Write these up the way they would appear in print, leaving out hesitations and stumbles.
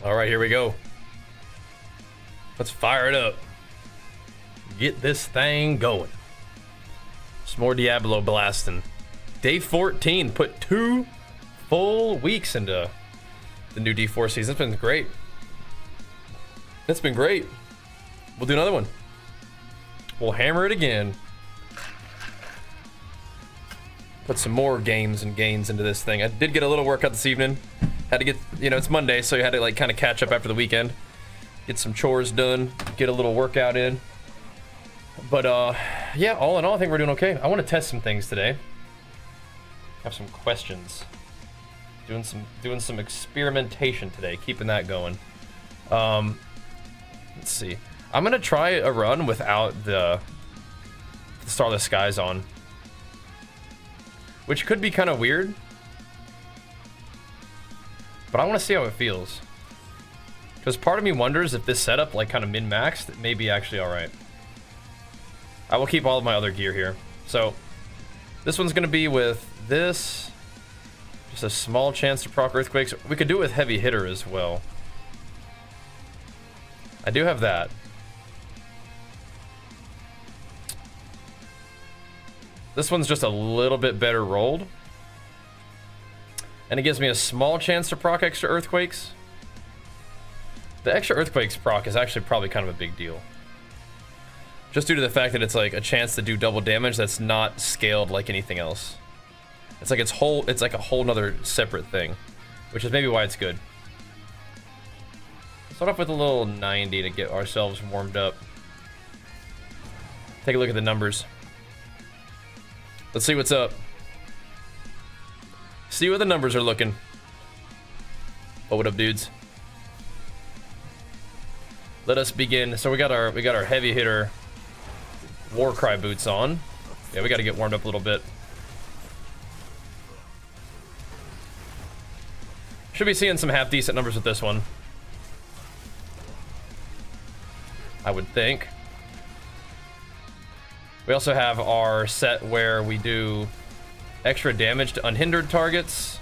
All right, here we go. Let's fire it up. Get this thing going. Some more Diablo blasting. Day 14, put 2 full weeks into the new D4 season. It's been great. It's been great. We'll do another one. We'll hammer it again. Put some more games and gains into this thing. I did get a little workout this evening. Had to get, you know, it's Monday, so you had to like kind of catch up after the weekend. Get some chores done, get a little workout in. But yeah, all in all, I think we're doing okay. I want to test some things today. Have some questions. Doing some experimentation today, keeping that going. Let's see. I'm gonna try a run without the Starless Skies on, which could be kind of weird, but I want to see how it feels. Because part of me wonders if this setup, like kind of min-maxed, it may be actually all right. I will keep all of my other gear here. So this one's gonna be with this. Just a small chance to proc earthquakes. We could do it with heavy hitter as well. I do have that. This one's just a little bit better rolled. And it gives me a small chance to proc extra earthquakes. The extra earthquakes proc is actually probably kind of a big deal. Just due to the fact that it's like a chance to do double damage that's not scaled like anything else. It's like it's like a whole nother separate thing, which is maybe why it's good. Start off with a little 90 to get ourselves warmed up. Take a look at the numbers. Let's see what's up. See what the numbers are looking. Oh, what up, dudes? Let us begin. So we got our heavy hitter Warcry boots on. Yeah, we got to get warmed up a little bit. Should be seeing some half decent numbers with this one, I would think. We also have our set where we do extra damage to unhindered targets.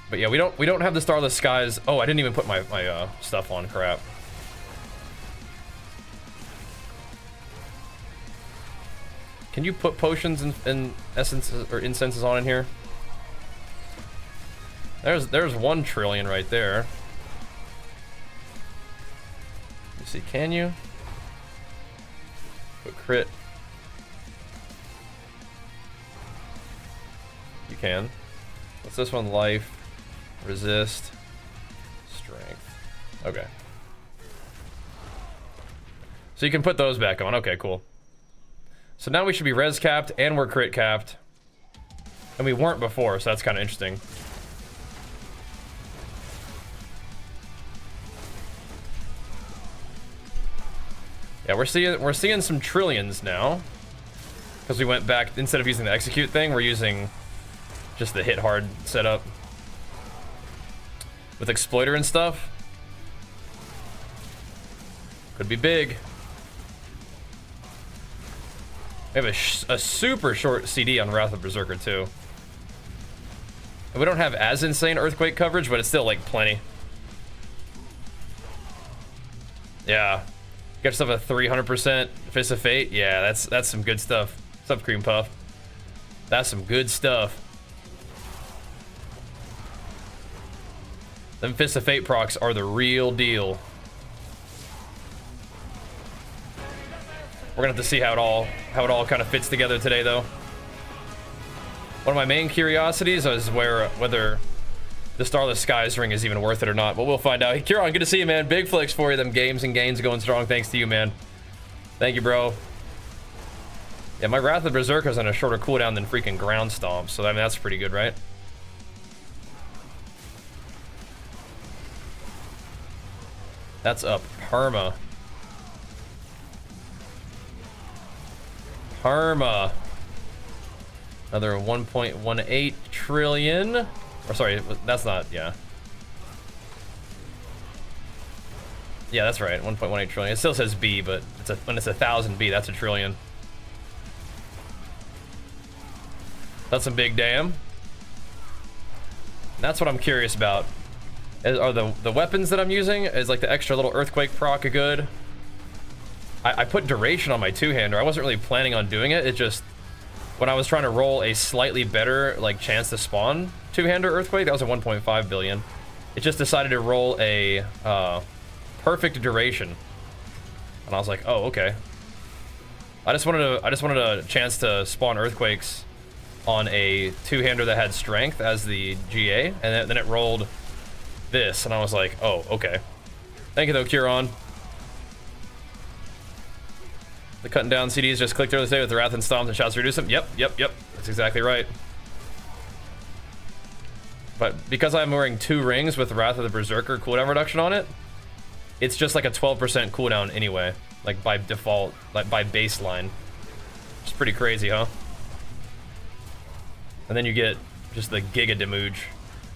But yeah, we don't have the Starless Skies. Oh, I didn't even put my stuff on. Crap. Can you put potions and essences or incenses on in here? There's 1 trillion right there. Let me see, can you? Put crit. You can. What's this one? Life, resist, strength. Okay. So you can put those back on. Okay, cool. So now we should be res capped and we're crit capped. And we weren't before, so that's kind of interesting. Yeah, we're seeing some trillions now, because we went back, instead of using the execute thing, we're using just the hit hard setup with exploiter and stuff. Could be big. We have a super short CD on Wrath of Berserker too. And we don't have as insane earthquake coverage, but it's still like plenty. Yeah. Got yourself a 300% Fist of Fate. Yeah, that's some good stuff. What's up, Cream Puff? That's some good stuff. Them Fist of Fate procs are the real deal. We're gonna have to see how it all kind of fits together today, though. One of my main curiosities is whether the Starless Skies ring is even worth it or not, but we'll find out. Hey, Kieran, good to see you, man. Big flicks for you. Them games and gains going strong. Thanks to you, man. Thank you, bro. Yeah, my Wrath of Berserker's on a shorter cooldown than freaking Ground Stomp, so I mean, that's pretty good, right? That's up perma. Perma. Another 1.18 trillion. Or sorry, that's not, yeah. Yeah, that's right, 1.18 trillion. It still says B, but when it's 1,000 B, that's a trillion. That's some big damn. That's what I'm curious about. are the weapons that I'm using. Is like the extra little earthquake proc a good. I put duration on my two-hander. I wasn't really planning on doing it. It just, when I was trying to roll a slightly better like chance to spawn two-hander earthquake, that was a 1.5 billion. It just decided to roll a perfect duration, and I was like, oh, okay. I just wanted a chance to spawn earthquakes on a two-hander that had strength as the GA, and then it rolled this, and I was like, oh, okay. Thank you though, Curon. The cutting down CDs just clicked earlier today with the Wrath and Stomps and Shouts to reduce them. Yep. That's exactly right. But because I'm wearing 2 rings with Wrath of the Berserker cooldown reduction on it, it's just like a 12% cooldown anyway. Like by default, like by baseline. It's pretty crazy, huh? And then you get just the Giga Demuge.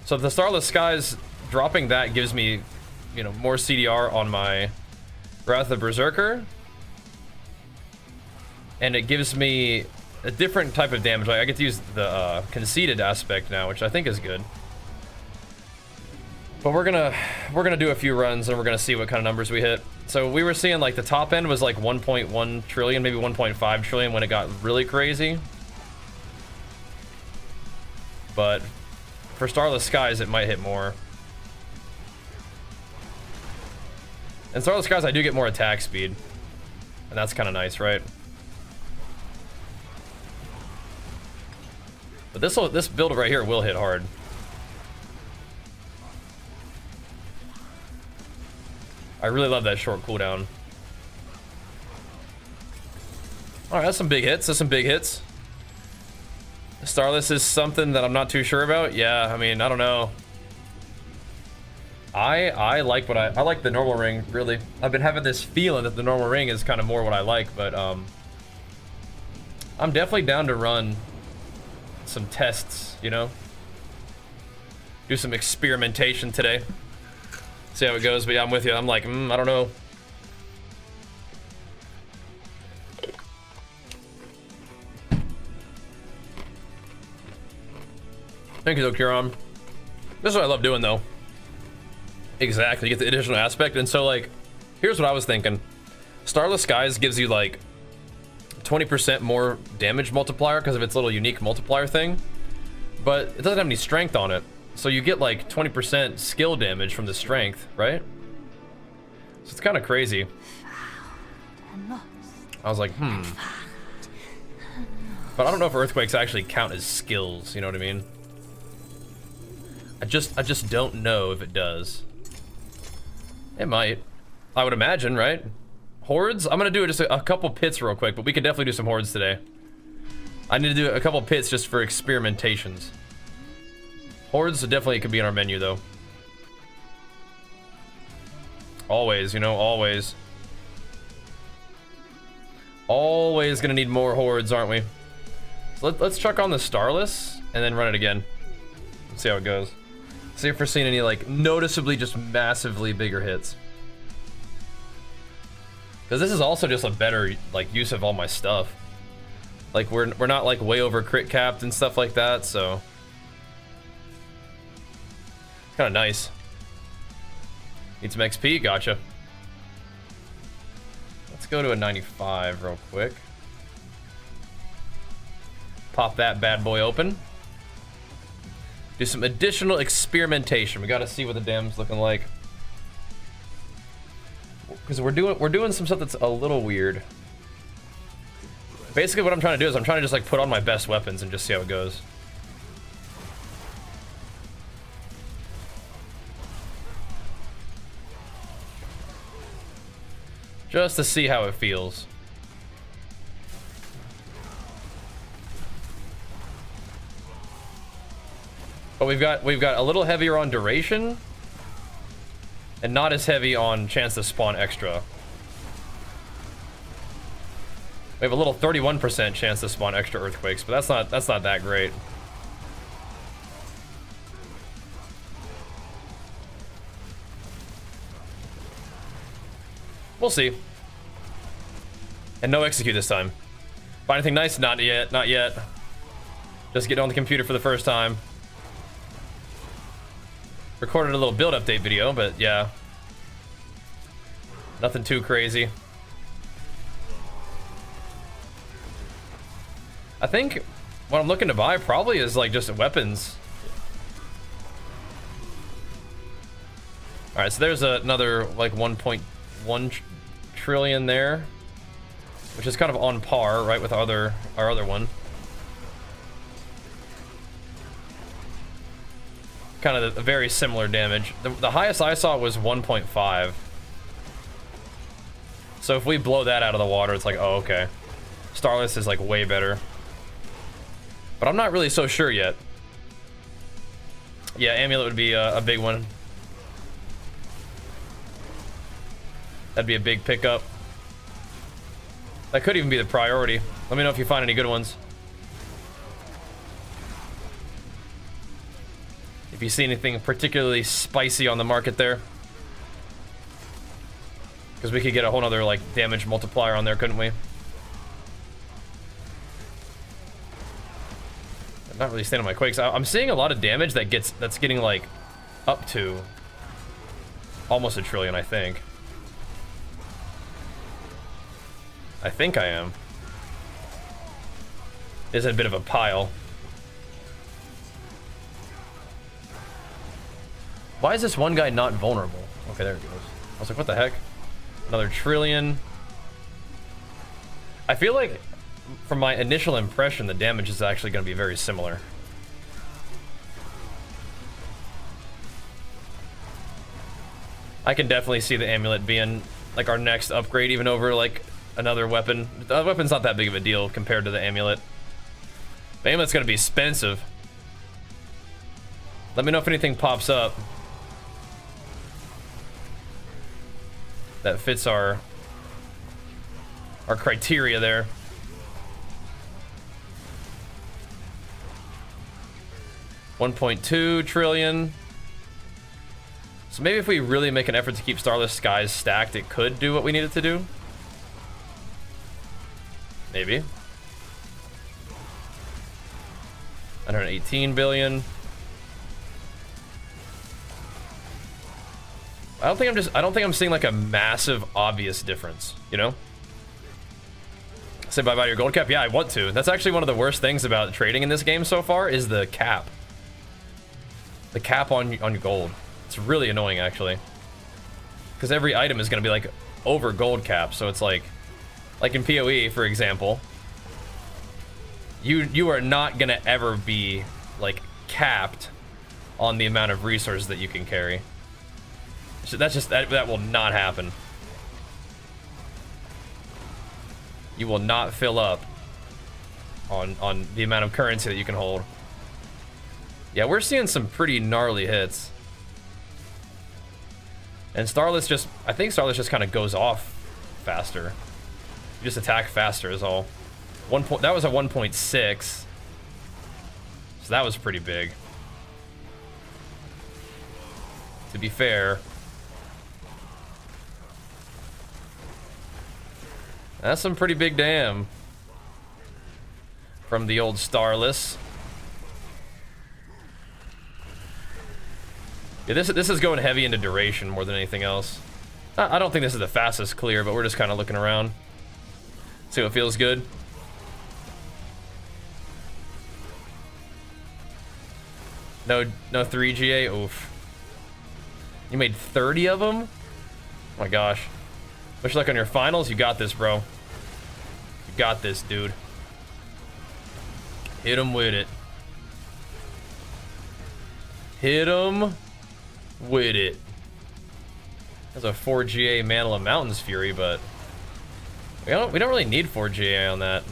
So the Starless Skies, dropping that gives me, you know, more CDR on my Wrath of the Berserker. And it gives me a different type of damage. Like I get to use the conceded aspect now, which I think is good. But we're gonna do a few runs and we're gonna see what kind of numbers we hit. So we were seeing like the top end was like 1.1 trillion, maybe 1.5 trillion when it got really crazy. But for Starless Skies, it might hit more. And Starless Skies, I do get more attack speed, and that's kind of nice, right? But this build right here will hit hard. I really love that short cooldown. All right, that's some big hits. That's some big hits. Starless is something that I'm not too sure about. Yeah, I mean, I don't know. I like what I like the normal ring, really. I've been having this feeling that the normal ring is kind of more what I like, but I'm definitely down to run some tests, you know? Do some experimentation today. See how it goes, but yeah, I'm with you. I'm like, I don't know. Thank you, though, Kiron. This is what I love doing, though. Exactly, you get the additional aspect. And so, like, here's what I was thinking. Starless Skies gives you, like, 20% more damage multiplier because of its little unique multiplier thing. But it doesn't have any strength on it. So you get, like, 20% skill damage from the strength, right? So it's kind of crazy. I was like, But I don't know if earthquakes actually count as skills, you know what I mean? I just don't know if it does. It might. I would imagine, right? Hordes? I'm gonna do just a couple pits real quick, but we can definitely do some hordes today. I need to do a couple pits just for experimentations. Hordes definitely could be in our menu, though. Always, you know, always. Always gonna need more hordes, aren't we? So let's chuck on the Starless and then run it again. Let's see how it goes. See if we're seeing any, like, noticeably just massively bigger hits. Because this is also just a better, like, use of all my stuff. Like, we're not, like, way over crit capped and stuff like that, so... Kind of nice. Need some XP? Gotcha. Let's go to a 95 real quick. Pop that bad boy open. Do some additional experimentation. We gotta see what the dam's looking like. Because we're doing some stuff that's a little weird. Basically what I'm trying to do is I'm trying to just like put on my best weapons and just see how it goes. Just to see how it feels. But we've got a little heavier on duration and not as heavy on chance to spawn extra. We have a little 31% chance to spawn extra earthquakes, but that's not that great. We'll see. And no execute this time. Find anything nice? Not yet, not yet. Just get on the computer for the first time. Recorded a little build update video, but yeah. Nothing too crazy. I think what I'm looking to buy probably is like just weapons. All right, so there's another like 1.1 trillion there, which is kind of on par, right, with our other one. Kind of a very similar damage. The highest I saw was 1.5. So if we blow that out of the water, it's like, oh, okay. Starless is like way better. But I'm not really so sure yet. Yeah, Amulet would be a big one. That'd be a big pickup. That could even be the priority. Let me know if you find any good ones. If you see anything particularly spicy on the market there. Because we could get a whole nother like damage multiplier on there, couldn't we? I'm not really standing my quakes. I'm seeing a lot of damage that's getting like up to almost 1 trillion, I think. I think I am. Is a bit of a pile. Why is this one guy not vulnerable? Okay, there it goes. I was like, what the heck? Another 1 trillion. I feel like, from my initial impression, the damage is actually going to be very similar. I can definitely see the amulet being like our next upgrade, even over like another weapon. The weapon's not that big of a deal compared to the amulet. The amulet's going to be expensive. Let me know if anything pops up that fits our criteria there. $1.2 trillion. So maybe if we really make an effort to keep Starless Skies stacked, it could do what we need it to do. Maybe. 118 billion. I don't think I'm seeing like a massive obvious difference, you know? Say bye bye to your gold cap. Yeah, I want to. That's actually one of the worst things about trading in this game so far is the cap. The cap on your gold. It's really annoying actually. Because every item is going to be like over gold cap, so it's like in PoE, for example, you are not going to ever be like capped on the amount of resources that you can carry. So that's just that will not happen. You will not fill up on the amount of currency that you can hold. Yeah, we're seeing some pretty gnarly hits. And Starless just, I think Starless just kind of goes off faster. You just attack faster is all. That was a 1.6. So that was pretty big. To be fair. That's some pretty big damn. From the old Starless. Yeah, this is going heavy into duration more than anything else. I don't think this is the fastest clear, but we're just kind of looking around. See what feels good. No 3GA. Oof. You made 30 of them? Oh my gosh. Wish luck on your finals. You got this, bro. You got this, dude. Hit him with it. Hit him with it. That's a 4GA Mantle of Mountains Fury, but we don't really need 4GA on that.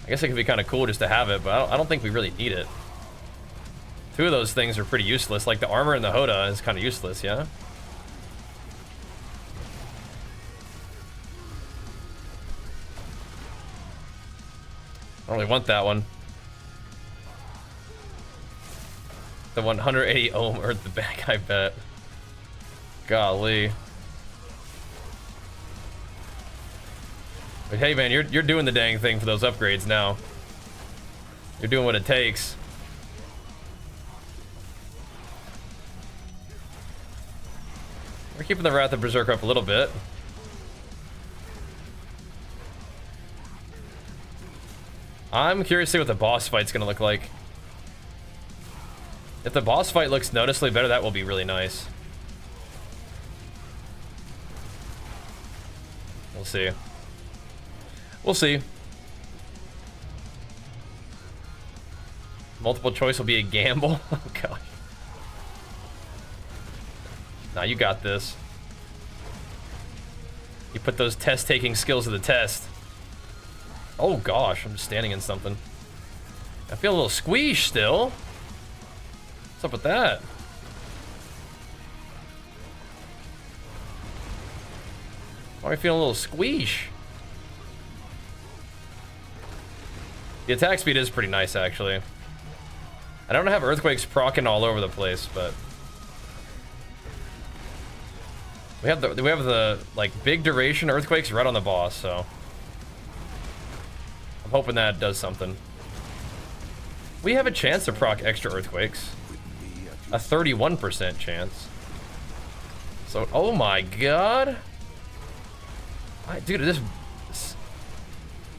I guess it could be kind of cool just to have it, but I don't think we really need it. Two of those things are pretty useless. Like the armor and the HotA is kind of useless, yeah? I don't really want that one. The 180 ohm or the back, I bet. Golly. But hey man, you're doing the dang thing for those upgrades now. You're doing what it takes. We're keeping the Wrath of Berserker up a little bit. I'm curious to see what the boss fight's gonna look like. If the boss fight looks noticeably better, that will be really nice. We'll see. We'll see. Multiple choice will be a gamble. Oh gosh. Nah, you got this. You put those test-taking skills to the test. Oh gosh, I'm just standing in something. I feel a little squeesh still. What's up with that? Why am I feeling a little squeesh? The attack speed is pretty nice, actually. I don't have earthquakes proccing all over the place, but we have the like big duration earthquakes right on the boss, so I'm hoping that does something. We have a chance to proc extra earthquakes, a 31% chance. So, oh my god, dude,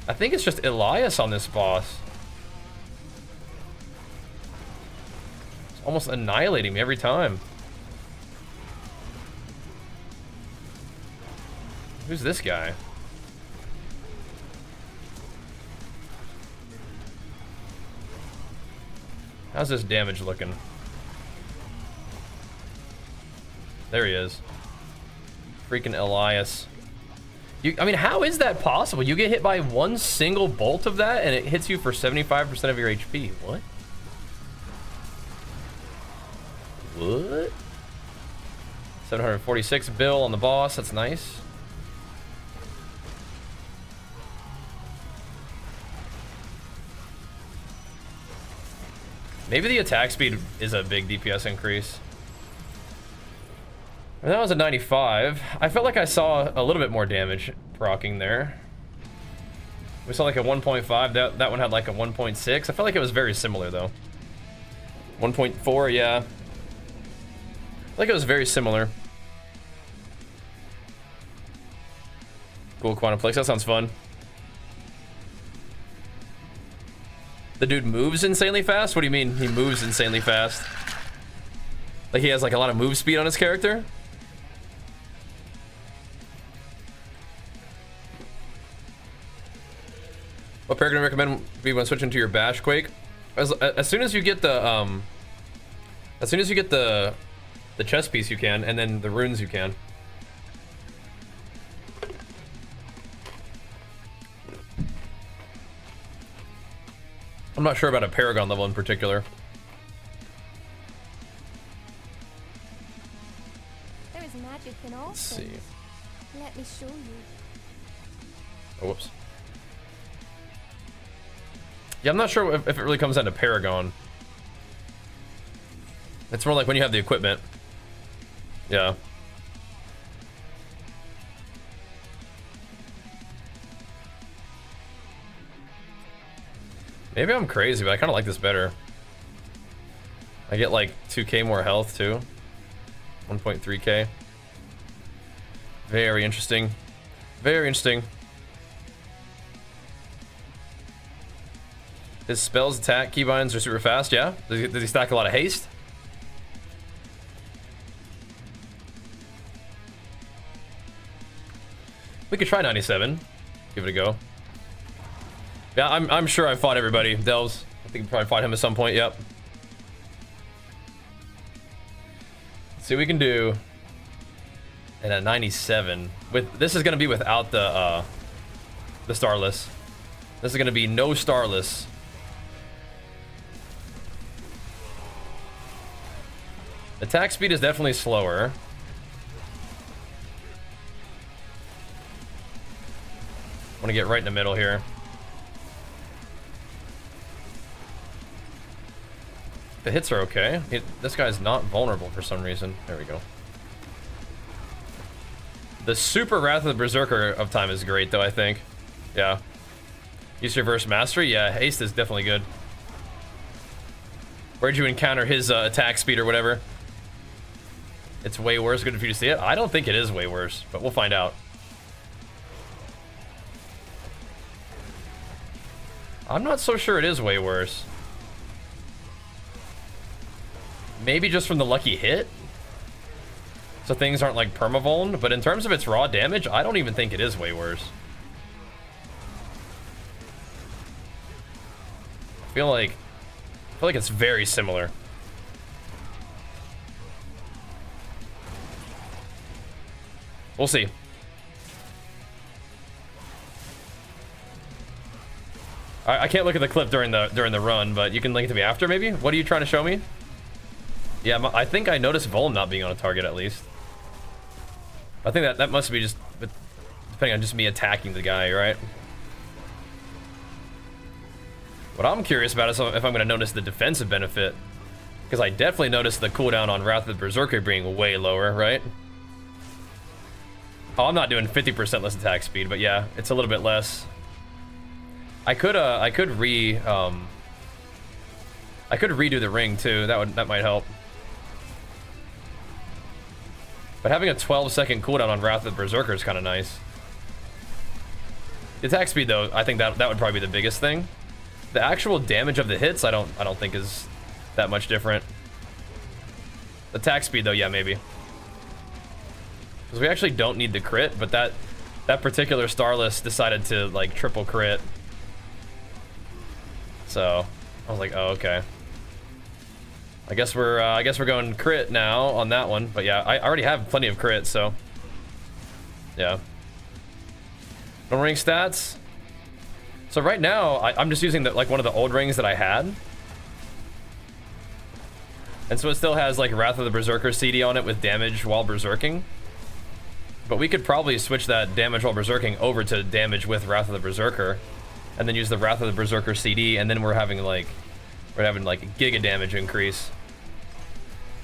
I think it's just Elias on this boss. It's almost annihilating me every time. Who's this guy? How's this damage looking? There he is. Freaking Elias. I mean, how is that possible? You get hit by one single bolt of that and it hits you for 75% of your HP. What? What? 746 bill on the boss. That's nice. Maybe the attack speed is a big DPS increase. And that was a 95. I felt like I saw a little bit more damage proccing there. We saw like a 1.5. That one had like a 1.6. I felt like it was very similar though. 1.4, yeah. I feel like it was very similar. Cool quantum flex. That sounds fun. The dude moves insanely fast? What do you mean he moves insanely fast? Like he has like a lot of move speed on his character? What pair can I recommend when switching to your Bajheera? As soon as you get the the chest piece you can, and then the runes you can. I'm not sure about a Paragon level in particular. There is magic in all Let's things. see. Let me show you. Oh, whoops. Yeah, I'm not sure if it really comes down to Paragon. It's more like when you have the equipment. Yeah. Maybe I'm crazy, but I kind of like this better. I get like 2k more health too. 1.3k. Very interesting. Very interesting. His spells, attack, keybinds are super fast, yeah? Does he stack a lot of haste? We could try 97. Give it a go. Yeah, I'm sure I fought everybody. Delves. I think we probably fought him at some point, yep. Let's see what we can do. And a 97. This is gonna be without the Starless. This is gonna be no Starless. Attack speed is definitely slower. I want to get right in the middle here. The hits are okay. This guy's not vulnerable for some reason. There we go. The super Wrath of the Berserker of time is great though, I think. Yeah. Use reverse mastery? Yeah, haste is definitely good. Where'd you encounter his attack speed or whatever? It's way worse. Good for you to see it. I don't think it is way worse, but we'll find out. I'm not so sure it is way worse. Maybe just from the lucky hit? So things aren't like permavuln, but in terms of its raw damage, I don't even think it is way worse. I feel like it's very similar. We'll see. I can't look at the clip during the run, but you can link it to me after, maybe? What are you trying to show me? Yeah, I think I noticed Vuln not being on a target, at least. I think that must be just depending on just me attacking the guy, right? What I'm curious about is if I'm going to notice the defensive benefit. Because I definitely noticed the cooldown on Wrath of the Berserker being way lower, right? Oh, I'm not doing 50% less attack speed, but yeah, it's a little bit less. I could redo the ring too. That might help. But having a 12-second cooldown on Wrath of the Berserker is kind of nice. The attack speed though, I think that would probably be the biggest thing. The actual damage of the hits, I don't think is that much different. Attack speed though, yeah, maybe. Because we actually don't need the crit, but that particular Starless decided to like triple crit. So I was like, oh, okay. I guess we're going crit now on that one, but yeah, I already have plenty of crit, so yeah. No ring stats. So right now, I'm just using like one of the old rings that I had, and so it still has like Wrath of the Berserker CD on it with damage while berserking. But we could probably switch that damage while berserking over to damage with Wrath of the Berserker, and then use the Wrath of the Berserker CD, and then we're having like a giga damage increase,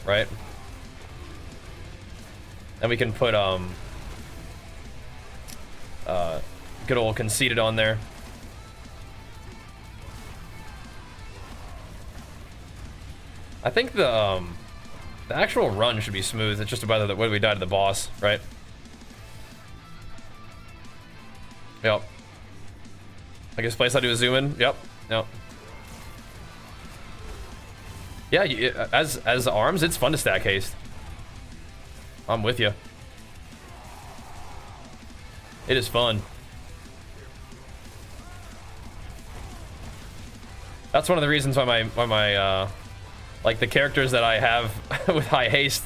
right? And we can put good old Conceited on there. I think the actual run should be smooth. It's just about the way we die to the boss, right? Yep. I guess place I do a zoom in. Yep. Yep. Yeah, as arms, it's fun to stack haste. I'm with you. It is fun. That's one of the reasons why my like the characters that I have with high haste,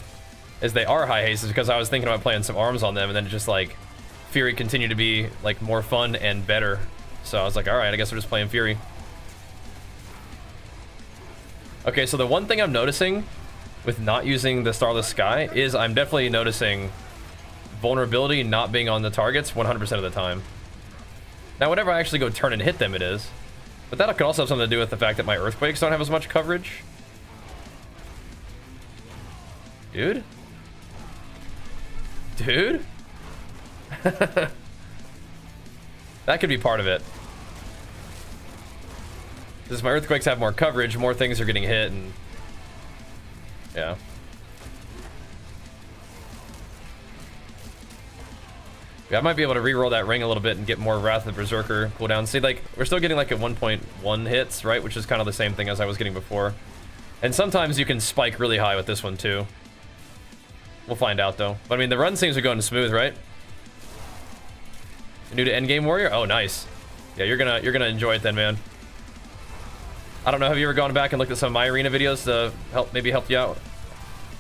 is they are high haste, is because I was thinking about playing some arms on them, and then just like Fury continued to be like more fun and better. So I was like, all right, I guess we're just playing Fury. Okay, so the one thing I'm noticing with not using the Starless Sky is I'm definitely noticing vulnerability not being on the targets 100% of the time. Now, whenever I actually go turn and hit them, it is. But that could also have something to do with the fact that my earthquakes don't have as much coverage. Dude? Dude? That could be part of it. Because my earthquakes have more coverage, more things are getting hit, and yeah. Yeah, I might be able to re-roll that ring a little bit and get more Wrath of the Berserker cooldown. See, like, we're still getting like a 1.1 hits, right? Which is kind of the same thing as I was getting before. And sometimes you can spike really high with this one too. We'll find out though. But I mean, the run seems to be going smooth, right? New to Endgame Warrior? Oh, nice. Yeah, you're gonna enjoy it then, man. I don't know, have you ever gone back and looked at some of my arena videos to maybe help you out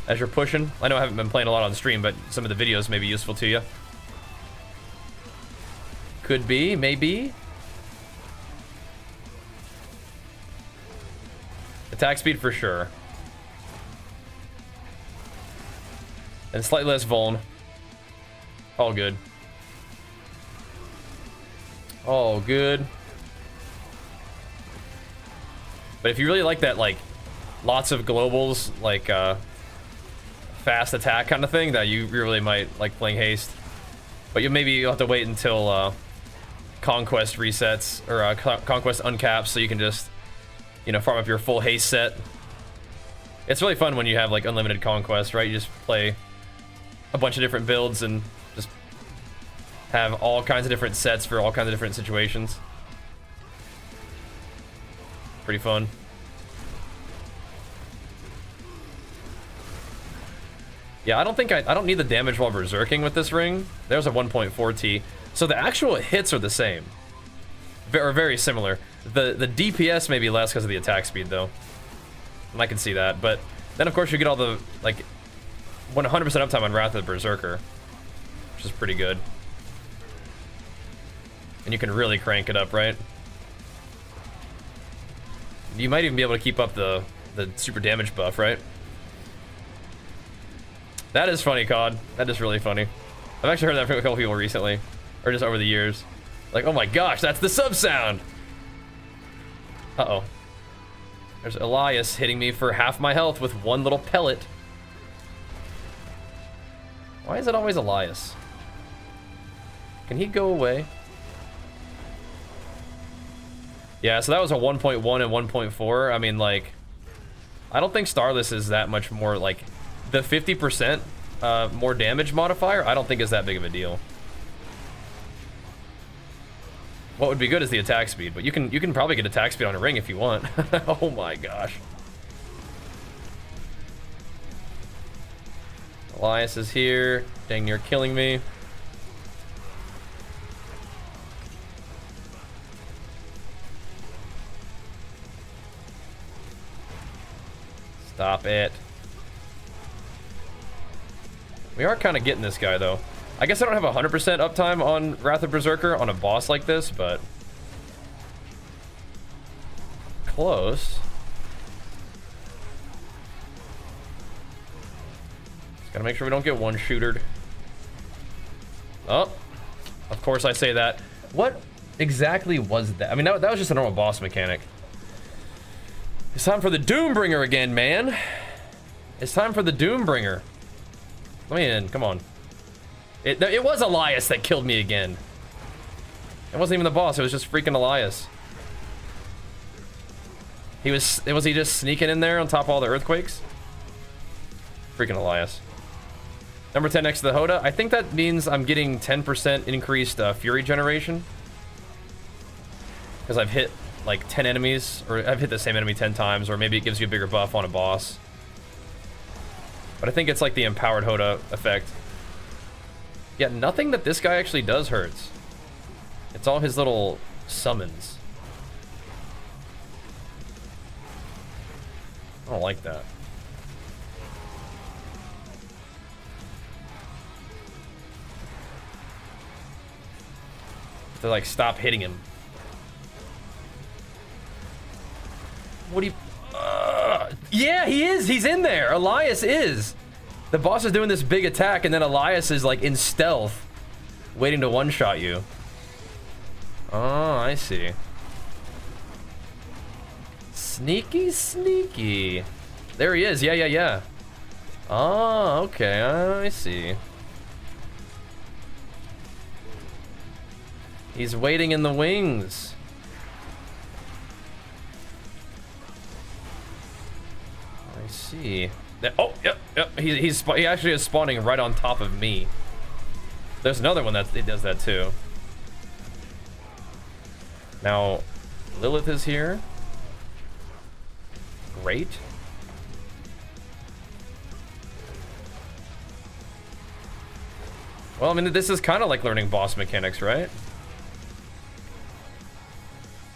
as you're pushing? I know I haven't been playing a lot on stream, but some of the videos may be useful to you. Could be, maybe. Attack speed for sure. And slightly less vuln. All good. All good. But if you really like that, like, lots of globals, like, fast attack kind of thing, that you really might like playing haste. But you'll have to wait until, Conquest resets, or, Conquest uncaps, so you can just, you know, farm up your full haste set. It's really fun when you have, like, unlimited Conquest, right? You just play a bunch of different builds and just have all kinds of different sets for all kinds of different situations. Pretty fun. Yeah, I don't need the damage while berserking with this ring. There's a 1.4T. So the actual hits are the same. Or very similar. The DPS may be less because of the attack speed though. And I can see that. But then of course you get all the like 100% uptime on Wrath of the Berserker, which is pretty good. And you can really crank it up, right? You might even be able to keep up the super damage buff, right? That is funny, COD. That is really funny. I've actually heard that from a couple people recently, or just over the years. Like, oh my gosh, that's the sub sound. Uh-oh. There's Elias hitting me for half my health with one little pellet. Why is it always Elias? Can he go away? Yeah, so that was a 1.1 and 1.4. I mean, like, I don't think Starless is that much more, like, the 50% more damage modifier, I don't think is that big of a deal. What would be good is the attack speed, but you can probably get attack speed on a ring if you want. Oh my gosh. Elias is here, dang near killing me. Stop it. We are kind of getting this guy, though. I guess I don't have 100% uptime on Wrath of Berserker on a boss like this, but... close. Just gotta make sure we don't get one-shootered. Oh. Of course I say that. What exactly was that? I mean, that was just a normal boss mechanic. It's time for the Doombringer again, man. It's time for the Doombringer. Let me in, come on. It was Elias that killed me again. It wasn't even the boss, it was just freaking Elias. Was he just sneaking in there on top of all the earthquakes? Freaking Elias. Number 10 next to the HotA. I think that means I'm getting 10% increased Fury generation. Because I've hit like 10 enemies, or I've hit the same enemy 10 times, or maybe it gives you a bigger buff on a boss. But I think it's like the empowered HotA effect. Yeah, nothing that this guy actually does hurts. It's all his little summons. I don't like that. To like stop hitting him. What do you... yeah, he is. He's in there. Elias is. The boss is doing this big attack, and then Elias is like in stealth, waiting to one-shot you. Oh, I see. Sneaky, sneaky. There he is. Yeah, yeah, yeah. Oh, okay. I see. He's waiting in the wings. I see. Oh, yep, yep. He actually is spawning right on top of me. There's another one that does that too. Now, Lilith is here. Great. Well, I mean, this is kind of like learning boss mechanics, right?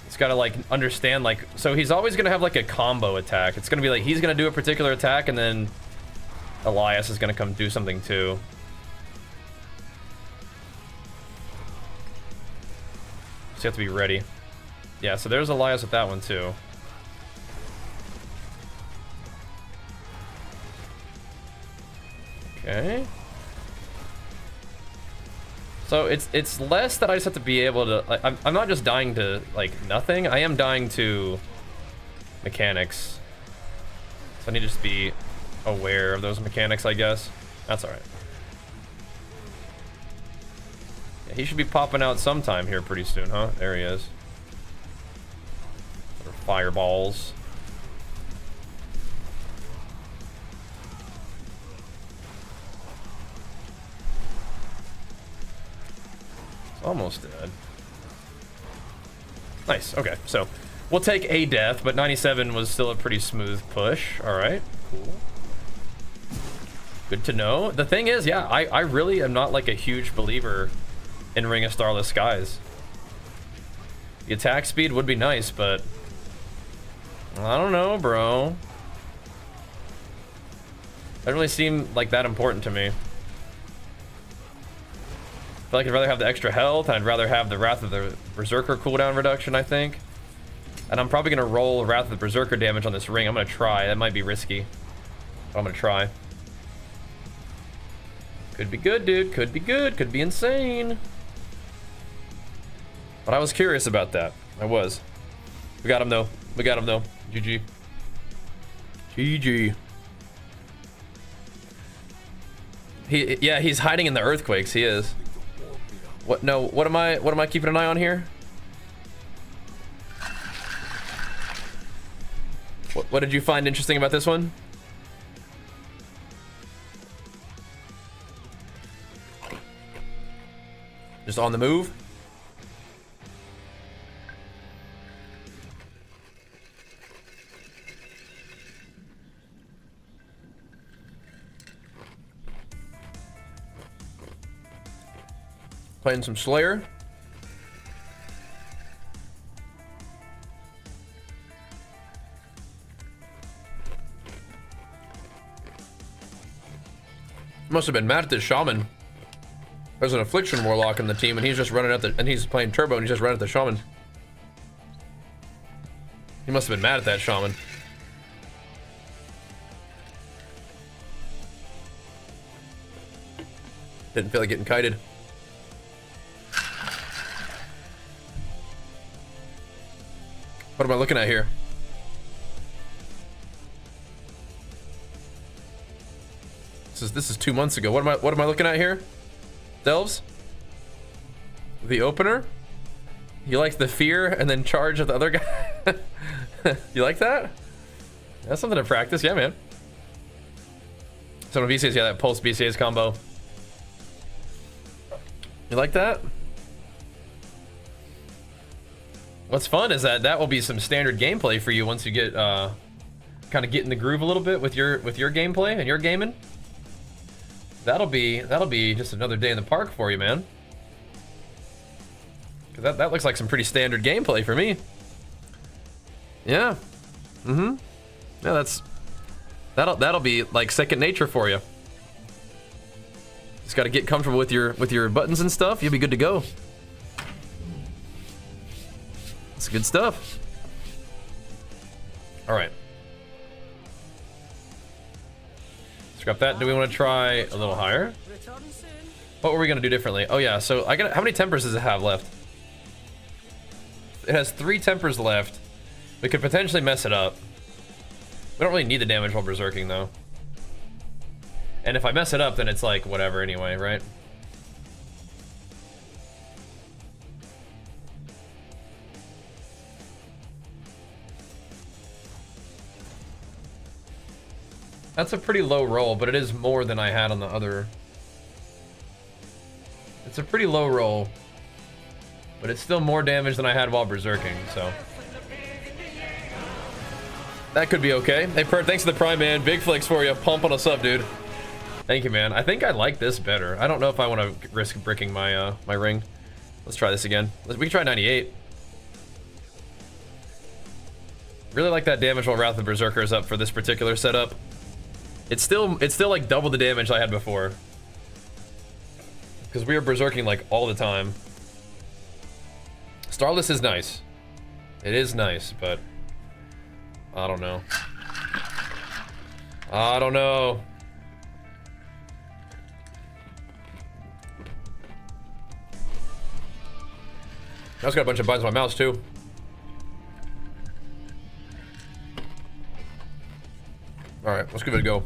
It's got to like understand, like, so he's always going to have like a combo attack. It's going to be like he's going to do a particular attack and then Elias is going to come do something too. So you have to be ready. Yeah, so there's Elias with that one too. Okay. So it's less that I just have to be able to, like, I'm not just dying to like nothing. I am dying to mechanics. So I need to just be aware of those mechanics, I guess. That's all right. Yeah, he should be popping out sometime here pretty soon, huh? There he is. Or fireballs. Almost dead. Nice. Okay, so we'll take a death, but 97 was still a pretty smooth push. All right, cool. Good to know. The thing is, yeah, I really am not like a huge believer in Ring of Starless Skies. The attack speed would be nice, but I don't know, bro. Doesn't really seem like that important to me. I feel like I'd rather have the extra health, and I'd rather have the Wrath of the Berserker cooldown reduction, I think. And I'm probably gonna roll Wrath of the Berserker damage on this ring. I'm gonna try. That might be risky, but I'm gonna try. Could be good, dude. Could be good. Could be insane. But I was curious about that. I was. We got him though. We got him though. GG. GG. Yeah, he's hiding in the earthquakes. He is. What? No. What am I keeping an eye on here? What did you find interesting about this one? Just on the move. Playing some Slayer. Must have been mad at this shaman. There's an affliction warlock in the team, and he's just running at the, and he's playing turbo, and he's just running at the shaman. He must have been mad at that shaman. Didn't feel like getting kited. What am I looking at here? This is 2 months ago. What am I looking at here? Delves? The opener? You like the fear and then charge of the other guy? You like that? That's something to practice, yeah, man. Some of BCAs, yeah, that pulse BCAs combo. You like that? What's fun is that will be some standard gameplay for you once you get kind of get in the groove a little bit with your gameplay and your gaming. That'll be just another day in the park for you, man. 'Cause that looks like some pretty standard gameplay for me. Yeah. Mm-hmm. Yeah, that'll be like second nature for you. Just got to get comfortable with your buttons and stuff. You'll be good to go. That's good stuff. All right. Scrap that. Do we want to try a little higher? What were we gonna do differently? Oh yeah. So how many tempers does it have left? It has 3 tempers left. We could potentially mess it up. We don't really need the damage while berserking though. And if I mess it up, then it's like whatever anyway, right? That's a pretty low roll, but it is more than I had on the other. It's a pretty low roll, but it's still more damage than I had while berserking, so. That could be okay. Hey, Pert, thanks for the prime, man. Big flicks for you. Pumping us up, dude. Thank you, man. I think I like this better. I don't know if I want to risk bricking my my ring. Let's try this again. We can try 98. Really like that damage while Wrath of the Berserker is up for this particular setup. It's still like double the damage I had before. Because we are berserking like all the time. Starless is nice. It is nice, but I don't know. I don't know. I just got a bunch of buttons on my mouse too. Alright, let's give it a go.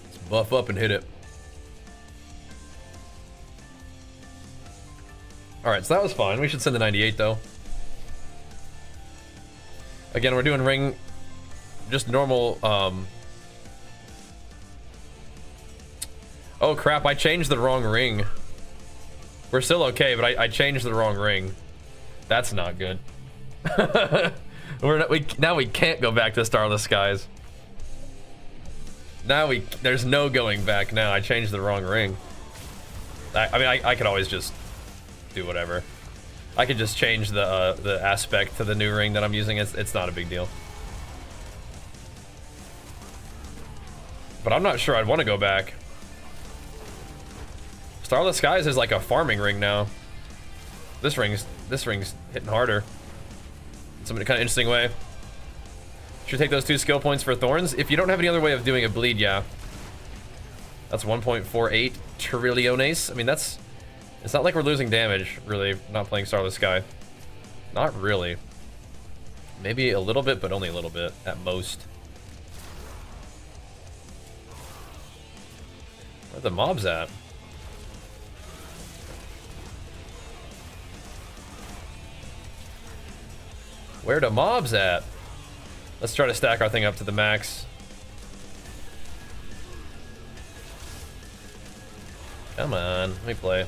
Let's buff up and hit it. Alright, so that was fine. We should send the 98 though. Again, we're doing ring, just normal, Oh crap, I changed the wrong ring. We're still okay, but I changed the wrong ring. That's not good. Now we can't go back to Starless Skies. Now there's no going back now. I changed the wrong ring. I mean, I could always just do whatever. I could just change the aspect to the new ring that I'm using. It's not a big deal. But I'm not sure I'd want to go back. Starless Skies is like a farming ring now. This ring's hitting harder. In some kind of interesting way. Should take those 2 skill points for Thorns. If you don't have any other way of doing a bleed, yeah. That's 1.48 trillones. I mean, it's not like we're losing damage, really, not playing Starless Sky. Not really. Maybe a little bit, but only a little bit, at most. Where are the mobs at? Where the mobs at? Let's try to stack our thing up to the max. Come on, let me play.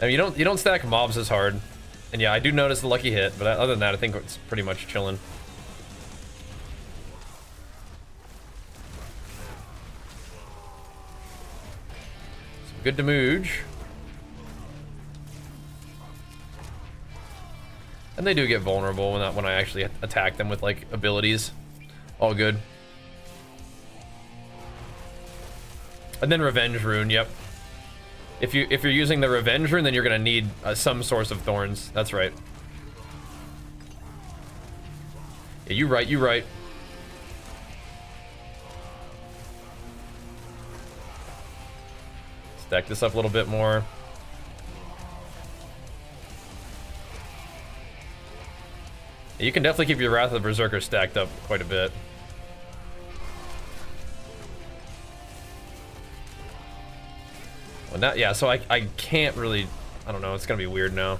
I mean, you don't stack mobs as hard. And yeah, I do notice the lucky hit, but other than that, I think it's pretty much chilling. Some good damage. And they do get vulnerable when I actually attack them with like abilities. All good. And then Revenge Rune, yep. If you're using the Revenge Rune, then you're gonna need some source of thorns. That's right. Yeah, you right. Stack this up a little bit more. You can definitely keep your Wrath of the Berserker stacked up quite a bit. Well, yeah, so I can't really, I don't know, it's gonna be weird now.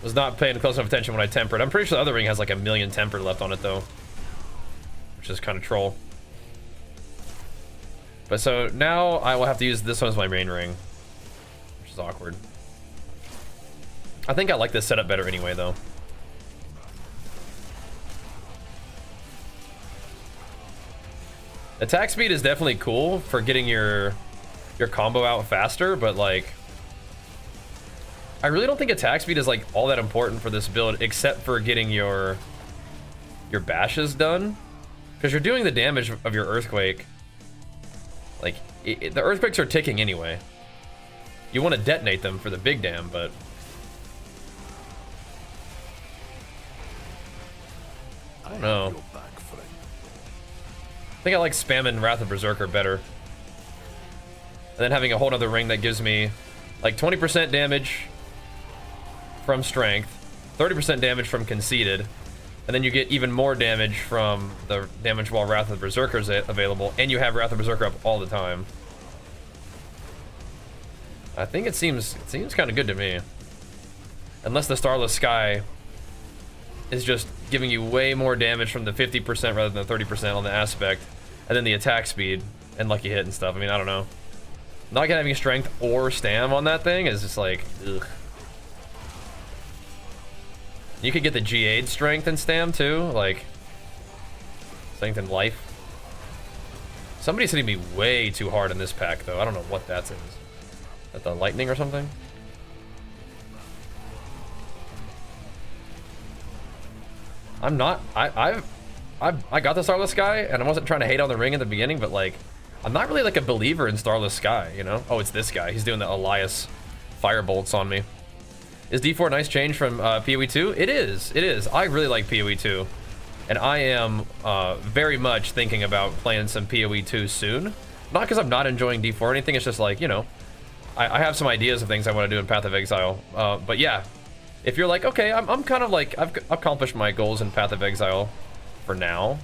Was not paying close enough attention when I tempered. I'm pretty sure the other ring has like 1,000,000 temper left on it though, which is kind of troll. But so now I will have to use this one as my main ring. Is awkward. I think I like this setup better anyway, though. Attack speed is definitely cool for getting your combo out faster, but like, I really don't think attack speed is like all that important for this build, except for getting your bashes done, because you're doing the damage of your earthquake. Like, the earthquakes are ticking anyway. You want to detonate them for the big dam, but I don't know. I think I like spamming Wrath of Berserker better. And then having a whole other ring that gives me like 20% damage from strength, 30% damage from conceded, and then you get even more damage from the damage while Wrath of Berserker is available, and you have Wrath of Berserker up all the time. I think it seems kind of good to me. Unless the Starless Sky is just giving you way more damage from the 50% rather than the 30% on the aspect, and then the attack speed and lucky hit and stuff. I mean, I don't know. Not having strength or stam on that thing is just like, ugh. You could get the G8 strength and stam too, like strength and life. Somebody's hitting me way too hard in this pack though. I don't know what that is. At the lightning or something? I'm not. I got the Starless Sky, and I wasn't trying to hate on the ring at the beginning, but like, I'm not really like a believer in Starless Sky, you know? Oh, it's this guy. He's doing the Elias fire bolts on me. Is D4 a nice change from PoE 2? It is. It is. I really like PoE 2, and I am very much thinking about playing some PoE 2 soon. Not because I'm not enjoying D4 or anything. It's just like, you know, I have some ideas of things I want to do in Path of Exile. But yeah, if you're like, okay, I'm kind of like, I've accomplished my goals in Path of Exile for now,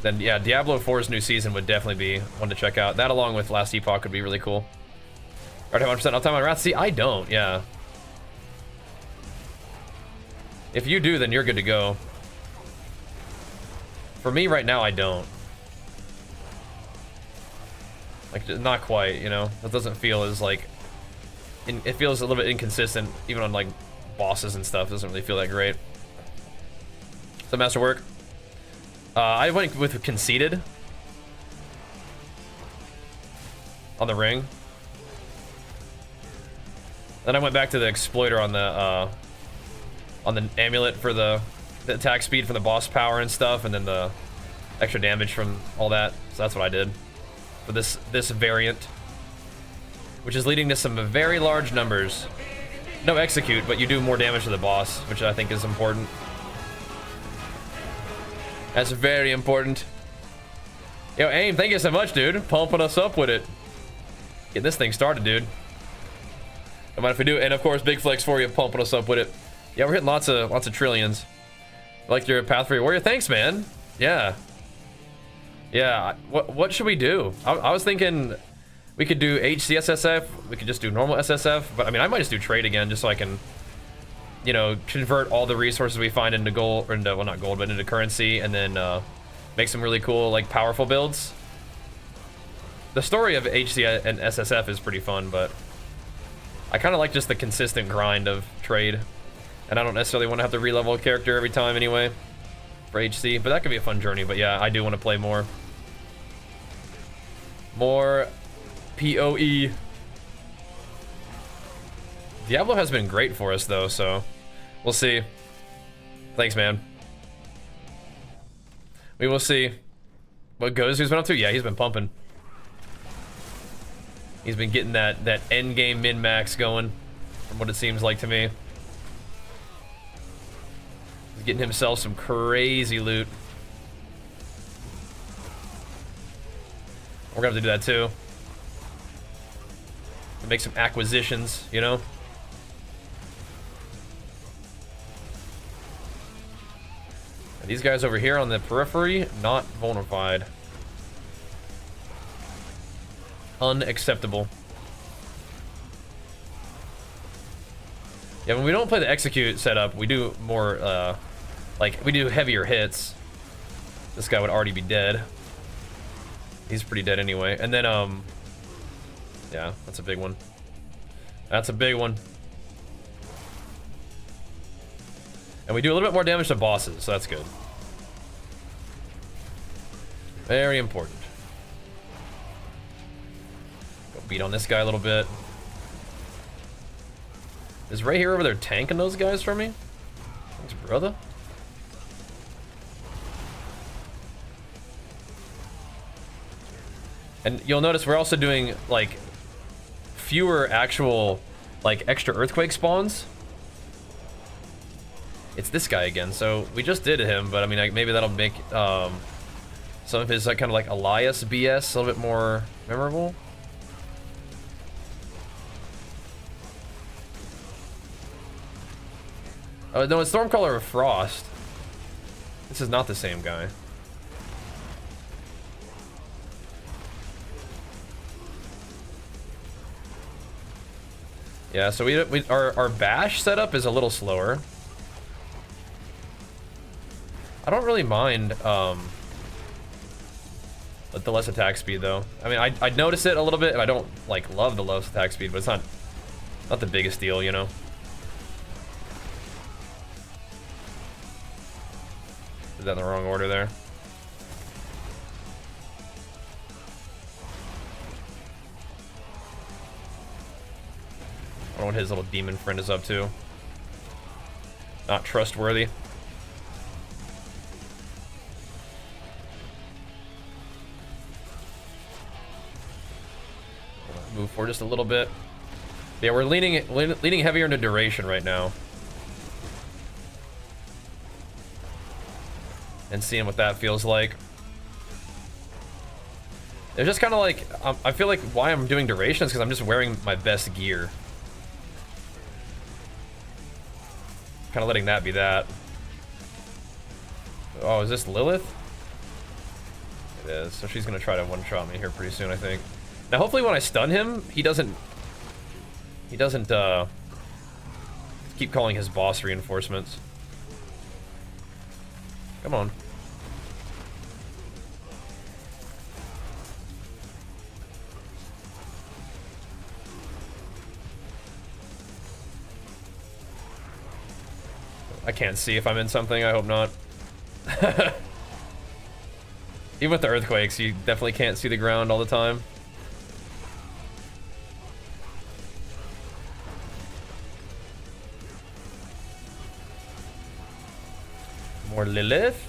then yeah, Diablo 4's new season would definitely be one to check out. That along with Last Epoch would be really cool. Alright, 100% uptime on Wrath. See, I don't, yeah. If you do, then you're good to go. For me right now, I don't. Like, not quite, you know? That doesn't feel as, like... it feels a little bit inconsistent, even on, like, bosses and stuff. It doesn't really feel that great. So, Masterwork. I went with Conceited. On the ring. Then I went back to the Exploiter on the amulet for the attack speed from the boss power and stuff, and then the extra damage from all that. So that's what I did for this variant, which is leading to some very large numbers. No execute, but you do more damage to the boss, which I think is important. That's very important. Yo, AIM, thank you so much, dude. Pumping us up with it. Get this thing started, dude. No matter if we do, and of course, Big Flex for you, pumping us up with it. Yeah, we're hitting lots of trillions. I like your Path for Your Warrior. Thanks, man. Yeah. Yeah. What should we do? I was thinking we could do HCSSF. We could just do normal SSF. But I mean, I might just do trade again, just so I can, you know, convert all the resources we find into gold, or into, well, not gold, but into currency, and then make some really cool, like, powerful builds. The story of HC and SSF is pretty fun, but I kind of like just the consistent grind of trade. And I don't necessarily want to have to re-level a character every time anyway for HC, but that could be a fun journey. But yeah, I do want to play more. More PoE. Diablo has been great for us though, so we'll see. Thanks, man. We will see what Gozu's been up to. Yeah, he's been pumping. He's been getting that endgame min-max going, from what it seems like to me. He's getting himself some crazy loot. We're gonna have to do that too. To make some acquisitions, you know? And these guys over here on the periphery, not vulnerable. Unacceptable. Yeah, when we don't play the execute setup, we do more, like, we do heavier hits. This guy would already be dead. He's pretty dead anyway. And then, yeah, that's a big one. That's a big one. And we do a little bit more damage to bosses, so that's good. Very important. Go beat on this guy a little bit. Is Ray here over there tanking those guys for me? Thanks, brother. And you'll notice we're also doing, like, fewer actual, like, extra earthquake spawns. It's this guy again, so we just did him, but I mean, maybe that'll make some of his, like, kind of like Elias BS a little bit more memorable. Oh, no, it's Stormcaller of Frost. This is not the same guy. Yeah, so our bash setup is a little slower. I don't really mind the less attack speed though. I mean, I'd notice it a little bit, and I don't like love the less attack speed, but it's not the biggest deal, you know. Did that in the wrong order there. I don't know what his little demon friend is up to. Not trustworthy. Move forward just a little bit. Yeah, we're leaning heavier into duration right now. And seeing what that feels like. It's just kind of like, I feel like why I'm doing duration is because I'm just wearing my best gear. Kind of letting that be that. Oh, is this Lilith? It is. So she's gonna try to one-shot me here pretty soon, I think. Now, hopefully, when I stun him, he doesn't keep calling his boss reinforcements. Come on. I can't see if I'm in something. I hope not. Even with the earthquakes, you definitely can't see the ground all the time. More Lilith.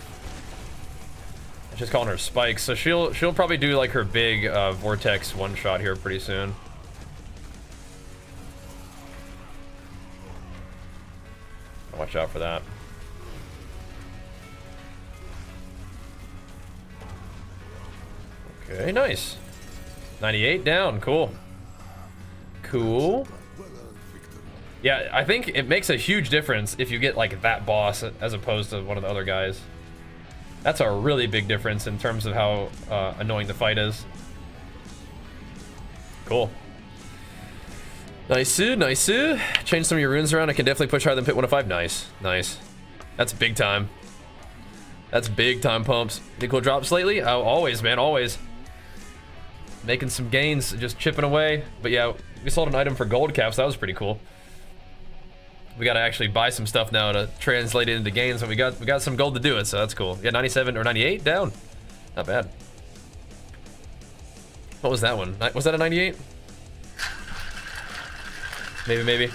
I'm just calling her Spikes, so she'll probably do like her big vortex one shot here pretty soon. Watch out for that. Okay, nice. 98 down, cool. Cool. Yeah, I think it makes a huge difference if you get like that boss as opposed to one of the other guys. That's a really big difference in terms of how annoying the fight is. Cool. Nice, nice. Change some of your runes around. I can definitely push higher than Pit 105. Nice, nice. That's big time. That's big time pumps. Any cool drops lately? Oh, always, man, always. Making some gains, just chipping away. But yeah, we sold an item for gold caps. That was pretty cool. We gotta actually buy some stuff now to translate it into gains, and we got some gold to do it, so that's cool. Yeah, 97 or 98 down. Not bad. What was that one? Was that a 98? Maybe, maybe.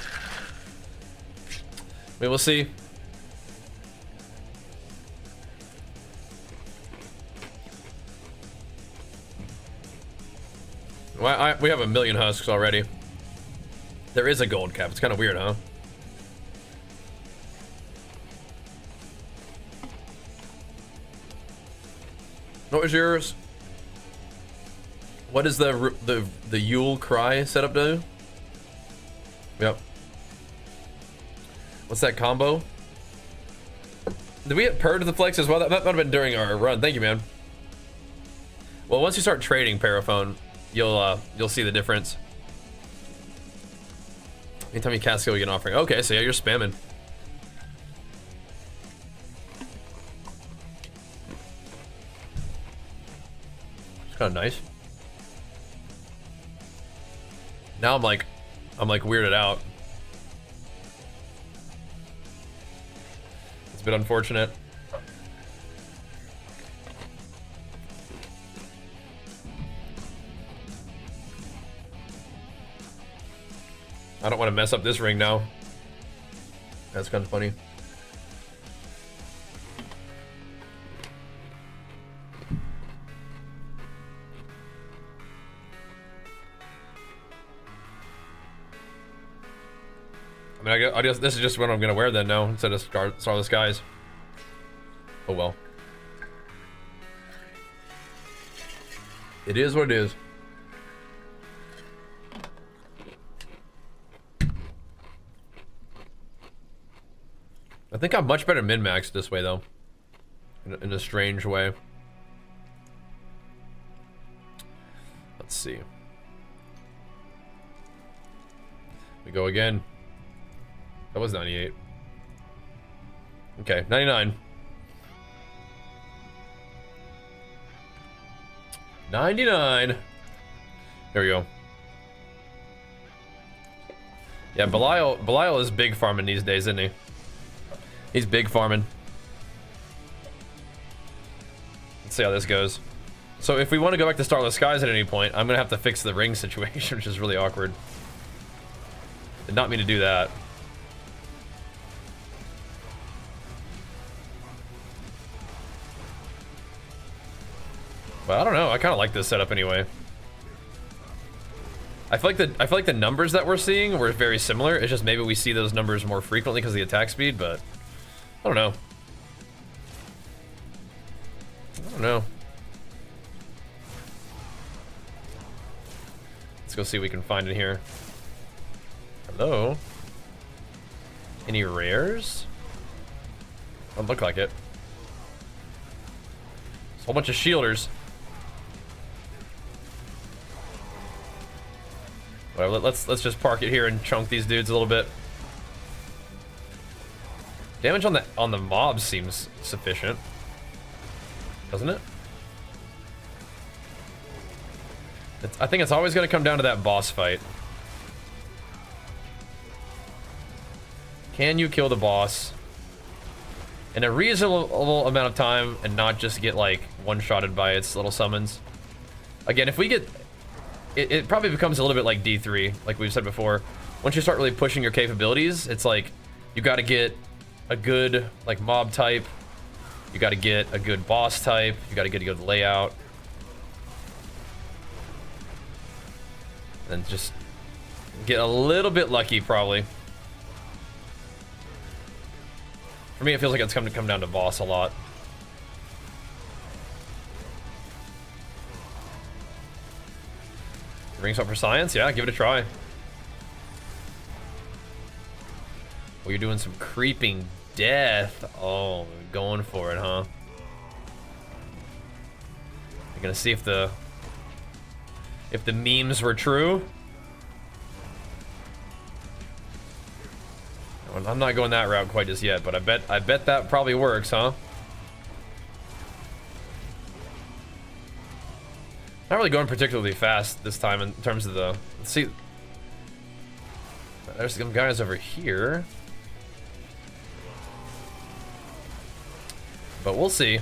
We will see. Well, we have a million husks already. There is a gold cap. It's kind of weird, huh? What was yours? What is the Yule cry setup do? Yep. What's that combo? Did we get purred to the flex as well? That might have been during our run. Thank you, man. Well, once you start trading Paraphone, you'll see the difference. Anytime you cast skill, you get an offering. Okay, so yeah, you're spamming. It's kind of nice. Now I'm like weirded out. It's a bit unfortunate. I don't want to mess up this ring now. That's kind of funny. I mean, I guess this is just what I'm gonna wear then now instead of Starless Skies. Oh well. It is what it is. I think I'm much better min-maxed this way though, in a strange way. Let's see. We go again. That was 98. Okay, 99. 99. There we go. Yeah, Belial is big farming these days, isn't he? He's big farming. Let's see how this goes. So if we want to go back to Starless Skies at any point, I'm gonna have to fix the ring situation, which is really awkward. Did not mean to do that. But I don't know. I kind of like this setup anyway. I feel like the numbers that we're seeing were very similar. It's just maybe we see those numbers more frequently because of the attack speed, but I don't know. I don't know. Let's go see what we can find in here. Hello? Any rares? Don't look like it. There's a whole bunch of shielders. Whatever, let's just park it here and chunk these dudes a little bit. Damage on the mobs seems sufficient, doesn't it? I think it's always going to come down to that boss fight. Can you kill the boss in a reasonable amount of time and not just get like one-shotted by its little summons. Again, if we get... It probably becomes a little bit like D3, like we've said before. Once you start really pushing your capabilities, it's like you got to get a good like mob type, you got to get a good boss type, you got to get a good layout, and just get a little bit lucky probably. For me, it feels like it's come down to boss a lot. Rings up for science? Yeah, give it a try. Well, you're doing some creeping death. Oh, going for it, huh? You're gonna see if the memes were true. I'm not going that route quite just yet, but I bet that probably works, huh? Not really going particularly fast this time in terms of the... Let's see. There's some guys over here. But we'll see.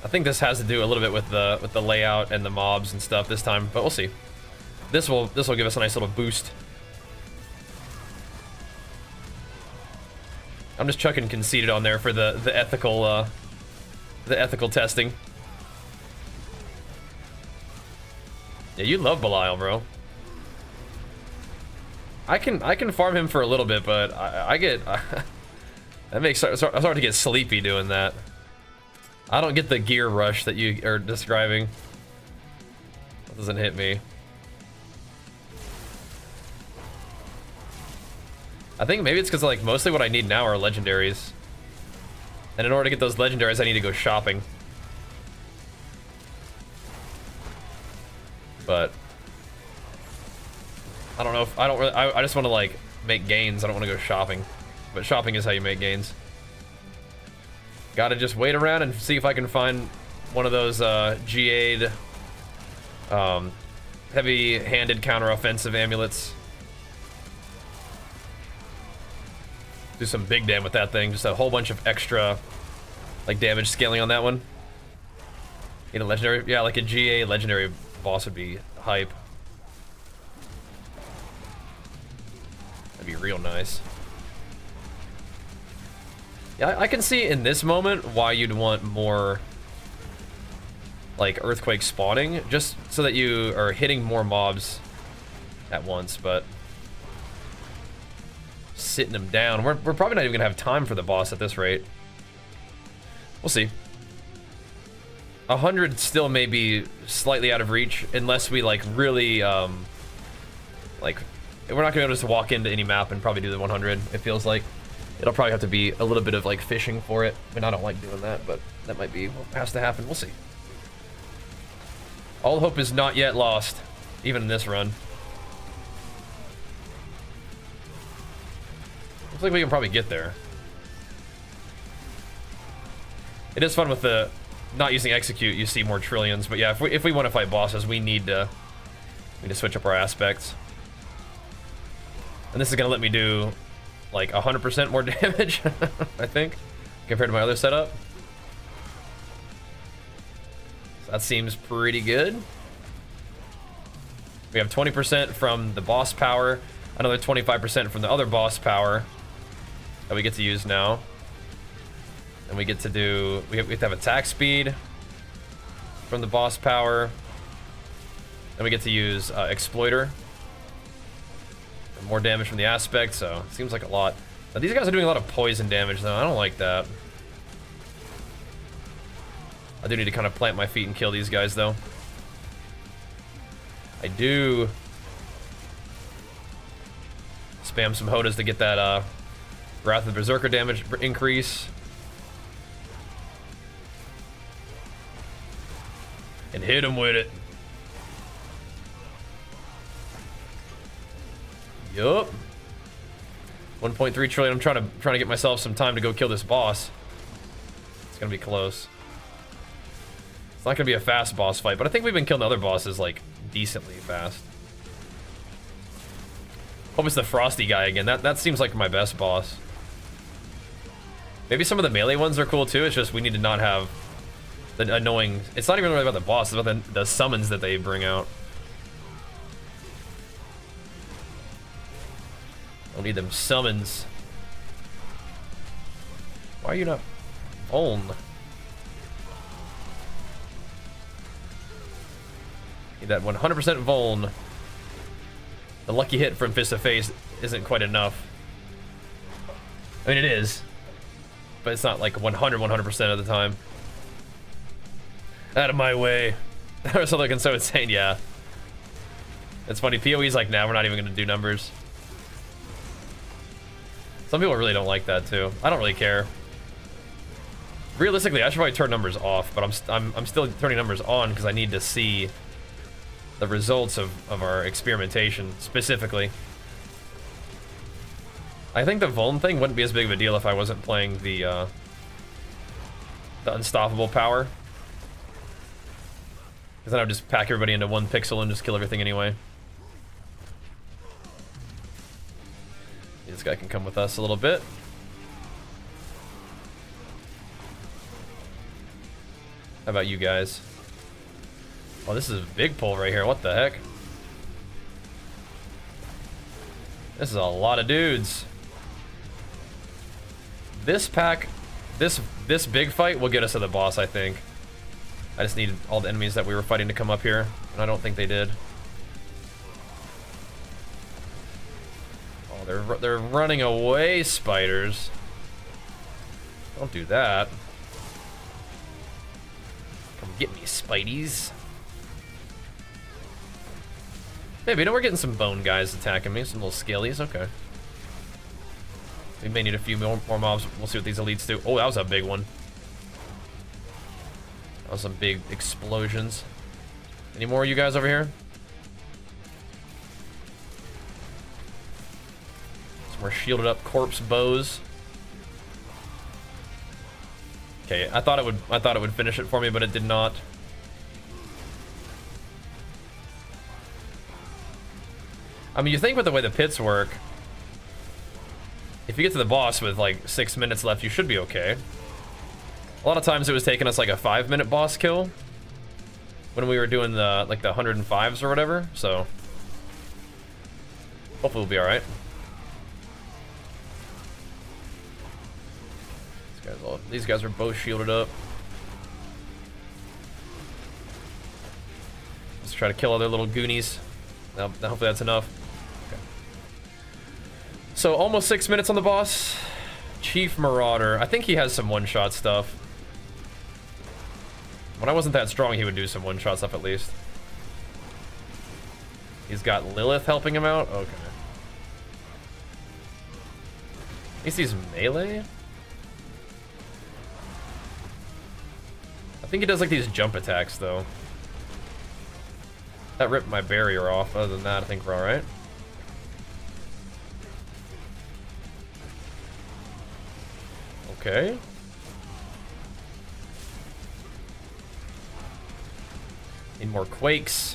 I think this has to do a little bit with the layout and the mobs and stuff this time, but we'll see. This will give us a nice little boost. I'm just chucking conceited on there for the ethical testing. Yeah, you love Belial, bro. I can farm him for a little bit, but I get that makes I start to get sleepy doing that. I don't get the gear rush that you are describing. That doesn't hit me. I think maybe it's because like mostly what I need now are legendaries. And in order to get those legendaries, I need to go shopping. But I don't know if I just want to like make gains. I don't want to go shopping. But shopping is how you make gains. Gotta just wait around and see if I can find one of those GA'd heavy-handed counter-offensive amulets. Do some big damage with that thing. Just a whole bunch of extra like damage scaling on that one. You know, legendary, yeah, like a GA legendary boss would be hype. That'd be real nice. Yeah, I can see in this moment why you'd want more like earthquake spawning, just so that you are hitting more mobs at once, but sitting them down. We're probably not even gonna have time for the boss at this rate. We'll see. 100 still may be slightly out of reach unless we like really like we're not gonna be able to just walk into any map and probably do the 100. It feels like it'll probably have to be a little bit of like fishing for it. I mean, I don't like doing that, but that might be what has to happen. We'll see. All hope is not yet lost, even in this run. Looks like we can probably get there. It is fun with the not using execute. You see more trillions, but yeah, if we want to fight bosses, we need to switch up our aspects. And this is gonna let me do like 100% more damage, I think, compared to my other setup. So that seems pretty good. We have 20% from the boss power, another 25% from the other boss power that we get to use now. And we get to do, we have to have attack speed from the boss power. Then we get to use exploiter. And more damage from the aspect, so it seems like a lot. Now these guys are doing a lot of poison damage though, I don't like that. I do need to kind of plant my feet and kill these guys though. I do spam some HotAs to get that Wrath of the Berserker damage increase. And hit him with it. Yup. 1.3 trillion. I'm trying to get myself some time to go kill this boss. It's gonna be close. It's not gonna be a fast boss fight, but I think we've been killing other bosses like decently fast. Hope it's the Frosty guy again. That seems like my best boss. Maybe some of the melee ones are cool too. It's just we need to not have the annoying. It's not even really about the boss. It's about the summons that they bring out. Don't need them summons. Why are you not on? Need that 100% vuln. The lucky hit from Fist of Face isn't quite enough. I mean, it is, but it's not like 100% of the time. Out of my way. That was looking so insane, yeah. It's funny, PoE's like, nah, we're not even gonna do numbers. Some people really don't like that too. I don't really care. Realistically, I should probably turn numbers off, but I'm still turning numbers on because I need to see the results of our experimentation specifically. I think the vuln thing wouldn't be as big of a deal if I wasn't playing the unstoppable power. Because then I would just pack everybody into one pixel and just kill everything anyway. This guy can come with us a little bit. How about you guys? Oh, this is a big pull right here. What the heck? This is a lot of dudes. This pack, this big fight will get us to the boss, I think. I just needed all the enemies that we were fighting to come up here, and I don't think they did. Oh, they're running away, spiders. Don't do that. Come get me, spideys. Maybe, we're getting some bone guys attacking me, some little scalies, okay. We may need a few more mobs. We'll see what these elites do. Oh, that was a big one. That was some big explosions. Any more of you guys over here? Some more shielded up corpse bows. Okay, I thought it would finish it for me, but it did not. I mean, you think with the way the pits work, if you get to the boss with like 6 minutes left, you should be okay. A lot of times it was taking us like a 5-minute boss kill when we were doing the like the 105s or whatever, so hopefully we'll be alright. These guys are both shielded up. Let's try to kill other little goonies. Now, hopefully that's enough. Okay. So almost 6 minutes on the boss. Chief Marauder. I think he has some one-shot stuff. When I wasn't that strong, he would do some one-shot stuff at least. He's got Lilith helping him out? Okay. At least he's melee? I think he does like these jump attacks though. That ripped my barrier off. Other than that, I think we're alright. Okay. Need more quakes.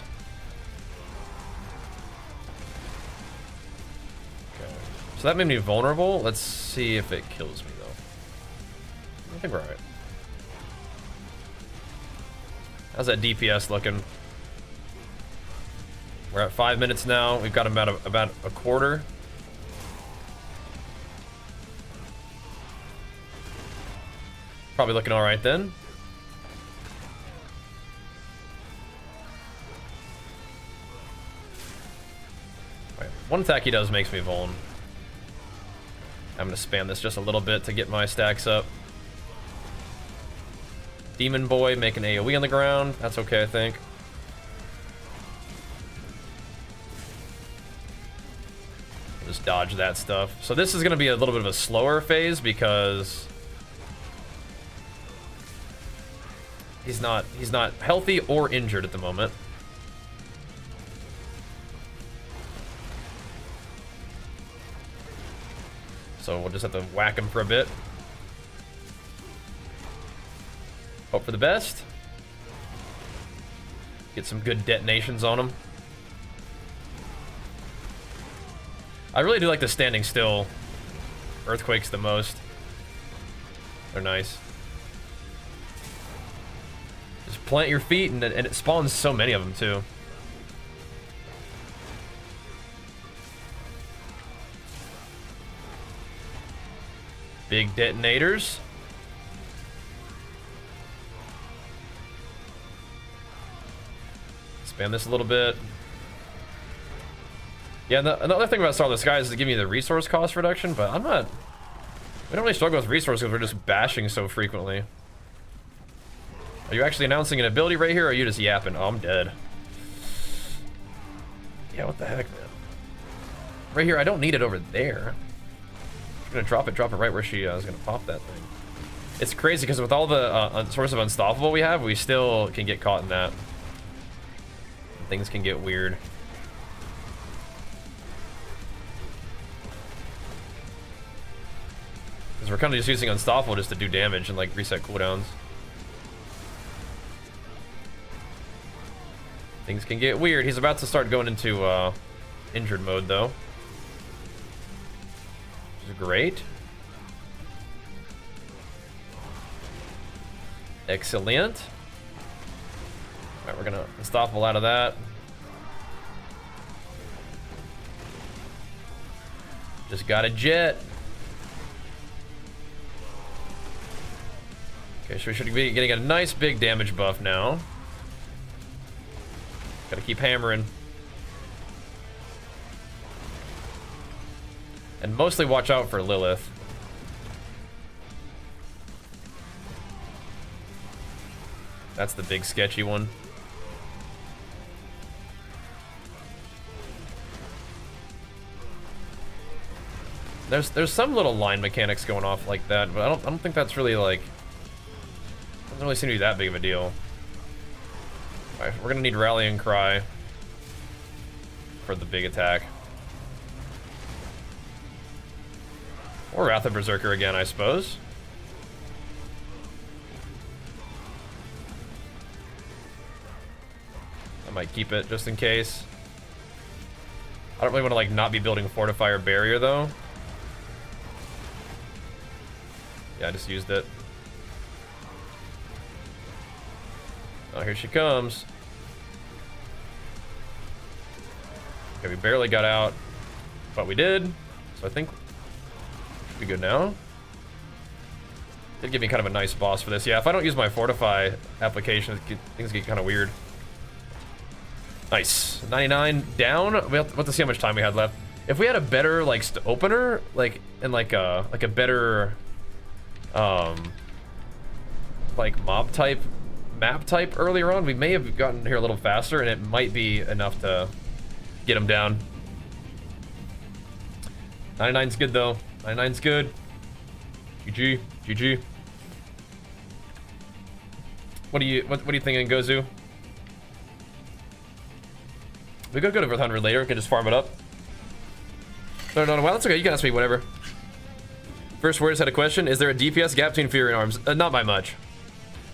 Okay. So that made me vulnerable. Let's see if it kills me though. I think we're alright. How's that DPS looking? We're at 5 minutes now. We've got about a quarter. Probably looking all right then. Right. One attack he does makes me vuln. I'm gonna spam this just a little bit to get my stacks up. Demon Boy making AoE on the ground. That's okay, I think. Just dodge that stuff. So this is going to be a little bit of a slower phase because he's not healthy or injured at the moment. So we'll just have to whack him for a bit. Hope for the best. Get some good detonations on him. I really do like the standing still earthquakes the most. They're nice. Just plant your feet, and it spawns so many of them, too. Big detonators. Spam this a little bit. Yeah, another thing about Starless Skies is to give me the resource cost reduction, but I'm not... We don't really struggle with resources because we're just bashing so frequently. Are you actually announcing an ability right here, or are you just yapping? Oh, I'm dead. Yeah, what the heck, man? Right here, I don't need it over there. I'm gonna drop it right where she is gonna pop that thing. It's crazy because with all the source of unstoppable we have, we still can get caught in that. Things can get weird. Because we're kind of just using unstoppable just to do damage and like reset cooldowns. Things can get weird. He's about to start going into injured mode though. Which is great. Excellent. Alright, we're gonna unstoppable out of that. Just got a jet. Okay, so we should be getting a nice big damage buff now. Gotta keep hammering. And mostly watch out for Lilith. That's the big sketchy one. There's some little line mechanics going off like that, but I don't think that's really like... Doesn't really seem to be that big of a deal. Alright, we're gonna need Rallying Cry for the big attack. Or Wrath of Berserker again, I suppose. I might keep it just in case. I don't really want to like not be building Fortify or Barrier though. Yeah, I just used it. Oh, here she comes. Okay, we barely got out, but we did. So I think should be good now. Did give me kind of a nice boss for this. Yeah, if I don't use my Fortify application, things get kind of weird. Nice. 99 down. We have to see how much time we had left. If we had a better like opener, like and like a better like mob type map type earlier on, we may have gotten here a little faster, and it might be enough to get him down. 99's good though. 99's good. GG. GG. What are you thinking, Gozu? We could go to 100 later. We can just farm it up. No, well, that's okay. You can ask me whatever. First Words had a question. Is there a DPS gap between Fury and Arms? Not by much.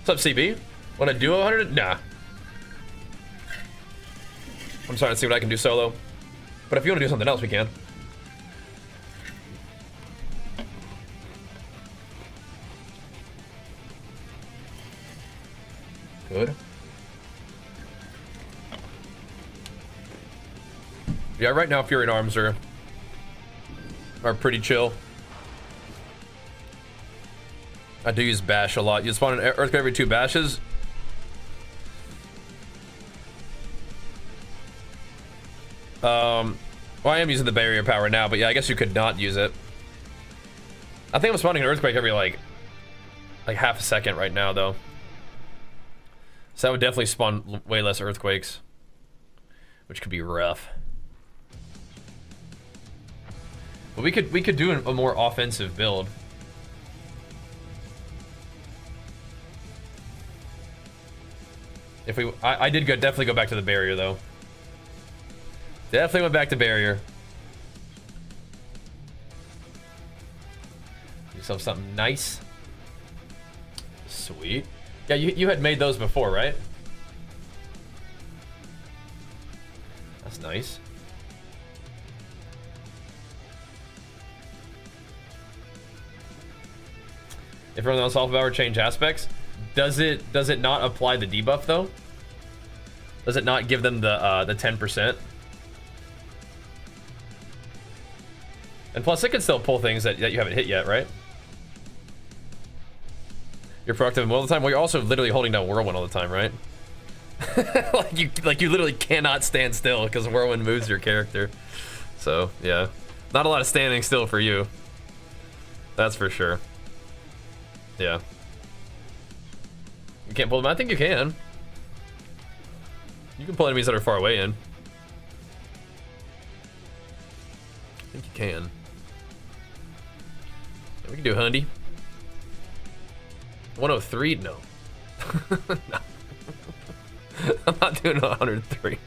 What's up, CB? Want to duo 100? Nah. I'm trying to see what I can do solo. But if you want to do something else, we can. Good. Yeah, right now Fury and Arms are pretty chill. I do use bash a lot. You spawn an earthquake every 2 bashes. Well, I am using the barrier power now, but yeah, I guess you could not use it. I think I'm spawning an earthquake every like half a second right now, though. So that would definitely spawn way less earthquakes, which could be rough. But we could do a more offensive build. If I did definitely go back to the barrier though. Definitely went back to barrier. Do yourself something nice. Sweet. Yeah, you had made those before, right? That's nice. If everyone else off power change aspects, does it not apply the debuff though? Does it not give them the 10%? And plus, it can still pull things that you haven't hit yet, right? You're proactive all the time. Well, you're also literally holding down Whirlwind all the time, right? like you literally cannot stand still because Whirlwind moves your character. So yeah, not a lot of standing still for you. That's for sure. Yeah. You can't pull them. I think you can. You can pull enemies that are far away in. I think you can. Yeah, we can do 100. 103? No. No. I'm not doing 103.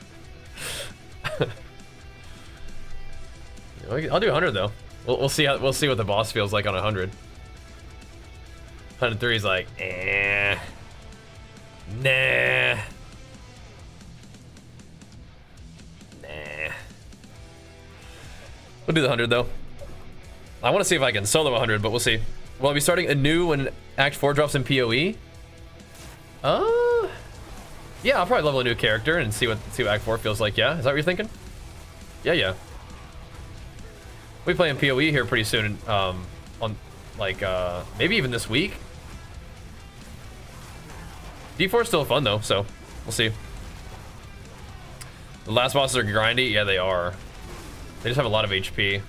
I'll do 100 though. We'll see what the boss feels like on 100. 103 is like, nah. We'll do the 100 though. I want to see if I can solo 100, but we'll see. Will I be starting anew when Act 4 drops in PoE? Yeah, I'll probably level a new character and see what Act 4 feels like. Yeah, is that what you're thinking? Yeah. We'll be playing PoE here pretty soon. On like maybe even this week. D4 is still fun though, so we'll see. The last bosses are grindy. Yeah, they are. They just have a lot of HP.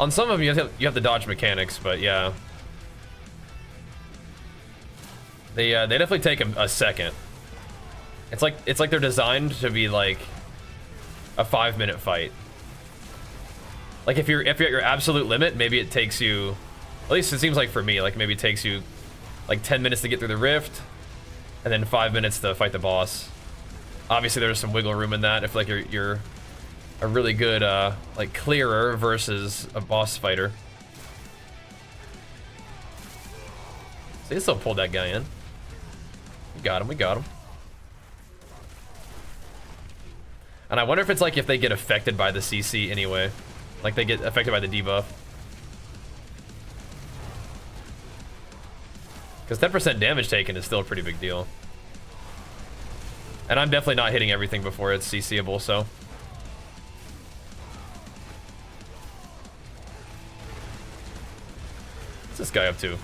On some of them, you have to dodge mechanics, but yeah. They definitely take a second. It's like they're designed to be like a 5-minute fight. Like if you're at your absolute limit, maybe it takes you, at least it seems like for me, like maybe it takes you like 10 minutes to get through the rift, and then 5 minutes to fight the boss. Obviously, there's some wiggle room in that if like you're a really good like clearer versus a boss fighter. So he still pulled that guy in. We got him. And I wonder if it's like if they get affected by the CC anyway. Like they get affected by the debuff. Because 10% damage taken is still a pretty big deal. And I'm definitely not hitting everything before it's CCable, so. What's this guy up to?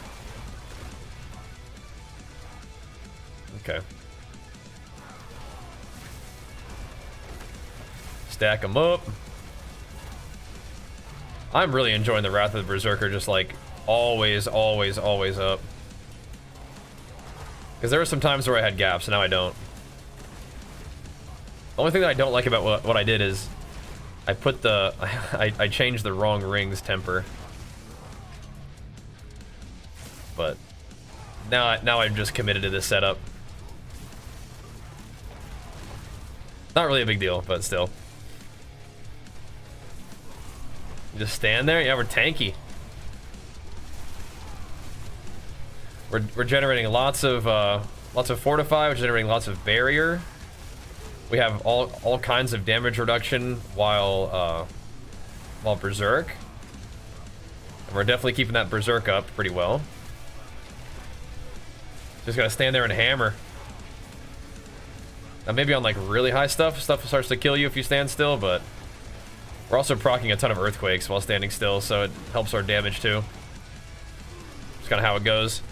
Okay. Stack them up. I'm really enjoying the Wrath of the Berserker, just like always up. Because there were some times where I had gaps, and now I don't. The only thing that I don't like about what I did is I put the I changed the wrong ring's temper. But now I'm just committed to this setup. Not really a big deal, but still. You just stand there? Yeah, we're tanky. We're generating lots of fortify, we're generating lots of barrier. We have all kinds of damage reduction while berserk. And we're definitely keeping that berserk up pretty well. Just gotta stand there and hammer. Now maybe on like really high stuff starts to kill you if you stand still, but we're also proccing a ton of earthquakes while standing still, so it helps our damage too. It's kind of how it goes.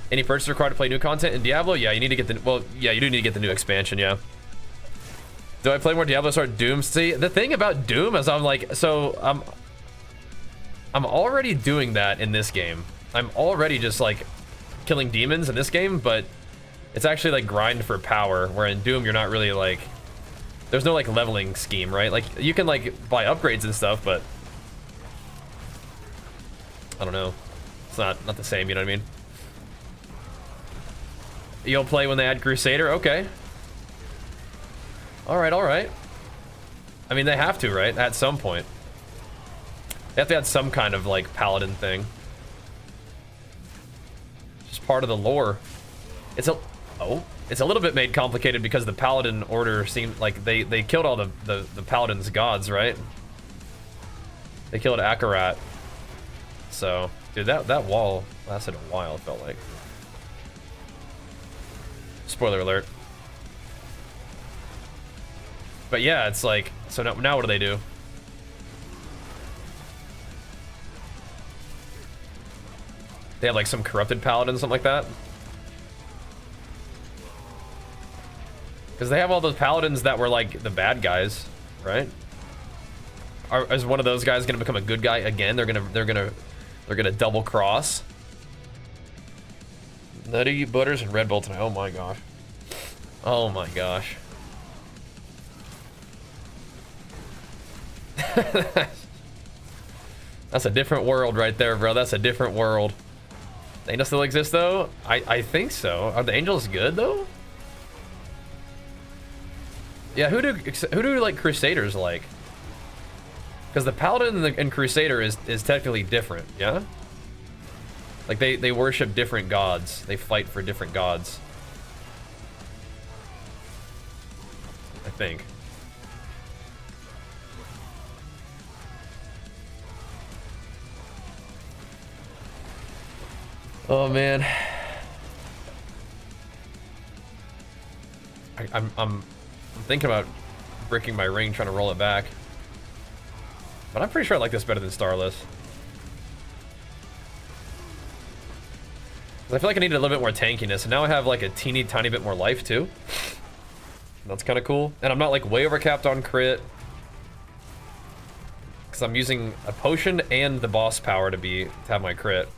Any purchase required to play new content in Diablo? Yeah, you need to get the, well, yeah, you do need to get the new expansion, yeah. Do I play more Diablo or start Doom? See, the thing about Doom is I'm like, so I'm already doing that in this game. I'm already just like killing demons in this game, but it's actually like grind for power, where in Doom you're not really like, there's no like leveling scheme, right? Like you can like buy upgrades and stuff, but I don't know. It's not the same, you know what I mean? You'll play when they add Crusader? Okay. Alright. I mean, they have to, right? At some point. They have to add some kind of, like, paladin thing. Just part of the lore. It's a little bit made complicated because the paladin order seemed like they killed all the paladin's gods, right? They killed Akarat. So, Dude, that wall lasted a while, it felt like. Spoiler alert. But yeah, it's like, so now what do they do? They have like some corrupted paladin or something like that? Because they have all those paladins that were like the bad guys, right? Is one of those guys gonna become a good guy again? They're gonna double cross. Nutty Butters and Red Bull tonight. Oh my gosh. Oh my gosh. That's a different world right there, bro. That's a different world. The angels still exist though? I think so. Are the angels good though? Yeah, who do like Crusaders like? Because the Paladin and Crusader is technically different, yeah? Like they worship different gods. They fight for different gods. I think. Oh man. I'm thinking about bricking my ring, trying to roll it back. But I'm pretty sure I like this better than Starless. I feel like I needed a little bit more tankiness, and now I have like a teeny tiny bit more life too. That's kind of cool. And I'm not like way overcapped on crit. Because I'm using a potion and the boss power to have my crit.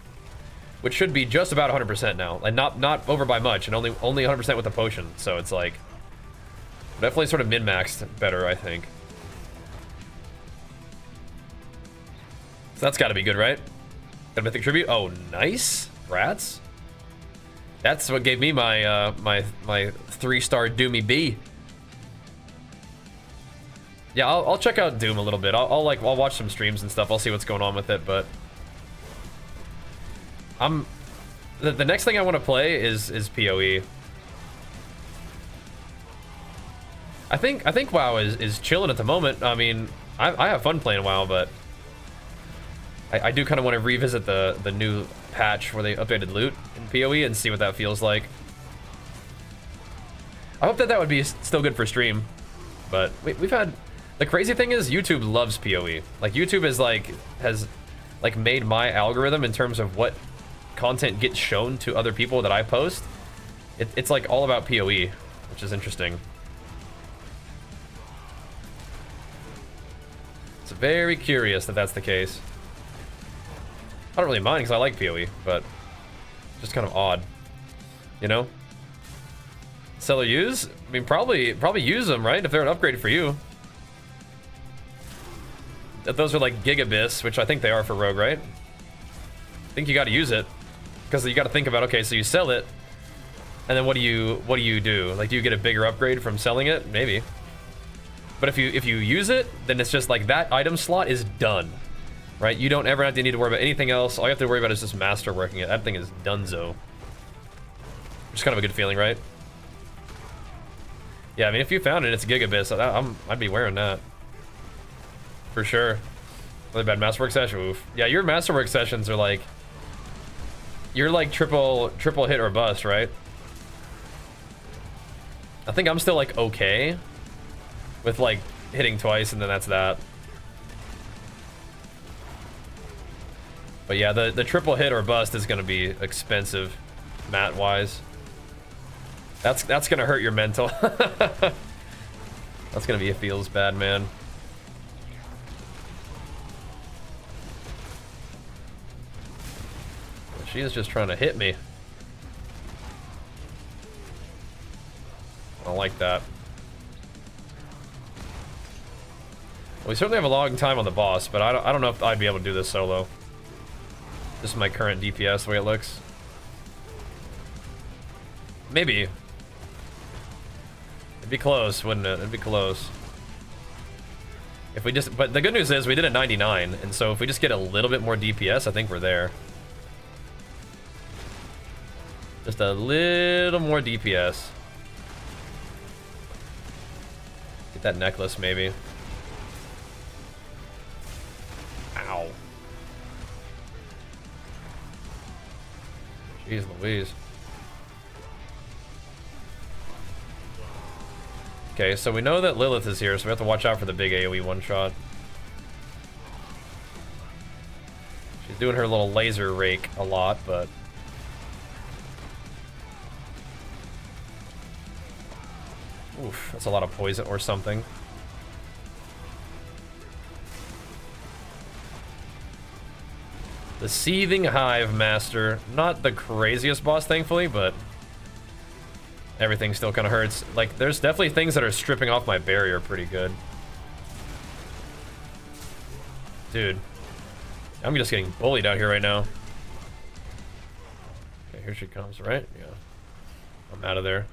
Which should be just about 100% now. And not over by much, and only 100% with the potion. So it's like definitely sort of min-maxed better, I think. So that's gotta be good, right? Got a mythic tribute. Oh, nice. Rats. That's what gave me my my 3-star Doomy B. Yeah, I'll check out Doom a little bit. I'll watch some streams and stuff. I'll see what's going on with it, but the next thing I want to play is PoE. I think WoW is chilling at the moment. I mean, I have fun playing WoW, but I do kind of want to revisit the new patch where they updated loot in PoE and see what that feels like. I hope that would be still good for stream, but we've had, the crazy thing is YouTube loves PoE. Like YouTube has made my algorithm in terms of what content gets shown to other people that I post. It's like all about PoE, which is interesting. It's very curious that that's the case. I don't really mind because I like PoE, but just kind of odd, you know? Sell or use? I mean, probably use them, right? If they're an upgrade for you. Those are like gigabits, which I think they are for Rogue, right? I think you got to use it because you got to think about, okay, so you sell it, and then what do you do? Like, do you get a bigger upgrade from selling it? Maybe. But if you use it, then it's just like that item slot is done. Right, you don't ever have to need to worry about anything else. All you have to worry about is just master working it. That thing is donezo. Which is kind of a good feeling, right? Yeah, I mean, if you found it, it's gigabits. I'd be wearing that for sure. Really bad masterwork session. Oof. Yeah, your masterwork sessions are like, you're like triple hit or bust, right? I think I'm still like okay with like hitting twice, and then that's that. But yeah, the triple hit or bust is gonna be expensive, mat wise. That's gonna hurt your mental. That's gonna be a feels bad, man. She is just trying to hit me. I don't like that. We certainly have a long time on the boss, but I don't know if I'd be able to do this solo. This is my current DPS, the way it looks. Maybe. It'd be close, wouldn't it? It'd be close. If we just, but the good news is we did a 99, and so if we just get a little bit more DPS, I think we're there. Just a little more DPS. Get that necklace, maybe. Ow. Jeez Louise. Okay, so we know that Lilith is here, so we have to watch out for the big AoE one-shot. She's doing her little laser rake a lot, but... Oof, that's a lot of poison or something. The Seething Hive Master. Not the craziest boss, thankfully, but... everything still kind of hurts. Like, there's definitely things that are stripping off my barrier pretty good. Dude. I'm just getting bullied out here right now. Okay, here she comes, right? Yeah. I'm out of there.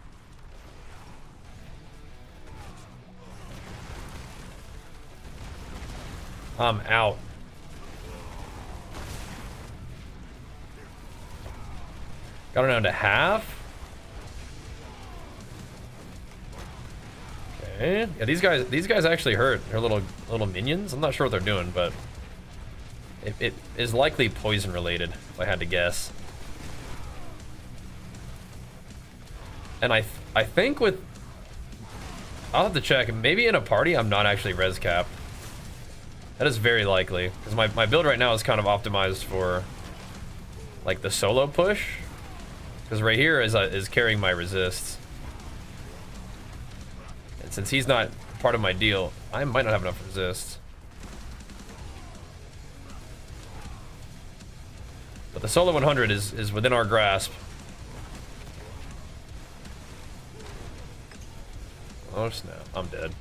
I'm out. Got her down to half. Okay. Yeah, these guys actually hurt. They're little minions. I'm not sure what they're doing, but it is likely poison related, if I had to guess. And I think with, I'll have to check. Maybe in a party, I'm not actually res capped. That is very likely, because my build right now is kind of optimized for like the solo push. Because right here is carrying my resists. And since he's not part of my deal, I might not have enough resists. But the solo 100 is within our grasp. Oh snap, I'm dead.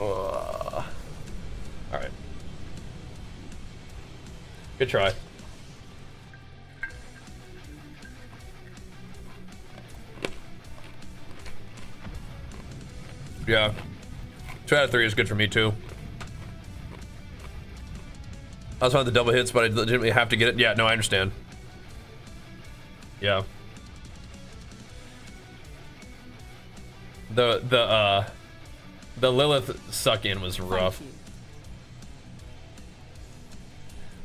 Alright. Good try. Yeah. 2 out of 3 is good for me too. I was on the double hits, but I legitimately have to get it. Yeah, no, I understand. Yeah. The Lilith suck in was rough.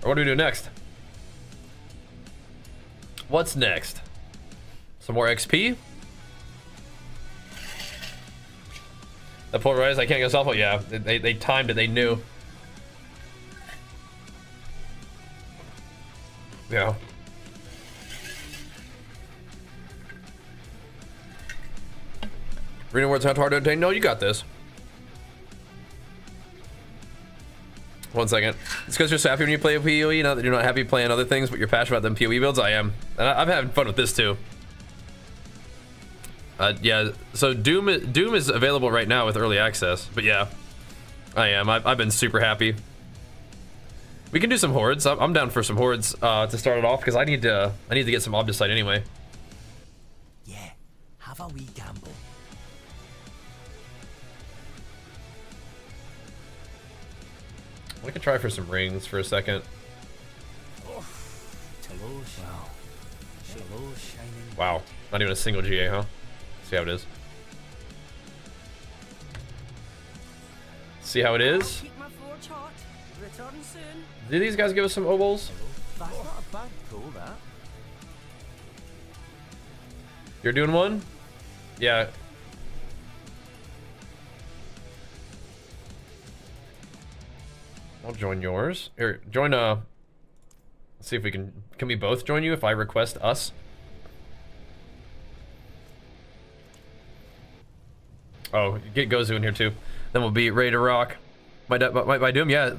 Or what do we do next? What's next? Some more XP? The polarized, I can't get self. Yeah, they timed it, they knew. Yeah. Reading words not hard to obtain. No, you got this. 1 second. It's because you're so happy when you play a PoE, not that you're not happy playing other things, but you're passionate about them PoE builds. I am. And I'm having fun with this too. Yeah, so Doom is available right now with early access, but yeah, I am. I've been super happy. We can do some hordes. I'm down for some hordes to start it off because I need to get some obdicite anyway. Yeah, have a wee gamble. We could try for some rings for a second. Oh, wow. Wow, not even a single GA, huh? See how it is. See how it is. Keep my forge hot. Return soon. Did these guys give us some obols? That's not a bad pull, that. You're doing one? Yeah. I'll join yours. Here, join let's see if we can we both join you if I request us? Oh, get Gozu in here too. Then we'll be ready to rock. My Doom, yeah.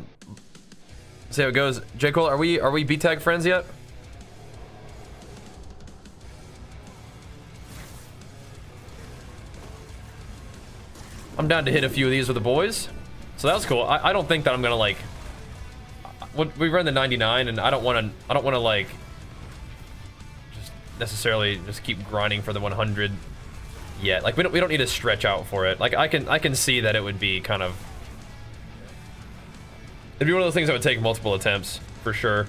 See how it goes. J. Cole, are we B-Tag friends yet? I'm down to hit a few of these with the boys. So that was cool. I don't think that I'm gonna like. We run the 99, and I don't want to like just necessarily just keep grinding for the 100 yet. Like we don't need to stretch out for it. Like I can see that it would be kind of. It'd be one of those things that would take multiple attempts for sure.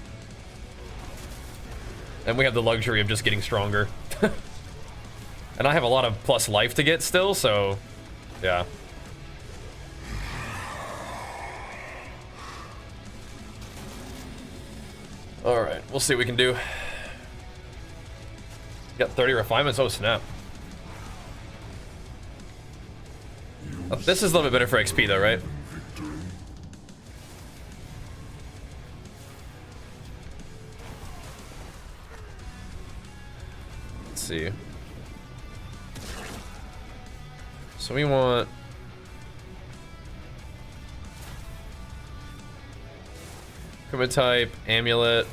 And we have the luxury of just getting stronger. And I have a lot of plus life to get still, so yeah. All right, we'll see what we can do. Got 30 refinements. Oh snap! Oh, this is a little bit better for XP though, right? Let's see. So we want equipment type, amulet.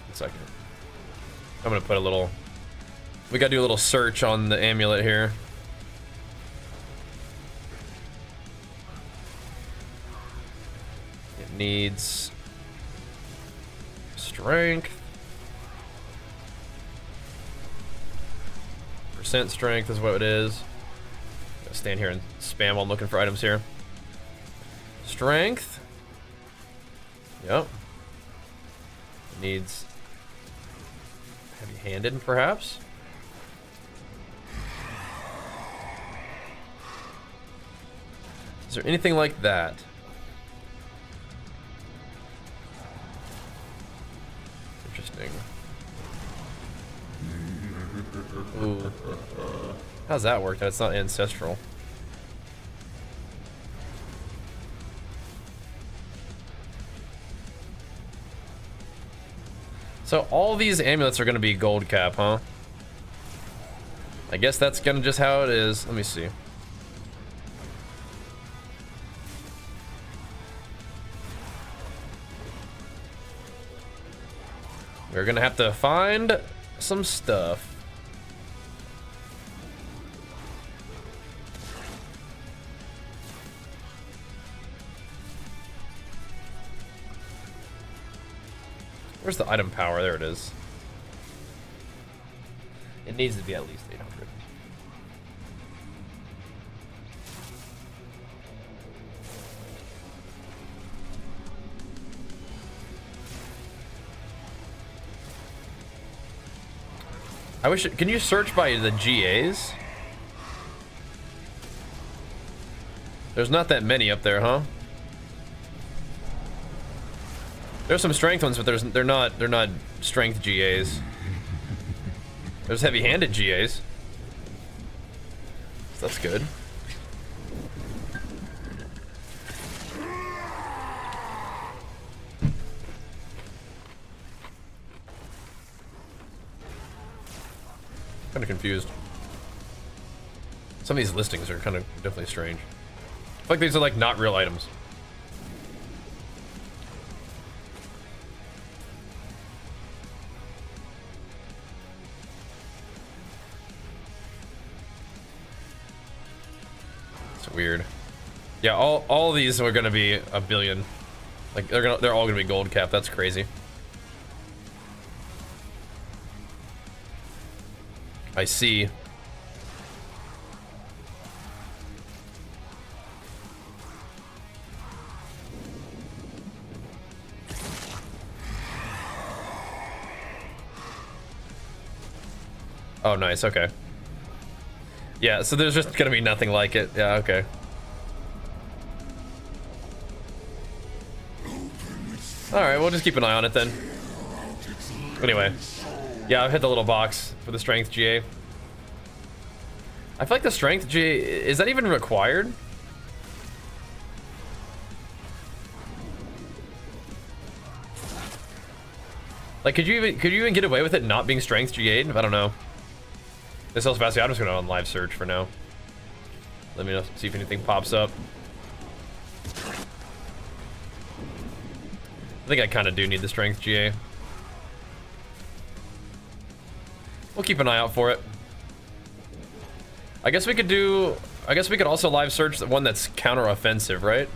One second. I'm gonna put a little. We gotta do a little search on the amulet here. It needs strength. Percent strength is what it is. I'll stand here and spam while I'm looking for items here. Strength. Yep. It needs heavy-handed, perhaps. Is there anything like that? Interesting. Ooh. How's that work? That's not ancestral. So all these amulets are gonna be gold cap, huh? I guess that's gonna just how it is. Let me see. We're gonna have to find some stuff. Where's the item power? There it is. It needs to be at least 800. I wish. Can you search by the GAs? There's not that many up there, huh? There's some strength ones, but they're not strength GAs. There's heavy-handed GAs. So that's good. Kind of confused. Some of these listings are kind of definitely strange. I feel like these are like not real items. Weird. Yeah, all these are gonna be a billion. Like they're all gonna be gold cap. That's crazy. I see. Oh, nice. Okay. Yeah, so there's just gonna be nothing like it. Yeah, okay. Alright, we'll just keep an eye on it then. Anyway. Yeah, I've hit the little box for the strength GA. I feel like the strength GA, is that even required? Like, could you even get away with it not being strength GA'd? I don't know. This else fast. I'm just gonna on live search for now. Let me know, see if anything pops up. I think I kind of do need the strength GA. We'll keep an eye out for it. I guess we could do. I guess we could also live search the one that's counter-offensive, right?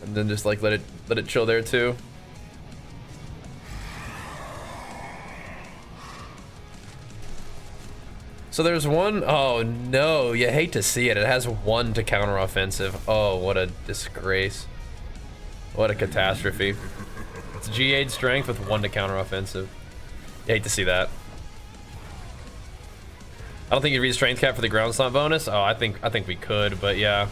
And then just like let it chill there too. So there's one, oh no, you hate to see it. It has one to counter offensive. Oh, what a disgrace. What a catastrophe. It's G8 strength with 1 to counter offensive. You hate to see that. I don't think you'd read strength cap for the ground stomp bonus. Oh, I think we could, but yeah.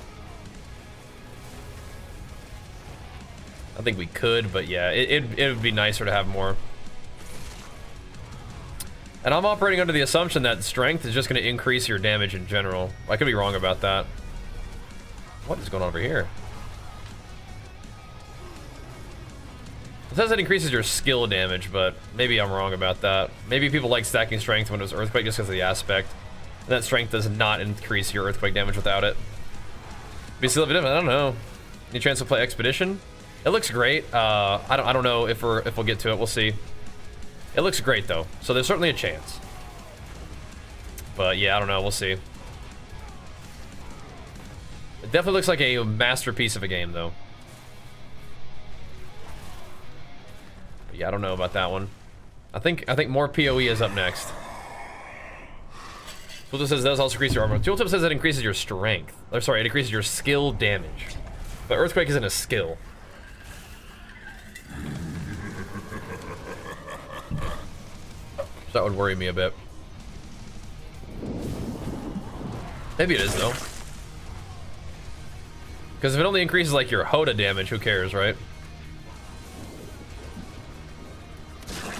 I think we could, but yeah, it would be nicer to have more. And I'm operating under the assumption that strength is just going to increase your damage in general. I could be wrong about that. What is going on over here? It says it increases your skill damage, but maybe I'm wrong about that. Maybe people like stacking strength when it was earthquake just because of the aspect. And that strength does not increase your earthquake damage without it. Be still I don't know. Any chance to play expedition? It looks great. I don't know if we'll get to it. We'll see. It looks great though, so there's certainly a chance. But yeah, I don't know. We'll see. It definitely looks like a masterpiece of a game though. But yeah, I don't know about that one. I think more PoE is up next. Tooltip says it does also increase your armor. Tooltip says it increases your strength. Or sorry, it increases your skill damage. But earthquake isn't a skill. That would worry me a bit. Maybe it is though. Because if it only increases like your HotA damage, who cares, right?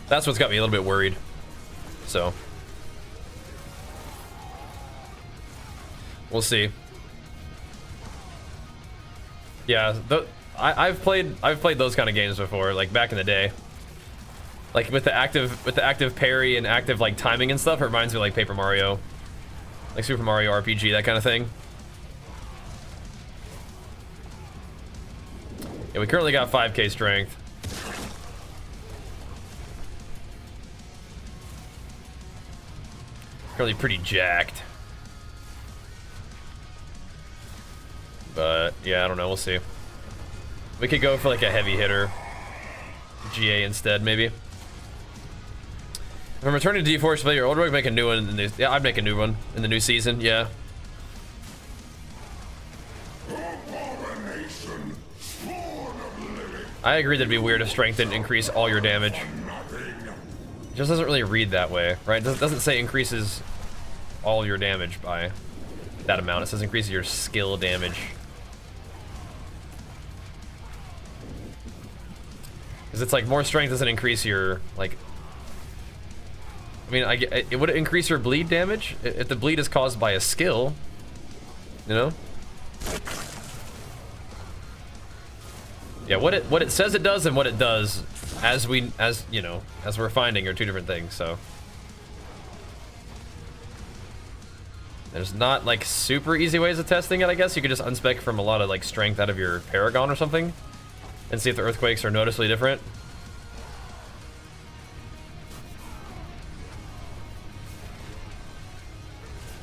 That's what's got me a little bit worried. So we'll see. Yeah, I've played those kind of games before, like back in the day. Like with the active parry and active like timing and stuff, it reminds me of like Paper Mario, like Super Mario RPG, that kind of thing. Yeah, we currently got 5k strength. Currently pretty jacked. But yeah, I don't know, we'll see. We could go for like a heavy hitter GA instead, maybe. If I'm returning to D4 to play your old rogue, make a new one in the new, yeah, I'd make a new one in the new season, yeah. I agree that'd be weird if strength didn't increase all your damage. It just doesn't really read that way, right? It doesn't say increases all your damage by that amount. It says increases your skill damage. Because it's like more strength doesn't increase your, like, I mean, it would increase your bleed damage if the bleed is caused by a skill, you know? Yeah, what it says it does and what it does, as we're finding, are two different things. So there's not like super easy ways of testing it. I guess you could just unspec from a lot of like strength out of your Paragon or something, and see if the earthquakes are noticeably different.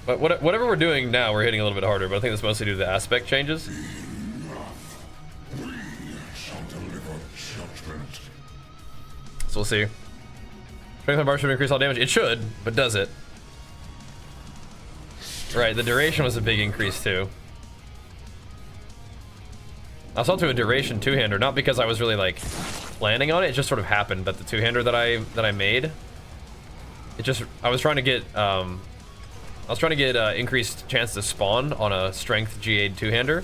But whatever we're doing now, we're hitting a little bit harder, but I think that's mostly due to the aspect changes. So we'll see. Strength on bar should increase all damage. It should, but does it? Right, the duration was a big increase too. I was up to a duration two-hander, not because I was really like planning on it. It just sort of happened that the two-hander that I made, it just, I was trying to get increased chance to spawn on a strength G8 two-hander,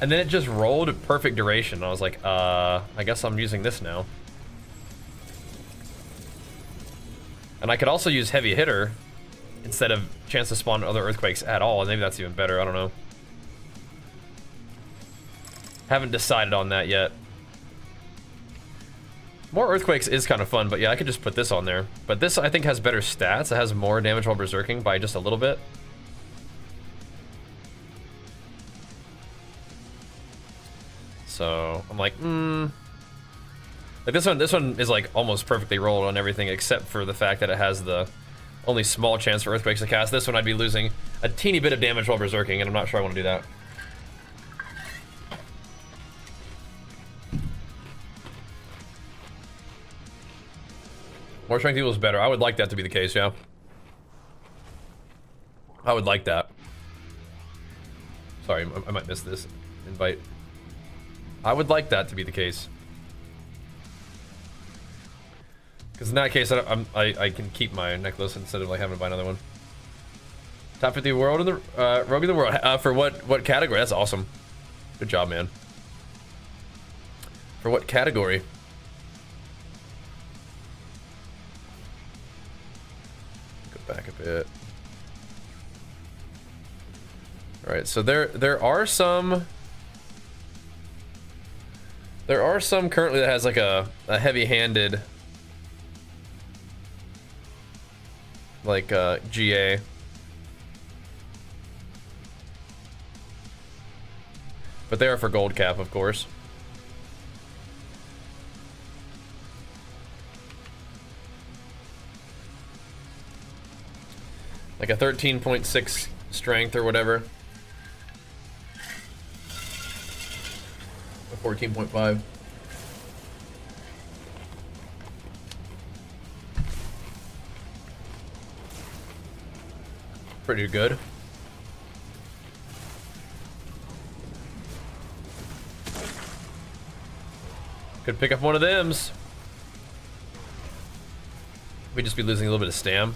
and then it just rolled perfect duration. I was like, I guess I'm using this now. And I could also use heavy hitter instead of chance to spawn other earthquakes at all, and maybe that's even better. I don't know. Haven't decided on that yet. More earthquakes is kind of fun, but yeah, I could just put this on there. But this, I think, has better stats. It has more damage while berserking by just a little bit. So I'm like, like this one is like almost perfectly rolled on everything except for the fact that it has the only small chance for earthquakes to cast. This one I'd be losing a teeny bit of damage while berserking, and I'm not sure I want to do that. More strength equals better. I would like that to be the case, yeah. I would like that. Sorry, I might miss this invite. I would like that to be the case. Because in that case, I can keep my necklace instead of like having to buy another one. Top 50 world in the rogue in the world. For what category? That's awesome. Good job, man. For what category? Go back a bit. All right, so there are some currently that has like a heavy-handed like GA. But they are for gold cap, of course. Like a 13.6 strength or whatever. A 14.5. Pretty good. Could pick up one of thems. We'd just be losing a little bit of stam.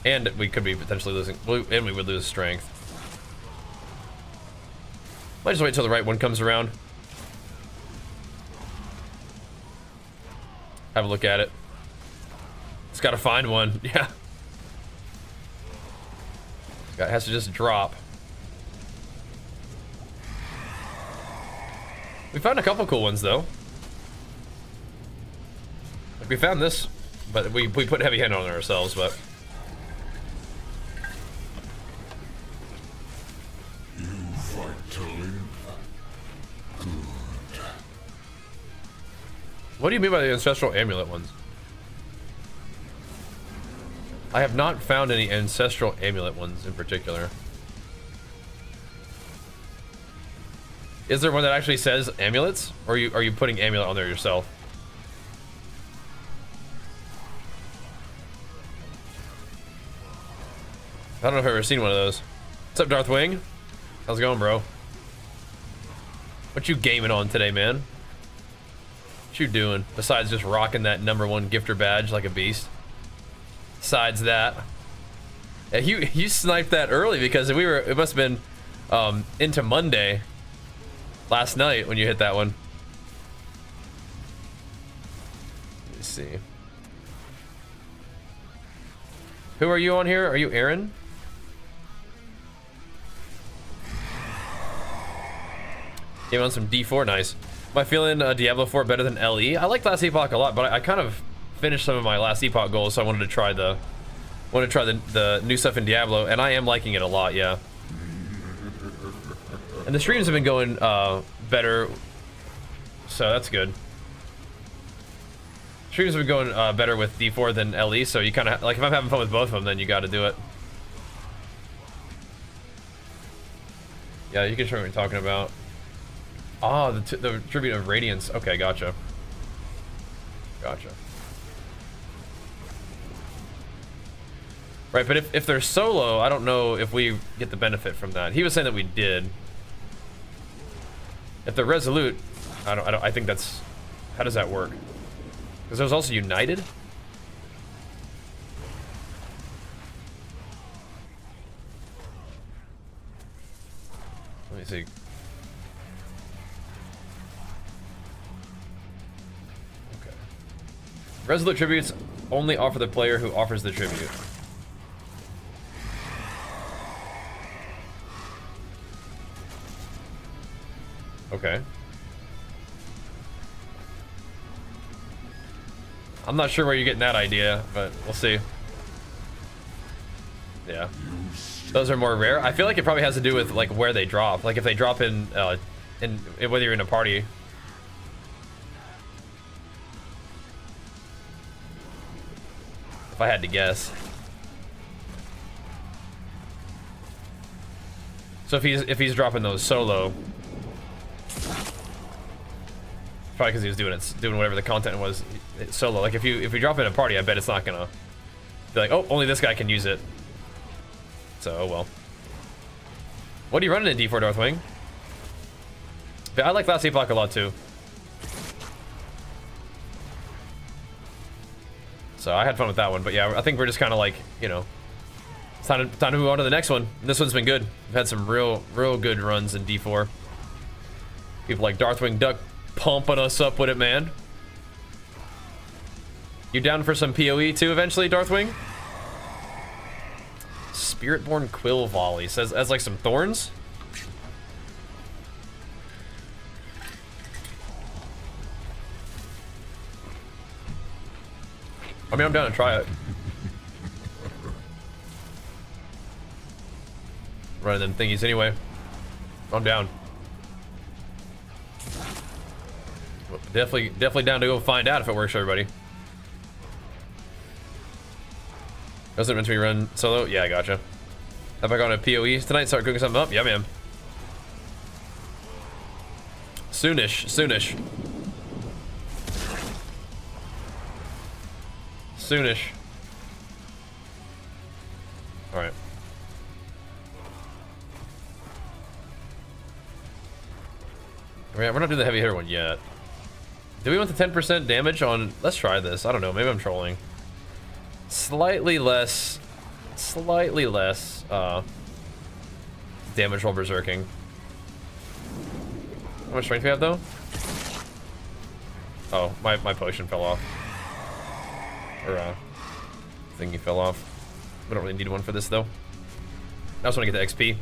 And we could be potentially losing, and we would lose strength. Might just wait till the right one comes around. Have a look at it. It's gotta find one, yeah. Guy has to just drop. We found a couple cool ones though. Like we found this, but we put heavy hand on it ourselves, but. What do you mean by the ancestral amulet ones? I have not found any ancestral amulet ones in particular. Is there one that actually says amulets? Or are you putting amulet on there yourself? I don't know if I've ever seen one of those. What's up, Darth Wing? How's it going, bro? What you gaming on today, man? What you doing? Besides just rocking that #1 gifter badge like a beast. Besides that. Yeah, you sniped that early because it must have been into Monday last night when you hit that one. Let me see. Who are you on here? Are you Aaron? Came on some D4, nice. Am I feeling Diablo 4 better than LE? I like Last Epoch a lot, but I kind of finished some of my Last Epoch goals, so I wanted to try the new stuff in Diablo, and I am liking it a lot, yeah. And the streams have been going better, so that's good. Streams have been going better with D4 than LE, so you kind of like if I'm having fun with both of them, then you got to do it. Yeah, you can show me what you're talking about. Ah, the tribute of Radiance. Okay, gotcha. Gotcha. Right, but if they're solo, I don't know if we get the benefit from that. He was saying that we did. If they're resolute, I think that's, how does that work? Because there's also United. Let me see. Okay. Resolute tributes only offer the player who offers the tribute. Okay. I'm not sure where you're getting that idea, but we'll see. Yeah. Those are more rare. I feel like it probably has to do with like where they drop. Like if they drop in whether you're in a party. If I had to guess. So if he's dropping those solo, probably because he was doing whatever the content was solo. Like if you drop in a party, I bet it's not gonna be like, oh, only this guy can use it. So oh well. What are you running in D4, Darthwing? But I like last epoch a lot too. So I had fun with that one, but yeah, I think we're just kind of like, you know, it's time to move on to the next one. This one's been good. We've had some real good runs in D4. People like Darthwing Duck pumping us up with it, man. You down for some PoE too eventually, Darthwing? Spiritborn Quill Volley says as like some thorns. I mean, I'm down to try it. Running them thingies anyway. I'm down. Definitely down to go find out if it works for everybody. Wasn't meant to be run solo? Yeah, I gotcha. Have I gone to PoE tonight? Start cooking something up? Yeah, man. Soonish. Alright. We're not doing the heavy hitter one yet. Do we want the 10% damage on... Let's try this. I don't know. Maybe I'm trolling. Slightly less damage while berserking. How much strength do we have though? Oh, my potion fell off. Or thingy fell off. We don't really need one for this though. I just want to get the XP.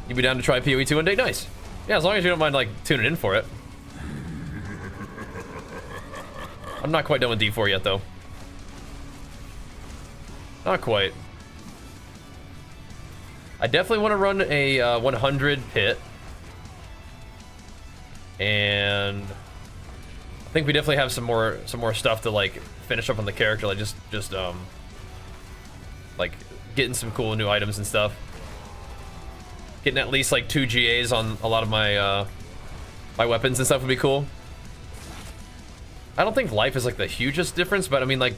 You be down to try PoE 2 one day? Nice. Yeah, as long as you don't mind like tuning in for it. I'm not quite done with D4 yet, though. Not quite. I definitely want to run a 100 pit. And I think we definitely have some more stuff to like finish up on the character, like just like getting some cool new items and stuff. Getting at least like 2 GAs on a lot of my my weapons and stuff would be cool. I don't think life is like the hugest difference, but I mean like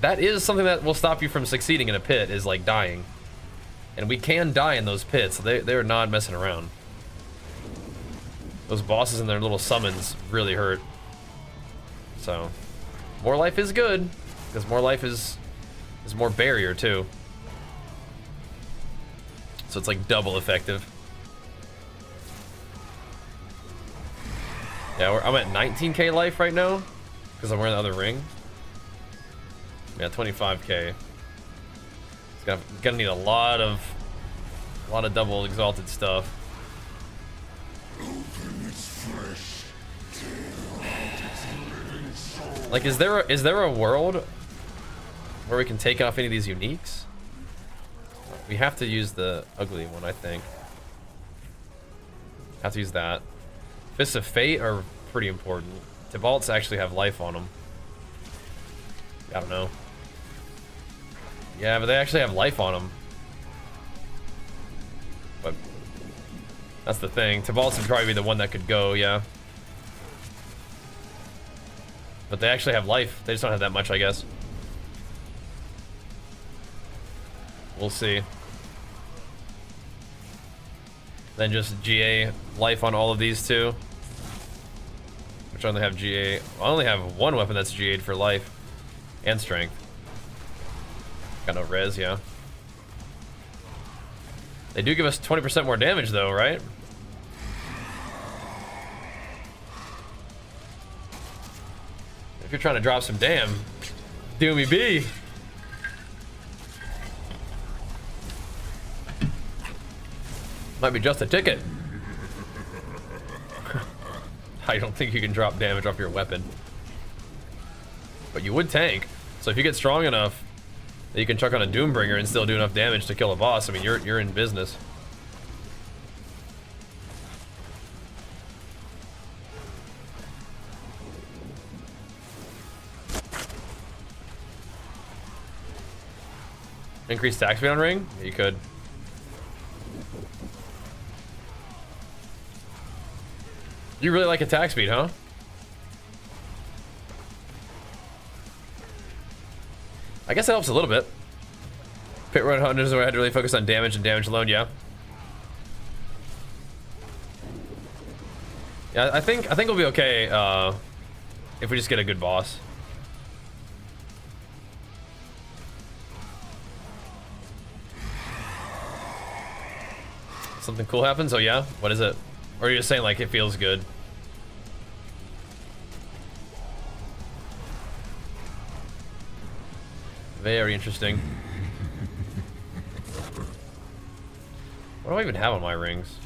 that is something that will stop you from succeeding in a pit, is like dying. And we can die in those pits, so they're not messing around. Those bosses and their little summons really hurt. So more life is good, because more life is more barrier too. So it's like double effective. Yeah, I'm at 19k life right now because I'm wearing the other ring. Yeah, 25k. It's gonna need a lot of double exalted stuff. Like, is there a world where we can take off any of these uniques? We have to use the ugly one, I think. Have to use that. Fists of Fate are pretty important. Tibalts actually have life on them. I don't know. Yeah, but they actually have life on them. But that's the thing. Tibalts would probably be the one that could go, yeah. But they actually have life. They just don't have that much, I guess. We'll see. Then just GA life on all of these too. Which only have GA. I only have one weapon that's GA'd for life and strength. Got no res, yeah. They do give us 20% more damage though, right? If you're trying to drop some damn, do me B. Might be just a ticket. I don't think you can drop damage off your weapon. But you would tank. So if you get strong enough that you can chuck on a Doombringer and still do enough damage to kill a boss, I mean, you're in business. Increase attack speed on ring? Yeah, you could. You really like attack speed, huh? I guess that helps a little bit. Pit Road Hunters where I had to really focus on damage and damage alone, yeah. Yeah, I think we'll be okay if we just get a good boss. Something cool happens? Oh yeah? What is it? Or are you just saying like it feels good? Very interesting. What do I even have on my rings?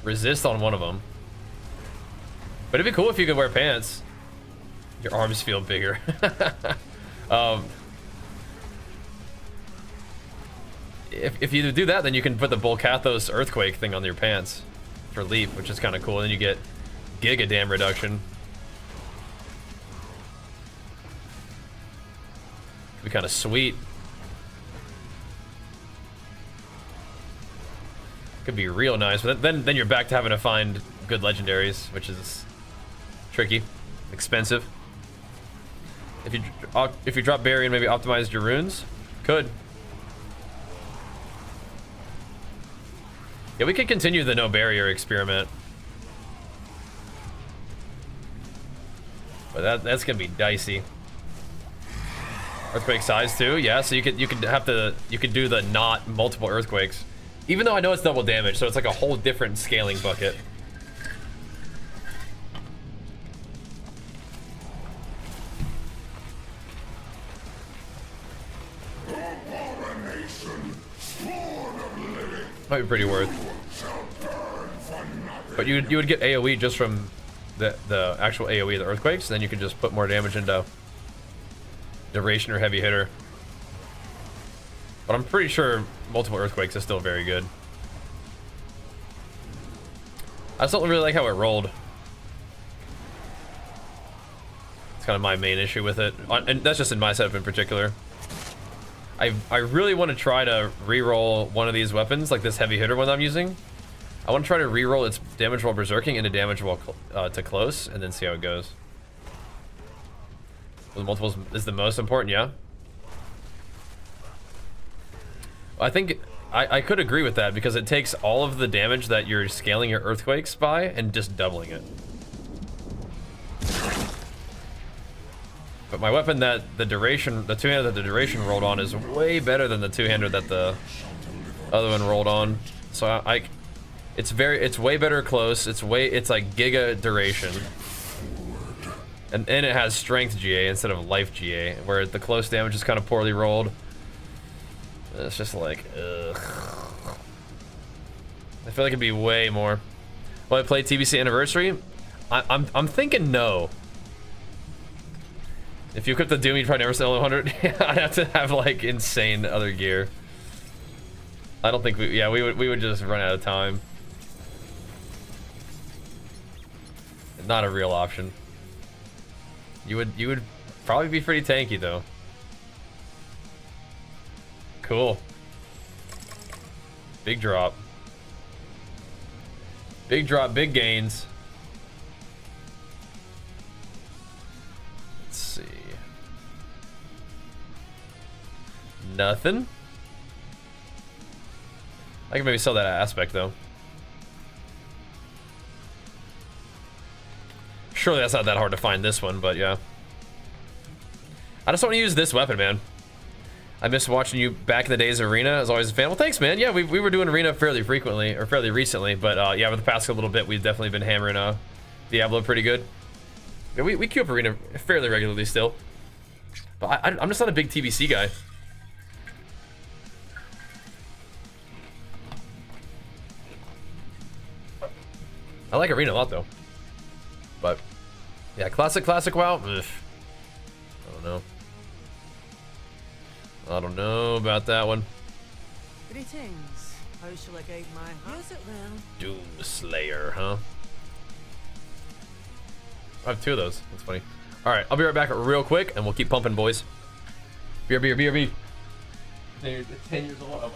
Resist on one of them. But it'd be cool if you could wear pants. Your arms feel bigger. If you do that, then you can put the Volcathos earthquake thing on your pants for leap, which is kind of cool. And then you get giga dam reduction. Be kind of sweet. Could be real nice, but then you're back to having to find good legendaries, which is tricky, expensive. If you drop Barry and maybe optimize your runes, could. Yeah, we could continue the no barrier experiment, but that's gonna be dicey. Earthquake size too, yeah. So you could do the not multiple earthquakes, even though I know it's double damage, so it's like a whole different scaling bucket. Might be pretty worth. But you would get AoE just from the actual AoE, the earthquakes, and then you could just put more damage into duration or heavy hitter. But I'm pretty sure multiple earthquakes is still very good. I just don't really like how it rolled. It's kind of my main issue with it, and that's just in my setup in particular. I really want to try to re-roll one of these weapons, like this heavy hitter one I'm using. I want to try to re-roll its damage while berserking into damage while to close, and then see how it goes. The multiples is the most important, yeah. I think I could agree with that, because it takes all of the damage that you're scaling your earthquakes by and just doubling it. But my weapon that the two-hander that the duration rolled on is way better than the two-hander that the other one rolled on. So it's way better close. It's like giga duration. And it has strength GA instead of life GA, where the close damage is kind of poorly rolled. It's just like, ugh. I feel like it'd be way more. Will I play TBC Anniversary? I'm thinking no. If you equip the Doom, you'd probably never sell 100. I'd have to have like insane other gear. I don't think we would just run out of time. Not a real option. You would probably be pretty tanky though. Cool. Big drop. Big drop, big gains. Let's see. Nothing. I can maybe sell that aspect though. Surely that's not that hard to find this one, but yeah. I just want to use this weapon, man. I miss watching you back in the days of Arena. I was always a fan. Well, thanks, man. Yeah, we were doing Arena fairly frequently, or fairly recently, but yeah, over the past little bit, we've definitely been hammering Diablo pretty good. Yeah, we queue up Arena fairly regularly still. But I'm just not a big TBC guy. I like Arena a lot, though. But, yeah, classic WoW? Ugh. I don't know. I don't know about that one. Greetings. How shall I guide my heart? Use it well. Doom Slayer, huh? I have two of those. That's funny. All right, I'll be right back real quick, and we'll keep pumping, boys. BRB. 10 years old. Oh my god.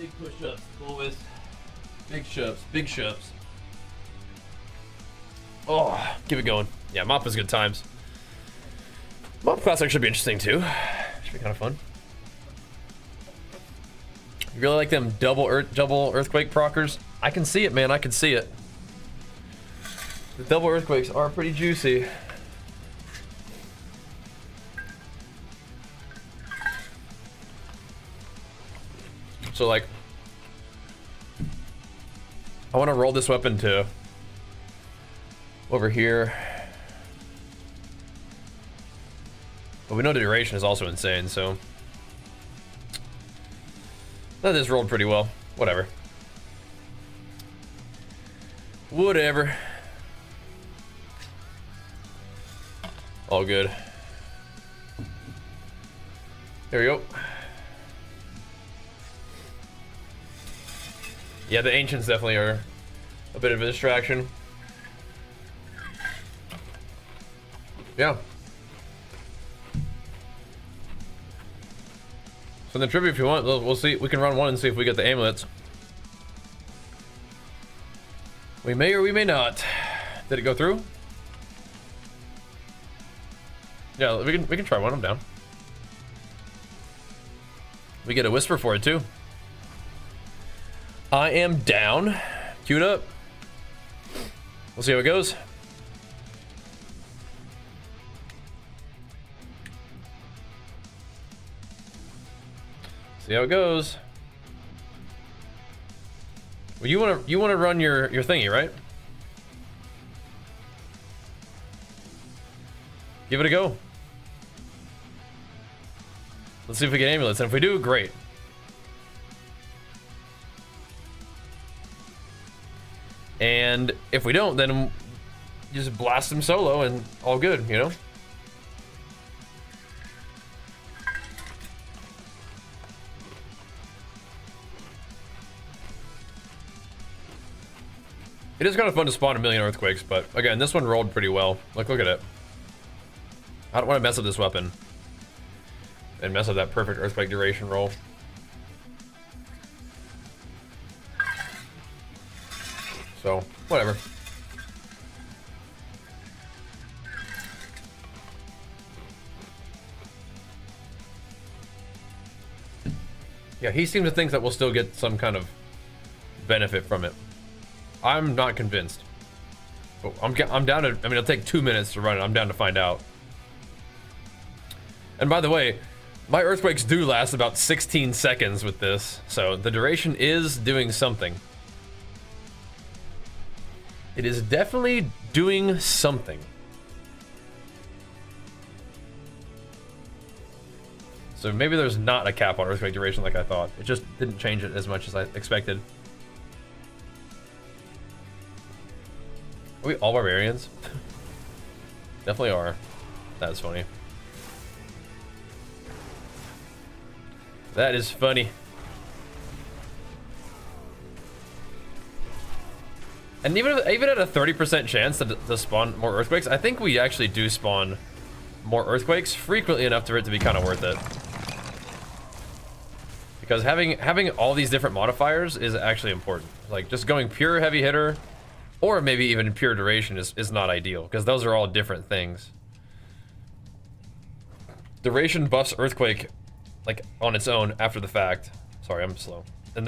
Big push-ups, boys. Big shoves, big shoves. Oh, keep it going. Yeah, mop is good times. Mop classic should be interesting too. Should be kind of fun. You really like them double earthquake proccers? I can see it, man. I can see it. The double earthquakes are pretty juicy. So like, I want to roll this weapon to over here. But we know the duration is also insane, so that is rolled pretty well. Whatever. Whatever. All good. There we go. Yeah, the ancients definitely are a bit of a distraction. Yeah. So in the trivia, if you want, we'll see. We can run one and see if we get the amulets. We may or we may not. Did it go through? Yeah, we can try one. I'm down. We get a whisper for it too. I am down. Queued up. We'll see how it goes. See how it goes. Well, you wanna run your thingy, right? Give it a go. Let's see if we get amulets, and if we do, great. And if we don't, then just blast them solo and all good, you know? It is kind of fun to spawn a million earthquakes, but again, this one rolled pretty well. Like, look at it. I don't want to mess up this weapon and mess up that perfect earthquake duration roll. So, whatever. Yeah, he seems to think that we'll still get some kind of benefit from it. I'm not convinced. But I'm down to, I mean, it'll take 2 minutes to run it. I'm down to find out. And by the way, my earthquakes do last about 16 seconds with this, so the duration is doing something. It is definitely doing something. So maybe there's not a cap on earthquake duration like I thought. It just didn't change it as much as I expected. Are we all barbarians? Definitely are. That's funny. That is funny. And even at a 30% chance to spawn more earthquakes, I think we actually do spawn more earthquakes frequently enough for it to be kind of worth it. Because having all these different modifiers is actually important. Like just going pure heavy hitter, or maybe even pure duration is not ideal, because those are all different things. Duration buffs earthquake like on its own after the fact. Sorry, I'm slow. And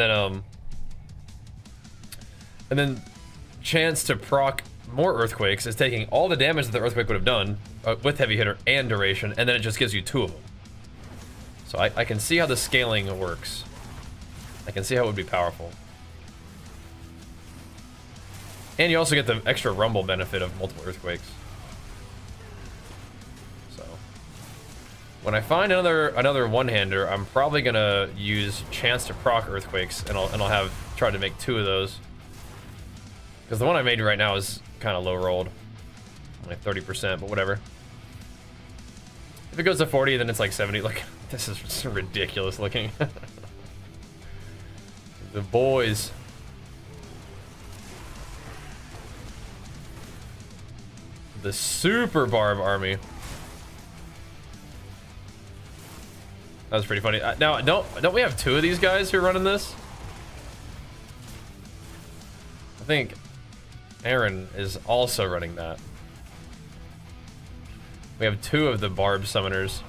then chance to proc more earthquakes is taking all the damage that the earthquake would have done with heavy hitter and duration, and then it just gives you 2 of them. So I can see how the scaling works. I can see how it would be powerful. And you also get the extra rumble benefit of multiple earthquakes. So when I find another one-hander, I'm probably gonna use chance to proc earthquakes, and I'll have try to make 2 of those. Because the one I made right now is kind of low rolled, like 30%, but whatever. If it goes to 40, then it's like 70. Like, this is just ridiculous looking. The boys. The Super Barb Army. That was pretty funny. Now, don't we have 2 of these guys who are running this? think Aaron is also running that. We have 2 of the barb summoners.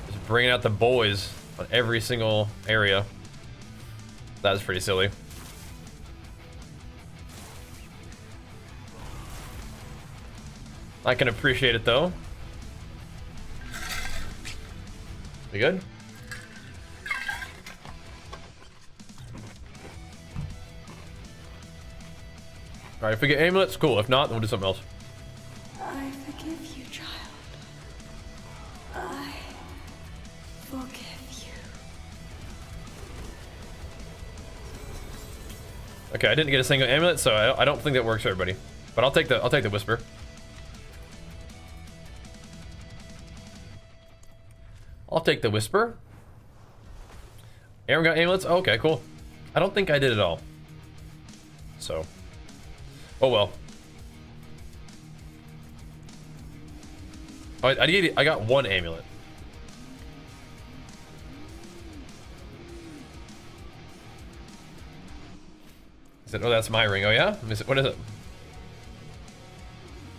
Just bringing out the boys on every single area. That was pretty silly. I can appreciate it though. We good? Alright, if we get amulets, cool. If not, then we'll do something else. I forgive you, child. I forgive you. Okay, I didn't get a single amulet, so I don't think that works for everybody. But I'll take the whisper. I'll take the whisper. Aaron got amulets? Oh, okay, cool. I don't think I did it all. So. Oh well. Oh, I got 1 amulet. He said, oh, that's my ring. Oh yeah? Let me see. What is it?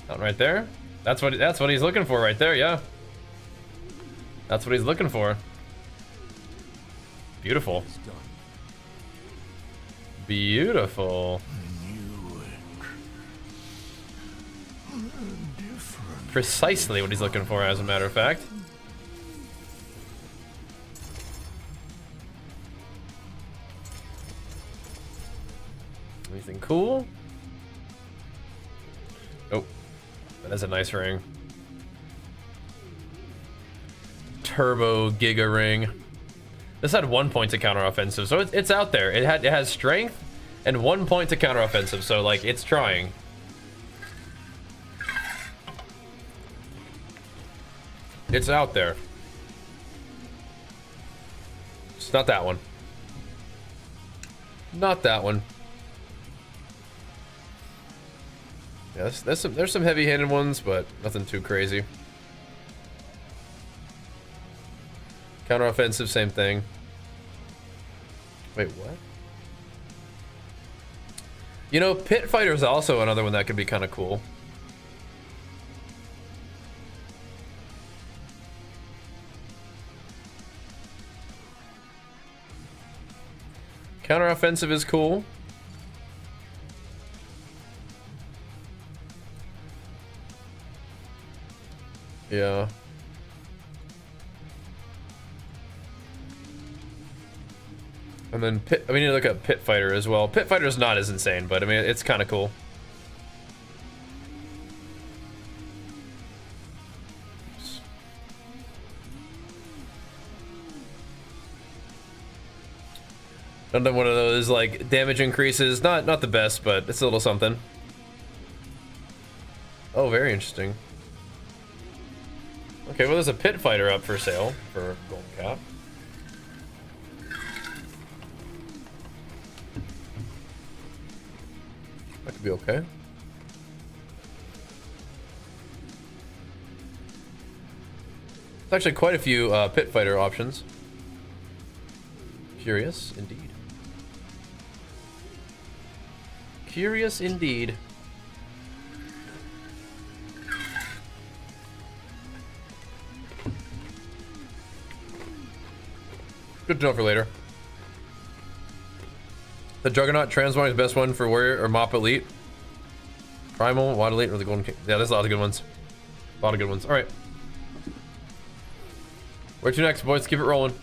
Not right there. That's what he's looking for right there, yeah. That's what he's looking for. Beautiful. Beautiful. Precisely what he's looking for, as a matter of fact. Anything cool? Oh, that is a nice ring. Turbo Giga ring. This had 1 point to counter offensive, so it's out there. It has strength and 1 point to counter offensive, so like it's trying. It's out there. It's not that one. Not that one. Yeah, there's some heavy-handed ones, but nothing too crazy. Counter-offensive, same thing. Wait, what? You know, Pit Fighter is also another one that could be kind of cool. Counter-offensive is cool. Yeah. And then we need to look at Pit Fighter as well. Pit Fighter is not as insane, but I mean, it's kind of cool. Oops. Another one of those, like, damage increases. Not the best, but it's a little something. Oh, very interesting. Okay, well, there's a Pit Fighter up for sale for Gold Cap. That could be okay. There's actually quite a few Pit Fighter options. Curious, indeed. Curious, indeed. Good to know for later. The Juggernaut Transmog is the best one for Warrior or Mop Elite. Primal, Wad Elite, or the Golden King. Yeah, there's a lot of good ones. A lot of good ones. Alright. Where to next, boys? Keep it rolling.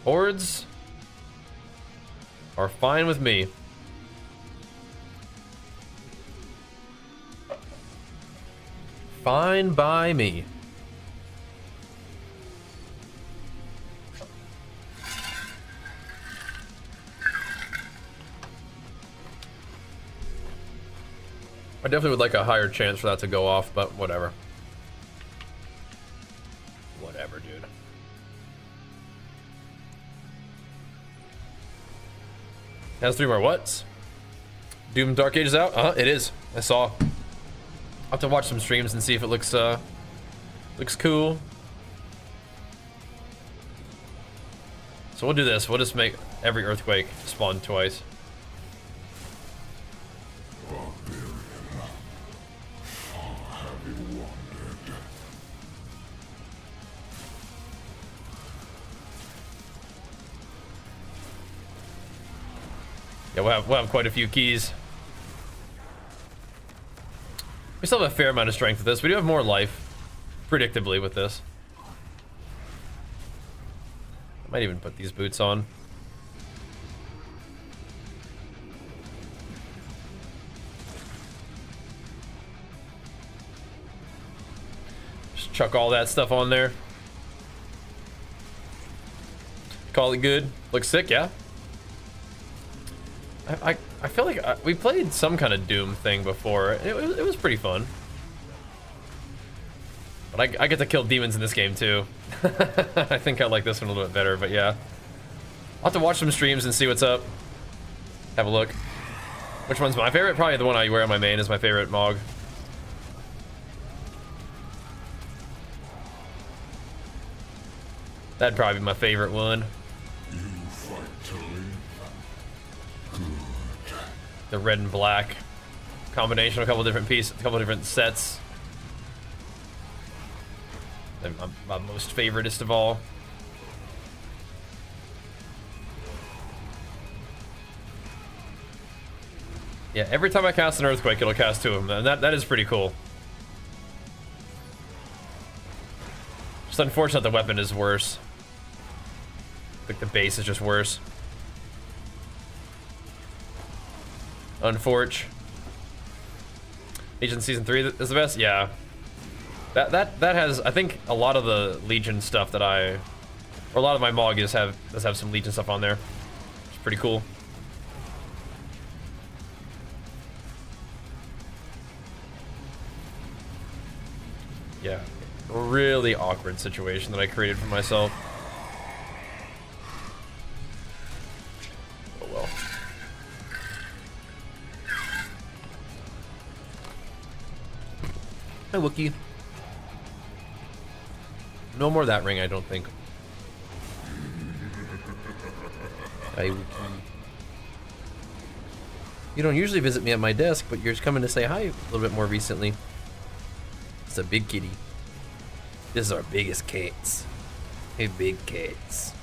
Hordes are fine with me. Fine by me. I definitely would like a higher chance for that to go off, but whatever. Whatever, dude. Has 3 more whats? Doom Dark Age is out? It is. I saw. I'll have to watch some streams and see if it looks looks cool. So we'll do this. We'll just make every earthquake spawn twice. Yeah, we'll have quite a few keys. We still have a fair amount of strength with this. We do have more life, predictably, with this. I might even put these boots on. Just chuck all that stuff on there. Call it good. Looks sick, yeah? I feel like we played some kind of Doom thing before. It was pretty fun. But I get to kill demons in this game too. I think I like this one a little bit better, but yeah. I'll have to watch some streams and see what's up. Have a look. Which one's my favorite? Probably the one I wear on my main is my favorite Mog. That'd probably be my favorite one. The red and black combination, a couple different pieces, a couple different sets. My most favoriteest of all. Yeah, every time I cast an earthquake, it'll cast two of them, and that is pretty cool. Just unfortunate the weapon is worse. Like the base is just worse. Unforge. Legion Season 3 is the best? Yeah. That has, I think, a lot of the Legion stuff that or a lot of my Mog does have some Legion stuff on there. It's pretty cool. Yeah. A really awkward situation that I created for myself. Oh well. Hi, Wookie. No more of that ring, I don't think. Hi, Wookie. You don't usually visit me at my desk, but you're just coming to say hi a little bit more recently. It's a big kitty. This is our biggest cats. Hey, big cats.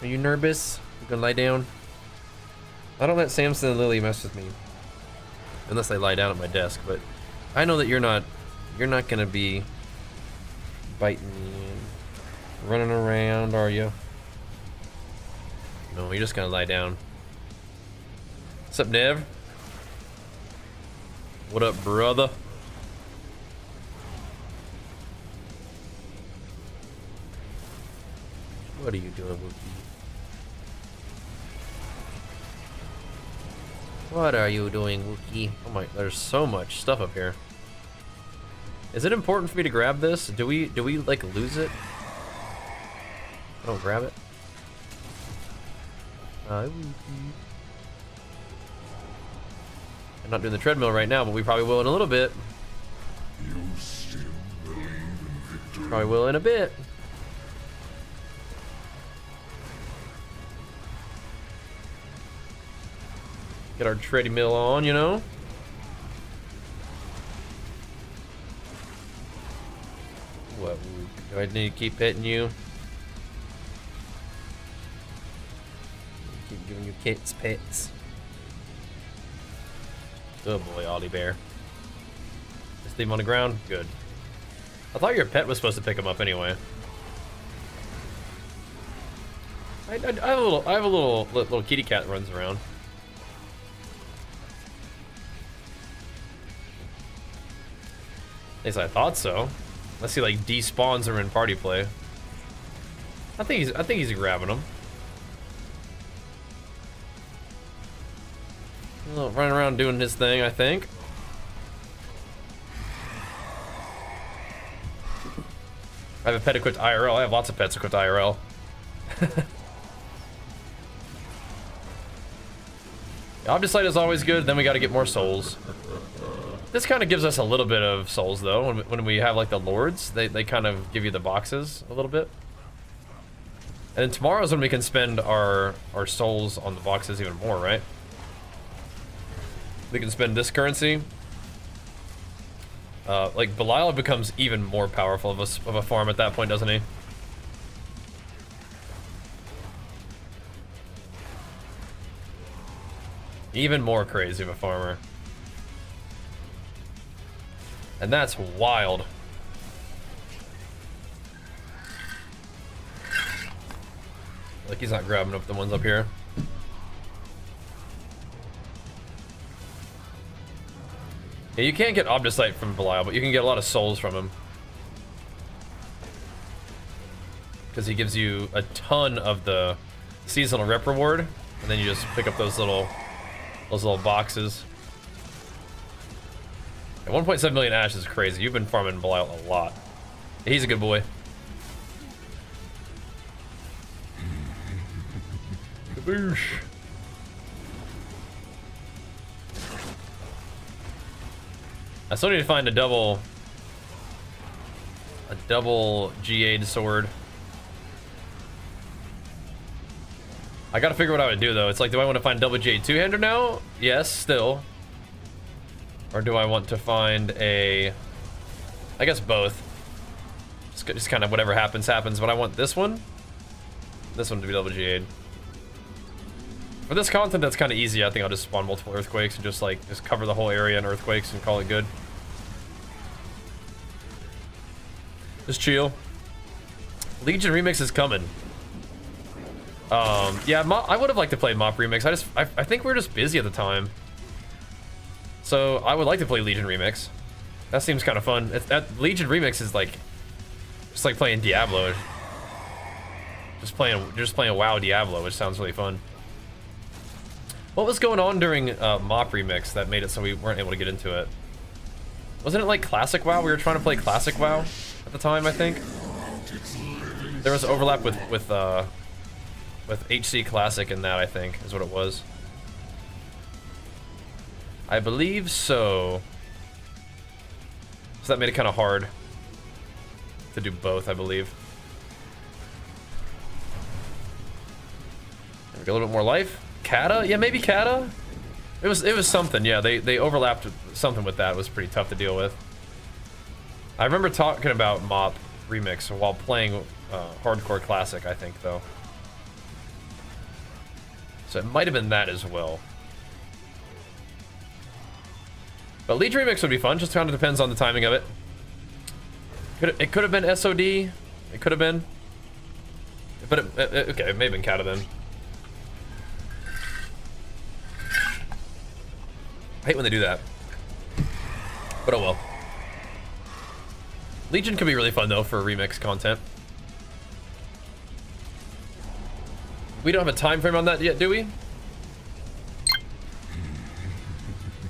Are you nervous? You gonna lie down? I don't let Samson and Lily mess with me. Unless I lie down at my desk, but I know that you're not gonna be biting me and running around, are you? No, you're just gonna lie down. What's up, Nev? What up, brother? What are you doing, Wookie? What are you doing, Wookie? Oh my, there's so much stuff up here. Is it important for me to grab this? Do we like lose it? I don't grab it. I'm not doing the treadmill right now, but we probably will in a little bit. You still believe in victory? Probably will in a bit. Get our treadmill on, you know? What? Do I need to keep petting you? Keep giving you kids pets. Good boy, Ollie Bear. Just leave him on the ground? Good. I thought your pet was supposed to pick him up anyway. I have a little kitty cat that runs around. At least I thought so. Unless he like despawns or in party play. I think he's grabbing him. Running around doing his thing, I think. I have a pet equipped IRL. I have lots of pets equipped IRL. Obfuscite is always good. Then we got to get more souls. This kind of gives us a little bit of souls though. When we have like the lords, they kind of give you the boxes a little bit. And then tomorrow's when we can spend our souls on the boxes even more, right? We can spend this currency. Like Belial becomes even more powerful of a farm at that point, doesn't he? Even more crazy of a farmer. And that's wild. Like he's not grabbing up the ones up here. Yeah, you can't get Obdicite from Belial, but you can get a lot of souls from him. Because he gives you a ton of the seasonal rep reward, and then you just pick up those little boxes. And 1.7 million Ash is crazy. You've been farming Belial a lot. He's a good boy. Kaboosh. I still need to find a double GA'd sword. I gotta figure what I would do though. It's like, do I want to find double GA two-hander now? Yes, still. Or do I want to find a... I guess both. Just kind of whatever happens, happens. But I want this one to be double GA'd. For this content, that's kind of easy. I think I'll just spawn multiple earthquakes and just cover the whole area in earthquakes and call it good. Just chill. Legion Remix is coming. Yeah, I would have liked to play Mop Remix. I think we were just busy at the time. So I would like to play Legion Remix. That seems kind of fun. Legion Remix is just like playing Diablo. Just playing WoW Diablo, which sounds really fun. What was going on during Mop Remix that made it so we weren't able to get into it? Wasn't it like Classic WoW? We were trying to play Classic WoW at the time, I think. There was overlap with HC Classic in that, I think, is what it was. I believe so. So that made it kind of hard to do both, I believe. There we go, a little bit more life. Kata? Yeah, maybe Kata? It was something, yeah. They overlapped something with that. It was pretty tough to deal with. I remember talking about Mop Remix while playing Hardcore Classic, I think, though. So it might have been that as well. But Legion Remix would be fun, just kind of depends on the timing of it. It could have been SOD. It could have been. But okay, it may have been Kata then. I hate when they do that. But oh well. Legion could be really fun though for remix content. We don't have a time frame on that yet, do we?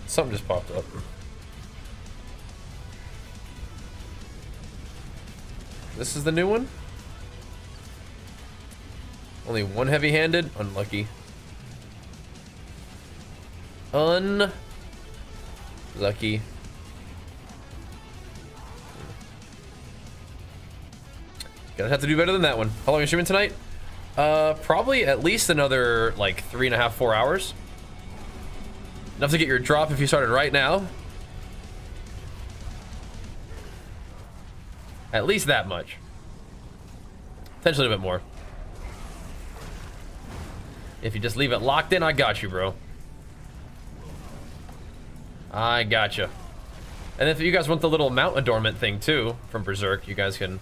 Something just popped up. This is the new one? Only one heavy-handed? Unlucky. Unlucky. Gonna have to do better than that one. How long are you streaming tonight? Probably at least another like 3.5, 4 hours. Enough to get your drop if you started right now. At least that much. Potentially a bit more. If you just leave it locked in, I got you, bro. I gotcha. And if you guys want the little mount adornment thing too from Berserk, you guys can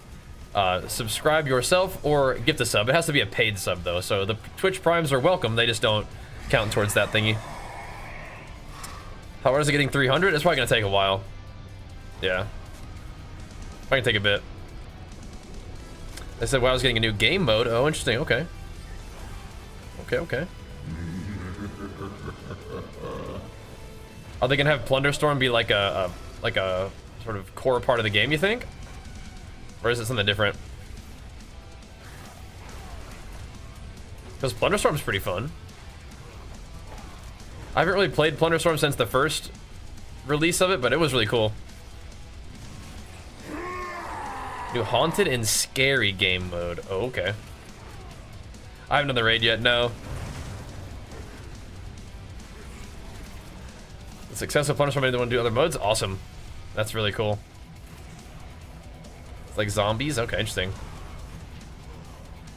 subscribe yourself or gift a sub. It has to be a paid sub though, so the Twitch Primes are welcome. They just don't count towards that thingy. How hard is it getting 300? It's probably gonna take a while. Yeah. Probably gonna take a bit. They said, well, I was getting a new game mode. Oh, interesting. Okay. Okay. Are they gonna have Plunderstorm be like a sort of core part of the game, you think? Or is it something different? Because Plunderstorm's pretty fun. I haven't really played Plunderstorm since the first release of it, but it was really cool. New Haunted and Scary game mode. Oh, okay. I haven't done the raid yet, no. The successful punishment made anyone do other modes? Awesome. That's really cool. It's like zombies? Okay, interesting.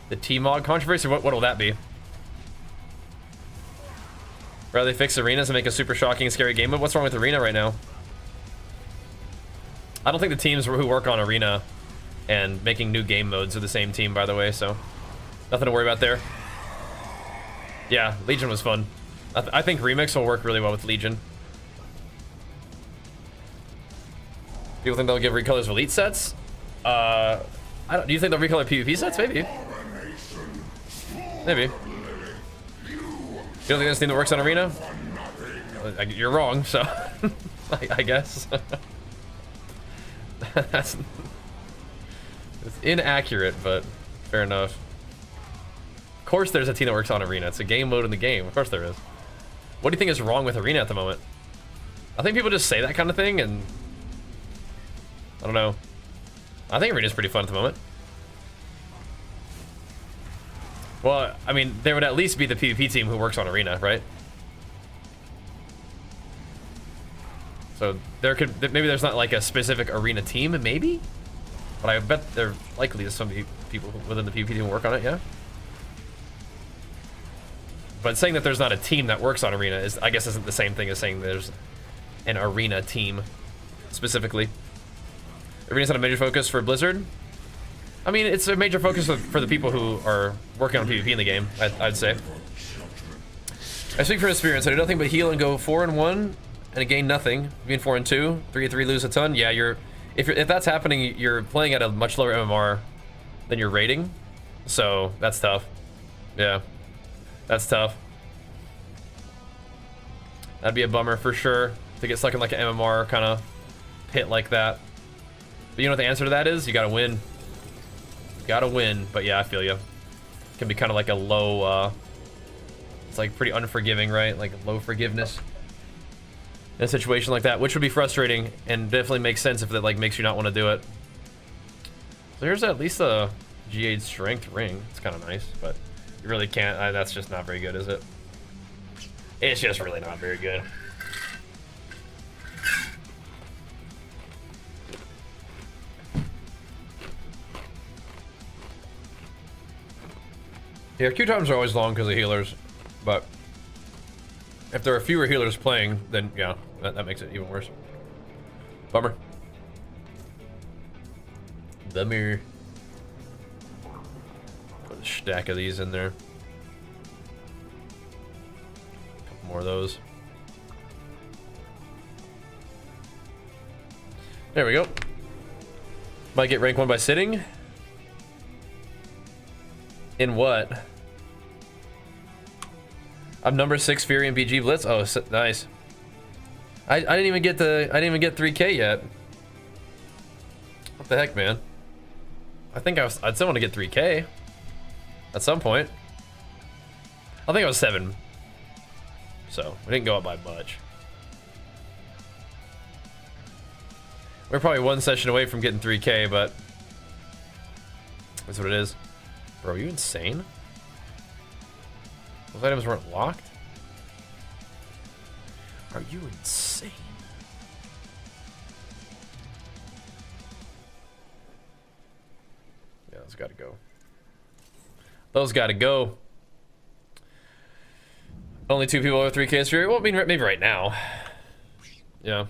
The T-Mod controversy? What will that be? Rather they fix arenas and make a super shocking, scary game mode? What's wrong with arena right now? I don't think the teams who work on arena and making new game modes are the same team, by the way, so nothing to worry about there. Yeah, Legion was fun. I think Remix will work really well with Legion. People think they'll give recolors of elite sets? I don't. Do you think they'll recolor PvP sets? Maybe. Maybe. You don't think there's a team that works on arena? You're wrong. So, I guess. That's it's inaccurate, but fair enough. Of course, there's a team that works on arena. It's a game mode in the game. Of course, there is. What do you think is wrong with arena at the moment? I think people just say that kind of thing, and I don't know. I think arena's pretty fun at the moment. Well, I mean, there would at least be the PvP team who works on arena, right? So there could, maybe there's not like a specific arena team, maybe? But I bet there likely is some people within the PvP team who work on it, yeah? But saying that there's not a team that works on arena is, I guess, isn't the same thing as saying there's an arena team specifically. Arena's not a major focus for Blizzard. I mean, it's a major focus for the people who are working on PvP in the game, I'd say. I speak from experience. I do nothing but heal and go 4-1 and gain nothing. Being 4-2, 3-3 lose a ton. Yeah, if that's happening, you're playing at a much lower MMR than your rating. So that's tough. Yeah, that's tough. That'd be a bummer for sure to get stuck in like an MMR kind of pit like that. But you know what the answer to that is? You gotta win. Gotta win. But yeah, I feel you. It can be kind of like a low, it's like pretty unforgiving, right? Like low forgiveness in a situation like that, which would be frustrating and definitely makes sense if that like makes you not want to do it. So here's at least a G8 strength ring. It's kind of nice, but you really can't. That's just not very good, is it? It's just really not very good. Yeah, queue times are always long because of healers, but if there are fewer healers playing, then yeah, that makes it even worse. Bummer. Bummer. Put a stack of these in there. A couple more of those. There we go. Might get rank 1 by sitting. In what? I'm number 6 Fury in BG Blitz. Oh, nice. I didn't even get 3K yet. What the heck, man? I think I'd still want to get 3K at some point. I think I was 7, so we didn't go up by much. We're probably 1 session away from getting 3K, but that's what it is. Bro, are you insane? Those items weren't locked? Are you insane? Yeah, those gotta go. Those gotta go. Only 2 people over 3K is Fury? Well, I mean, maybe right now. Yeah.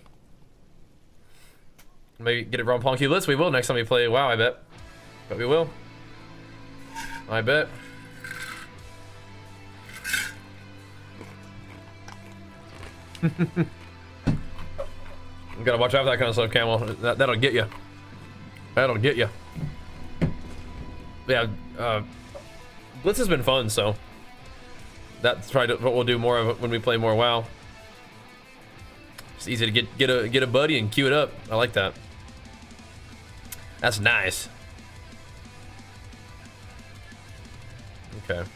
Maybe get it wrong Ponky Blitz. We will next time we play WoW, I bet. But we will. I bet. You gotta watch out for that kind of stuff, Camel. That'll get you. That'll get you. Yeah, Blitz has been fun, so that's probably what we'll do more of when we play more WoW. It's easy to get a buddy and queue it up. I like that. That's nice. Okay.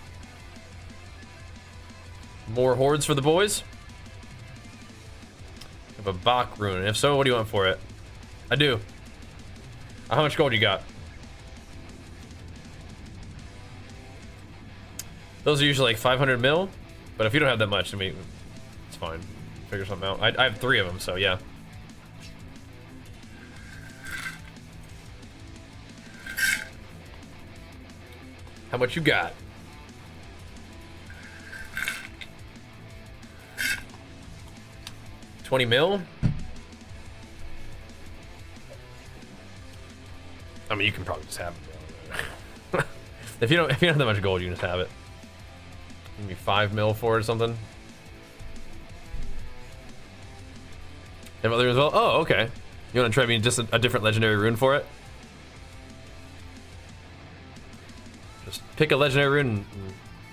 More hordes for the boys? I have a Bach rune. If so, what do you want for it? I do. How much gold you got? Those are usually like 500 mil, but if you don't have that much, I mean, it's fine. Figure something out. I have 3 of them, so yeah. How much you got? $20 mil? I mean, you can probably just have it. if you don't have that much gold, you can just have it. Give me 5 mil for it or something. Have other as well? Oh, okay. You want to try me just a different legendary rune for it? Just pick a legendary rune and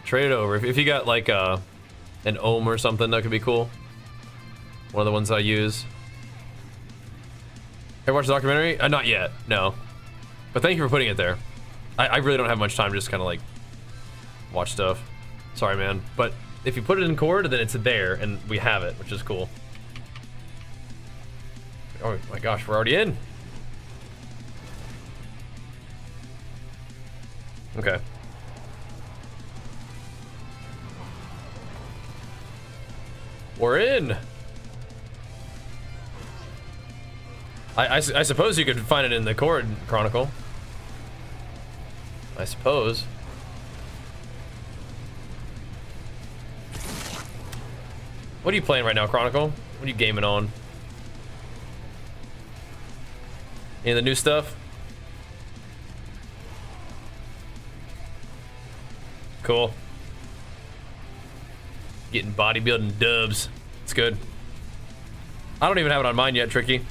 trade it over. If you got like an ohm or something, that could be cool. One of the ones I use. Ever watched the documentary? Not yet, no. But thank you for putting it there. I really don't have much time to just kind of like watch stuff. Sorry, man. But if you put it in Cord, then it's there and we have it, which is cool. Oh my gosh, we're already in. Okay. We're in. I suppose you could find it in the Cord Chronicle. I suppose. What are you playing right now, Chronicle? What are you gaming on? Any of the new stuff? Cool. Getting bodybuilding dubs. It's good. I don't even have it on mine yet, Tricky.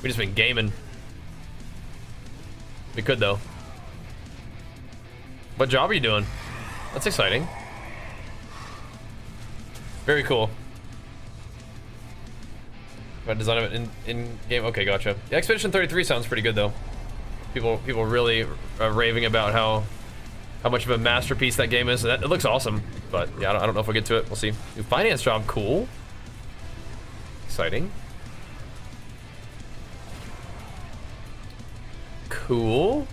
We just been gaming. We could though. What job are you doing? That's exciting. Very cool. About design of it in game. Okay, gotcha. The Expedition 33 sounds pretty good though. People really are raving about how much of a masterpiece that game is. It looks awesome, but yeah, I don't know if we'll get to it. We'll see. New finance job, cool. Exciting. Cool.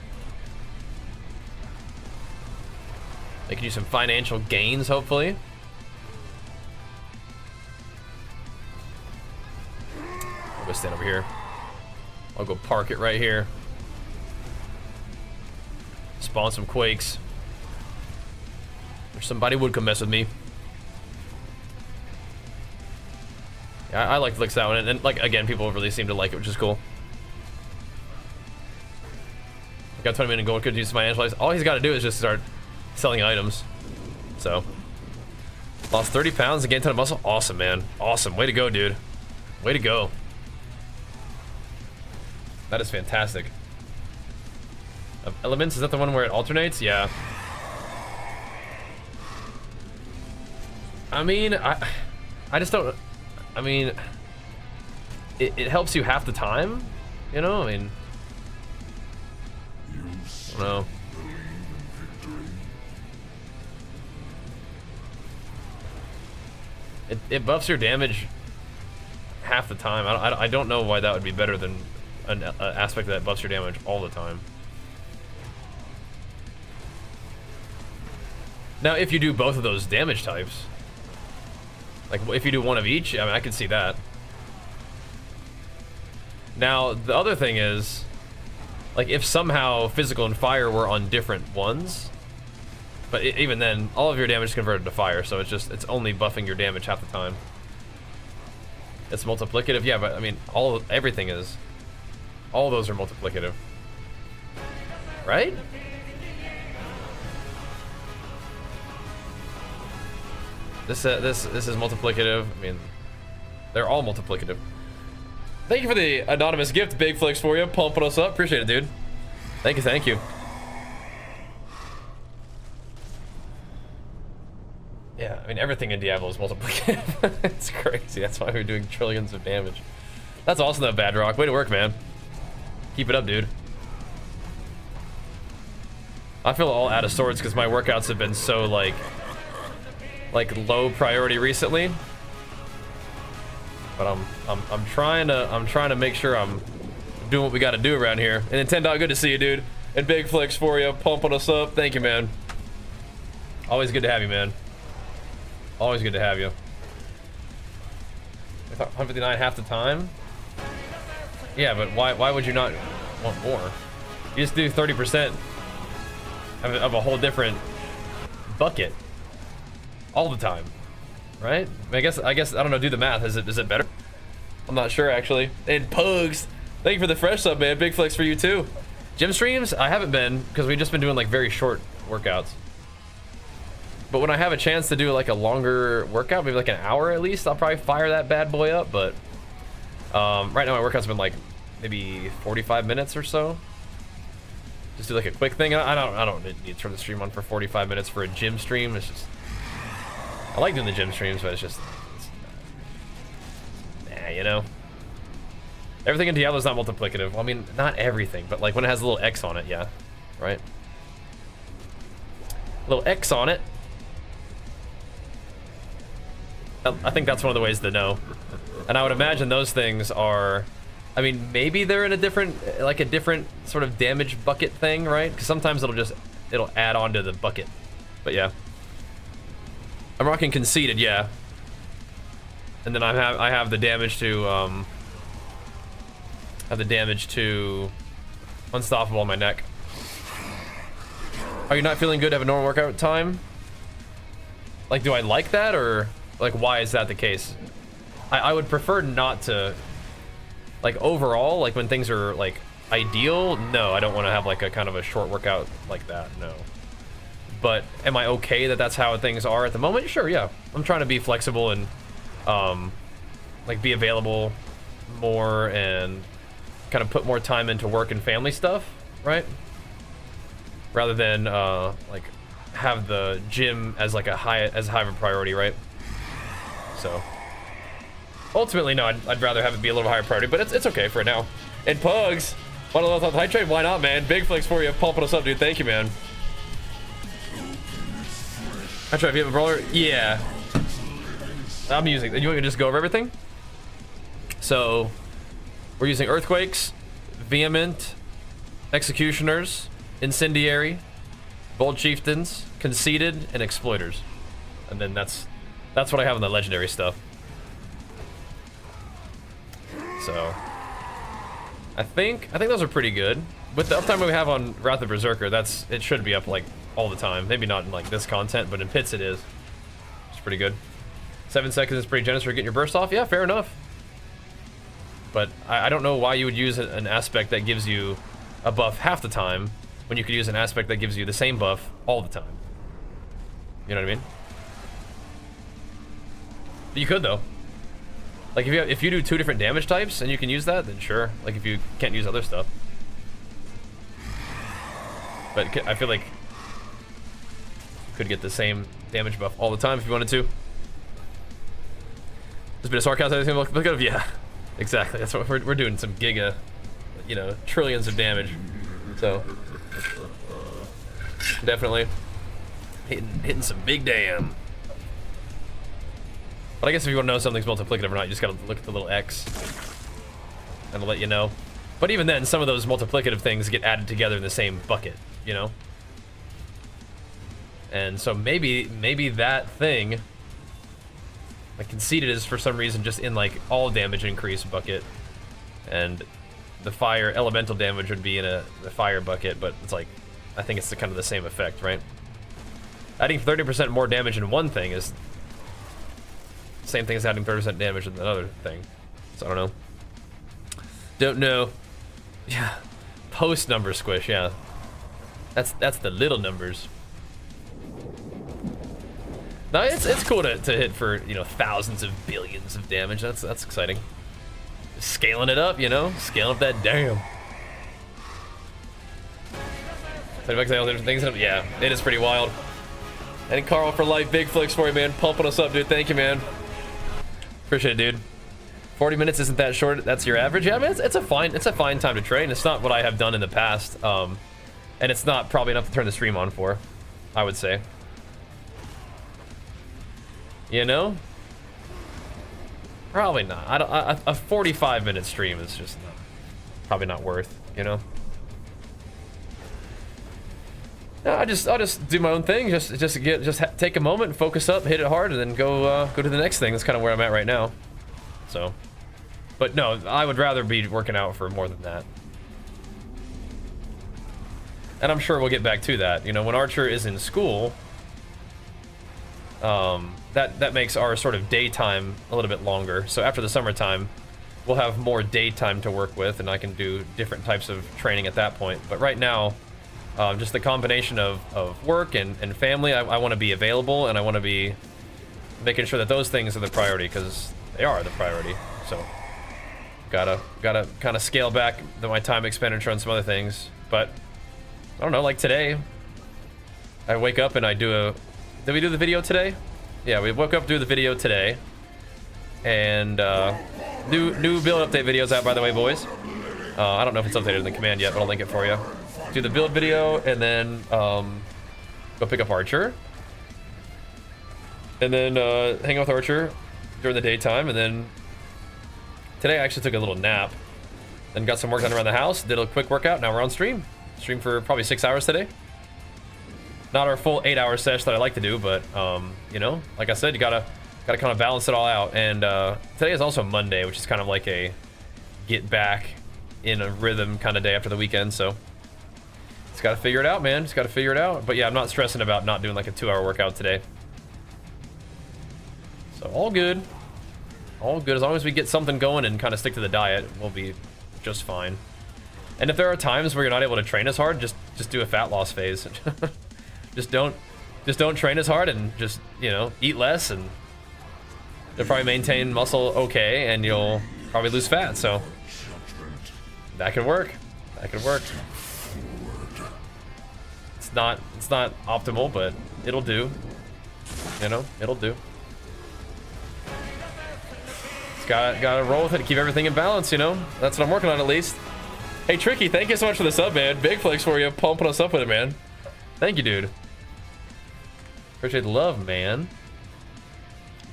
Making you some financial gains, hopefully. I'll go stand over here. I'll go park it right here. Spawn some quakes. Or somebody would come mess with me. Yeah, I like the looks of that one, and like again, people really seem to like it, which is cool. Got 20 minutes gold, could use financial. All he's got to do is just start selling items. So, lost 30 pounds and gained a ton of muscle. Awesome, man. Awesome. Way to go, dude. Way to go. That is fantastic. Elements, is that the one where it alternates? Yeah. I mean, I just don't. I mean, it helps you half the time. You know, I mean. No. It buffs your damage half the time. I don't know why that would be better than an aspect that buffs your damage all the time. Now, if you do both of those damage types, like if you do one of each, I mean, I can see that. Now, the other thing is, like, if somehow physical and fire were on different ones, but even then, all of your damage is converted to fire, so it's only buffing your damage half the time. It's multiplicative, yeah, but I mean, everything is. All of those are multiplicative, right? This is multiplicative. I mean, they're all multiplicative. Thank you for the anonymous gift, Big Flicks, for you, pumping us up. Appreciate it, dude. Thank you, thank you. Yeah, I mean, everything in Diablo is multiplicative. It's crazy. That's why we're doing trillions of damage. That's awesome, though, Badrock. Way to work, man. Keep it up, dude. I feel all out of sorts because my workouts have been so, like low priority recently. But I'm trying to make sure I'm doing what we got to do around here. And Nintendo, good to see you, dude. And Big Flicks for you, pumping us up. Thank you, man. Always good to have you, man. Always good to have you. I thought 159 half the time. Yeah, but why would you not want more? You just do 30% of a whole different bucket all the time, right? I guess I don't know. Do the math. Is it better? I'm not sure actually. And Pugs, thank you for the fresh sub, man. Big flex for you too. Gym streams, I haven't been because we've just been doing like very short workouts. But when I have a chance to do like a longer workout, maybe like an hour at least, I'll probably fire that bad boy up. But right now my workout's been like maybe 45 minutes or so. Just do like a quick thing. I don't need to turn the stream on for 45 minutes for a gym stream. It's just, I like doing the gym streams, but it's nah, you know. Everything in Diablo is not multiplicative. Well, I mean, not everything, but like when it has a little X on it, yeah, right? A little X on it. I think that's one of the ways to know. And I would imagine those things are, I mean, maybe they're in a different, like a different sort of damage bucket thing, right? Because sometimes it'll add on to the bucket. But yeah. I'm rocking conceded, yeah. And then I have the damage to unstoppable on my neck. Are you not feeling good to have a normal workout time? Like, do I like that, or like why is that the case? I would prefer not to. Like overall, like when things are like ideal, no, I don't want to have like a kind of a short workout like that, no. But am I okay that that's how things are at the moment? Sure, yeah. I'm trying to be flexible and like be available more and kind of put more time into work and family stuff, right? Rather than like have the gym as like a high of a priority, right? So ultimately, no, I'd rather have it be a little higher priority, but it's okay for now. And Pugs, want to let high trade? Why not, man? Big flex for you, pumping us up, dude. Thank you, man. I try if you have a brawler, yeah. I'm using. You want me to just go over everything? So we're using earthquakes, vehement, executioners, incendiary, bold chieftains, conceited, and exploiters. And then that's what I have on the legendary stuff. So I think those are pretty good. With the uptime we have on Wrath of Berserker, it should be up like all the time. Maybe not in like this content, but in pits it is. It's pretty good. 7 seconds is pretty generous for getting your burst off. Yeah, fair enough. But I don't know why you would use an aspect that gives you a buff half the time when you could use an aspect that gives you the same buff all the time. You know what I mean? But you could though. Like if you do 2 different damage types and you can use that, then sure. Like if you can't use other stuff. But I feel like you could get the same damage buff all the time if you wanted to. There's a bit of sarcasm. Look at it. Yeah, exactly. That's what we're doing. Some giga, you know, trillions of damage. So definitely hitting some big damn. But I guess if you want to know something's multiplicative or not, you just gotta look at the little X and it'll let you know. But even then, some of those multiplicative things get added together in the same bucket, you know? And so maybe that thing, like conceited, is for some reason just in like all damage increase bucket, and the fire elemental damage would be in the fire bucket, but it's like, I think it's kind of the same effect, right? Adding 30% more damage in one thing is same thing as adding 30% damage in another thing. So I don't know. Don't know. Yeah. Post number squish, yeah. That's the little numbers. No, it's cool to hit for, you know, thousands of billions of damage. That's exciting. Scaling it up, you know? Scaling up that damn. 30 bucks, all different things. Yeah, it is pretty wild. And Carl for life, big flicks for you, man. Pumping us up, dude. Thank you, man. Appreciate it, dude. 40 minutes isn't that short. That's your average. Yeah, I mean, it's a fine time to train. It's not what I have done in the past, and it's not probably enough to turn the stream on for, I would say. You know, probably not. A 45-minute stream is just probably not worth. You know. No, I'll just do my own thing. Take a moment, focus up, hit it hard, and then go to the next thing. That's kind of where I'm at right now. So, but no, I would rather be working out for more than that. And I'm sure we'll get back to that. You know, when Archer is in school, that makes our sort of daytime a little bit longer. So after the summertime, we'll have more daytime to work with, and I can do different types of training at that point. But right now, just the combination of work and family, I want to be available, and I want to be making sure that those things are the priority, because they are the priority. So gotta kind of scale back my time expenditure on some other things. But I don't know, like today, I wake up and I do did we do the video today? Yeah, we woke up, do the video today. And new build update videos out, by the way, boys. I don't know if it's updated in the command yet, but I'll link it for you. Do the build video, and then go pick up Archer. And then hang out with Archer during the daytime, and then today I actually took a little nap. Then got some work done around the house, did a quick workout, now we're on stream. Stream for probably 6 hours today. Not our full 8-hour sesh that I like to do, but you know, like I said, you gotta kind of balance it all out. And today is also Monday, which is kind of like a get back in a rhythm kind of day after the weekend, so just gotta figure it out, man. Just gotta figure it out. But yeah, I'm not stressing about not doing like a 2-hour workout today. So all good. All good. As long as we get something going and kind of stick to the diet, we'll be just fine. And if there are times where you're not able to train as hard, just do a fat loss phase. just don't train as hard, and just, you know, eat less, and you'll probably maintain muscle okay, and you'll probably lose fat. So that can work. That could work. It's not optimal, but it'll do. You know, it'll do. It's gotta roll with it to keep everything in balance, you know? That's what I'm working on, at least. Hey, Tricky, thank you so much for the sub, man. Big flex for you, pumping us up with it, man. Thank you, dude. Appreciate the love, man.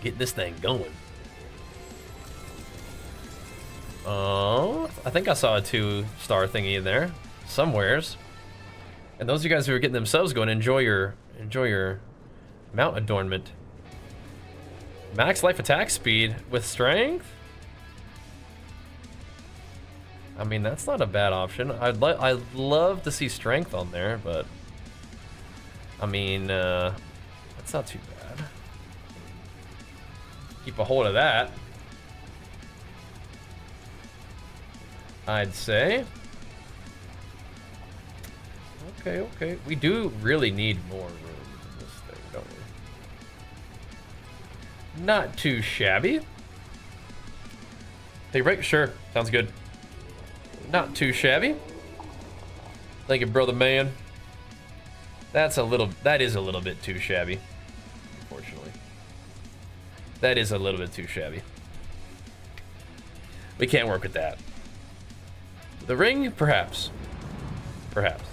Get this thing going. Oh, I think I saw a 2-star thingy in there somewheres. And those of you guys who are getting them subs going, enjoy your mount adornment. Max life attack speed with strength. I mean, that's not a bad option. I'd love to see strength on there, but I mean, that's not too bad. Keep a hold of that, I'd say. Okay. We do really need more room in this thing, don't we? Not too shabby. Take a break? Sure. Sounds good. Not too shabby. Thank you, brother man. That is a little bit too shabby. Unfortunately. That is a little bit too shabby. We can't work with that. The ring? Perhaps. Perhaps.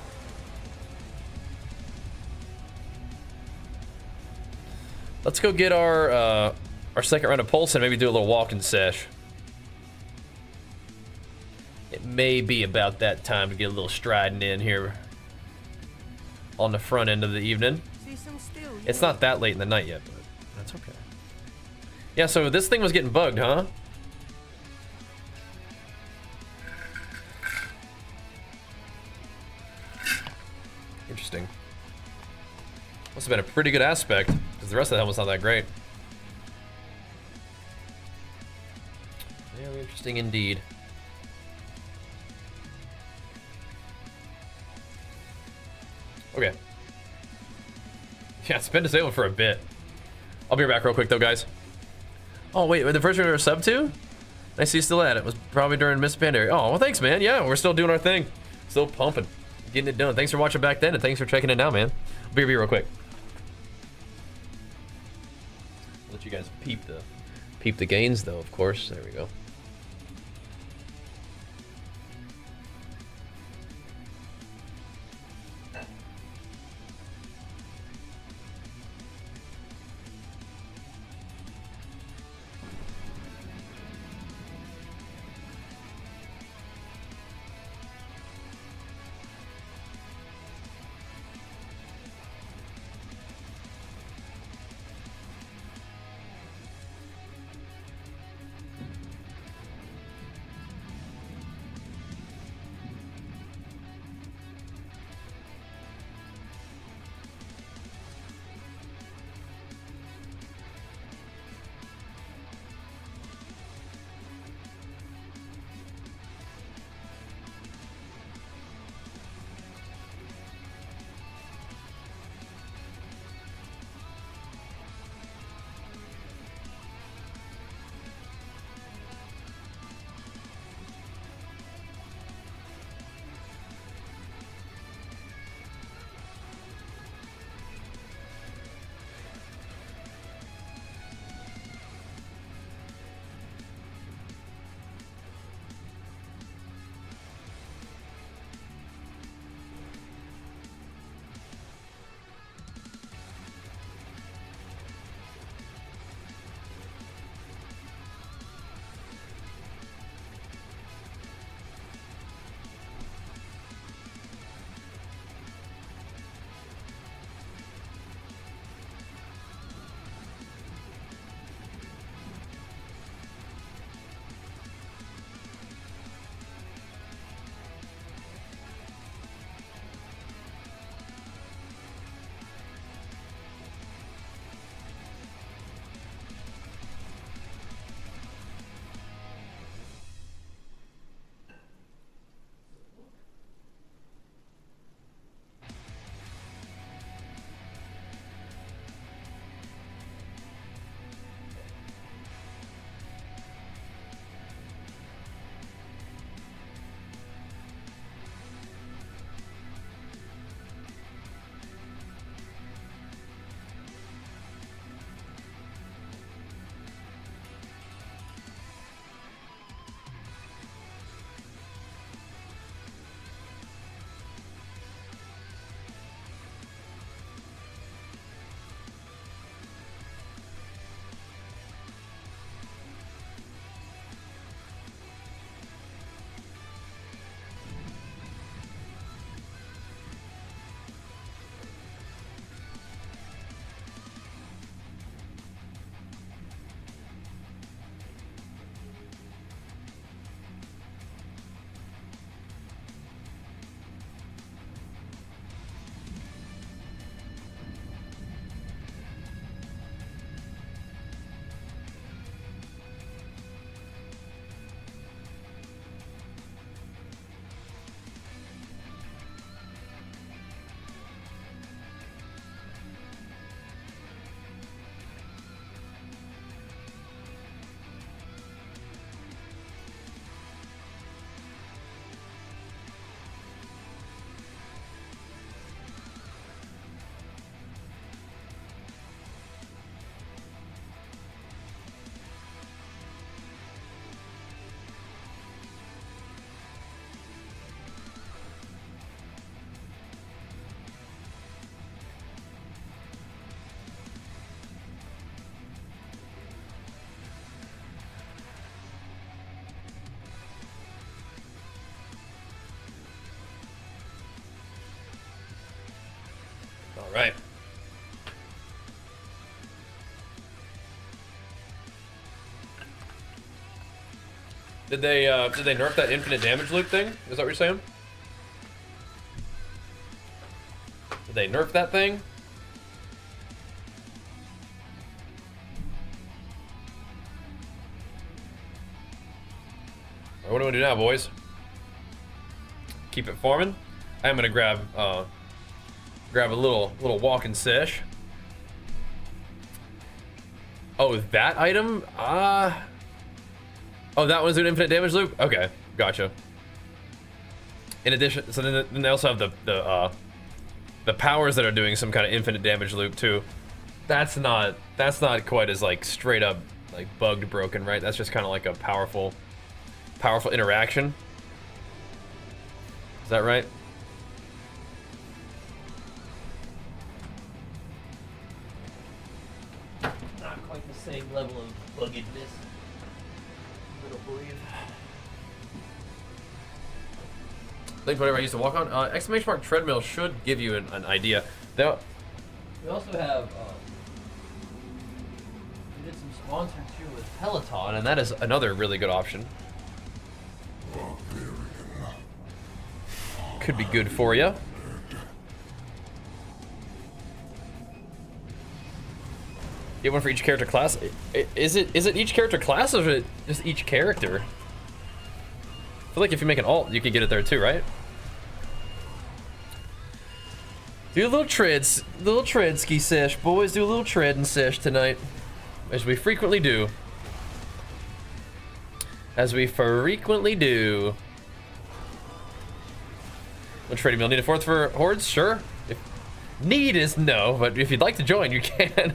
Let's go get our second round of pulse and maybe do a little walking sesh. It may be about that time to get a little striding in here on the front end of the evening. It's not that late in the night yet, but that's okay. Yeah, so this thing was getting bugged, huh? Interesting. Must have been a pretty good aspect, because the rest of the helmet's not that great. Very interesting indeed. Okay. Yeah, it's been disabled for a bit. I'll be back real quick though, guys. Oh wait, the first one we were sub to? I see you still at it. It was probably during Miss Pandary. Oh, well thanks, man. Yeah, we're still doing our thing. Still pumping. Getting it done. Thanks for watching back then, and thanks for checking it now, man. I'll be real quick. Let you guys peep the gains though, of course. There we go. All right. Did they nerf that infinite damage loop thing? Is that what you're saying? Did they nerf that thing? What do we do now, boys? Keep it farming. I'm gonna grab a little walking sesh. Oh, that item? Oh, that one's an infinite damage loop? Okay, gotcha. In addition, so then they also have the powers that are doing some kind of infinite damage loop too. That's not quite as like straight up like bugged broken, right? That's just kind of like a powerful interaction. Is that right? Not quite the same level of buggedness. I don't believe. Link whatever I used to walk on. Exclamation mark treadmill should give you an idea. Now, we also have we did some sponsored too with Peloton, and that is another really good option. Could be good for you. Get one for each character class. Is it each character class or is it just each character? I feel like if you make an alt, you can get it there too, right? Do a little tread ski sesh, boys. Do a little tread and sesh tonight, as we frequently do. As we frequently do. A trading meal. Need a fourth for hordes? Sure. If need is no, but if you'd like to join, you can.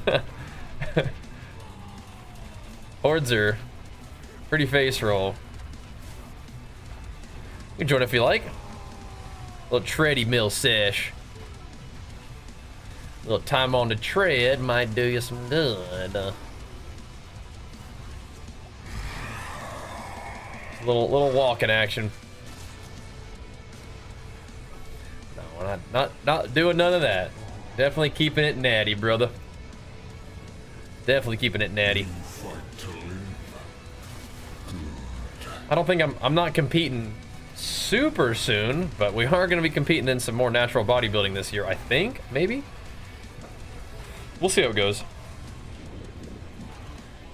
Hordes are pretty face roll. You can join if you like. A little tready mill sesh. A little time on the tread might do you some good. Little walking action. No, not doing none of that. Definitely keeping it natty, brother. Definitely keeping it natty. I don't think I'm not competing super soon, but we are going to be competing in some more natural bodybuilding this year, I think, maybe. We'll see how it goes.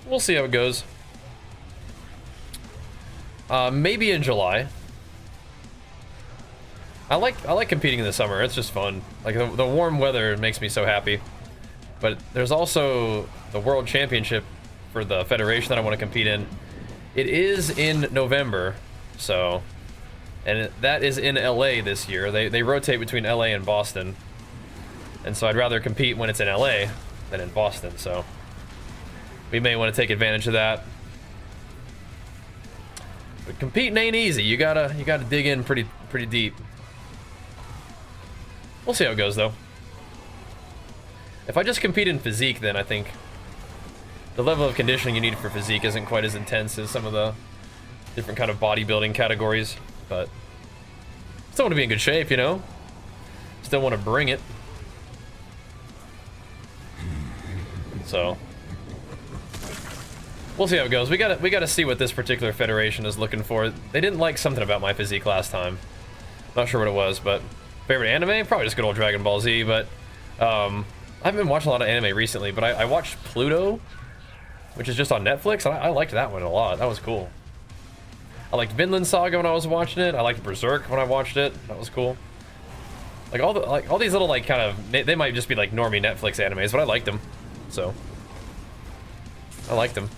We'll see how it goes. Maybe in July. I like competing in the summer. It's just fun. Like the warm weather makes me so happy. But there's also the World Championship for the Federation that I want to compete in. It is in November, so, and that is in LA this year. They rotate between LA and Boston, and so I'd rather compete when it's in LA than in Boston. So we may want to take advantage of that. But competing ain't easy. You gotta dig in pretty deep. We'll see how it goes though. If I just compete in physique, then I think the level of conditioning you need for physique isn't quite as intense as some of the different kind of bodybuilding categories, but still want to be in good shape, you know? Still want to bring it. So we'll see how it goes. We gotta see what this particular federation is looking for. They didn't like something about my physique last time. Not sure what it was, but favorite anime? Probably just good old Dragon Ball Z, but I haven't been watching a lot of anime recently, but I watched Pluto, which is just on Netflix, and I liked that one a lot. That was cool. I liked Vinland Saga when I was watching it. I liked Berserk when I watched it. That was cool. Like all these little like kind of, they might just be like normie Netflix animes, but I liked them. So I liked them.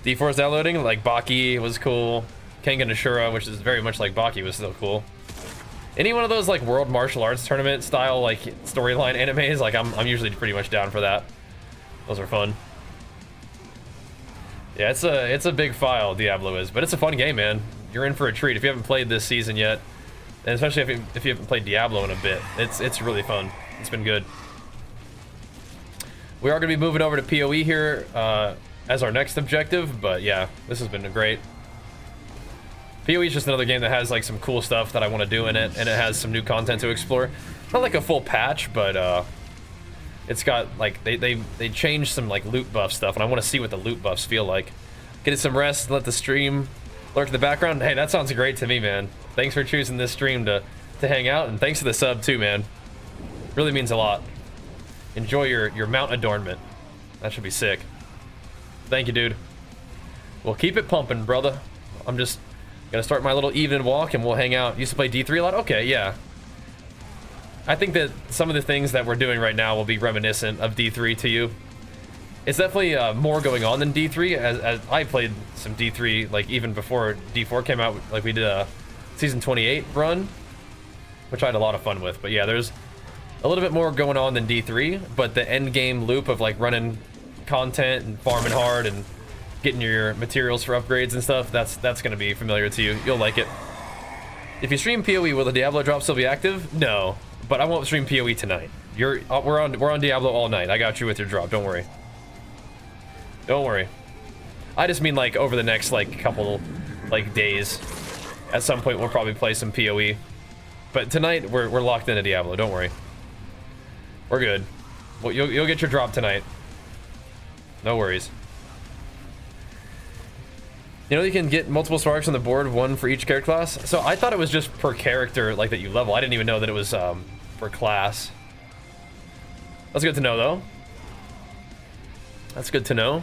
D4 is downloading. Like Baki was cool. Kengan Ashura, which is very much like Baki, was still cool. Any one of those like world martial arts tournament style like storyline animes, like I'm usually pretty much down for that. Those are fun. Yeah, it's a big file, Diablo is, but it's a fun game, man. You're in for a treat if you haven't played this season yet, and especially if you haven't played Diablo in a bit. It's really fun. It's been good. We are going to be moving over to PoE here as our next objective, but yeah, this has been great. PoE is just another game that has like some cool stuff that I want to do in it, and it has some new content to explore. Not like a full patch, but it's got like they changed some like loot buff stuff, and I want to see what the loot buffs feel like. Get some rest, let the stream lurk in the background. Hey, that sounds great to me, man. Thanks for choosing this stream to hang out, and thanks for the sub too, man. Really means a lot. Enjoy your mount adornment. That should be sick. Thank you, dude. Well, keep it pumping, brother. I'm just gonna start my little evening walk, and we'll hang out. Used to play D3 a lot? Okay, yeah. I think that some of the things that we're doing right now will be reminiscent of D3 to you. It's definitely more going on than D3, as I played some D3, like, even before D4 came out. Like, we did a Season 28 run, which I had a lot of fun with. But yeah, there's a little bit more going on than D3, but the end game loop of, like, running content and farming hard and getting your materials for upgrades and stuff, that's gonna be familiar to you. You'll like it. If you stream PoE, will the Diablo drop still be active? No, but I won't stream PoE tonight. We're on Diablo all night. I got you with your drop. Don't worry. Don't worry. I just mean like over the next like couple like days. At some point we'll probably play some PoE. But tonight we're locked into Diablo. Don't worry. We're good. Well, you'll get your drop tonight. No worries. You know you can get multiple sparks on the board, one for each character class. So I thought it was just per character, like that you level. I didn't even know that it was per class. That's good to know, though. That's good to know.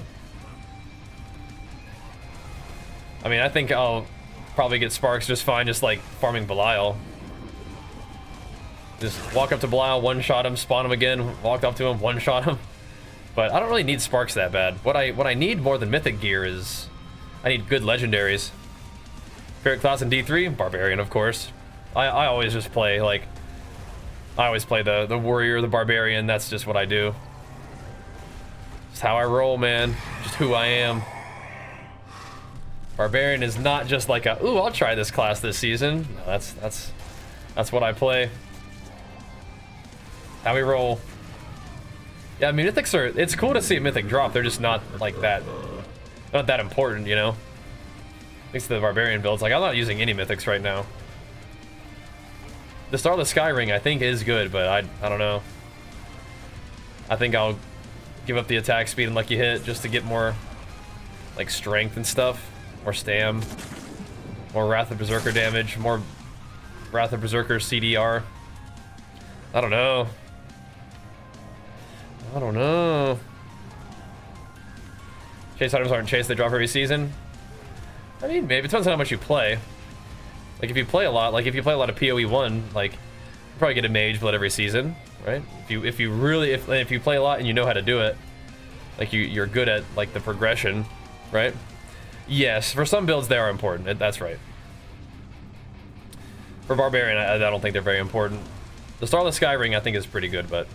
I mean, I think I'll probably get sparks just fine, just like farming Belial. Just walk up to Belial, one-shot him, spawn him again, walk up to him, one-shot him. But I don't really need sparks that bad. What I need more than mythic gear is I need good legendaries. Favorite class in D3? Barbarian, of course. I always just play, like, I always play the warrior, the barbarian. That's just what I do. Just how I roll, man. Just who I am. Barbarian is not just like a, ooh, I'll try this class this season. No, that's what I play. How we roll. Yeah, I mean, mythics are, it's cool to see a mythic drop. They're just not like that, not that important, you know? Thanks to the barbarian builds. Like, I'm not using any mythics right now. The Starless Sky ring, I think, is good, but I don't know. I think I'll give up the attack speed and lucky hit just to get more, like, strength and stuff. More stam. More Wrath of Berserker damage. More Wrath of Berserker CDR. I don't know. I don't know. Chase items aren't chased, they drop every season. I mean, maybe it depends on how much you play. Like, if you play a lot, like, if you play a lot of PoE 1, like, you probably get a mage blood every season, right? If you play a lot and you know how to do it, like, you're good at, like, the progression, right? Yes, for some builds they are important. That's right. For Barbarian, I don't think they're very important. The Starless Sky ring I think is pretty good, but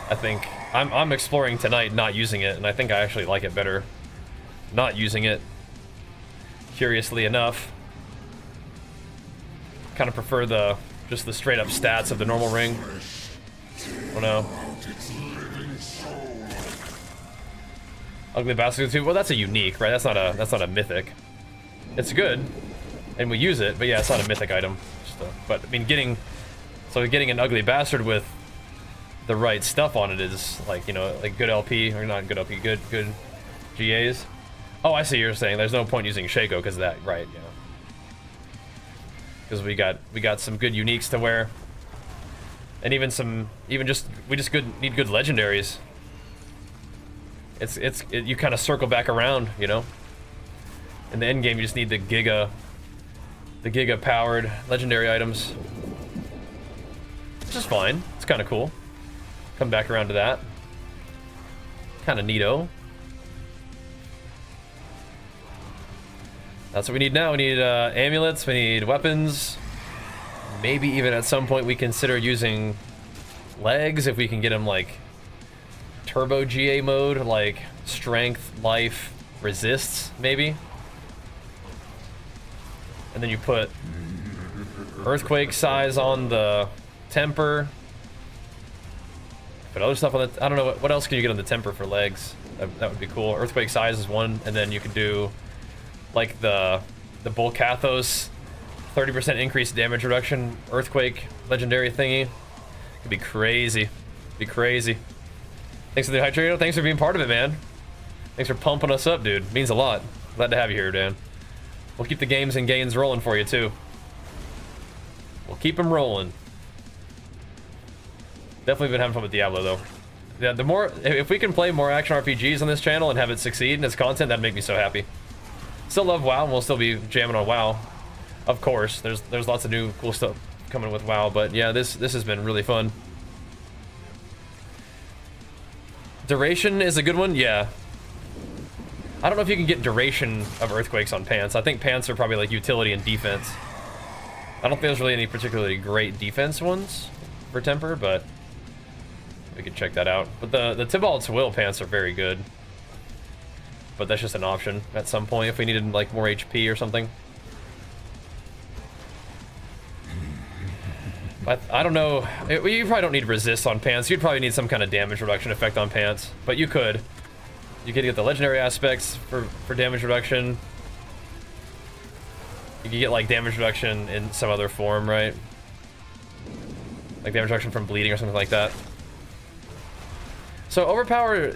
I think I'm exploring tonight not using it, and I think I actually like it better not using it. Curiously enough, kind of prefer just the straight up stats of the normal ring. I don't know. Ugly Bastard 2. Well, that's a unique, right? That's not a mythic. It's good, and we use it, but yeah, it's not a mythic item. But I mean, getting an Ugly Bastard with the right stuff on it is like, you know, like good LP, or not good LP, good GAs. Oh, I see what you're saying. There's no point using Shaco because of that, right? Yeah. Because we got some good uniques to wear, and we just need good legendaries. You kind of circle back around, you know. In the end game, you just need the giga powered legendary items, which is fine. It's kind of cool. Come back around to that. Kind of neato. That's what we need now. We need amulets, we need weapons. Maybe even at some point we consider using legs if we can get them like turbo GA mode, like strength, life, resists, maybe. And then you put earthquake size on the temper. Put other stuff on the, I don't know, what else can you get on the temper for legs? That would be cool. Earthquake size is one, and then you could do like the the Bull Kathos, 30% increased damage reduction, Earthquake, legendary thingy. Could be crazy. Be crazy. Thanks for the hydrator. Thanks for being part of it, man. Thanks for pumping us up, dude. Means a lot. Glad to have you here, Dan. We'll keep the games and gains rolling for you, too. We'll keep them rolling. Definitely been having fun with Diablo, though. Yeah, the more, if we can play more action RPGs on this channel and have it succeed in its content, that'd make me so happy. Still love WoW, and we'll still be jamming on WoW. Of course, there's lots of new cool stuff coming with WoW, but yeah, this has been really fun. Duration is a good one, yeah. I don't know if you can get duration of earthquakes on pants. I think pants are probably like utility and defense. I don't think there's really any particularly great defense ones for temper, but we could check that out. But the Tybalt's Will pants are very good. But that's just an option at some point if we needed like more HP or something. I don't know. You probably don't need resist on pants. You'd probably need some kind of damage reduction effect on pants, but you could. You could get the legendary aspects for damage reduction. You could get like damage reduction in some other form, right? Like damage reduction from bleeding or something like that. So overpower,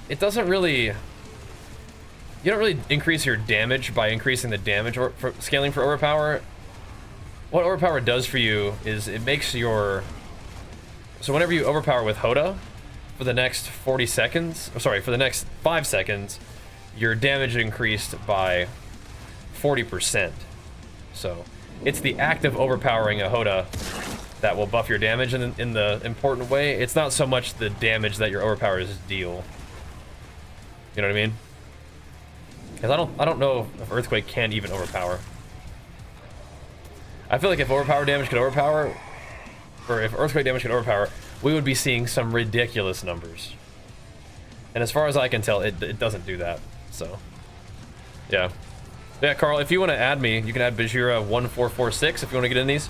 it doesn't really... You don't really increase your damage by increasing the damage or for scaling for overpower. What overpower does for you is it makes your... So whenever you overpower with HotA, for the next 40 seconds, or sorry, for the next 5 seconds, your damage increased by 40%. So it's the act of overpowering a HotA that will buff your damage in the important way. It's not so much the damage that your overpowers deal. You know what I mean? Because I don't know if Earthquake can even overpower. I feel like if overpower damage could overpower, or if Earthquake damage could overpower, we would be seeing some ridiculous numbers. And as far as I can tell, it doesn't do that. So, yeah. Yeah, Carl, if you want to add me, you can add Bajheera 1446 if you want to get in these.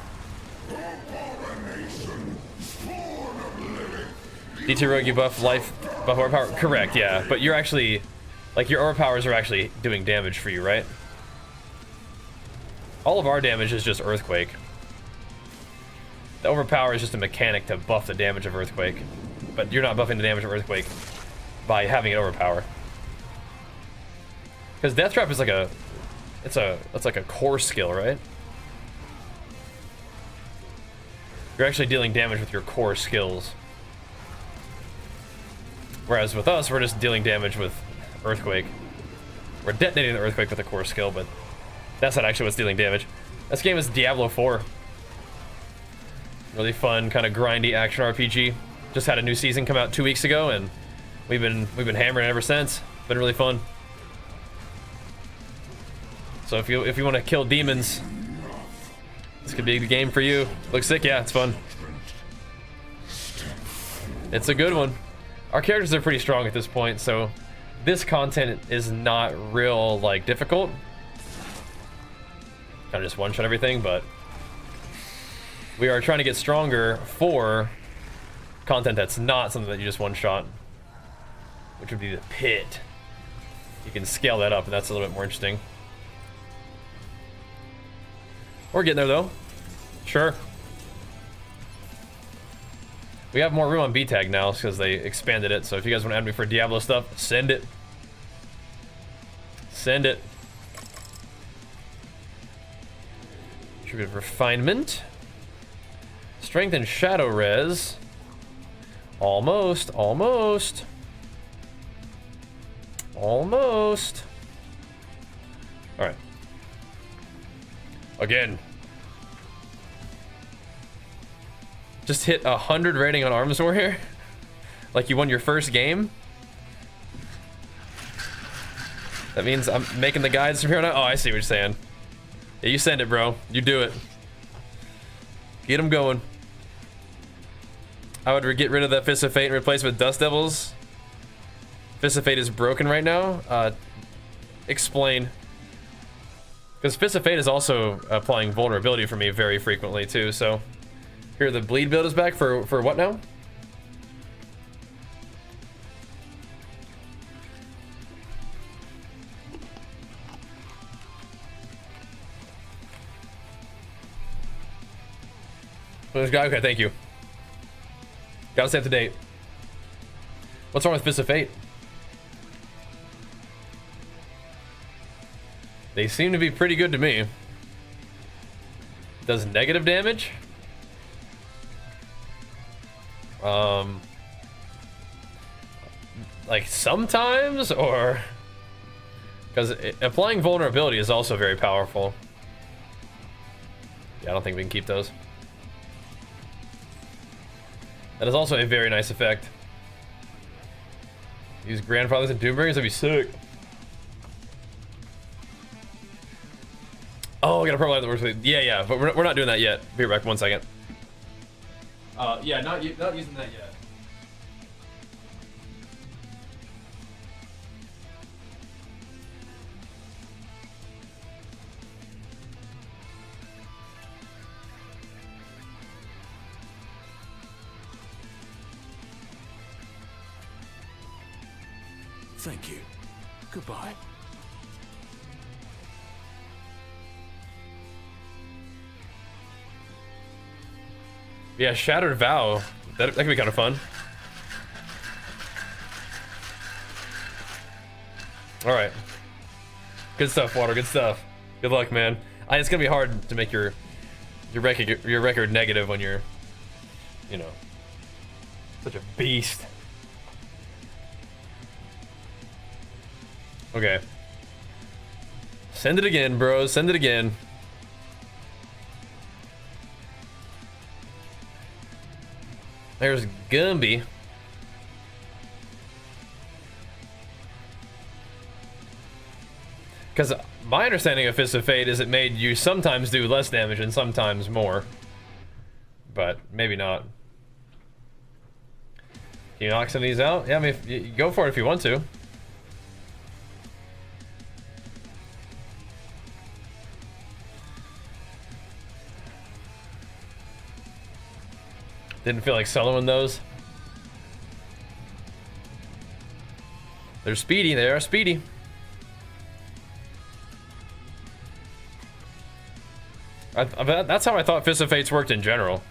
DT Rogue, you buff life, buff overpower. Correct, yeah. But you're actually, like, your overpowers are actually doing damage for you, right? All of our damage is just Earthquake. The overpower is just a mechanic to buff the damage of Earthquake. But you're not buffing the damage of Earthquake by having it overpower. Because Death Trap is like a... It's like a core skill, right? You're actually dealing damage with your core skills. Whereas with us, we're just dealing damage with Earthquake. We're detonating the Earthquake with a core skill, but that's not actually what's dealing damage. This game is Diablo 4. Really fun, kind of grindy action RPG. Just had a new season come out 2 weeks ago, and we've been hammering it ever since. Been really fun. So if you want to kill demons, this could be the game for you. Looks sick, yeah, it's fun. It's a good one. Our characters are pretty strong at this point, so this content is not real like difficult. Kind of just one-shot everything, but we are trying to get stronger for content that's not something that you just one-shot, which would be the pit. You can scale that up, and that's a little bit more interesting. We're getting there, though. Sure. We have more room on B-Tag now because they expanded it, so if you guys want to add me for Diablo stuff, send it. Send it. Tribute of Refinement. Strength and Shadow Res. Almost, almost. Almost. Alright. Again. Just hit 100 rating on Arms Warrior? Like you won your first game? That means I'm making the guides from here on out? Oh, I see what you're saying. Yeah, you send it, bro. You do it. Get them going. I would get rid of that Fist of Fate and replace it with Dust Devils. Fist of Fate is broken right now. Explain. Because Fist of Fate is also applying vulnerability for me very frequently too, so... Here, the bleed build is back for what now? Okay, thank you. Gotta stay up to date. What's wrong with Fist of Fate? They seem to be pretty good to me. Does negative damage? Like sometimes, or because applying vulnerability is also very powerful. Yeah, I don't think we can keep those. That is also a very nice effect. Use grandfathers and Doombringers, that'd be sick. Oh, I got a purple light that works with. Yeah, but we're not doing that yet. Be right back, 1 second. Yeah, not using that yet. Thank you. Goodbye. Yeah, Shattered Vow. That could be kind of fun. Alright. Good stuff, Water. Good stuff. Good luck, man. It's gonna be hard to make your record negative when you're, you know, such a beast. Okay. Send it again, bros. Send it again. There's Gumby. Because my understanding of Fist of Fate is it made you sometimes do less damage and sometimes more. But maybe not. Can you knock some of these out? Yeah, I mean, you go for it if you want to. Didn't feel like soloing those. They're speedy. They are speedy. That's how I thought Fist of Fates worked in general.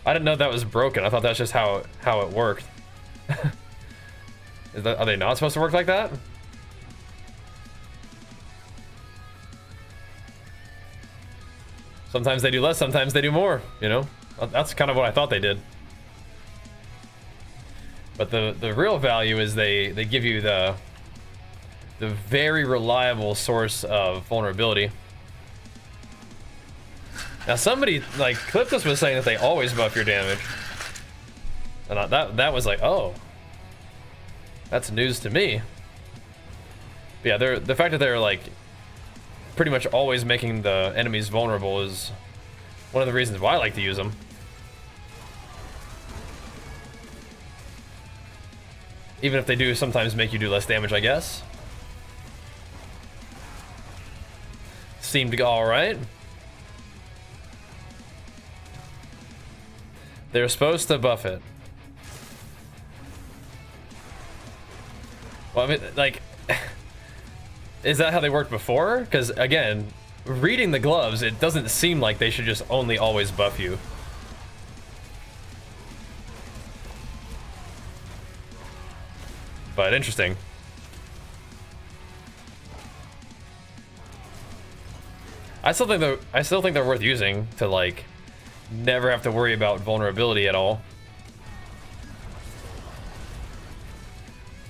I didn't know that was broken. I thought that's just how it worked. Are they not supposed to work like that? Sometimes they do less, sometimes they do more, you know? That's kind of what I thought they did. But the real value is they give you the very reliable source of vulnerability. Now somebody, like, Cliptus was saying that they always buff your damage. And that was like, oh. That's news to me. But yeah, the fact that they're, like, pretty much always making the enemies vulnerable is one of the reasons why I like to use them. Even if they do sometimes make you do less damage, I guess. Seemed to go alright. They're supposed to buff it. Well, I mean, like, is that how they worked before? Because, again, reading the gloves, it doesn't seem like they should just only always buff you. But interesting. I still think they're worth using to, like, never have to worry about vulnerability at all.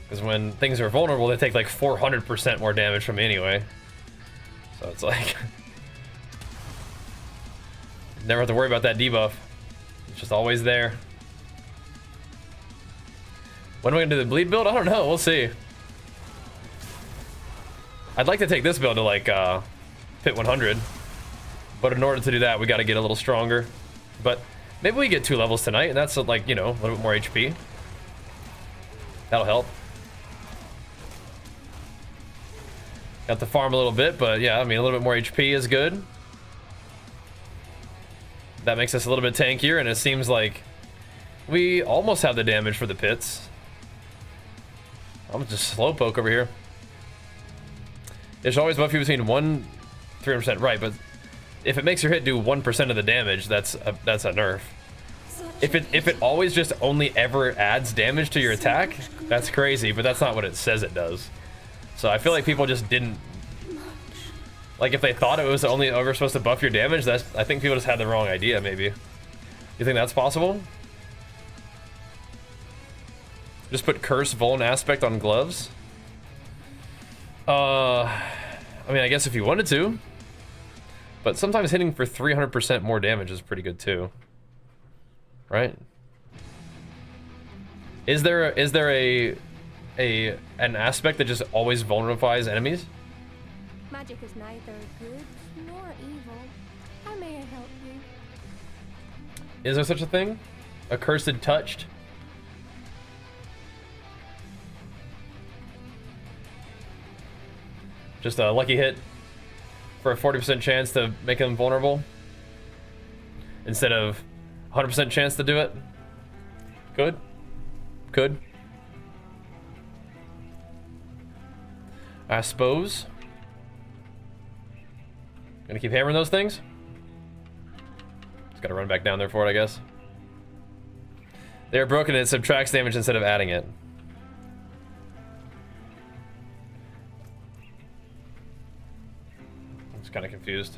Because when things are vulnerable, they take like 400% more damage from me anyway. So it's like never have to worry about that debuff. It's just always there. When are we gonna do the bleed build? I don't know. We'll see. I'd like to take this build to like pit 100, but in order to do that, we got to get a little stronger. But maybe we get 2 levels tonight, and that's like, you know, a little bit more HP. That'll help. Got to farm a little bit, but yeah, I mean, a little bit more HP is good. That makes us a little bit tankier, and it seems like we almost have the damage for the pits. I'm just slowpoke over here. It should always buff you between 300%, right, but if it makes your hit do 1% of the damage, that's a nerf. Such If it always just only ever adds damage to your attack, that's crazy, but that's not what it says it does. So I feel like people just didn't, like if they thought it was only ever supposed to buff your damage, I think people just had the wrong idea maybe. You think that's possible? Just put curse, vuln, aspect on gloves? I mean, I guess if you wanted to. But sometimes hitting for 300% more damage is pretty good too. Right? Is there an aspect that just always vulnerifies enemies? Magic is neither good nor evil. How may I help you? Is there such a thing? Accursed touched? Just a lucky hit for a 40% chance to make them vulnerable instead of 100% chance to do it. Could. I suppose. Gonna keep hammering those things. Just gotta run back down there for it, I guess. They are broken and it subtracts damage instead of adding it. Kind of confused.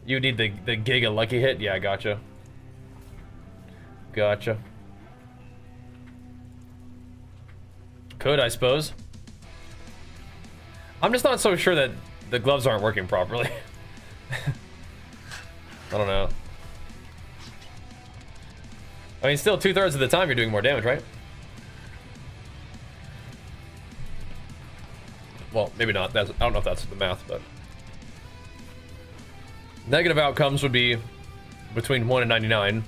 You need the Giga lucky hit? Yeah, gotcha. Could, I suppose. I'm just not so sure that the gloves aren't working properly. I don't know. I mean, still 2/3 of the time you're doing more damage, right? Well, maybe not. I don't know if that's the math, but negative outcomes would be between 1 and 99.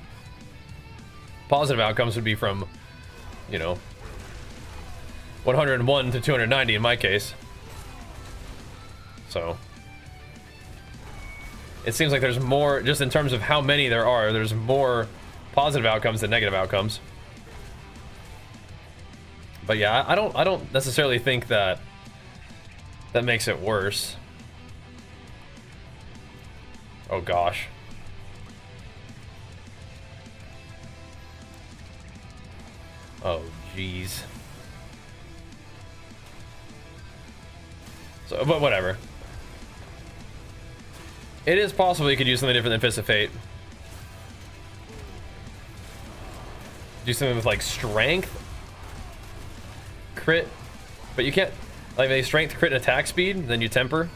Positive outcomes would be from, you know, 101 to 290 in my case. So it seems like there's more, just in terms of how many there are, there's more positive outcomes than negative outcomes. But yeah, I don't necessarily think that makes it worse. Oh gosh. Oh jeez. So, but whatever. It is possible you could use something different than Fist of Fate. Do something with like strength, crit, but you can't. Like they strength, crit, and attack speed, then you temper.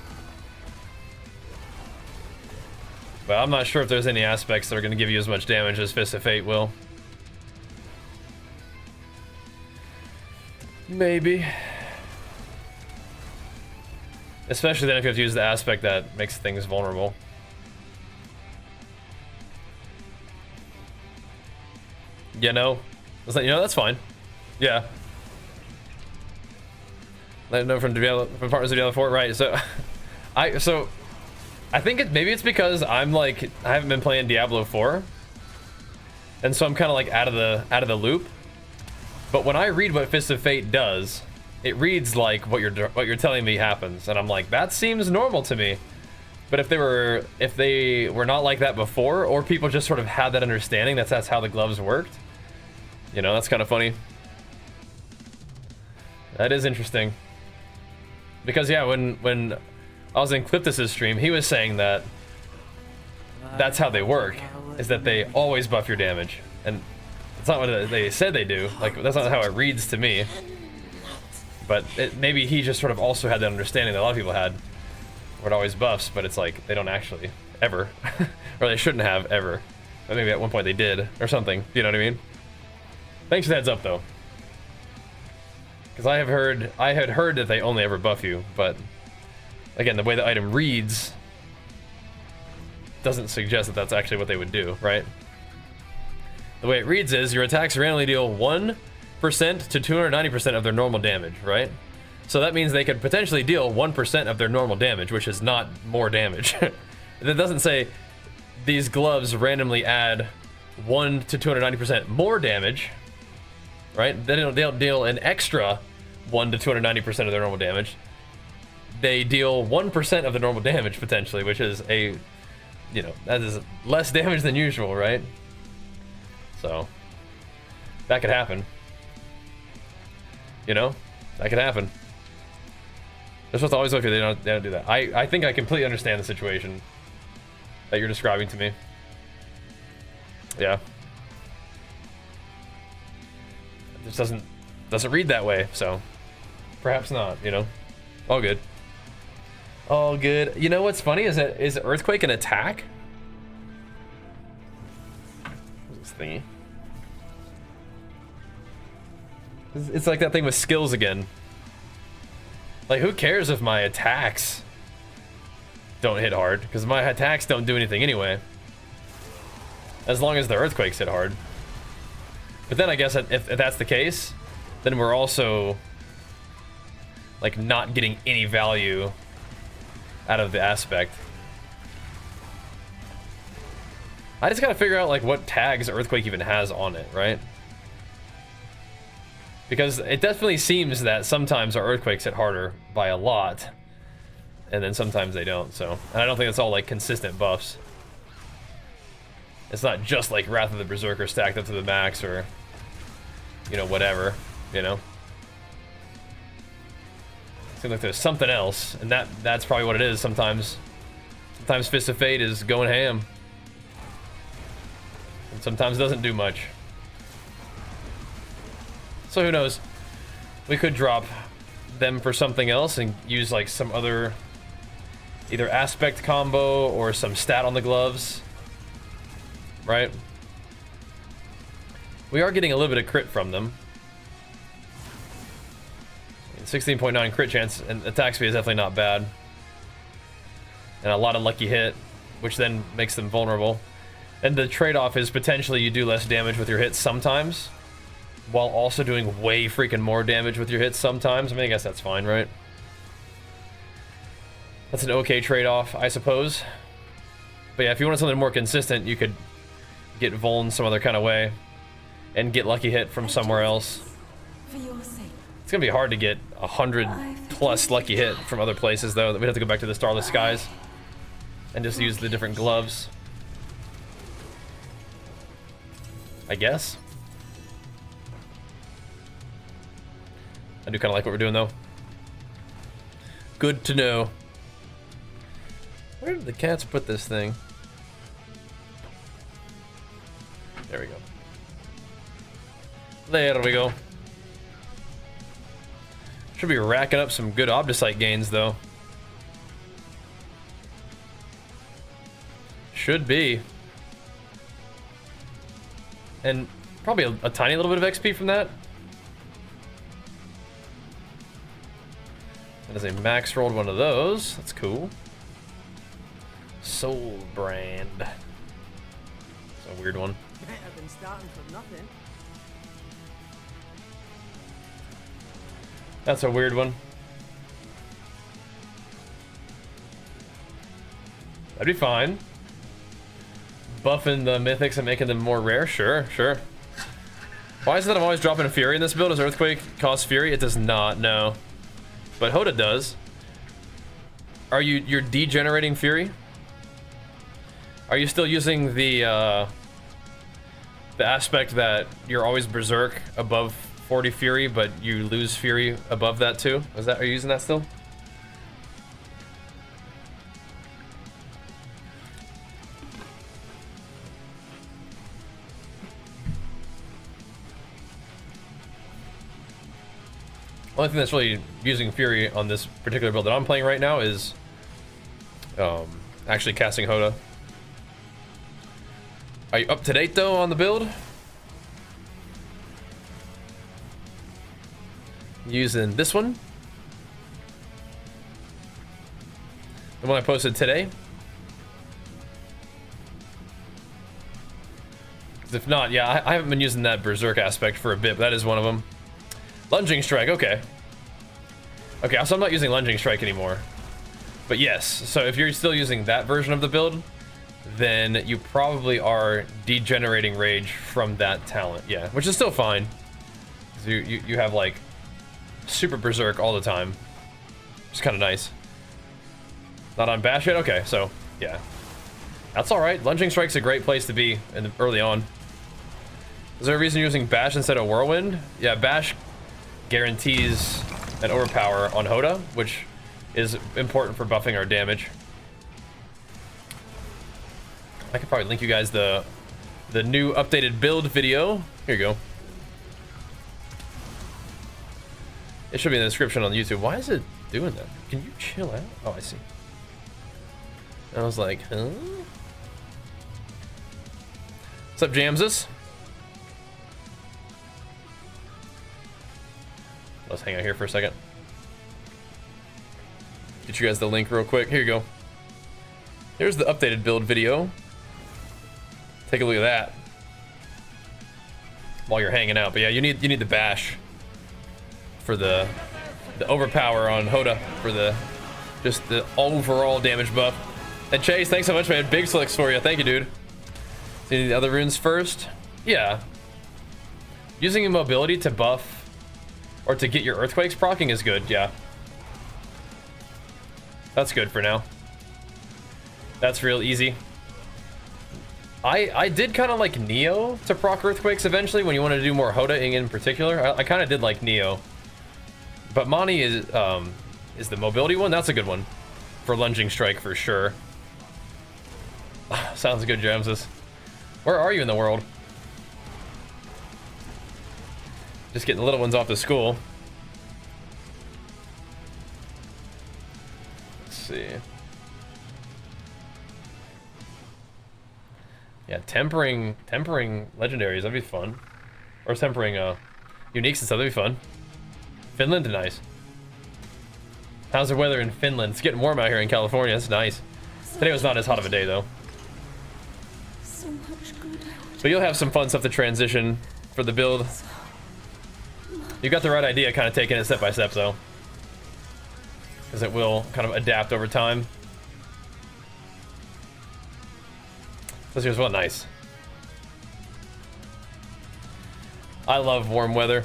But I'm not sure if there's any aspects that are going to give you as much damage as Fist of Fate will. Maybe. Especially then if you have to use the aspect that makes things vulnerable. You know? That's fine. Yeah. Let know from partners of Diablo 4, right? So, I think maybe it's because I haven't been playing Diablo 4, and so I'm kind of like out of the loop. But when I read what Fist of Fate does, it reads like what you're telling me happens, and I'm like, that seems normal to me. But if they were not like that before, or people just sort of had that understanding that's how the gloves worked, you know, that's kind of funny. That is interesting. Because yeah, when I was in Cliptus's stream, he was saying that that's how they work, is that they always buff your damage, and it's not what they said they do. Like, that's not how it reads to me. But maybe he just sort of also had that understanding that a lot of people had, where it always buffs, but it's like they don't actually ever, or they shouldn't have ever. But maybe at one point they did, or something. You know what I mean? Thanks for the heads up, though. Because I had heard that they only ever buff you, but again, the way the item reads doesn't suggest that that's actually what they would do, right? The way it reads is your attacks randomly deal 1% to 290% of their normal damage, right? So that means they could potentially deal 1% of their normal damage, which is not more damage. It doesn't say these gloves randomly add 1 to 290% more damage, right? They'll deal an extra 1 to 290% of their normal damage. they deal 1% of the normal damage potentially, which is a, you know, that is less damage than usual, right? So that could happen. You know, that could happen. They're supposed to always look at, they don't do that. I think I completely understand the situation that you're describing to me. Yeah. It just doesn't read that way, so perhaps not, you know. All good. All good. You know what's funny is that is Earthquake an attack? What's this thingy? It's like that thing with skills again. Like, who cares if my attacks don't hit hard? Because my attacks don't do anything anyway. As long as the earthquakes hit hard. But then I guess if that's the case, then we're also like not getting any value out of the aspect. I just gotta figure out like what tags Earthquake even has on it, right? Because it definitely seems that sometimes our earthquakes hit harder by a lot, and then sometimes they don't. So, and I don't think it's all like consistent buffs. It's not just like Wrath of the Berserker stacked up to the max, or you know, whatever, you know. Seems like there's something else, and that's probably what it is. Sometimes Fist of Fate is going ham, and sometimes doesn't do much. So who knows? We could drop them for something else and use like some other either aspect combo or some stat on the gloves, right? We are getting a little bit of crit from them. 16.9 crit chance, and attack speed is definitely not bad. And a lot of lucky hit, which then makes them vulnerable. And the trade-off is potentially you do less damage with your hits sometimes, while also doing way freaking more damage with your hits sometimes. I mean, I guess that's fine, right? That's an okay trade-off, I suppose. But yeah, if you wanted something more consistent, you could get Vuln some other kind of way and get lucky hit from somewhere else. For your sake. It's gonna be hard to get 100+ lucky hit from other places, though. We'd have to go back to the Starless Skies and just use the different gloves, I guess. I do kind of like what we're doing, though. Good to know. Where did the cats put this thing? There we go. There we go. Should be racking up some good Obdicite gains, though. Should be. And probably a tiny little bit of XP from that. That is a max rolled one of those. That's cool. Soul Brand. It's a weird one. I've been starting from nothing. That's a weird one. That'd be fine. Buffing the mythics and making them more rare? Sure, sure. Why is it that I'm always dropping a Fury in this build? Does Earthquake cause Fury? It does not, no. But HotA does. Are you're degenerating Fury? Are you still using the aspect that you're always Berserk above 40 Fury, but you lose Fury above that too? Are you using that still? Only thing that's really using Fury on this particular build that I'm playing right now is actually casting HotA. Are you up to date though on the build? Using this one, the one I posted today. If not, yeah, I haven't been using that Berserk aspect for a bit, but that is one of them. Lunging Strike, okay. Okay, so I'm not using Lunging Strike anymore. But yes, so if you're still using that version of the build, then you probably are degenerating Rage from that talent, yeah. Which is still fine. You have like super Berserk all the time. It's kind of nice. Not on Bash yet? Okay, so, yeah. That's alright. Lunging Strike's a great place to be early on. Is there a reason you're using Bash instead of Whirlwind? Yeah, Bash guarantees an overpower on HotA, which is important for buffing our damage. I could probably link you guys the new updated build video. Here you go. It should be in the description on YouTube. Why is it doing that? Can you chill out? Oh, I see. I was like, huh? What's up, Jamses? Let's hang out here for a second. Get you guys the link real quick. Here you go. Here's the updated build video. Take a look at that while you're hanging out. But yeah, you need the Bash for the overpower on HotA for just the overall damage buff. And Chase, thanks so much, man. Big slicks for you. Thank you, dude. So you need the other runes first. Yeah. Using immobility to buff or to get your earthquakes proccing is good. Yeah. That's good for now. That's real easy. I did kind of like Neo to proc earthquakes eventually when you want to do more HotAing in particular. I kind of did like Neo. But Mani is the mobility one. That's a good one for lunging strike for sure. Sounds good, Jamses. Where are you in the world? Just getting the little ones off to school. Let's see. Yeah, tempering legendaries, that'd be fun. Or tempering uniques and stuff, that'd be fun. Finland, nice. How's the weather in Finland? It's getting warm out here in California. That's nice. Today was not as hot of a day though. So much good. But you'll have some fun stuff to transition for the build. You got the right idea, kind of taking it step by step though, because it will kind of adapt over time. So here's what nice. I love warm weather.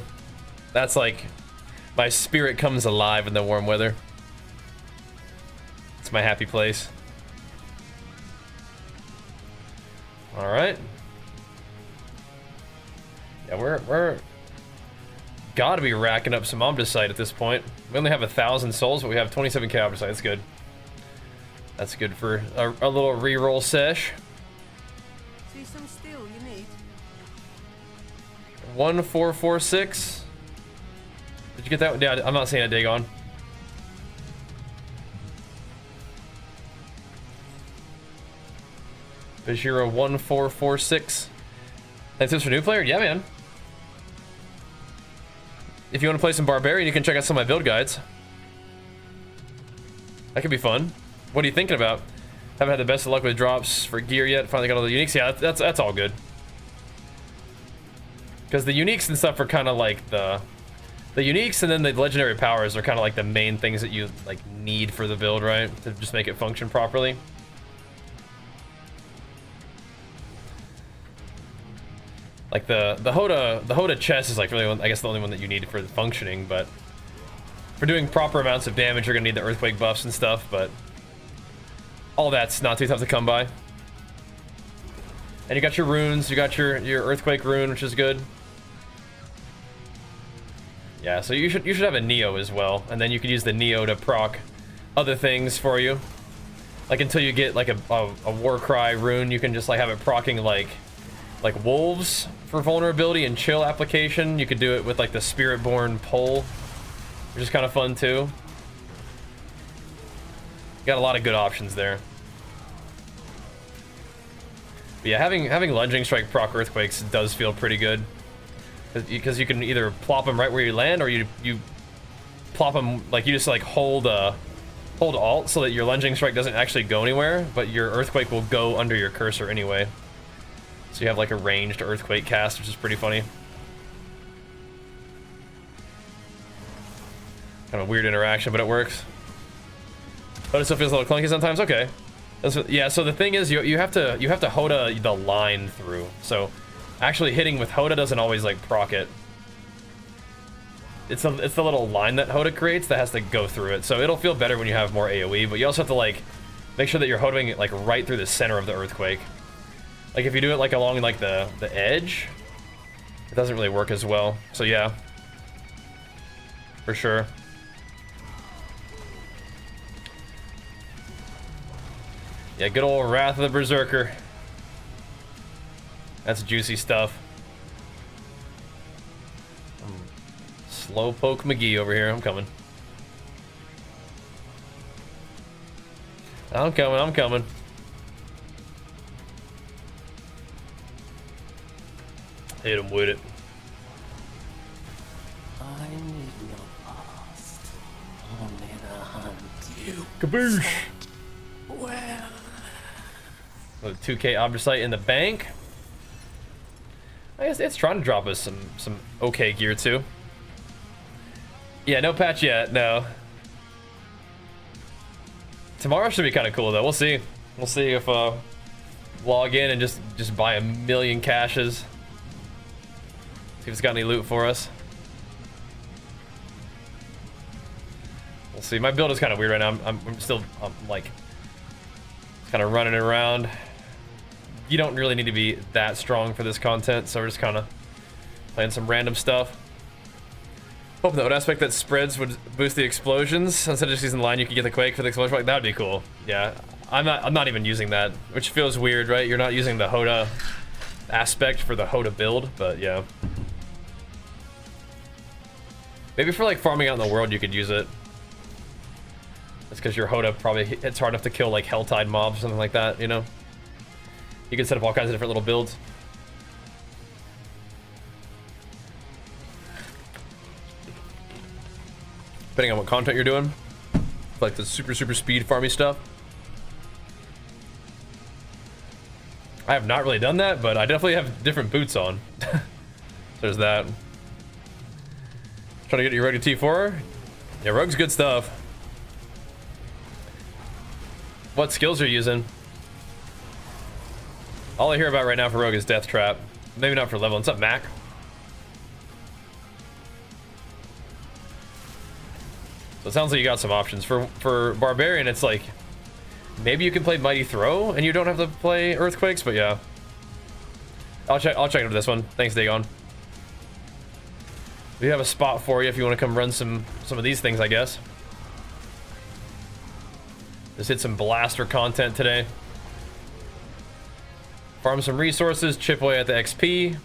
That's like my spirit comes alive in the warm weather. It's my happy place. All right. Yeah, we're gotta be racking up some Omnicite at this point. We only have 1,000 souls, but we have 27k Omnicite. That's good. That's good for a little reroll sesh. See some steel you need. 1446. Did you get that one? Yeah, I'm not seeing a Dagon. Bajheera 1446. Thanks for new player? Yeah, man. If you want to play some Barbarian, you can check out some of my build guides. That could be fun. What are you thinking about? Haven't had the best of luck with drops for gear yet. Finally got all the uniques. Yeah, that's all good. Because the uniques and stuff are kind of like the uniques, and then the legendary powers are kind of like the main things that you like need for the build, right? To just make it function properly. Like the HotA chest is like really, I guess, the only one that you need for the functioning, but for doing proper amounts of damage, you're gonna need the earthquake buffs and stuff, but all that's not too tough to come by. And you got your runes, you got your earthquake rune, which is good. Yeah, so you should have a Neo as well, and then you could use the Neo to proc other things for you. Like until you get like a Warcry rune, you can just like have it proccing like wolves for vulnerability and chill application. You could do it with like the Spiritborn pole, which is kind of fun too. You got a lot of good options there. But yeah, having lunging strike proc earthquakes does feel pretty good, because you can either plop them right where you land, or you plop them like you just like hold alt so that your lunging strike doesn't actually go anywhere, but your earthquake will go under your cursor anyway. So you have like a ranged earthquake cast, which is pretty funny. Kind of a weird interaction, but it works. But it still feels a little clunky sometimes. Okay. Yeah. So the thing is, you have to HotA the line through. So actually hitting with HotA doesn't always like proc it. it's the little line that HotA creates that has to go through it. So it'll feel better when you have more AoE, but you also have to like make sure that you're HotAing it like right through the center of the earthquake. Like if you do it like along like the edge, it doesn't really work as well. So yeah, for sure. Yeah, good old Wrath of the Berserker. That's juicy stuff. Slowpoke McGee over here. I'm coming. I'm coming. I'm coming. Hit him with it. I need no past. Only the hunt. You. Kaboosh! Well. With 2K Obdrasite in the bank. I guess it's trying to drop us some okay gear too. Yeah, no patch yet, no. Tomorrow should be kind of cool though. We'll see. We'll see if log in and just buy a million caches. See if it's got any loot for us. We'll see. My build is kind of weird right now. I'm still like kind of running around. You don't really need to be that strong for this content, so we're just kind of playing some random stuff. Hoping the HotA aspect that spreads would boost the explosions. Instead of just using the line, you could get the quake for the explosion. Like, that would be cool. Yeah, I'm not even using that, which feels weird, right? You're not using the HotA aspect for the HotA build, but yeah. Maybe for like farming out in the world, you could use it. That's because your HotA probably hits hard enough to kill like Helltide mobs or something like that, you know? You can set up all kinds of different little builds. Depending on what content you're doing. Like the super speed farmy stuff. I have not really done that, but I definitely have different boots on. There's that. Trying to get you ready to T4. Yeah, Rogue's good stuff. What skills are you using? All I hear about right now for Rogue is Death Trap. Maybe not for level. What's up, Mac? So it sounds like you got some options. For Barbarian, it's like maybe you can play Mighty Throw and you don't have to play Earthquakes, but yeah. I'll check into this one. Thanks, Dagon. We have a spot for you if you want to come run some of these things, I guess. Just hit some blaster content today. Farm some resources, chip away at the XP.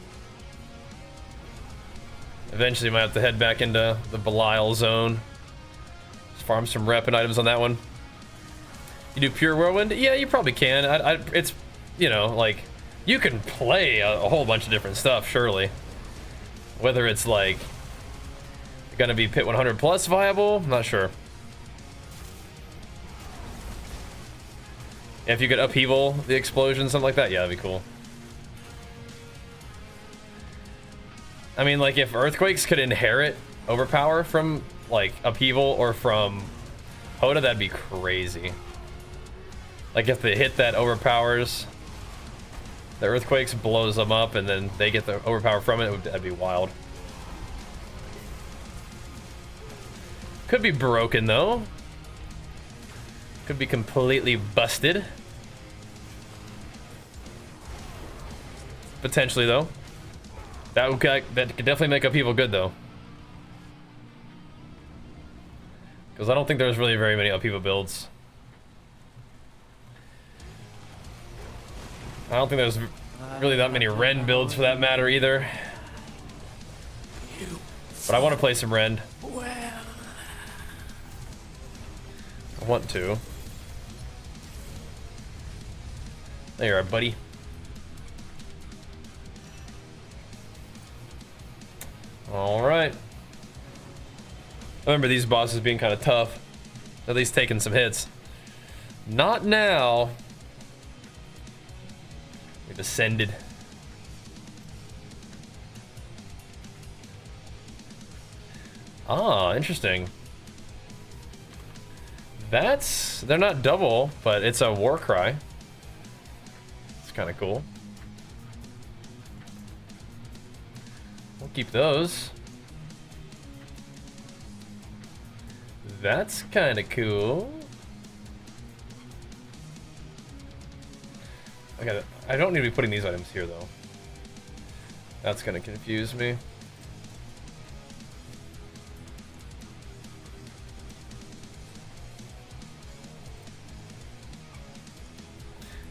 Eventually might have to head back into the Belial zone. Just farm some rep and items on that one. You do pure whirlwind? Yeah, you probably can. It's, you know, like, you can play a whole bunch of different stuff, surely. Whether it's like gonna be Pit 100 plus viable, I'm not sure. If you could upheaval the explosion, something like that, yeah, that'd be cool. I mean, like, if Earthquakes could inherit overpower from, like, upheaval or from HotA, that'd be crazy. Like, if the hit that overpowers the Earthquakes blows them up and then they get the overpower from it, that'd be wild. Could be broken, though. Could be completely busted. Potentially, though. That could definitely make upheaval good, though. Because I don't think there's really very many upheaval builds. I don't think there's really that many Rend builds for that matter, either. But I want to play some Rend. I want to. There you are, buddy. Alright. I remember these bosses being kind of tough. At least taking some hits. Not now. We've ascended. Ah, interesting. They're not double, but it's a war cry. It's kind of cool. We'll keep those. That's kind of cool. Okay, I don't need to be putting these items here though. That's gonna confuse me.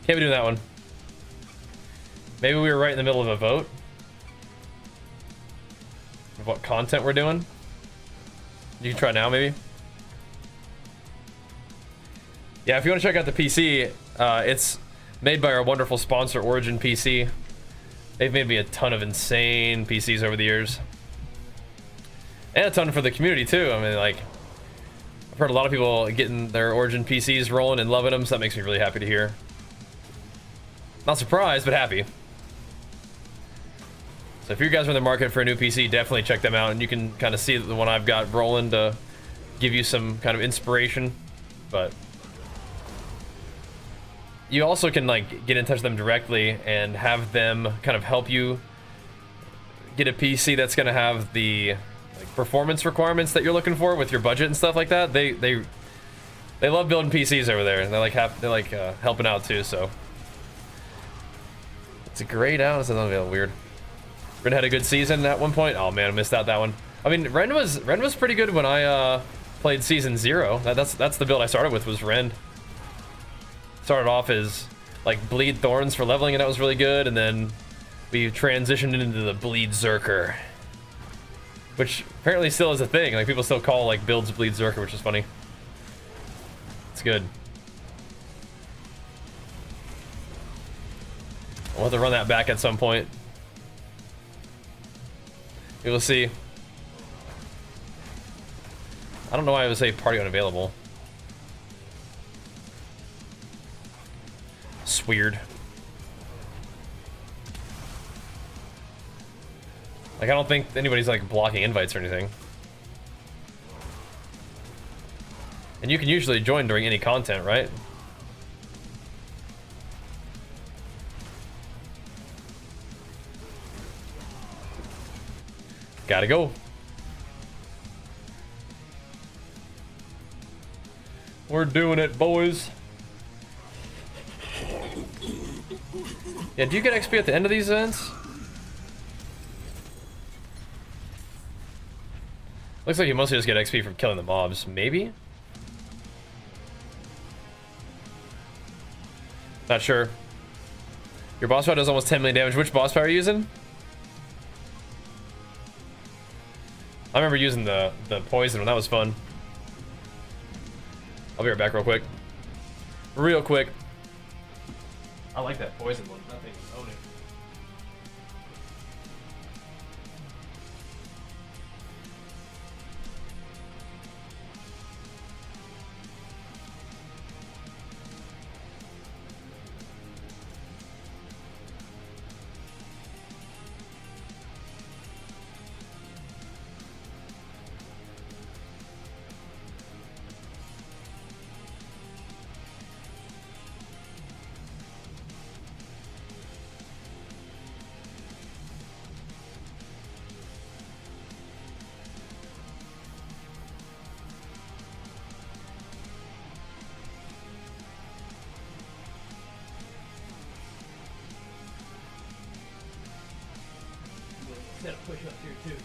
Can't be doing that one. Maybe we were right in the middle of a vote of what content we're doing. You can try now, maybe. Yeah, if you want to check out the PC, it's made by our wonderful sponsor, Origin PC. They've made me a ton of insane PCs over the years. And a ton for the community, too. I mean, like, I've heard a lot of people getting their Origin PCs rolling and loving them, so that makes me really happy to hear. Not surprised, but happy. So if you guys are in the market for a new PC, definitely check them out, and you can kind of see the one I've got rolling to give you some kind of inspiration. But you also can like get in touch with them directly and have them kind of help you get a PC that's going to have the like performance requirements that you're looking for with your budget and stuff like that. They love building PCs over there, and they're like helping out too. So it's a grayed out. It's a little weird. Ren had a good season at one point. Oh man, I missed out that one. I mean, Ren was pretty good when I played season 0. That's the build I started with, was Ren. Started off as like Bleed Thorns for leveling, and that was really good, and then we transitioned into the Bleed Zerker, which apparently still is a thing. Like people still call like builds Bleed Zerker, which is funny. It's good. We'll have to run that back at some point. We will see. I don't know why I would say party unavailable. It's weird. Like, I don't think anybody's like blocking invites or anything. And you can usually join during any content, right? Gotta go. We're doing it, boys. Yeah, do you get XP at the end of these events? Looks like you mostly just get XP from killing the mobs, maybe? Not sure. Your boss power does almost 10 million damage. Which boss power are you using? I remember using the poison one. That was fun. I'll be right back real quick. Real quick. I like that poison one. That thing is owning. Gotta push up here too.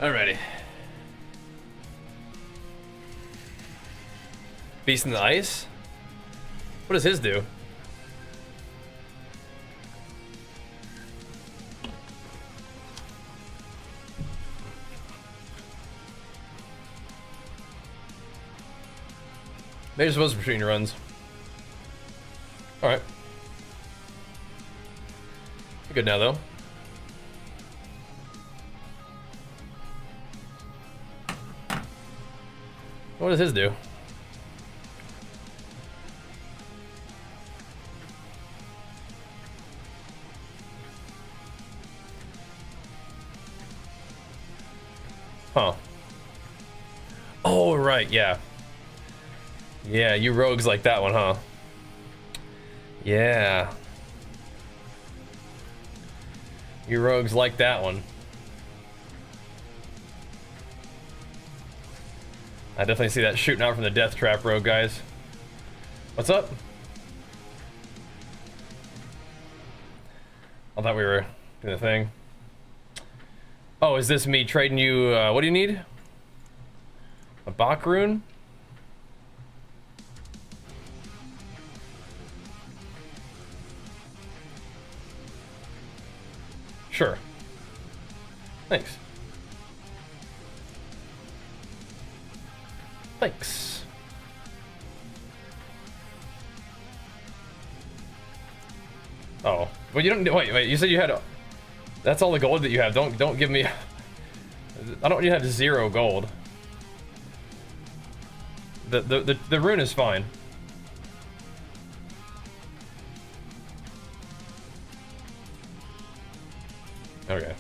Alrighty. Beast in the Ice? What does his do? Maybe it's supposed to be between your runs. Alright. Good now, though. What does his do? Huh. Oh, right, yeah. Yeah, you rogues like that one, huh? Yeah. You rogues like that one. I definitely see that shooting out from the death trap rogue, guys. What's up? I thought we were doing the thing. Oh, is this me trading you, what do you need? A Bach rune? Sure. Thanks. Thanks. Oh, well, you don't. Wait. You said you had. That's all the gold that you have. Don't give me. I don't. You have 0 gold. The rune is fine. Okay.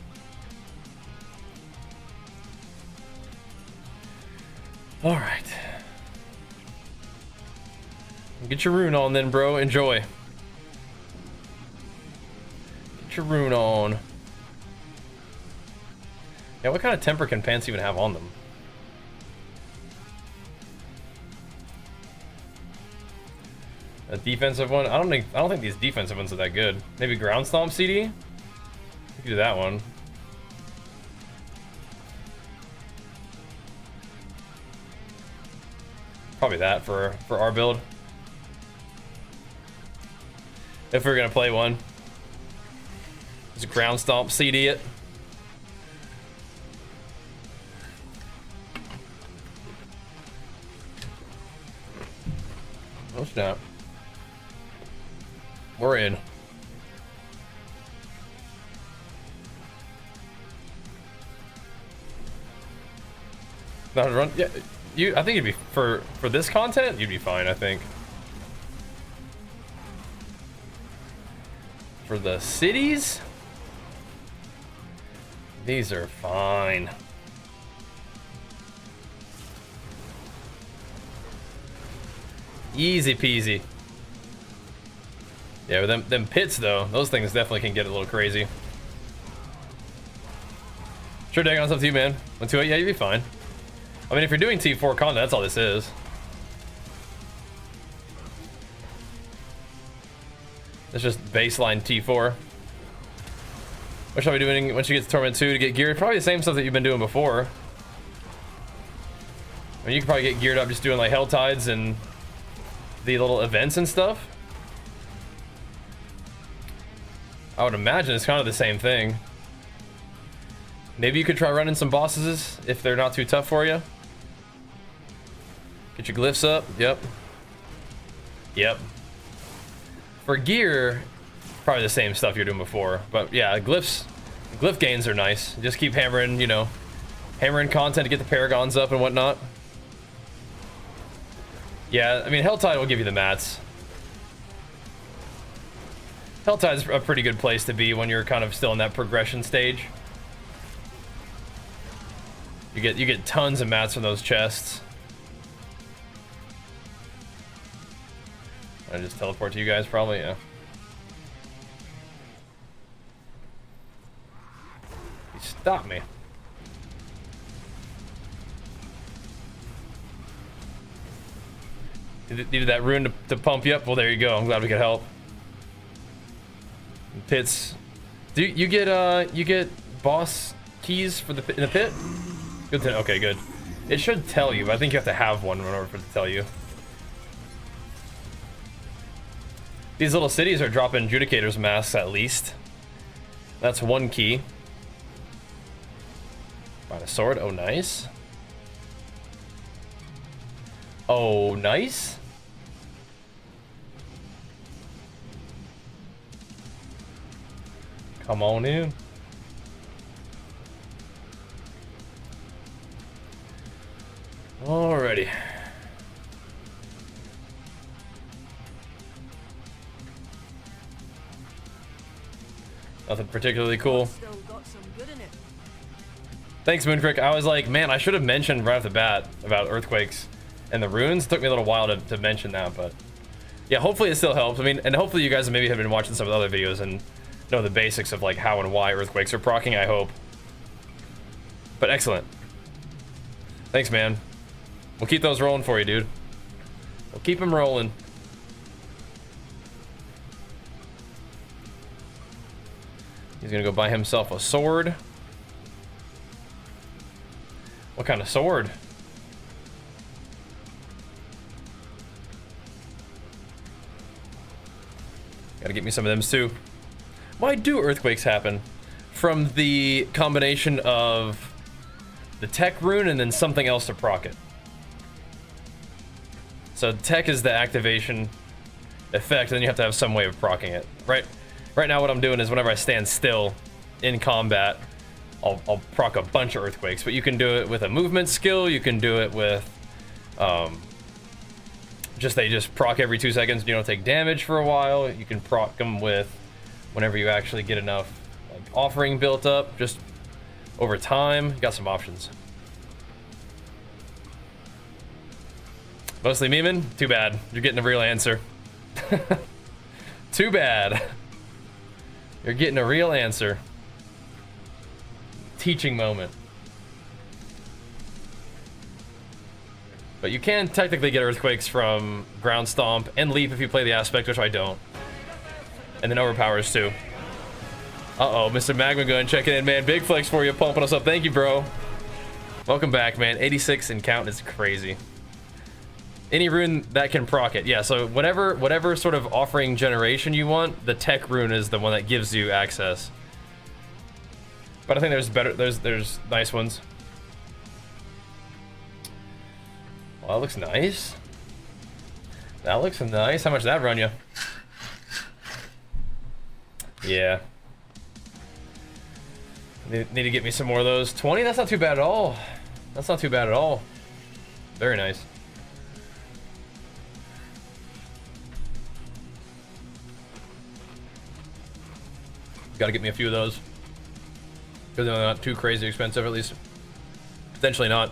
All right. Get your rune on then, bro. Enjoy. Get your rune on. Yeah, what kind of temper can pants even have on them? A defensive one? I don't think these defensive ones are that good. Maybe ground stomp CD? You can do that one. Probably that for our build. If we're gonna play one. Just ground stomp CD it. Oh snap. We're in. Not to run. Yeah, I think you'd be for this content. You'd be fine. I think. For the cities, these are fine. Easy peasy. Yeah, with them pits though, those things definitely can get a little crazy. Sure, Dagon's up to you, man. 128, yeah, you'd be fine. I mean, if you're doing T4 content, that's all this is. It's just baseline T4. What shall I be doing when she gets to Torment 2 to get geared? Probably the same stuff that you've been doing before. I mean, you can probably get geared up just doing like Hell Tides and the little events and stuff. I would imagine it's kind of the same thing. Maybe you could try running some bosses if they're not too tough for you. Get your glyphs up. Yep. For gear, probably the same stuff you're doing before. But yeah, glyph gains are nice. Just keep hammering, you know, hammering content to get the paragons up and whatnot. Yeah, I mean, Helltide will give you the mats. Helltide's a pretty good place to be when you're kind of still in that progression stage. You get tons of mats from those chests. I just teleport to you guys, probably, yeah. You stop me. Needed that rune to pump you up. Well, there you go. I'm glad we could help. Pits. Do you get boss keys for in the pit? Good to, okay, good. It should tell you, but I think you have to have one in order for it to tell you. These little cities are dropping Judicator's masks at least. That's one key. Find a sword. Oh, nice. Oh, nice. Come on in. Alrighty. Nothing particularly cool. Still got some good in it. Thanks, Mooncrick. I was like, man, I should have mentioned right off the bat about earthquakes and the runes. It took me a little while to mention that, but yeah, hopefully it still helps. I mean, and hopefully you guys maybe have been watching some of the other videos and know the basics of like how and why earthquakes are proccing, I hope. But excellent. Thanks, man. We'll keep those rolling for you, dude. We'll keep them rolling. He's gonna go buy himself a sword. What kind of sword? Gotta get me some of them too. Why do earthquakes happen? From the combination of the tech rune and then something else to proc it. So tech is the activation effect, and then you have to have some way of proccing it. Right now what I'm doing is whenever I stand still in combat, I'll proc a bunch of earthquakes, but you can do it with a movement skill, you can do it with they just proc every 2 seconds and you don't take damage for a while. You can proc them with whenever you actually get enough like offering built up, just over time. You got some options. Mostly memeing? Too bad. You're getting a real answer. Too bad. You're getting a real answer. Teaching moment. But you can technically get earthquakes from ground stomp and leap if you play the aspect, which I don't. And then overpowers too. Uh-oh, Mr. Magma Gun checking in, man. Big flex for you, pumping us up. Thank you, bro. Welcome back, man. 86 and count is crazy. Any rune that can proc it. Yeah, so whatever sort of offering generation you want, the tech rune is the one that gives you access. But I think there's nice ones. Well, that looks nice. That looks nice. How much did that run you? Yeah. Need to get me some more of those. 20? That's not too bad at all. That's not too bad at all. Very nice. Gotta get me a few of those. Because they're not too crazy expensive, at least. Potentially not.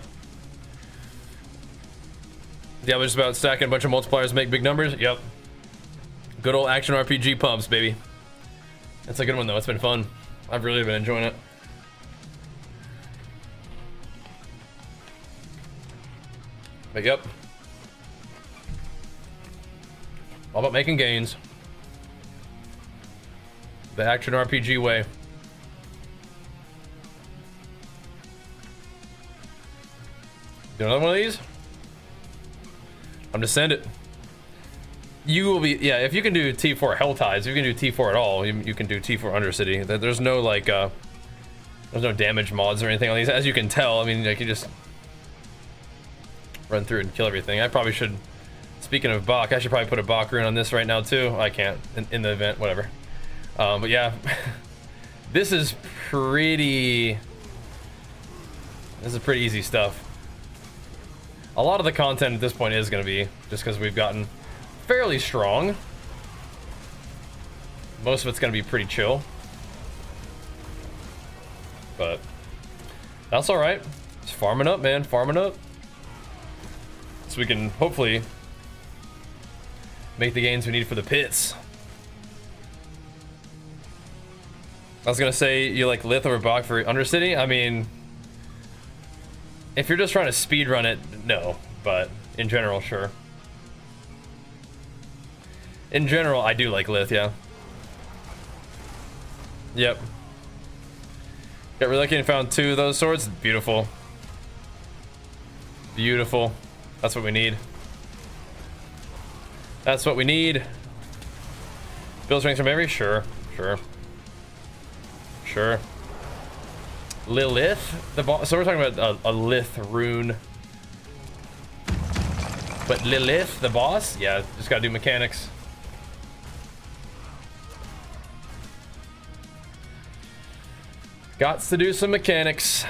Diablo just about stacking a bunch of multipliers to make big numbers. Yep. Good old action RPG pumps, baby. That's a good one, though. It's been fun. I've really been enjoying it. But yep. All about making gains. The action RPG way. Do another one of these? I'm just send it. You will be, yeah, if you can do T4 Hell Tides, if you can do T4 at all, you can do T4 Undercity. There's no like, there's no damage mods or anything on these. As you can tell, I mean, like you just run through and kill everything. I probably should, speaking of Bach, I should probably put a Bach rune on this right now too. I can't, in the event, whatever. But yeah, this is pretty easy stuff. A lot of the content at this point is going to be just because we've gotten fairly strong. Most of it's going to be pretty chill. But that's all right. It's farming up, man. Farming up. So we can hopefully make the gains we need for the pits. I was going to say you like Lith over Bach for Undercity. I mean, if you're just trying to speedrun it, no. But in general, sure. In general, I do like Lith, yeah. Yep. Got really lucky and found 2 of those swords. Beautiful. Beautiful. That's what we need. That's what we need. Build strength from memory? Sure. Sure. Sure. Lilith? The boss. So we're talking about a Lith rune. But Lilith, the boss? Yeah, just gotta do mechanics. Gots to do some mechanics.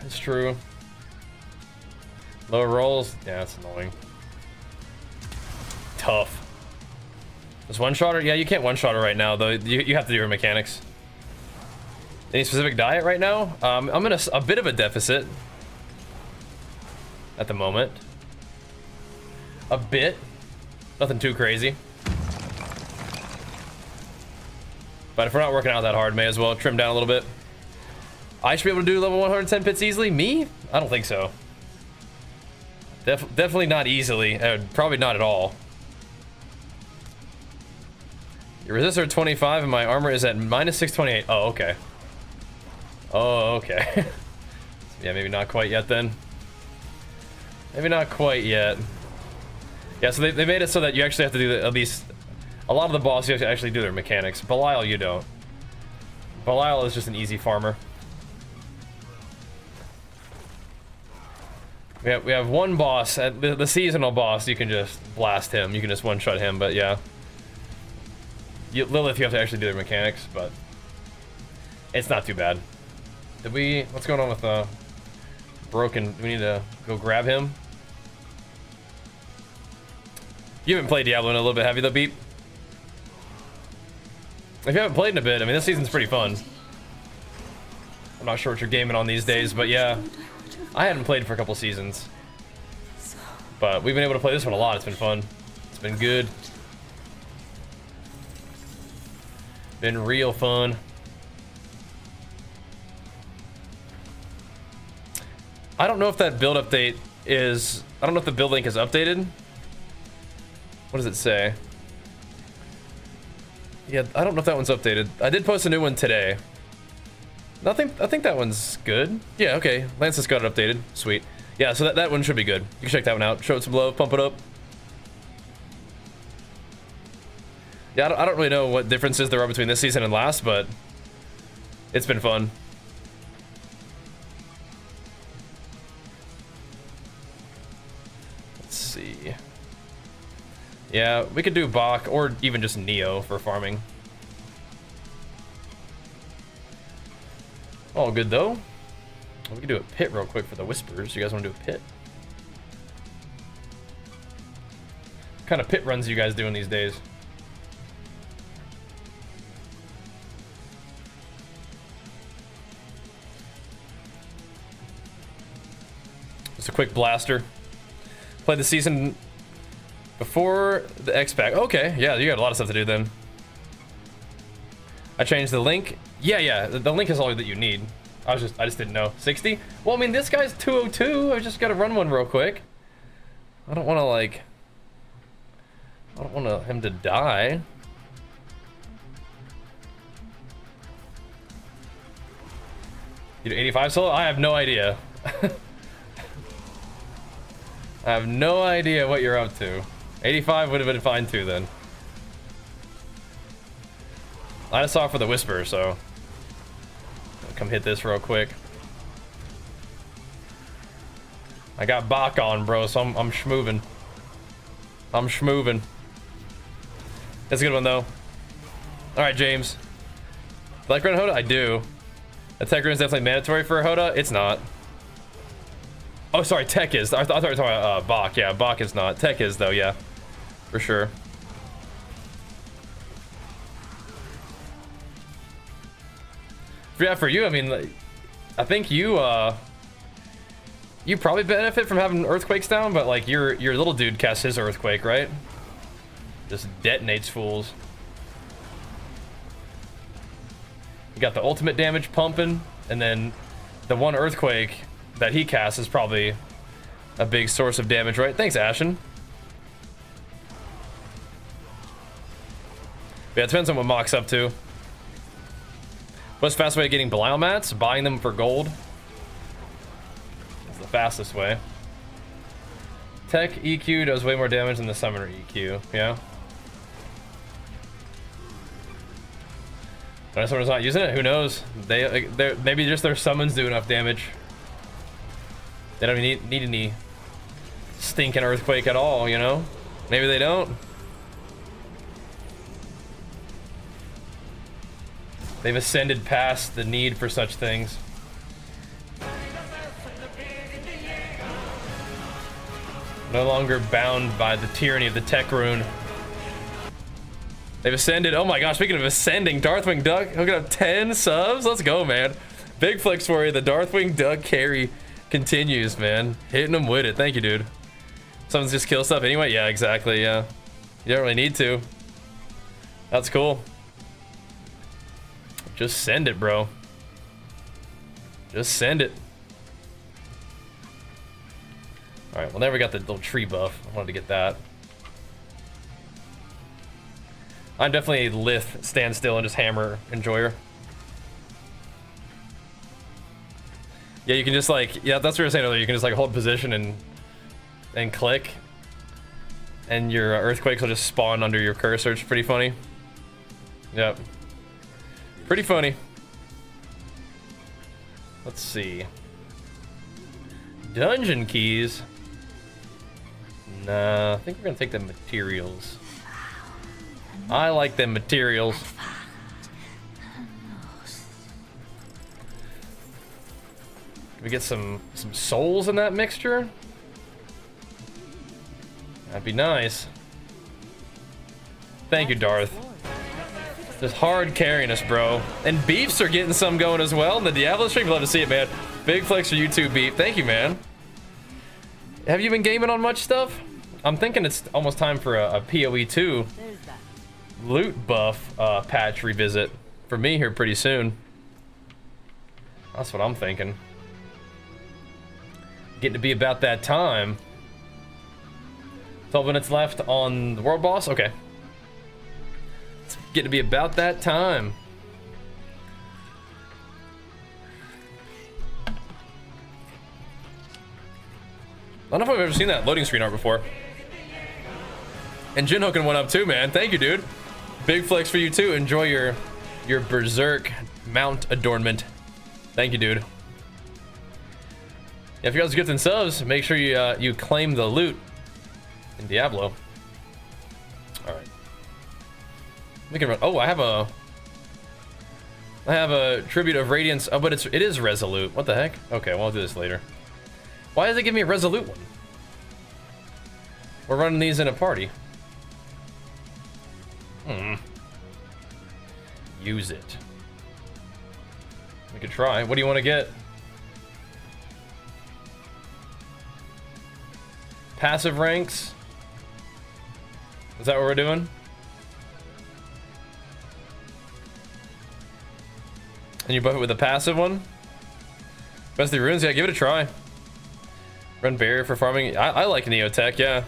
It's true. Lower rolls? Yeah, that's annoying. Tough. This one-shotter? Yeah, you can't one-shotter right now, though. You have to do your mechanics. Any specific diet right now? I'm in a bit of a deficit. At the moment. A bit. Nothing too crazy. But if we're not working out that hard, may as well trim down a little bit. I should be able to do level 110 pits easily? Me? I don't think so. Definitely not easily. Probably not at all. Your resistors are 25 and my armor is at minus 628. Oh, okay. Oh, okay. Yeah, maybe not quite yet then. Maybe not quite yet. Yeah, so they made it so that you actually have to do at least a lot of the boss. You have to actually do their mechanics. Belial, you don't. Belial is just an easy farmer. We have one boss at the seasonal boss. You can just blast him. You can just one-shot him. But yeah, Lilith, you have to actually do their mechanics. But it's not too bad. Did we? What's going on with broken? Do we need to go grab him? You haven't played Diablo in a little bit, have you, though, Beep? If you haven't played in a bit, I mean, this season's pretty fun. I'm not sure what you're gaming on these days, but yeah. I hadn't played for a couple seasons. But we've been able to play this one a lot. It's been fun. It's been good. Been real fun. I don't know if that build update is... I don't know if the build link is updated. What does it say? Yeah, I don't know if that one's updated. I did post a new one today. I think that one's good. Yeah, okay. Lance has got it updated. Sweet. Yeah, so that one should be good. You can check that one out. Show it some love. Pump it up. Yeah, I don't really know what differences there are between this season and last, but it's been fun. Let's see. Yeah, we could do Bach or even just Neo for farming. All good though. We can do a pit real quick for the whispers. You guys want to do a pit? What kind of pit runs are you guys doing these days? Just a quick blaster. Played the season before the X-Pack. Okay, yeah, you got a lot of stuff to do then. I changed the link. Yeah, the link is all that you need. I just didn't know. 60? Well, I mean, this guy's 202. I just gotta run one real quick. I don't want to, like... I don't want him to die. You do 85 solo? I have no idea. I have no idea what you're up to. 85 would have been fine too then. I just saw it for the whisper, so I'll come hit this real quick. I got Bach on, bro, so I'm schmoovin'. I'm schmoovin'. That's a good one though. Alright, James. Like run HotA? I do. A tech run is definitely mandatory for a HotA? It's not. Oh, sorry, tech is. I thought we were talking about Bach. Yeah, Bach is not. Tech is though, yeah. For sure. Yeah, for you, I mean, like, I think you probably benefit from having earthquakes down, but like your little dude casts his earthquake, right? Just detonates fools. You got the ultimate damage pumping, and then the one earthquake that he casts is probably a big source of damage, right? Thanks, Ashen. Yeah, it depends on what Mock's up to. What's the fastest way of getting Belial mats? Buying them for gold. That's the fastest way. Tech EQ does way more damage than the summoner EQ, yeah? Unless someone's not using it, who knows? Maybe just their summons do enough damage. They don't even need any stinking earthquake at all, you know? Maybe they don't. They've ascended past the need for such things. No longer bound by the tyranny of the tech rune. They've ascended. Oh my gosh, speaking of ascending, Darthwing Duck hooking up 10 subs. Let's go, man. Big flex for you. The Darthwing Duck carry continues, man. Hitting them with it. Thank you, dude. Someone's just kill stuff anyway? Yeah, exactly, yeah. You don't really need to. That's cool. Just send it, bro. Just send it. Alright, well, never got the little tree buff. I wanted to get that. I'm definitely a Lith, stand still and just hammer enjoyer. Yeah, you can just like, yeah, that's what you were saying earlier. You can just like hold position and click, and your earthquakes will just spawn under your cursor. It's pretty funny. Yep. Pretty funny. Let's see. Dungeon keys. Nah, I think we're gonna take the materials. I like them materials. Can we get some souls in that mixture? That'd be nice. Thank you, Darth. Just hard carrying us, bro. And Beefs are getting some going as well. And the Diablo stream, love to see it, man. Big flex for you too, Beef. Thank you, man. Have you been gaming on much stuff? I'm thinking it's almost time for a PoE 2 loot buff patch revisit for me here pretty soon. That's what I'm thinking. Getting to be about that time. 12 minutes left on the world boss. Okay. It's getting to be about that time. I don't know if I've ever seen that loading screen art before. And Jin hooking one up too, man. Thank you, dude. Big flex for you too. Enjoy your berserk mount adornment. Thank you, dude. Yeah, if you guys are gifting subs, make sure you claim the loot in Diablo. All right. We can run. Oh, I have a tribute of radiance. Oh, but it is resolute. What the heck? Okay, well, I'll do this later. Why does it give me a resolute one? We're running these in a party. Use it. We could try. What do you want to get? Passive ranks? Is that what we're doing? And you buff it with a passive one? Best of the runes? Yeah, give it a try. Run barrier for farming. I like Neotech, yeah.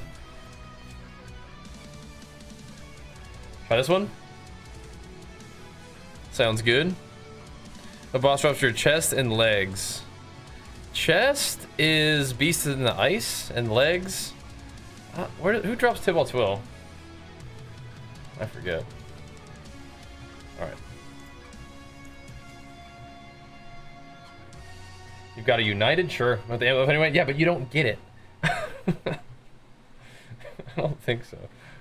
Try this one. Sounds good. The boss drops your chest and legs. Chest is beast in the ice, and legs. Who drops Tibble Twill? I forget. All right. You've got a united, sure. With the anyway, yeah, but you don't get it. I don't think so,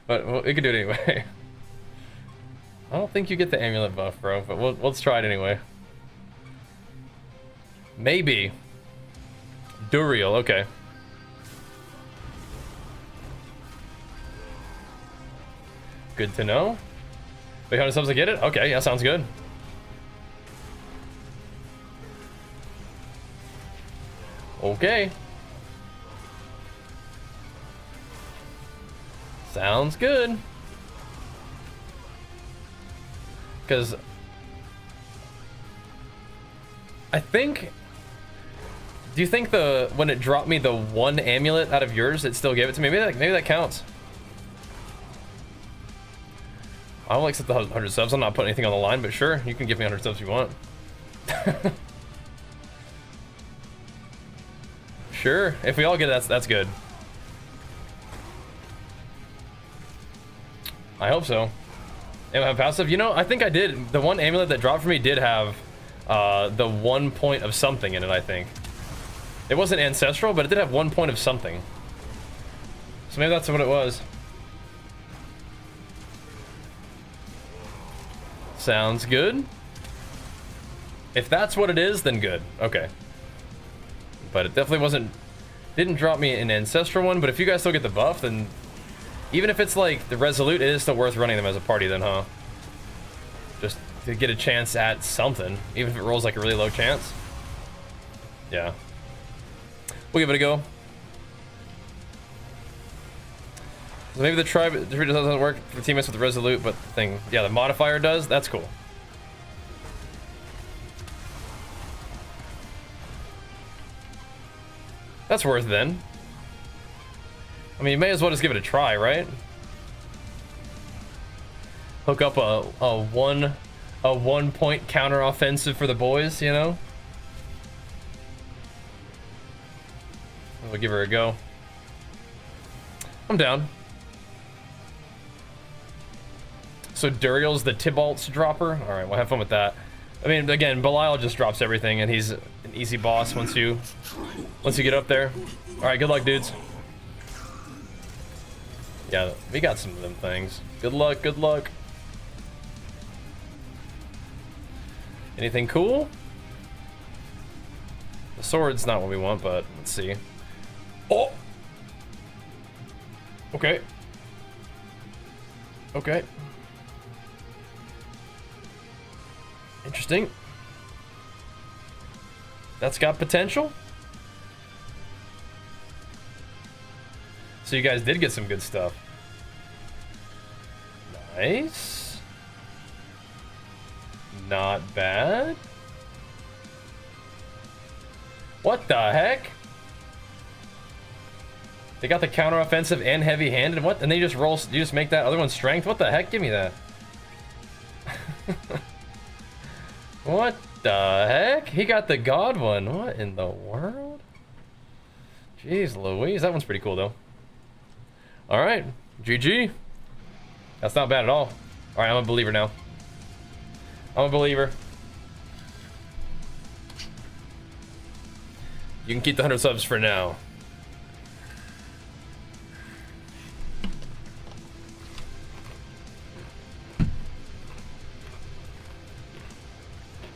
but we can do it anyway. I don't think you get the amulet buff, bro, but let's try it anyway. Maybe. Duriel, okay. Good to know. Wait, how many subs to get it? Okay, yeah, sounds good. Okay. Sounds good. Because I think, do you think when it dropped me the one amulet out of yours, it still gave it to me? Maybe that counts. I don't accept the 100 subs. I'm not putting anything on the line, but sure, you can give me 100 subs if you want. Sure, if we all get it, that's good. I hope so. It have passive? You know, I think I did. The one amulet that dropped for me did have the 1 point of something in it, I think. It wasn't ancestral, but it did have 1 point of something. So maybe that's what it was. Sounds good. If that's what it is, then good. Okay. But it definitely wasn't... Didn't drop me an ancestral one, but if you guys still get the buff, then... Even if it's like the Resolute, it is still worth running them as a party then, huh? Just to get a chance at something, even if it rolls like a really low chance. Yeah. We'll give it a go. So maybe the tribe doesn't work for teammates with the Resolute, but the thing, yeah, the modifier does. That's cool. That's worth it then. I mean, you may as well just give it a try, right? Hook up a 1 point counter offensive for the boys, you know? We'll give her a go. I'm down. So Duriel's the Tybalt's dropper? Alright, we'll have fun with that. I mean, again, Belial just drops everything, and he's an easy boss once you get up there. Alright, good luck, dudes. Yeah, we got some of them things. Good luck, good luck. Anything cool? The sword's not what we want, but let's see. Oh! Okay. Okay. Interesting. That's got potential. So you guys did get some good stuff. Nice. Not bad. What the heck? They got the counter offensive and heavy handed. What? And they just roll. You just make that other one strength? What the heck? Give me that. What the heck? He got the god one. What in the world? Jeez Louise. That one's pretty cool though. Alright. GG. That's not bad at all. Alright, I'm a believer now. I'm a believer. You can keep the 100 subs for now.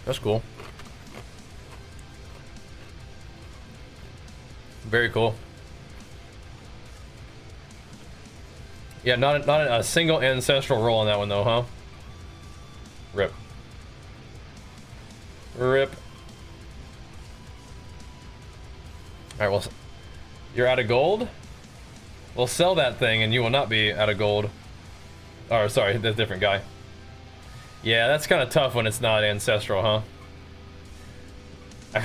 That's cool. Very cool. Yeah, not a single ancestral roll on that one though, huh? Rip. Rip. Alright, well, you're out of gold? We'll sell that thing and you will not be out of gold. Oh, sorry, that's a different guy. Yeah, that's kind of tough when it's not ancestral, huh?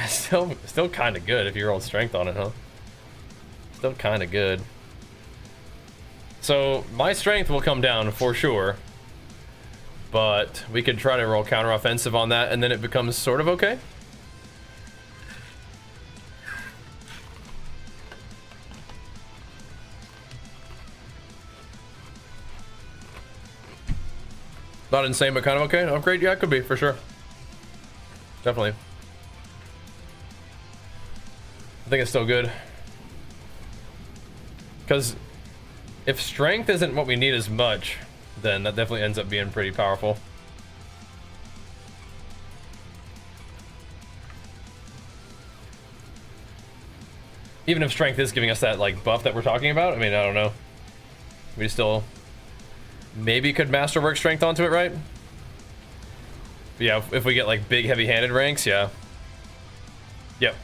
Still kind of good if you rolled strength on it, huh? Still kind of good. So my strength will come down for sure, but we could try to roll counter offensive on that, and then it becomes sort of okay. Not insane, but kind of okay. Upgrade, yeah, it could be for sure. Definitely. I think it's still good. Because if strength isn't what we need as much, then that definitely ends up being pretty powerful. Even if strength is giving us that like buff that we're talking about, I mean, I don't know. We still maybe could masterwork strength onto it, right? But yeah, if we get like big heavy-handed ranks, yeah. Yep.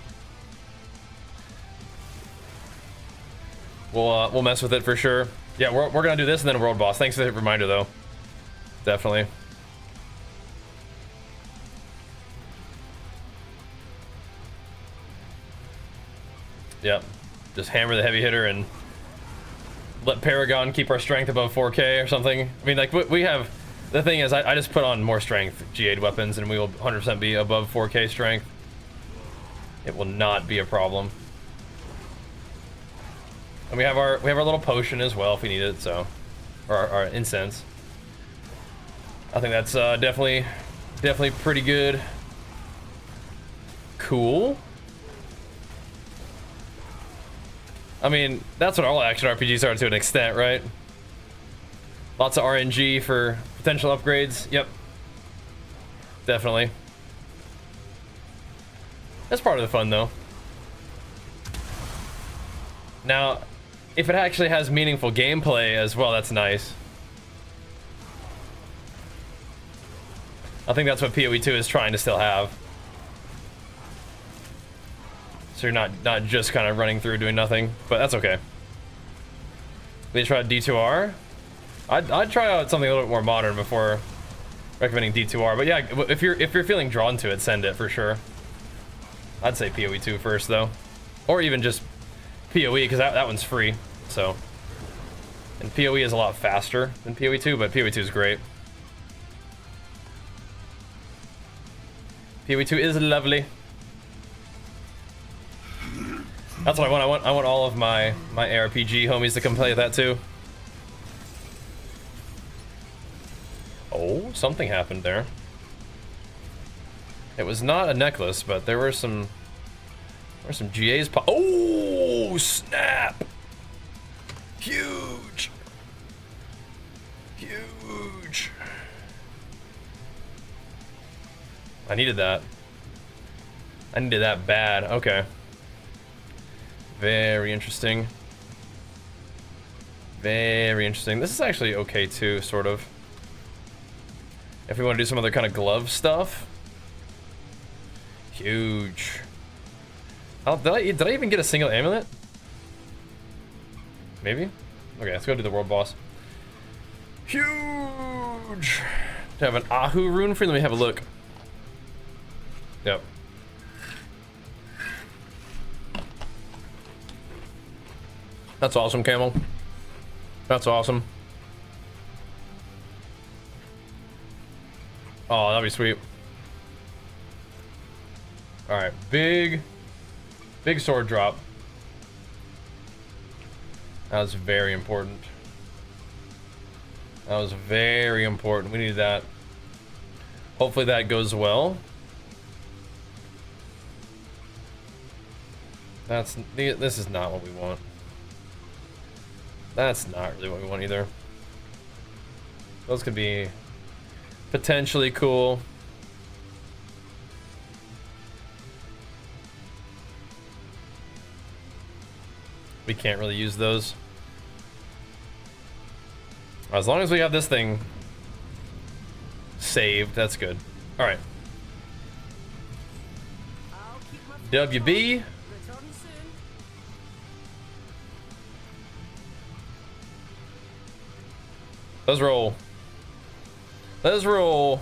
We'll mess with it for sure. Yeah, we're gonna do this and then world boss. Thanks for the reminder though. Definitely. Yep. Just hammer the heavy hitter and let Paragon keep our strength above 4K or something. I mean, like we have. The thing is, I just put on more strength G8 weapons and we will 100% be above 4K strength. It will not be a problem. And we have our little potion as well if we need it, so. Or our incense. I think that's definitely pretty good. Cool. I mean, that's what all action RPGs are to an extent, right? Lots of RNG for potential upgrades. Yep. Definitely. That's part of the fun, though. Now, if it actually has meaningful gameplay as well, that's nice. I think that's what PoE 2 is trying to still have. So you're not just kind of running through doing nothing, but that's okay. They tried D2R. I'd try out something a little bit more modern before recommending D2R. But yeah, if you're feeling drawn to it, send it for sure. I'd say PoE 2 first though, or even just PoE because that one's free. So, and PoE is a lot faster than PoE 2, but PoE 2 is great. PoE 2 is lovely. That's what I want. I want all of my ARPG homies to come play that too. Oh, something happened there. It was not a necklace, but there were some GAs pop. Oh, snap! Huge! Huge! I needed that. I needed that bad. Okay. Very interesting. Very interesting. This is actually okay too, sort of. If we want to do some other kind of glove stuff. Huge. Oh, did I even get a single amulet? Maybe? Okay, let's go do the world boss. Huge! Do I have an Ahu rune for you? Let me have a look. Yep. That's awesome, Camel. That's awesome. Oh, that'd be sweet. Alright, big sword drop. That was very important. That was very important. We need that. Hopefully that goes well. This is not what we want. That's not really what we want either. Those could be potentially cool. We can't really use those. As long as we have this thing saved, that's good. All right. WB. Let's roll. Let's roll.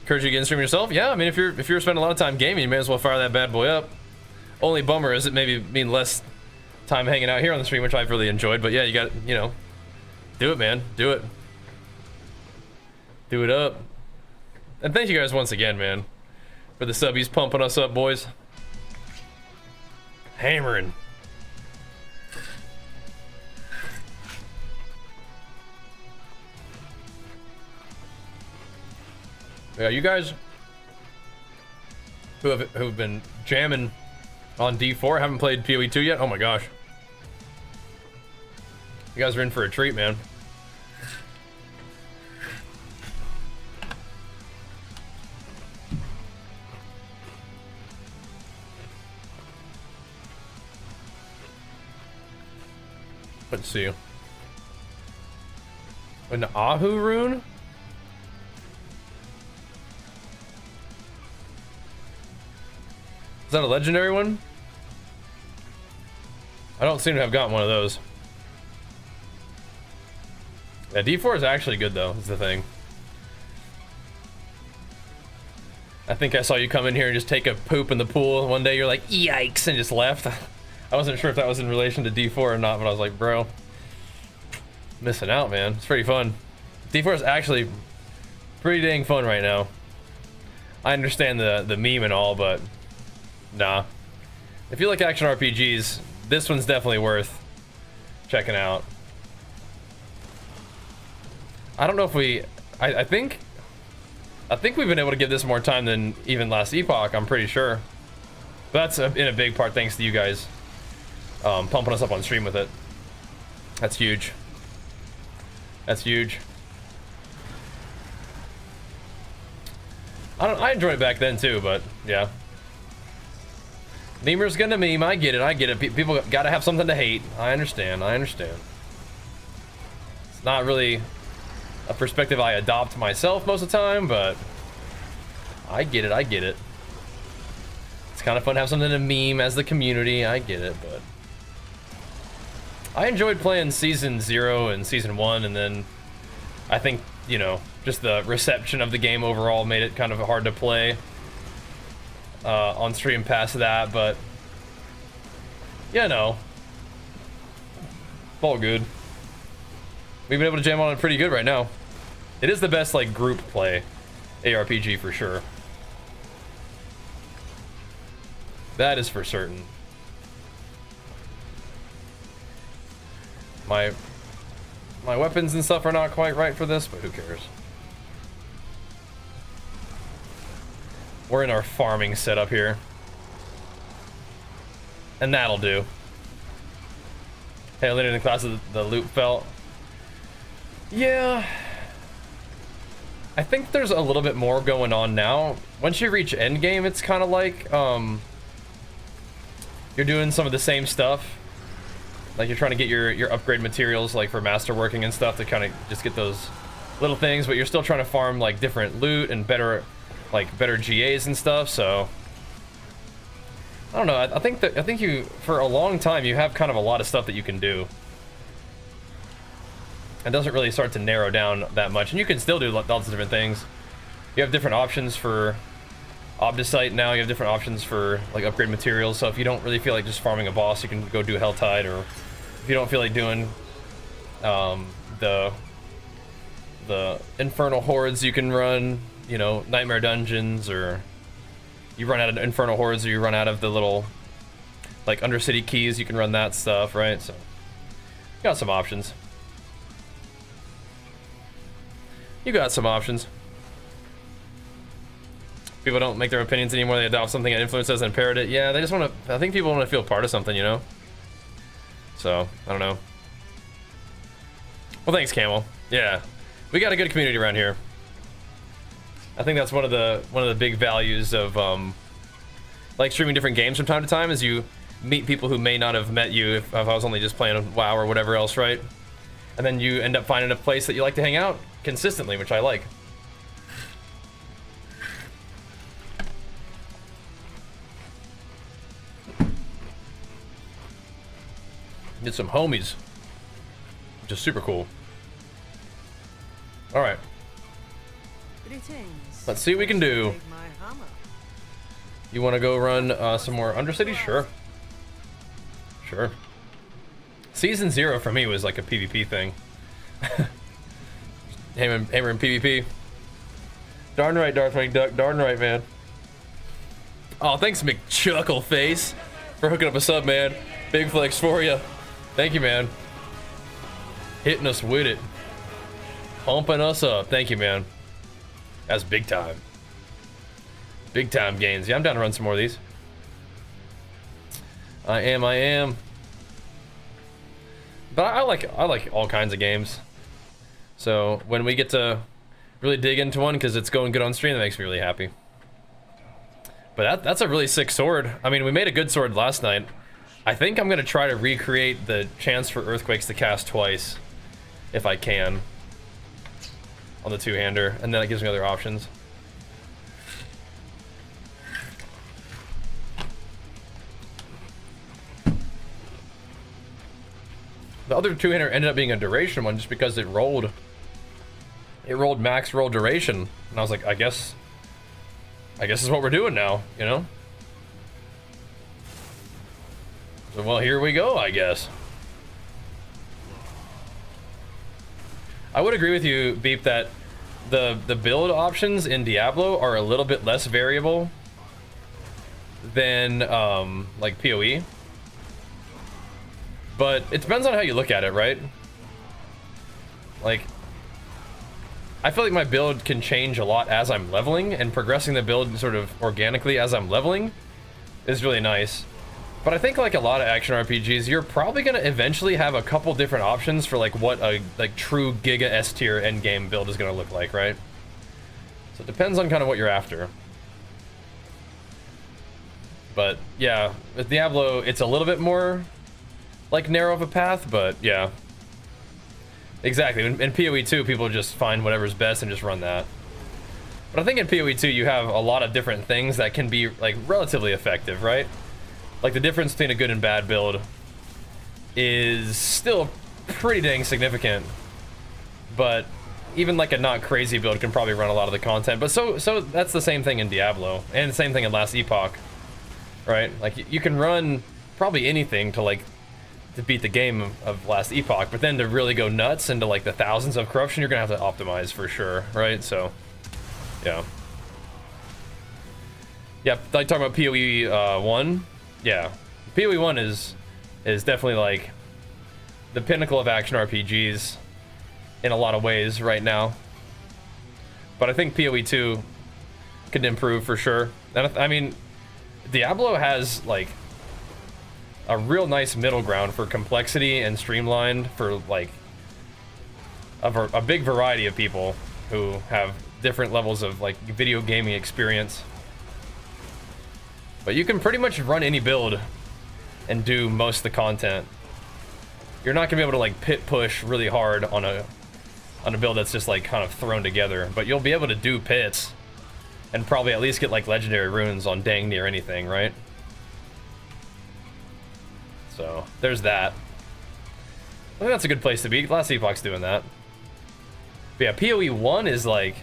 Encourage you to get in stream yourself. Yeah, I mean, if you're spending a lot of time gaming, you may as well fire that bad boy up. Only bummer is it maybe mean less time hanging out here on the stream, which I've really enjoyed. But yeah, you got, you know, do it, man. Do it. Do it up. And thank you guys once again, man, for the subbies pumping us up, boys. Hammering. Yeah, you guys who've been jamming on D4 haven't played PoE 2 yet? Oh my gosh. You guys are in for a treat, man. Let's see. An Ahu rune? Is that a legendary one? I don't seem to have gotten one of those. Yeah, D4 is actually good though, is the thing. I think I saw you come in here and just take a poop in the pool one day. You're like, yikes, and just left. I wasn't sure if that was in relation to D4 or not, but I was like, bro, missing out, man. It's pretty fun. D4 is actually pretty dang fun right now. I understand the meme and all, but nah. If you like action RPGs, this one's definitely worth checking out. I don't know if we I think we've been able to give this more time than even last Epoch, I'm pretty sure. But that's in a big part thanks to you guys pumping us up on stream with it. That's huge. That's huge. I enjoyed it back then too, but yeah. Memer's gonna meme. I get it. People gotta have something to hate. I understand. It's not really a perspective I adopt myself most of the time, but I get it. It's kind of fun to have something to meme as the community. I get it, but I enjoyed playing Season 0 and Season 1, and then I think, you know, just the reception of the game overall made it kind of hard to play on stream past that, but yeah, no, all good. We've been able to jam on it pretty good right now. It is the best like group play ARPG for sure. That is for certain. My weapons and stuff are not quite right for this, but who cares? We're in our farming setup here. And that'll do. Hey, later in the class of the loop felt. Yeah. I think there's a little bit more going on now. Once you reach Endgame, it's kind of like, you're doing some of the same stuff. Like you're trying to get your upgrade materials like for masterworking and stuff to kind of just get those little things, but you're still trying to farm like different loot and better GAs and stuff. So I don't know. I think you for a long time you have kind of a lot of stuff that you can do. It doesn't really start to narrow down that much, and you can still do lots of different things. You have different options for Obdicite now. You have different options for like upgrade materials. So if you don't really feel like just farming a boss, you can go do Helltide, or if you don't feel like doing the Infernal Hordes, you can run, you know, Nightmare Dungeons, or you run out of Infernal Hordes, or you run out of the little like Undercity keys, you can run that stuff, right? So you got some options. You got some options. People don't make their opinions anymore. They adopt something that influences and parrot it. Yeah, they just want to. I think people want to feel part of something, you know. So I don't know. Well, thanks, Camel. Yeah, we got a good community around here. I think that's one of the big values of like streaming different games from time to time is you meet people who may not have met you if I was only just playing WoW or whatever else, right? And then you end up finding a place that you like to hang out consistently, which I like. Get some homies, which is super cool. All right, let's see what we can do. You want to go run some more Undercity? Sure. Sure. Season 0 for me was like a PvP thing. Hammer and PvP. Darn right, Darthwing Duck. Darn right, man. Oh, thanks, McChuckleface, for hooking up a sub, man. Big flex for you. Thank you, man. Hitting us with it. Pumping us up. Thank you, man. That's big time. Big time gains. Yeah, I'm down to run some more of these. I am. But I like all kinds of games. So when we get to really dig into one because it's going good on stream, that makes me really happy. But that's a really sick sword. I mean, we made a good sword last night. I think I'm gonna try to recreate the chance for earthquakes to cast twice, if I can, on the two-hander, and then it gives me other options. The other two-hander ended up being a duration one just because it rolled max roll duration, and I was like, I guess this is what we're doing now, you know? So, well, here we go, I guess. I would agree with you, Beep, that the build options in Diablo are a little bit less variable than like PoE. But it depends on how you look at it, right? Like, I feel like my build can change a lot as I'm leveling, and progressing the build sort of organically as I'm leveling is really nice. But I think like a lot of action RPGs, you're probably gonna eventually have a couple different options for like what a like true Giga S tier endgame build is gonna look like, right? So it depends on kind of what you're after. But yeah, with Diablo, it's a little bit more like narrow of a path, but yeah. Exactly, in PoE 2, people just find whatever's best and just run that. But I think in PoE 2, you have a lot of different things that can be like relatively effective, right? Like the difference between a good and bad build is still pretty dang significant. But even like a not crazy build can probably run a lot of the content. But so that's the same thing in Diablo, and the same thing in Last Epoch, right? Like you can run probably anything to beat the game of Last Epoch, but then to really go nuts into like the thousands of corruption, you're gonna have to optimize for sure, right? So, yeah. Yeah, like talking about PoE 1, yeah. PoE 1 is definitely like the pinnacle of action RPGs in a lot of ways right now. But I think PoE 2 could improve for sure. And I mean, Diablo has like a real nice middle ground for complexity and streamlined for like a big variety of people who have different levels of like video gaming experience. But you can pretty much run any build and do most of the content. You're not gonna be able to like pit push really hard on a build that's just like kind of thrown together, but you'll be able to do pits and probably at least get like legendary runes on dang near anything, right? So there's that. I think that's a good place to be. Last Epoch's doing that. But yeah, PoE 1 is like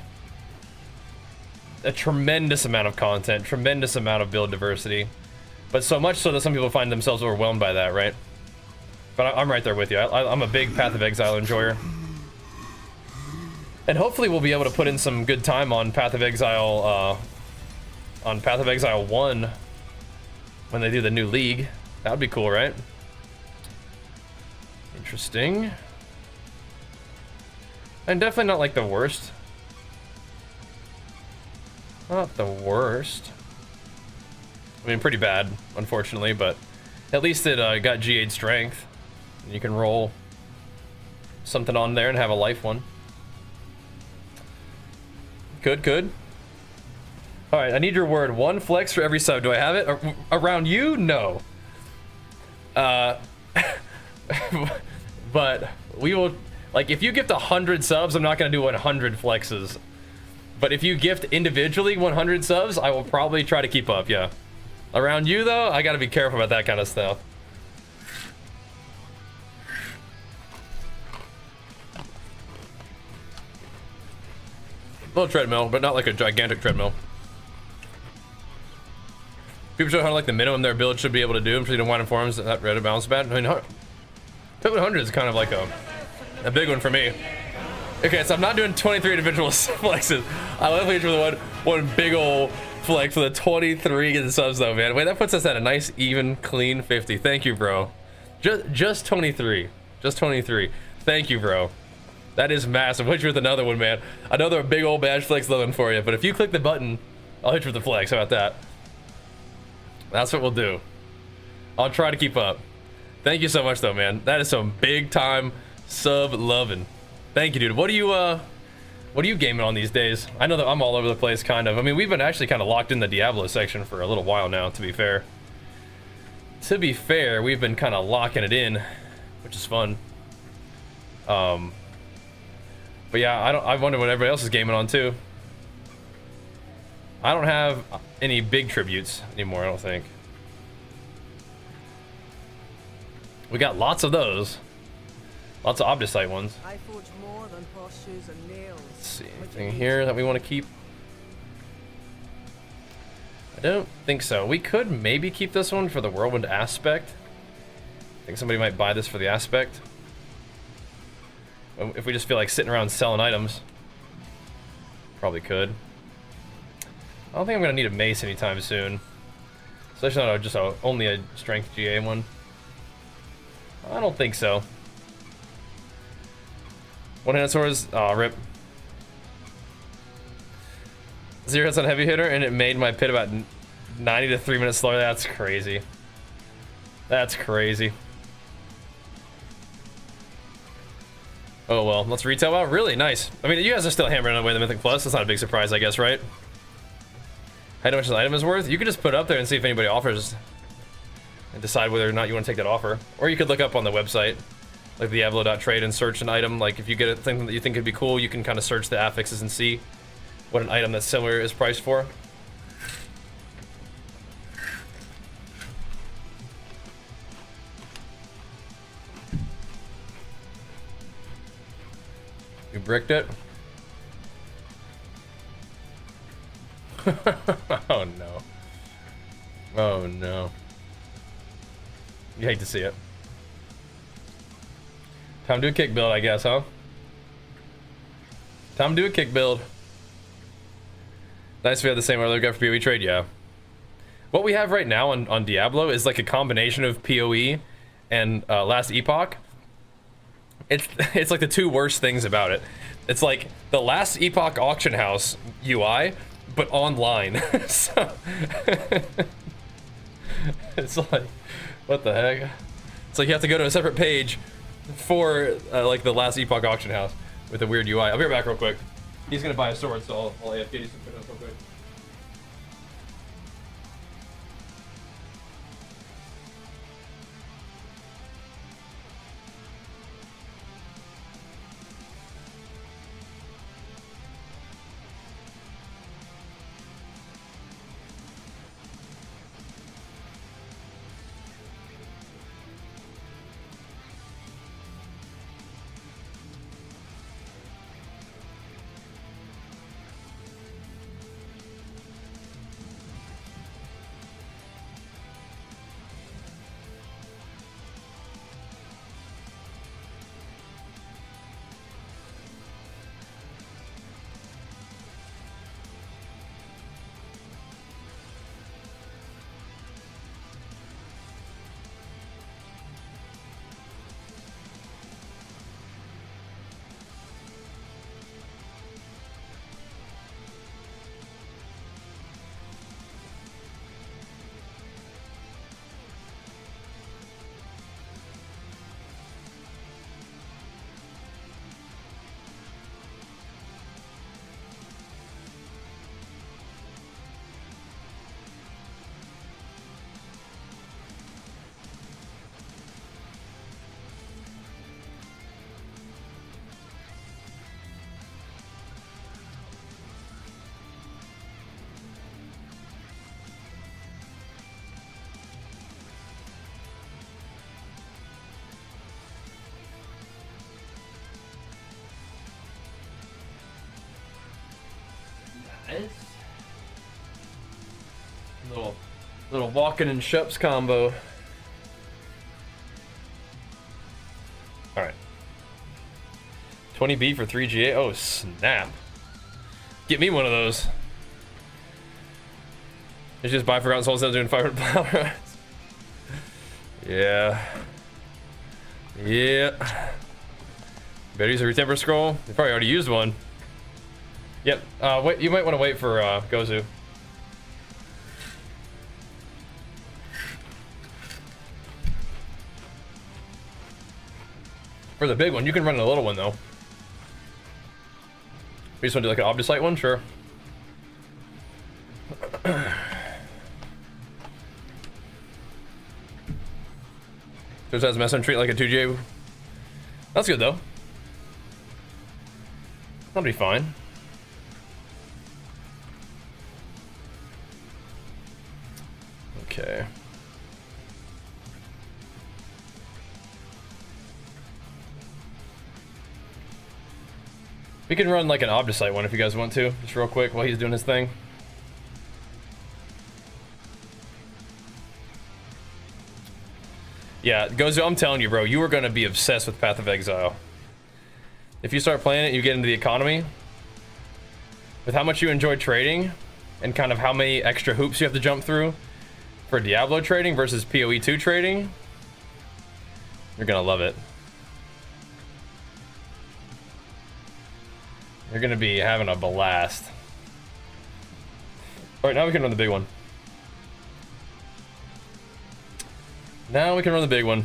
a tremendous amount of content, tremendous amount of build diversity, but so much so that some people find themselves overwhelmed by that, right? But I'm right there with you. I'm a big Path of Exile enjoyer. And hopefully we'll be able to put in some good time on Path of Exile 1 when they do the new league. That would be cool, right? Interesting. And definitely not like the worst. Not the worst. I mean, pretty bad, unfortunately, but at least it got G8 strength. You can roll something on there and have a life one. Good. Alright, I need your word. 1 flex for every sub. Do I have it? Around you? No. But we will, like, if you gift 100 subs, I'm not gonna do 100 flexes. But if you gift individually 100 subs, I will probably try to keep up, yeah. Around you, though, I gotta be careful about that kind of stuff. Little treadmill, but not like a gigantic treadmill. People show how like the minimum their build should be able to do. I'm sure you don't want informs that Reddit balance bad. I mean, 100 is kind of like a big one for me. Okay, so I'm not doing 23 individual flexes. I love it for the one big old flex for the 23 getting subs though, man. Wait, that puts us at a nice, even, clean 50. Thank you, bro. Just 23. Just 23. Thank you, bro. That is massive. I'll hit you with another one, man. Another big old badge flex loving for you. But if you click the button, I'll hit you with the flex. How about that? That's what we'll do. I'll try to keep up. Thank you so much, though, man. That is some big time sub loving. Thank you, dude. What are you gaming on these days? I know that I'm all over the place, kind of. I mean, we've been actually kind of locked in the Diablo section for a little while now, to be fair. To be fair, we've been kind of locking it in, which is fun. But yeah, I wonder what everybody else is gaming on too. I don't have any big tributes anymore, I don't think. We got lots of those. Lots of Obdicite ones. I forge more than horseshoes and nails. Let's see, anything here that we want to keep? I don't think so. We could maybe keep this one for the Whirlwind Aspect. I think somebody might buy this for the Aspect. If we just feel like sitting around selling items. Probably could. I don't think I'm going to need a mace anytime soon. Especially not just only a strength GA one. I don't think so. One-handed swords? Aw, rip. 0 hits on heavy hitter, and it made my pit about 90 to 3 minutes slower. That's crazy. That's crazy. Oh well, let's retail out. Really nice. I mean, you guys are still hammering away the Mythic Plus. That's not a big surprise, I guess, right? How much an item is worth? You could just put it up there and see if anybody offers, and decide whether or not you want to take that offer. Or you could look up on the website, like Diablo.trade, and search an item. Like if you get a thing that you think could be cool, you can kind of search the affixes and see what an item that's similar is priced for. You bricked it? Oh no. Oh no. You hate to see it. Time to do a kick build, I guess, huh? Time to do a kick build. Nice if we have the same earlier guy for PoE trade, yeah. What we have right now on Diablo is like a combination of PoE and Last Epoch. It's like the two worst things about it. It's like the Last Epoch auction house UI, but online. So it's like, what the heck? It's like you have to go to a separate page for like the Last Epoch auction house with a weird UI. I'll be right back real quick. He's gonna buy a sword, so I'll AFK you some real quick. Little walking and shups combo. All right. 20B for 3GA. Oh snap! Get me one of those. It's just buy Forgotten Souls doing 500 power. Yeah. Yeah. Better use a retemper scroll. You probably already used one. Yep. Wait. You might want to wait for Gozu. For the big one, you can run a little one though. We just want to do like an Obdusite one, sure. Just has mess and treat like a 2J. That's good though. That'll be fine. Okay. We can run like an Obdusite one if you guys want to, just real quick while he's doing his thing. Yeah, Gozu, I'm telling you, bro, you are going to be obsessed with Path of Exile. If you start playing it, you get into the economy. With how much you enjoy trading, and kind of how many extra hoops you have to jump through for Diablo trading versus PoE 2 trading, you're going to love it. You're gonna be having a blast. Alright, now we can run the big one. Now we can run the big one.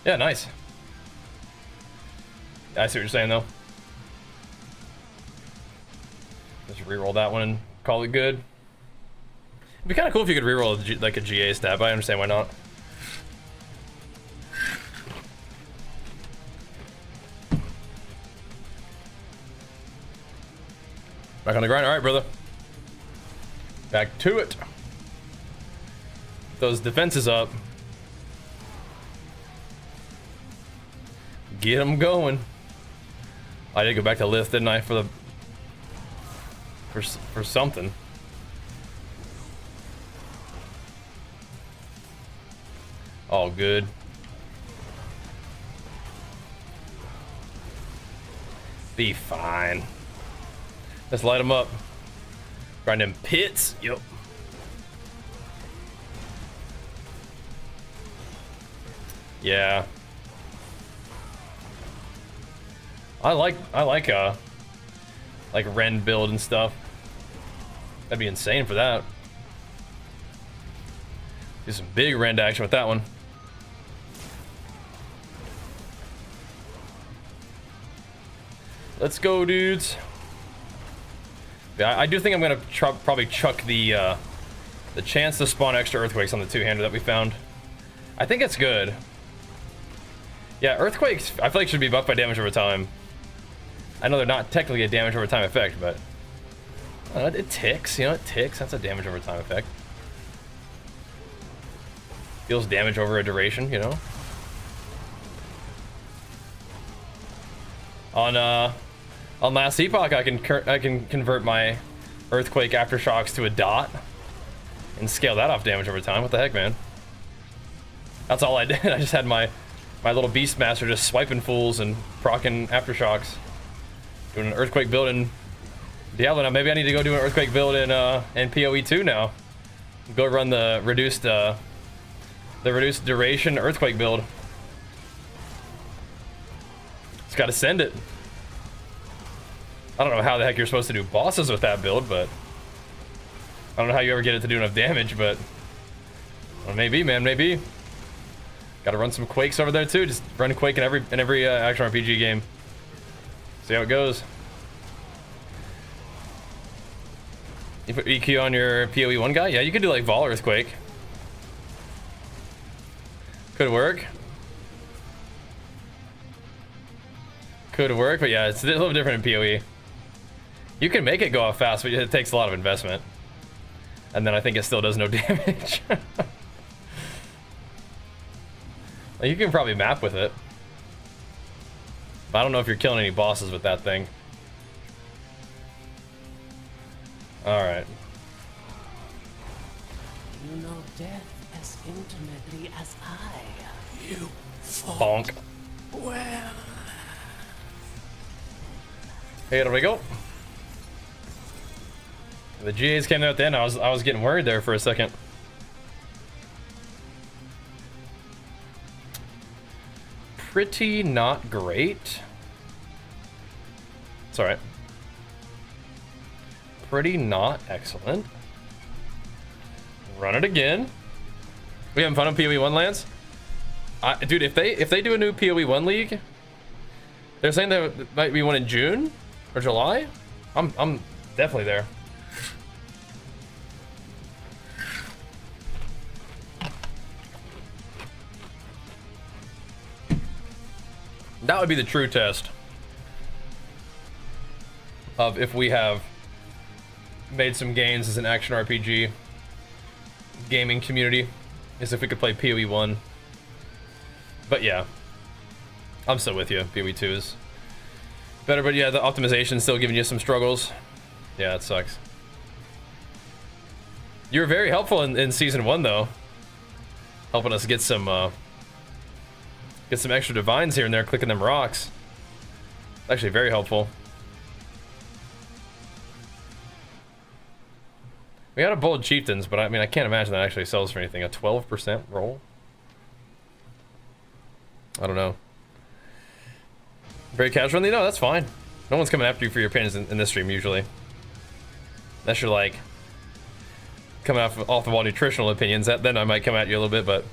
Yeah, nice. I see what you're saying, though. Just reroll that one and call it good. It'd be kind of cool if you could reroll like a GA stat, but I understand why not. Back on the grind. All right, brother. Back to it. Those defenses up. Get them going. I did go back to lift, didn't I, for something. All good. Be fine. Let's light them up. Grind them pits. Yep. Yeah. I like Ren build and stuff. That'd be insane for that. Do some big Rend action with that one. Let's go, dudes. Yeah, I do think I'm gonna probably chuck the chance to spawn extra earthquakes on the two-hander that we found. I think it's good. Yeah, earthquakes I feel like should be buffed by damage over time. I know they're not technically a damage over time effect, but it ticks. You know, it ticks. That's a damage over time effect. Deals damage over a duration. You know. On Last Epoch, I can convert my earthquake aftershocks to a dot and scale that off damage over time. What the heck, man? That's all I did. I just had my little Beastmaster just swiping fools and proccing aftershocks. Doing an earthquake build in Diablo. Now maybe I need to go do an earthquake build in PoE 2 now. Go run the reduced duration earthquake build. Just gotta send it. I don't know how the heck you're supposed to do bosses with that build, but I don't know how you ever get it to do enough damage, but well, maybe, man, maybe. Gotta run some Quakes over there too. Just run a Quake in every action RPG game. See how it goes. You put EQ on your PoE 1 guy? Yeah, you could do like Vol Earthquake. Could work. Could work, but yeah, it's a little different in PoE. You can make it go off fast, but it takes a lot of investment. And then I think it still does no damage. You can probably map with it. But I don't know if you're killing any bosses with that thing. Alright. You know death as intimately as I. You Bonk. well. Here we go. The GAs came out at the end. I was getting worried there for a second. Pretty not great. It's alright. Pretty not excellent. Run it again. We having fun on PoE 1, Lance? Dude, if they do a new PoE 1 league, they're saying there might be one in June or July. I'm definitely there. That would be the true test of if we have made some gains as an action RPG gaming community, is if we could play PoE 1. But yeah, I'm still with you. PoE 2 is better, but yeah, the optimization's still giving you some struggles. Yeah, it sucks. You were very helpful in season 1 though, helping us get some extra divines here and there, clicking them rocks. Actually very helpful. We got a bold chieftains, but I mean, I can't imagine that actually sells for anything. A 12% roll? I don't know. Very casual friendly? No, that's fine. No one's coming after you for your opinions in this stream usually. Unless you're like coming off of all nutritional opinions, then I might come at you a little bit, but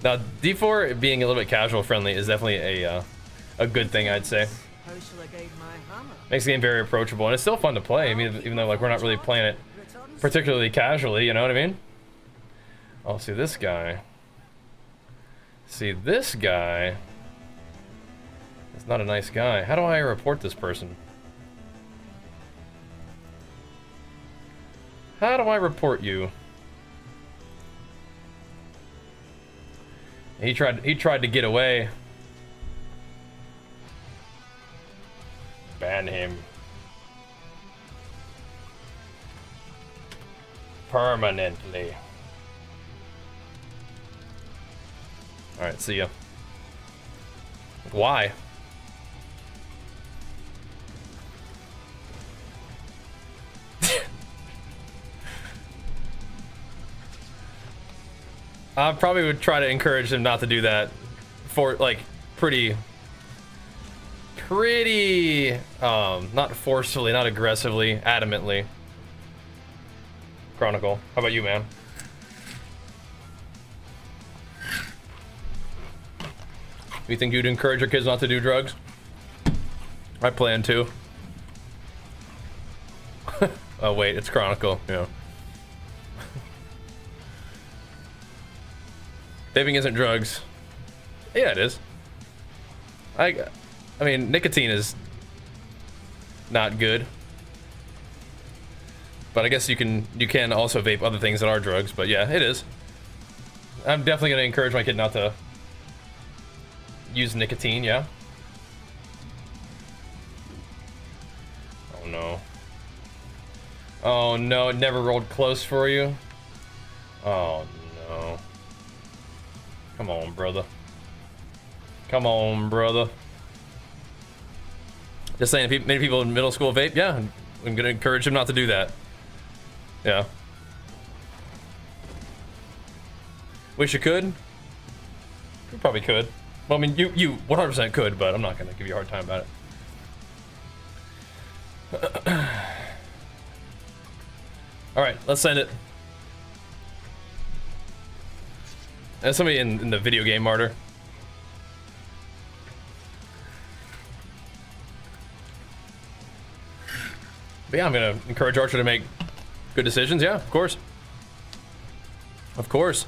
now D4 being a little bit casual friendly is definitely a good thing, I'd say. How shall I guide my hammer? Makes the game very approachable, and it's still fun to play. I mean, even though like we're not really playing it particularly casually, you know what I mean? Oh, see this guy. See this guy. It's not a nice guy. How do I report this person? How do I report you? He tried to get away. Ban him. Permanently. Alright, see ya. Why? I probably would try to encourage him not to do that for like pretty not forcefully, not aggressively, adamantly. Chronicle, how about you, man? You think you'd encourage your kids not to do drugs? I plan to. Oh wait, it's Chronicle, yeah. Vaping isn't drugs. Yeah, it is. I mean, nicotine is not good. But I guess you can also vape other things that are drugs, but yeah, it is. I'm definitely gonna encourage my kid not to use nicotine, yeah. Oh no. Oh no, it never rolled close for you. Oh no. Come on, brother. Come on, brother. Just saying, many people in middle school vape, yeah, I'm gonna encourage him not to do that. Yeah. Wish you could? You probably could. Well, I mean, you 100% could, but I'm not gonna give you a hard time about it. Alright, let's send it. There's somebody in the video game martyr. But yeah, I'm gonna encourage Archer to make good decisions. Yeah, of course. Of course.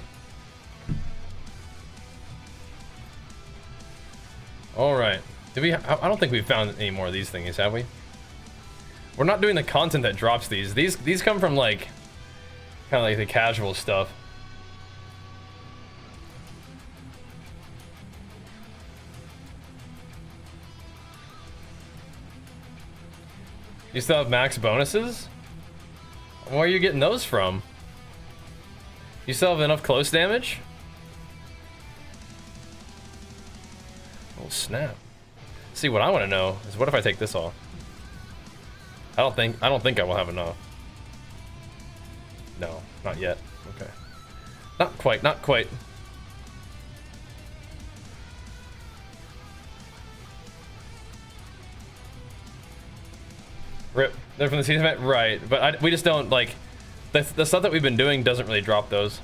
All right. Did we? I don't think we've found any more of these thingies, have we? We're not doing the content that drops these. These come from like, kind of like the casual stuff. You still have max bonuses? Where are you getting those from? You still have enough close damage? Oh snap. See, what I want to know is what if I take this off? I don't think I will have enough. No, not yet. Okay. Not quite, not quite. Rip. They're from the season event? Right. But we just don't, like... The stuff that we've been doing doesn't really drop those.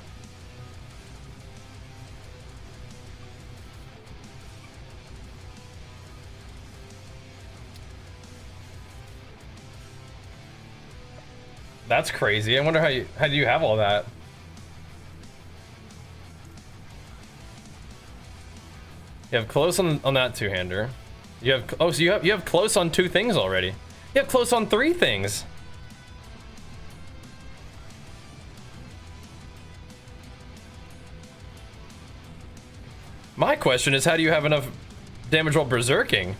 That's crazy. I wonder how do you have all that? You have close on that two-hander. You have... Oh, so you have close on 2 things already. You have close on 3 things. My question is, how do you have enough damage while berserking?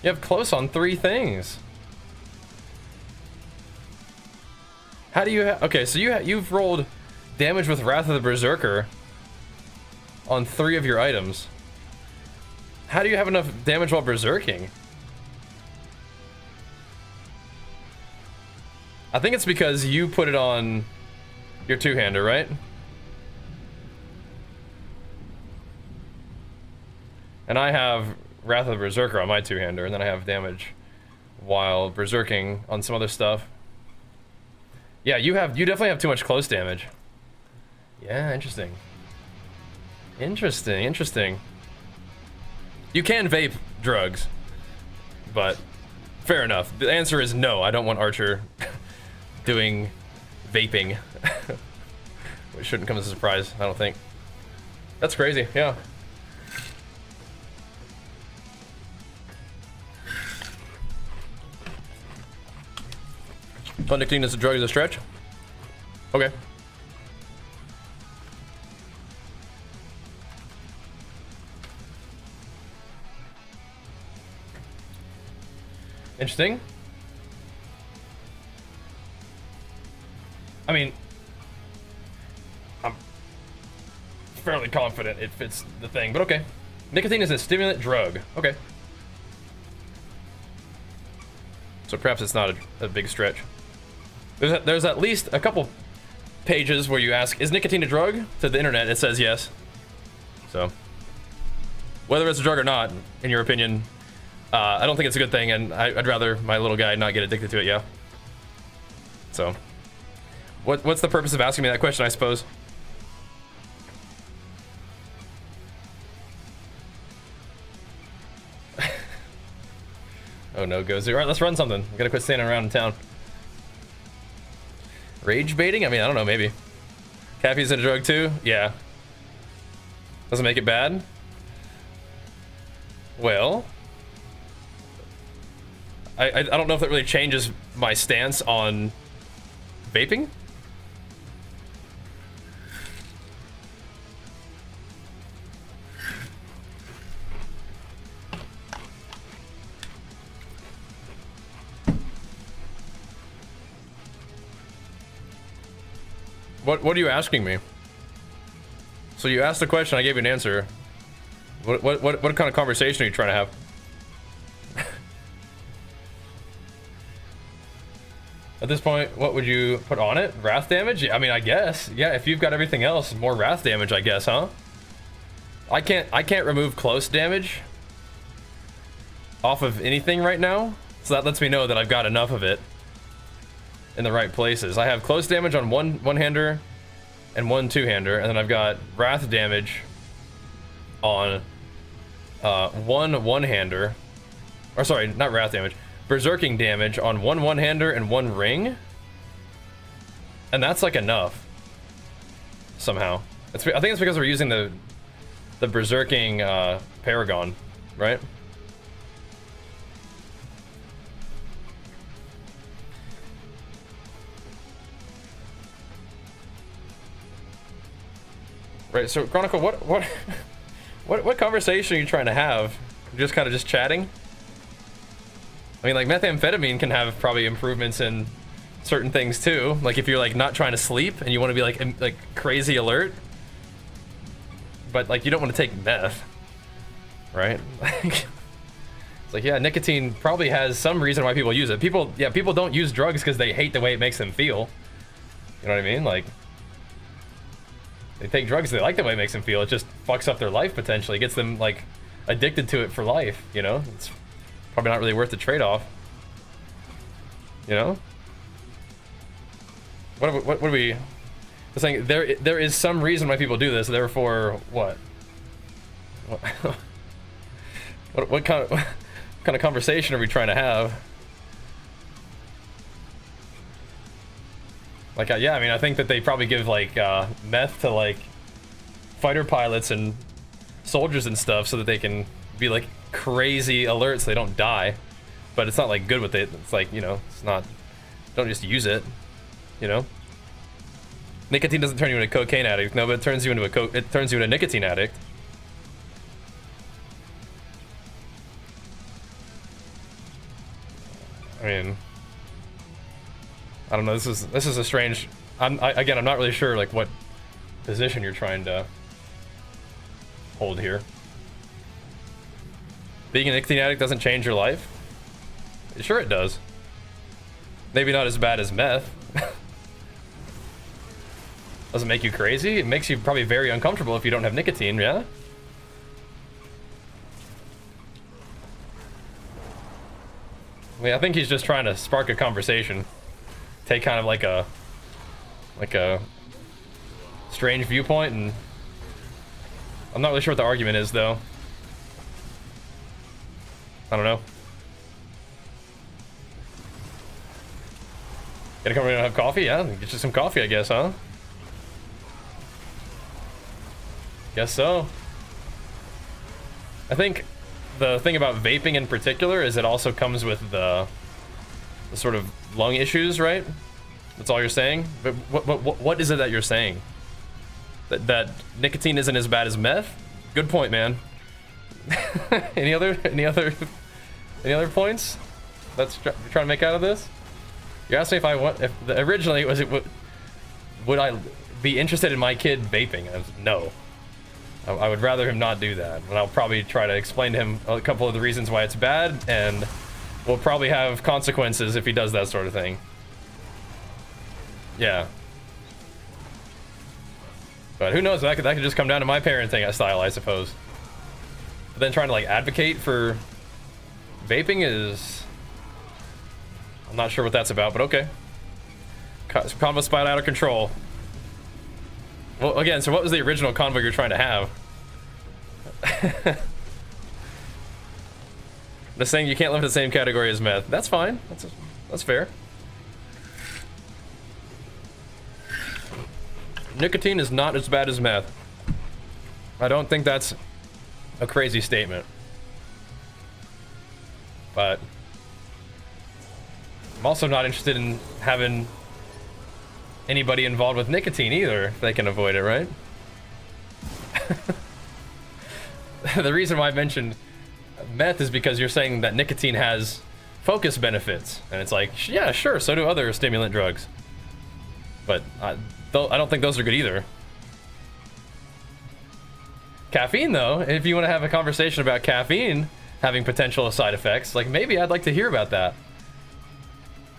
You have close on 3 things. How do you have... Okay, so you've rolled damage with Wrath of the Berserker on 3 of your items. How do you have enough damage while berserking? I think it's because you put it on your two-hander, right? And I have Wrath of the Berserker on my two-hander, and then I have damage while berserking on some other stuff. Yeah, you definitely have too much close damage. Yeah, interesting. Interesting. You can vape drugs, but fair enough. The answer is no. I don't want Archer doing vaping. It shouldn't come as a surprise, I don't think. That's crazy, yeah. Nicotine as a drug is a stretch? Okay. Interesting. I mean, I'm fairly confident it fits the thing, but okay. Nicotine is a stimulant drug. Okay. So perhaps it's not a big stretch. There's at least a couple pages where you ask, is nicotine a drug? To the internet, it says yes. So, whether it's a drug or not, in your opinion, I don't think it's a good thing, and I'd rather my little guy not get addicted to it, yeah. So, what's the purpose of asking me that question, I suppose? Oh no, goes. Alright, let's run something. I gotta quit standing around in town. Rage baiting? I mean, I don't know, maybe. Caffeine's a drug too? Yeah. Doesn't make it bad? Well, I don't know if that really changes my stance on vaping. What are you asking me? So you asked a question, I gave you an answer. What kind of conversation are you trying to have? At this point, what would you put on it? Wrath damage? I mean, I guess. Yeah, if you've got everything else, more wrath damage, I guess, huh? I can't remove close damage off of anything right now, so that lets me know that I've got enough of it in the right places. I have close damage on one-hander and one two-hander, and then I've got wrath damage on one-hander. Or sorry, not wrath damage. Berserking damage on one-hander and one ring. And that's like enough. Somehow. I think it's because we're using the berserking paragon, right? Right, so Chronicle, what conversation are you trying to have? Just kind of just chatting? I mean, like, methamphetamine can have probably improvements in certain things too. Like if you're like not trying to sleep and you want to be like crazy alert, but like you don't want to take meth, right? It's like, yeah, nicotine probably has some reason why people use it. People don't use drugs because they hate the way it makes them feel. You know what I mean? Like, they take drugs, they like the way it makes them feel. It just fucks up their life potentially. Gets them like addicted to it for life, you know? It's probably not really worth the trade-off. You know? What are we saying? There is some reason why people do this, therefore what? What kind of conversation are we trying to have? Like, yeah, I mean, I think that they probably give, like, meth to, like, fighter pilots and soldiers and stuff so that they can be, like, crazy alert so they don't die. But it's not, like, good with it. It's like, you know, it's not... Don't just use it, you know? Nicotine doesn't turn you into a cocaine addict. No, but it turns you into a nicotine addict. I mean... I don't know, this is a strange... Again, I'm not really sure, like, what position you're trying to hold here. Being a nicotine addict doesn't change your life? Sure it does. Maybe not as bad as meth. Doesn't make you crazy? It makes you probably very uncomfortable if you don't have nicotine, yeah? I mean, I think he's just trying to spark a conversation. Take kind of like a strange viewpoint, and I'm not really sure what the argument is, though. I don't know. Gonna come in and have coffee? Yeah, get you some coffee, I guess, huh? Guess so. I think the thing about vaping in particular is it also comes with the sort of lung issues, right? That's all you're saying? But what is it that you're saying? That nicotine isn't as bad as meth? Good point, man. Any other points that's you're trying to make out of this? You asked me if originally was it would I be interested in my kid vaping? I was, no. I would rather him not do that, and I'll probably try to explain to him a couple of the reasons why it's bad, and we'll probably have consequences if he does that sort of thing. Yeah. But who knows, that could just come down to my parenting style, I suppose. But then trying to like advocate for vaping is, I'm not sure what that's about, but okay. Convo spot out of control. Well, again, so what was the original convo you're trying to have? The saying you can't live in the same category as meth. That's fine. That's fair. Nicotine is not as bad as meth. I don't think that's a crazy statement. But I'm also not interested in having anybody involved with nicotine either, if they can avoid it, right? The reason why I mentioned meth is because you're saying that nicotine has focus benefits, and it's like, yeah, sure, so do other stimulant drugs. But I don't think those are good either. Caffeine, though, if you want to have a conversation about caffeine having potential side effects, like, maybe I'd like to hear about that.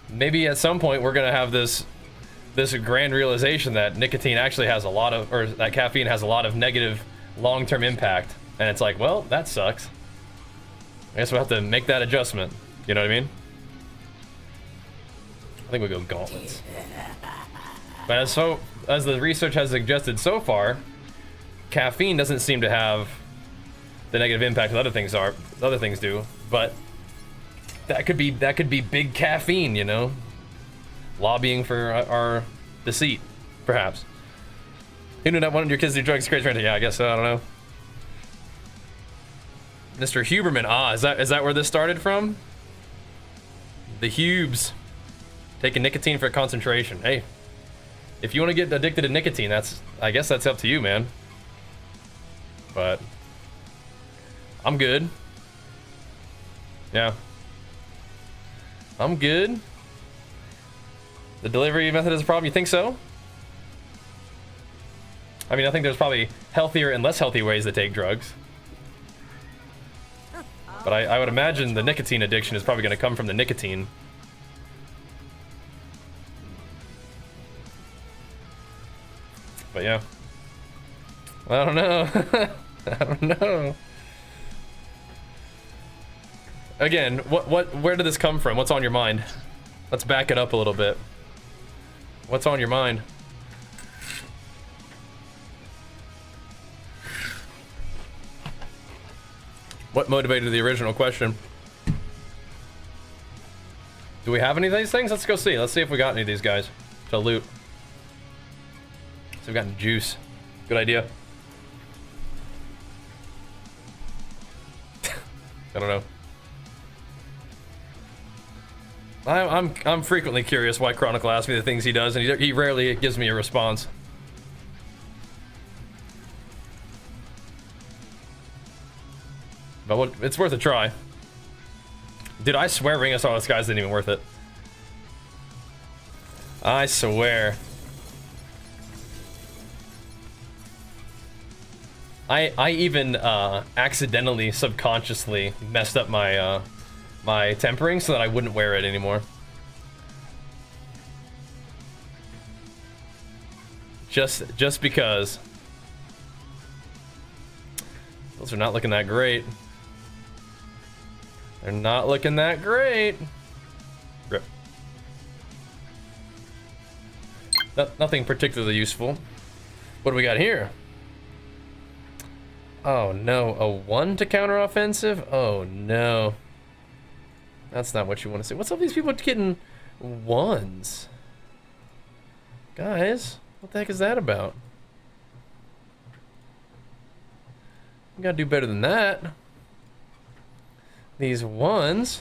Maybe at some point we're gonna have this grand realization that nicotine actually has a lot of, or that caffeine has a lot of negative long-term impact, and it's like, well, that sucks. I guess we'll have to make that adjustment. You know what I mean? I think we'll go gauntlets. But as the research has suggested so far, caffeine doesn't seem to have the negative impact that other things do. But that could be big caffeine, you know, lobbying for our deceit, perhaps. Who knew that one of your kids do drugs? Crazy, right? Yeah, I guess so. I don't know. Mr. Huberman, is that where this started from? The Hubes taking nicotine for concentration. Hey, if you want to get addicted to nicotine, I guess that's up to you, man. But I'm good. Yeah, I'm good. The delivery method is a problem. You think so? I mean, I think there's probably healthier and less healthy ways to take drugs. But I would imagine the nicotine addiction is probably going to come from the nicotine. But yeah. I don't know. I don't know. Again, where did this come from? What's on your mind? Let's back it up a little bit. What's on your mind? What motivated the original question? Do we have any of these things? Let's go see. Let's see if we got any of these guys to loot. So we've got juice. Good idea. I don't know. I'm frequently curious why Chronicle asks me the things he does, and he rarely gives me a response. But it's worth a try. Dude, I swear Ring of Starless Skies isn't even worth it. I swear. I even accidentally, subconsciously messed up my my tempering so that I wouldn't wear it anymore. Just because. Those are not looking that great. They're not looking that great. Nothing particularly useful. What do we got here? Oh no, a 1 to counter offensive? Oh no. That's not what you want to see. What's up with these people getting 1s? Guys, what the heck is that about? You gotta do better than that. These 1s.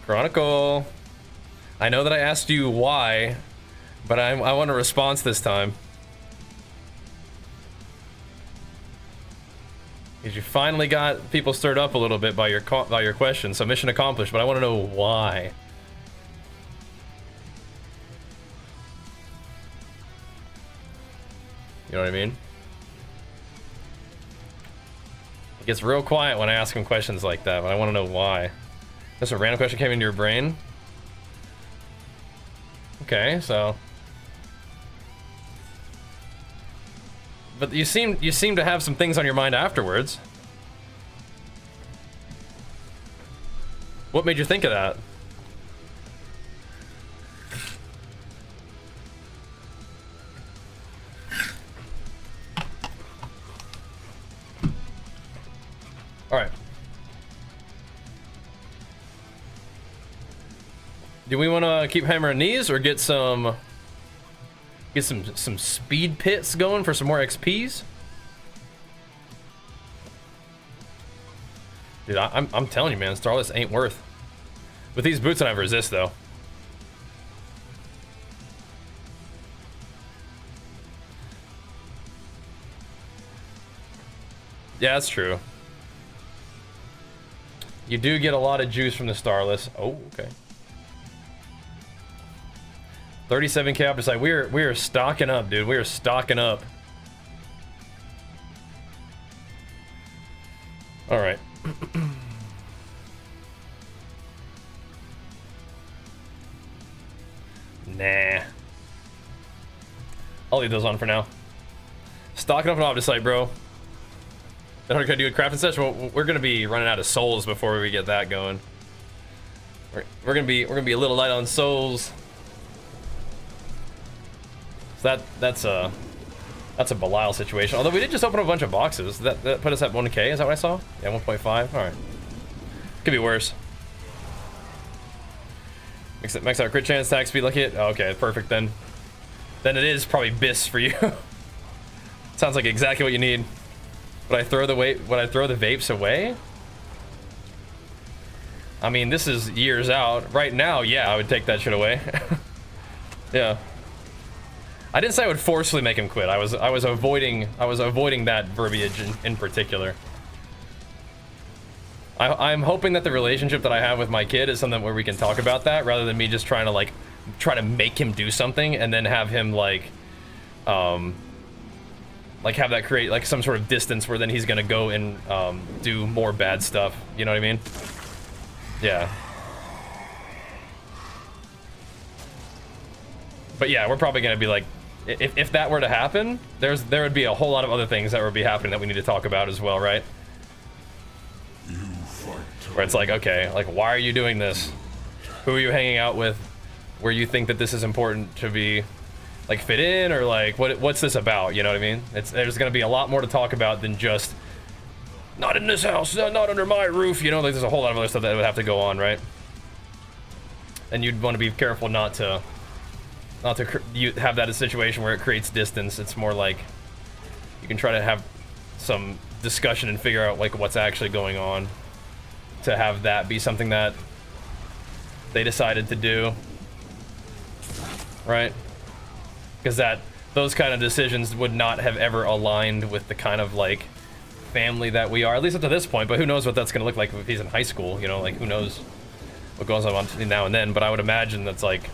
Chronicle. I know that I asked you why, but I want a response this time. Because you finally got people stirred up a little bit by your question, so mission accomplished, but I want to know why. You know what I mean? It gets real quiet when I ask him questions like that, but I want to know why. Just a random question came into your brain? Okay, so... But you seem to have some things on your mind afterwards. What made you think of that? All right. Do we want to keep hammering these or get some speed pits going for some more XPs? Dude, I'm telling you, man, Starless ain't worth. With these boots, I have resist though. Yeah, that's true. You do get a lot of juice from the Starless. Oh, okay. 37k opposite. We are stocking up, dude. We are stocking up. All right. Nah. I'll leave those on for now. Stocking up an opposite, bro. Then we're gonna do a crafting session. Well, we're gonna be running out of souls before we get that going. We're gonna be a little light on souls. That's a Belial situation. Although we did just open up a bunch of boxes. That put us at 1k. Is that what I saw? Yeah, 1.5. All right. Could be worse. Max out crit chance, attack speed, lucky hit. Oh, okay, perfect then. Then it is probably BIS for you. Sounds like exactly what you need. Would I throw the vapes away? I mean, this is years out. Right now, yeah, I would take that shit away. Yeah. I didn't say I would forcefully make him quit. I was avoiding that verbiage in particular. I'm hoping that the relationship that I have with my kid is something where we can talk about that rather than me just trying to make him do something and then have him like have that create like some sort of distance where then he's gonna go and do more bad stuff. You know what I mean? Yeah. But yeah, we're probably gonna be like, if that were to happen, there would be a whole lot of other things that would be happening that we need to talk about as well, right? Where it's like, okay, like why are you doing this? Who are you hanging out with? Where you think that this is important to be like fit in, or like what's this about? You know what I mean? There's gonna be a lot more to talk about than just not in this house, not under my roof. You know, like there's a whole lot of other stuff that would have to go on, right? And you'd want to be careful not to have that a situation where it creates distance. It's more like you can try to have some discussion and figure out like what's actually going on, to have that be something that they decided to do, right? Because those kind of decisions would not have ever aligned with the kind of like family that we are, at least up to this point. But who knows what that's going to look like if he's in high school, you know, like who knows what goes on now and then. But I would imagine that's like,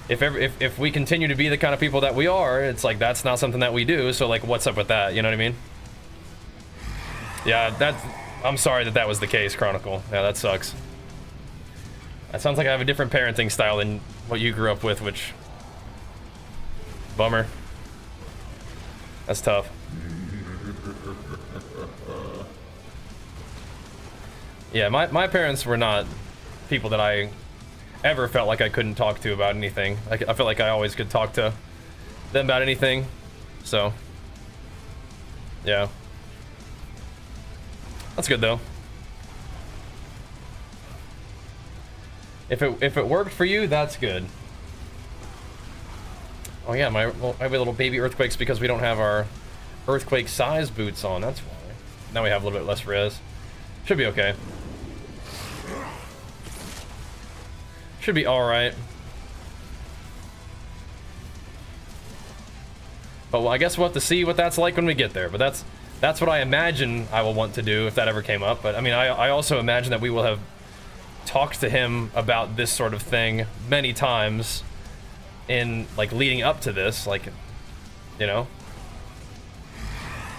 if we continue to be the kind of people that we are, it's like that's not something that we do. So like, what's up with that? You know what I mean? Yeah, I'm sorry that was the case, Chronicle. Yeah, that sucks. That sounds like I have a different parenting style than what you grew up with, which... Bummer. That's tough. Yeah, my parents were not people that I ever felt like I couldn't talk to about anything. I feel like I always could talk to them about anything. So, yeah. That's good though. If it worked for you, that's good. Oh yeah, I have a little baby earthquakes because we don't have our earthquake size boots on. That's why. Now we have a little bit less res. Should be okay. Should be all right. But well, I guess we'll have to see what that's like when we get there. But that's what I imagine I will want to do if that ever came up. But I mean, I also imagine that we will have talked to him about this sort of thing many times in like leading up to this, like, you know.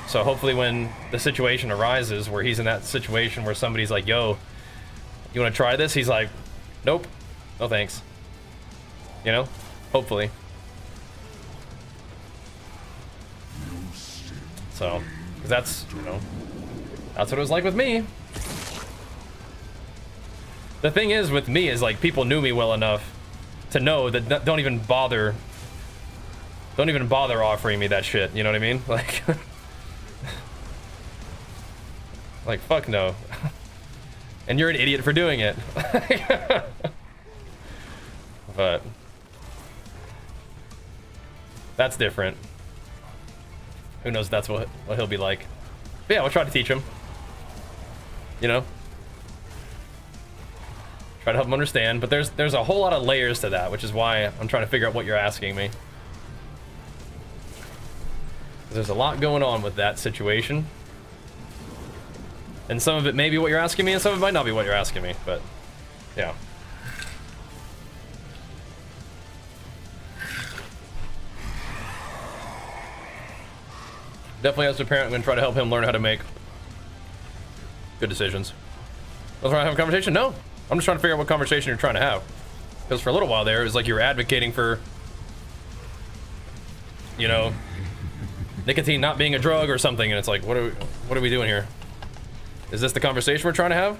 So hopefully when the situation arises where he's in that situation where somebody's like, yo, you want to try this? He's like, nope, no thanks. You know, hopefully. So, 'cause that's, you know, that's what it was like with me. The thing is with me is like people knew me well enough to know that don't even bother offering me that shit, you know what I mean? Like like fuck no. And you're an idiot for doing it. But that's different. Who knows, that's what he'll be like. But yeah, we'll try to teach him. You know? Try to help him understand, but there's a whole lot of layers to that, which is why I'm trying to figure out what you're asking me. There's a lot going on with that situation. And some of it may be what you're asking me, and some of it might not be what you're asking me, but yeah. Definitely as a parent, I'm going to try to help him learn how to make good decisions. Was I trying to have a conversation? No. I'm just trying to figure out what conversation you're trying to have. Because for a little while there, it was like you were advocating for, you know, nicotine not being a drug or something, and it's like, what are we doing here? Is this the conversation we're trying to have?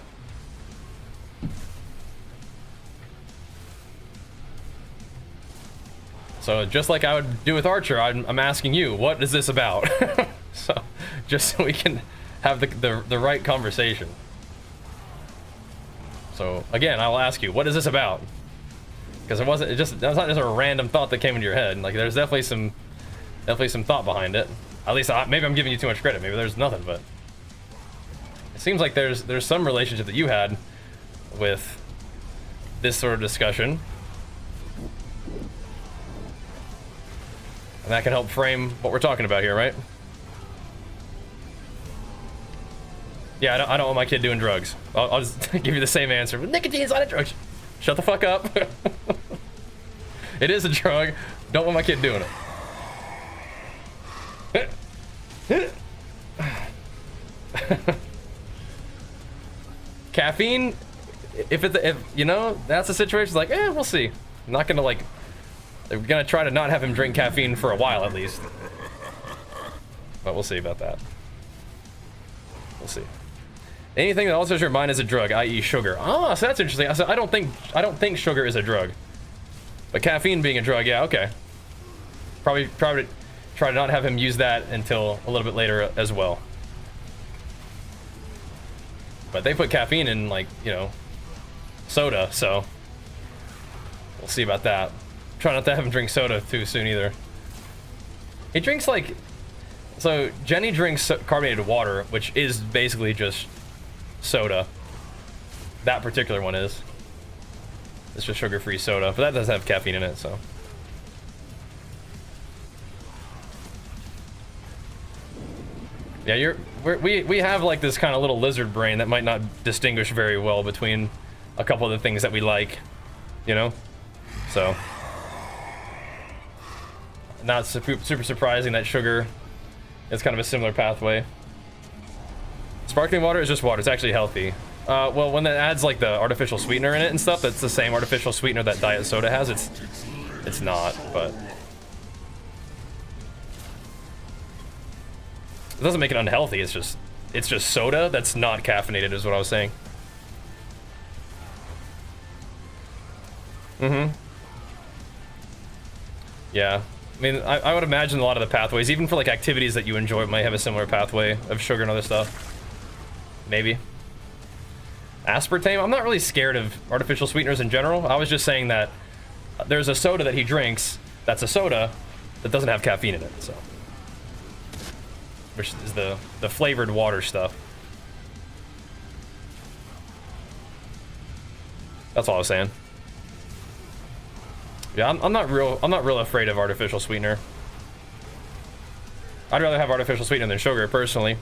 So just like I would do with Archer, I'm asking you, what is this about? So just so we can have the right conversation. So again, I will ask you, what is this about? Because that's not just a random thought that came into your head. Like there's definitely some thought behind it. At least maybe I'm giving you too much credit. Maybe there's nothing, but it seems like there's some relationship that you had with this sort of discussion. And that can help frame what we're talking about here, right? Yeah, I don't want my kid doing drugs. I'll just give you the same answer. Nicotine's not a drug. Shut the fuck up. It is a drug. Don't want my kid doing it. Caffeine, if you know, that's the situation. It's like, we'll see. I'm not gonna like. We're gonna try to not have him drink caffeine for a while at least. But we'll see about that. We'll see. Anything that alters your mind is a drug, i.e. sugar. Ah, so that's interesting. I don't think sugar is a drug. But caffeine being a drug, yeah, okay. Probably try to not have him use that until a little bit later as well. But they put caffeine in, like, you know, soda, so we'll see about that. Try not to have him drink soda too soon either. He drinks like, so Jenny drinks carbonated water, which is basically just soda. That particular one is. It's just sugar-free soda, but that does have caffeine in it, so. Yeah, we have like this kind of little lizard brain that might not distinguish very well between a couple of the things that we like, you know? So. Not super surprising that sugar is kind of a similar pathway. Sparkling water is just water. It's actually healthy. Well, when it adds like the artificial sweetener in it and stuff, that's the same artificial sweetener that diet soda has. It's not, but It doesn't make it unhealthy. It's just soda that's not caffeinated, is what I was saying. Yeah. I mean, I would imagine a lot of the pathways, even for like activities that you enjoy, might have a similar pathway of sugar and other stuff. Maybe. Aspartame? I'm not really scared of artificial sweeteners in general. I was just saying that there's a soda that he drinks that's a soda that doesn't have caffeine in it, so. Which is the flavored water stuff. That's all I was saying. Yeah, I'm not real afraid of artificial sweetener. I'd rather have artificial sweetener than sugar, personally.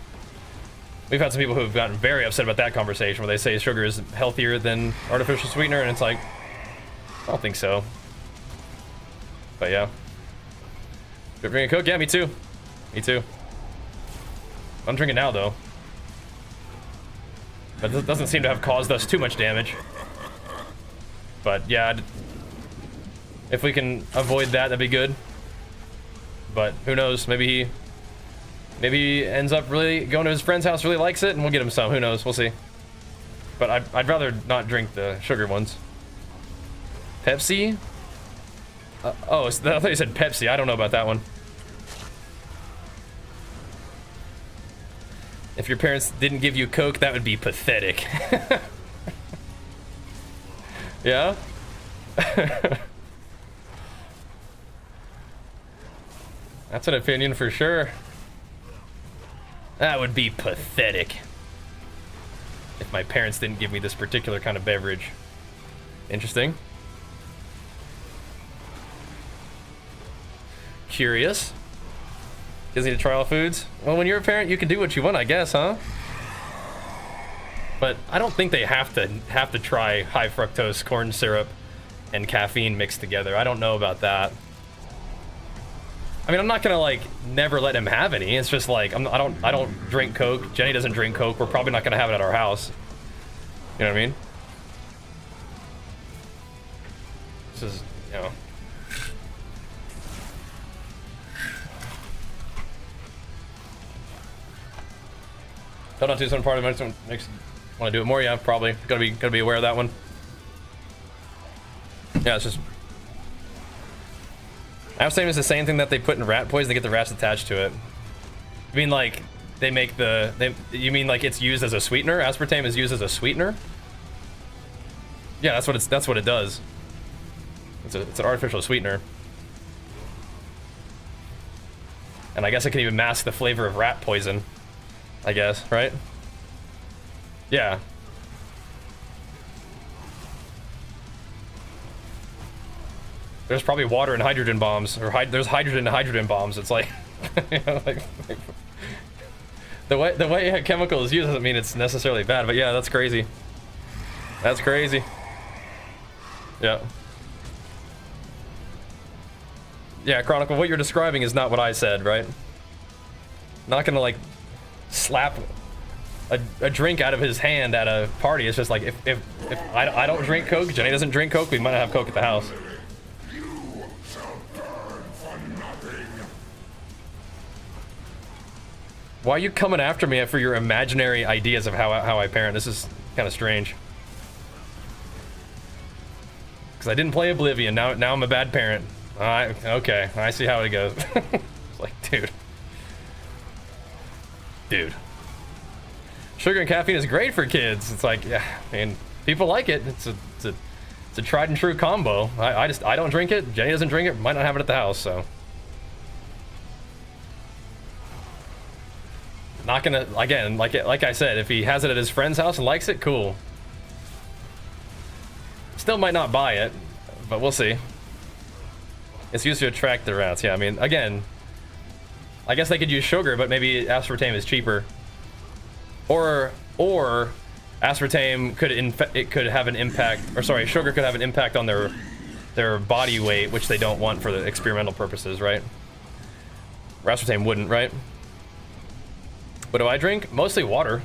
We've had some people who have gotten very upset about that conversation, where they say sugar is healthier than artificial sweetener, and it's like, I don't think so. But yeah. You're drinking Coke? Yeah, me too. Me too. I'm drinking now, though. But it doesn't seem to have caused us too much damage. But yeah, if we can avoid that, that'd be good. But who knows? Maybe he ends up really going to his friend's house, really likes it, and we'll get him some. Who knows? We'll see. But I'd rather not drink the sugar ones. Pepsi? Oh, I thought you said Pepsi. I don't know about that one. If your parents didn't give you Coke, that would be pathetic. Yeah? That's an opinion for sure. That would be pathetic. If my parents didn't give me this particular kind of beverage. Interesting. Curious. Gives you to try all foods. Well, when you're a parent, you can do what you want, I guess, huh? But I don't think they have to try high fructose corn syrup and caffeine mixed together. I don't know about that. I mean, I'm not gonna like never let him have any. It's just like I don't drink Coke. Jenny doesn't drink Coke. We're probably not gonna have it at our house. You know what I mean? This is, you know. Don't not do some part of it. Makes want to do it more. Yeah, probably. Gotta be aware of that one. Yeah, it's just. Aspartame is the same thing that they put in rat poison to get the rats attached to it. I mean, like they make you mean like it's used as a sweetener? Aspartame is used as a sweetener? Yeah, that's what it does. It's an artificial sweetener. And I guess it can even mask the flavor of rat poison. I guess, right? Yeah. There's probably water and hydrogen bombs, or there's hydrogen and hydrogen bombs. It's like, you know, like the way a chemical is used doesn't mean it's necessarily bad. But yeah, that's crazy. That's crazy. Yeah. Yeah, Chronicle. What you're describing is not what I said, right? Not gonna like slap a drink out of his hand at a party. It's just like if I don't drink Coke, Jenny doesn't drink Coke, we might not have Coke at the house. Why are you coming after me for your imaginary ideas of how I parent? This is kind of strange. Because I didn't play Oblivion. Now I'm a bad parent. Okay, I see how it goes. It's like, dude. Sugar and caffeine is great for kids. It's like, yeah, I mean, people like it. It's a tried and true combo. I don't drink it. Jenny doesn't drink it. Might not have it at the house, so. Not gonna, again, like I said, if he has it at his friend's house and likes it, cool. Still might not buy it, but we'll see. It's used to attract the rats. Yeah, I mean, again, I guess they could use sugar, but maybe aspartame is cheaper. Or aspartame could have an impact, or sorry, sugar could have an impact on their body weight, which they don't want for the experimental purposes, right? Or aspartame wouldn't, right? What do I drink? Mostly water.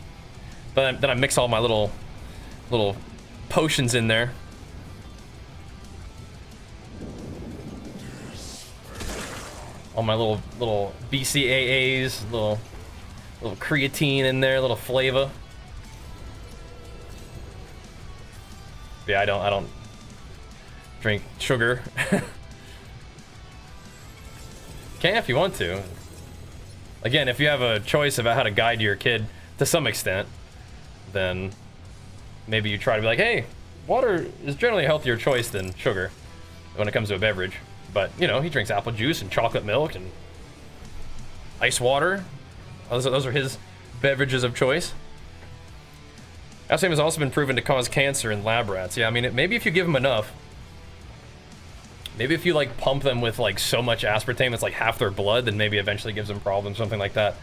Then I mix all my little potions in there. All my little BCAAs, little A little creatine in there, a little flavor. Yeah, I don't drink sugar. Can if you want to. Again, if you have a choice about how to guide your kid to some extent, then maybe you try to be like, hey, water is generally a healthier choice than sugar when it comes to a beverage. But, you know, he drinks apple juice and chocolate milk and ice water. Those are his beverages of choice. Aspartame has also been proven to cause cancer in lab rats. Yeah, I mean, maybe if you give them enough. Maybe if you, like, pump them with, like, so much aspartame it's like half their blood, then maybe eventually gives them problems, something like that.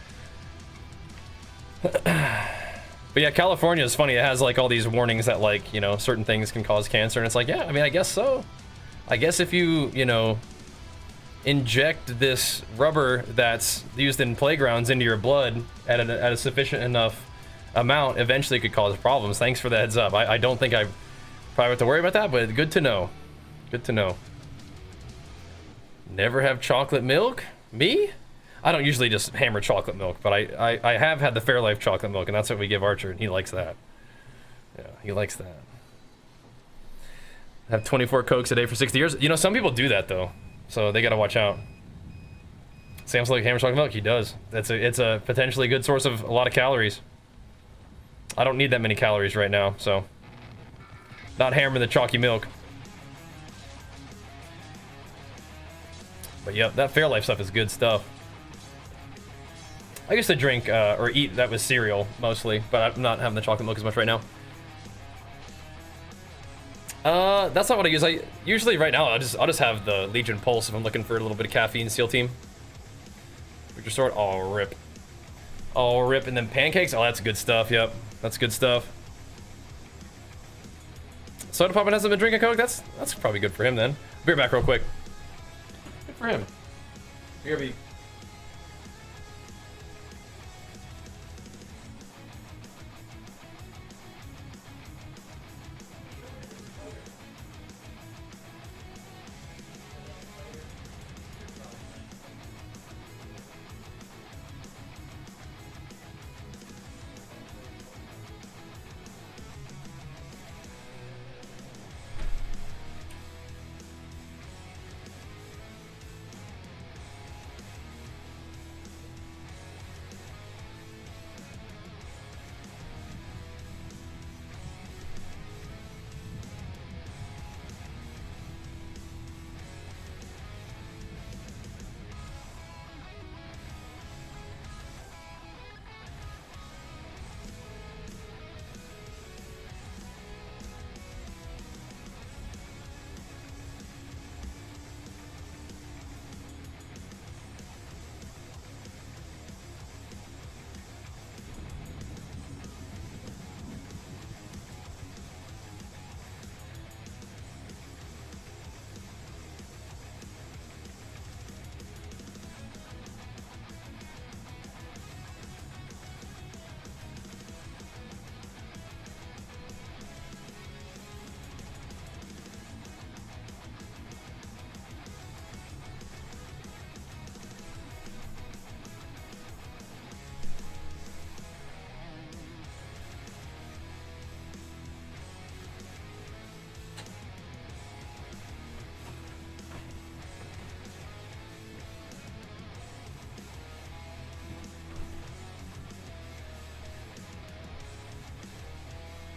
But yeah, California is funny. It has, like, all these warnings that, like, you know, certain things can cause cancer. And it's like, yeah, I mean, I guess so. I guess if you, you know, inject this rubber that's used in playgrounds into your blood at a sufficient enough amount, eventually it could cause problems. Thanks for the heads up. I don't think I probably have to worry about that, but good to know. Good to know. Never have chocolate milk? Me? I don't usually just hammer chocolate milk, but I have had the Fairlife chocolate milk, and that's what we give Archer, and he likes that. Yeah, he likes that. Have 24 Cokes a day for 60 years. You know, some people do that, though, so they gotta watch out. Sam's like hammer chocolate milk? He does. It's a potentially good source of a lot of calories. I don't need that many calories right now, so not hammering the chalky milk. But yep, that Fairlife stuff is good stuff. I used to drink or eat that with cereal mostly, but I'm not having the chocolate milk as much right now. That's not what I use. I usually right now I'll just have the Legion Pulse if I'm looking for a little bit of caffeine. SEAL Team. Which sort. Oh rip. Oh rip, and then pancakes. Oh, that's good stuff. Yep, that's good stuff. Soda Pop hasn't been drinking Coke. That's probably good for him then. Be right back real quick. Good for him. BRB.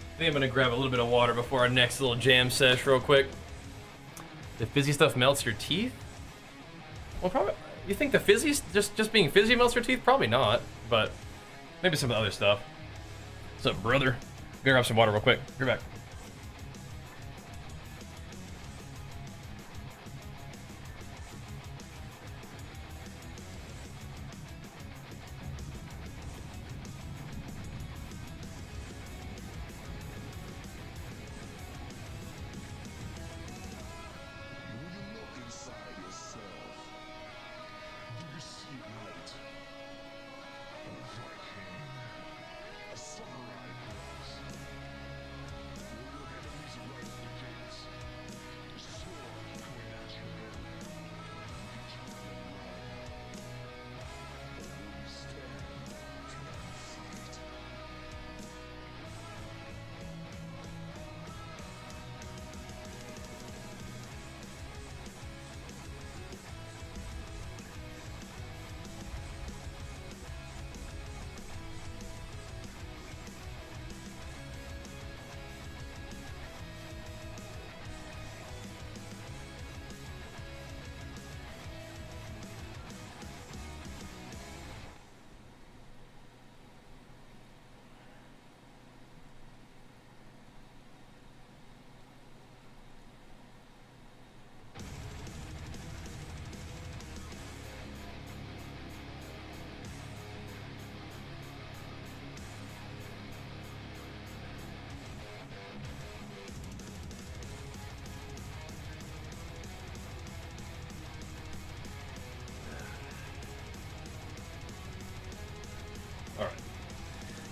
I think I'm gonna grab a little bit of water before our next little jam sesh real quick. The fizzy stuff melts your teeth? Well, probably. You think the fizzy, just being fizzy melts your teeth? Probably not, but maybe some of the other stuff. What's up, brother? Gonna grab some water real quick. Be right back.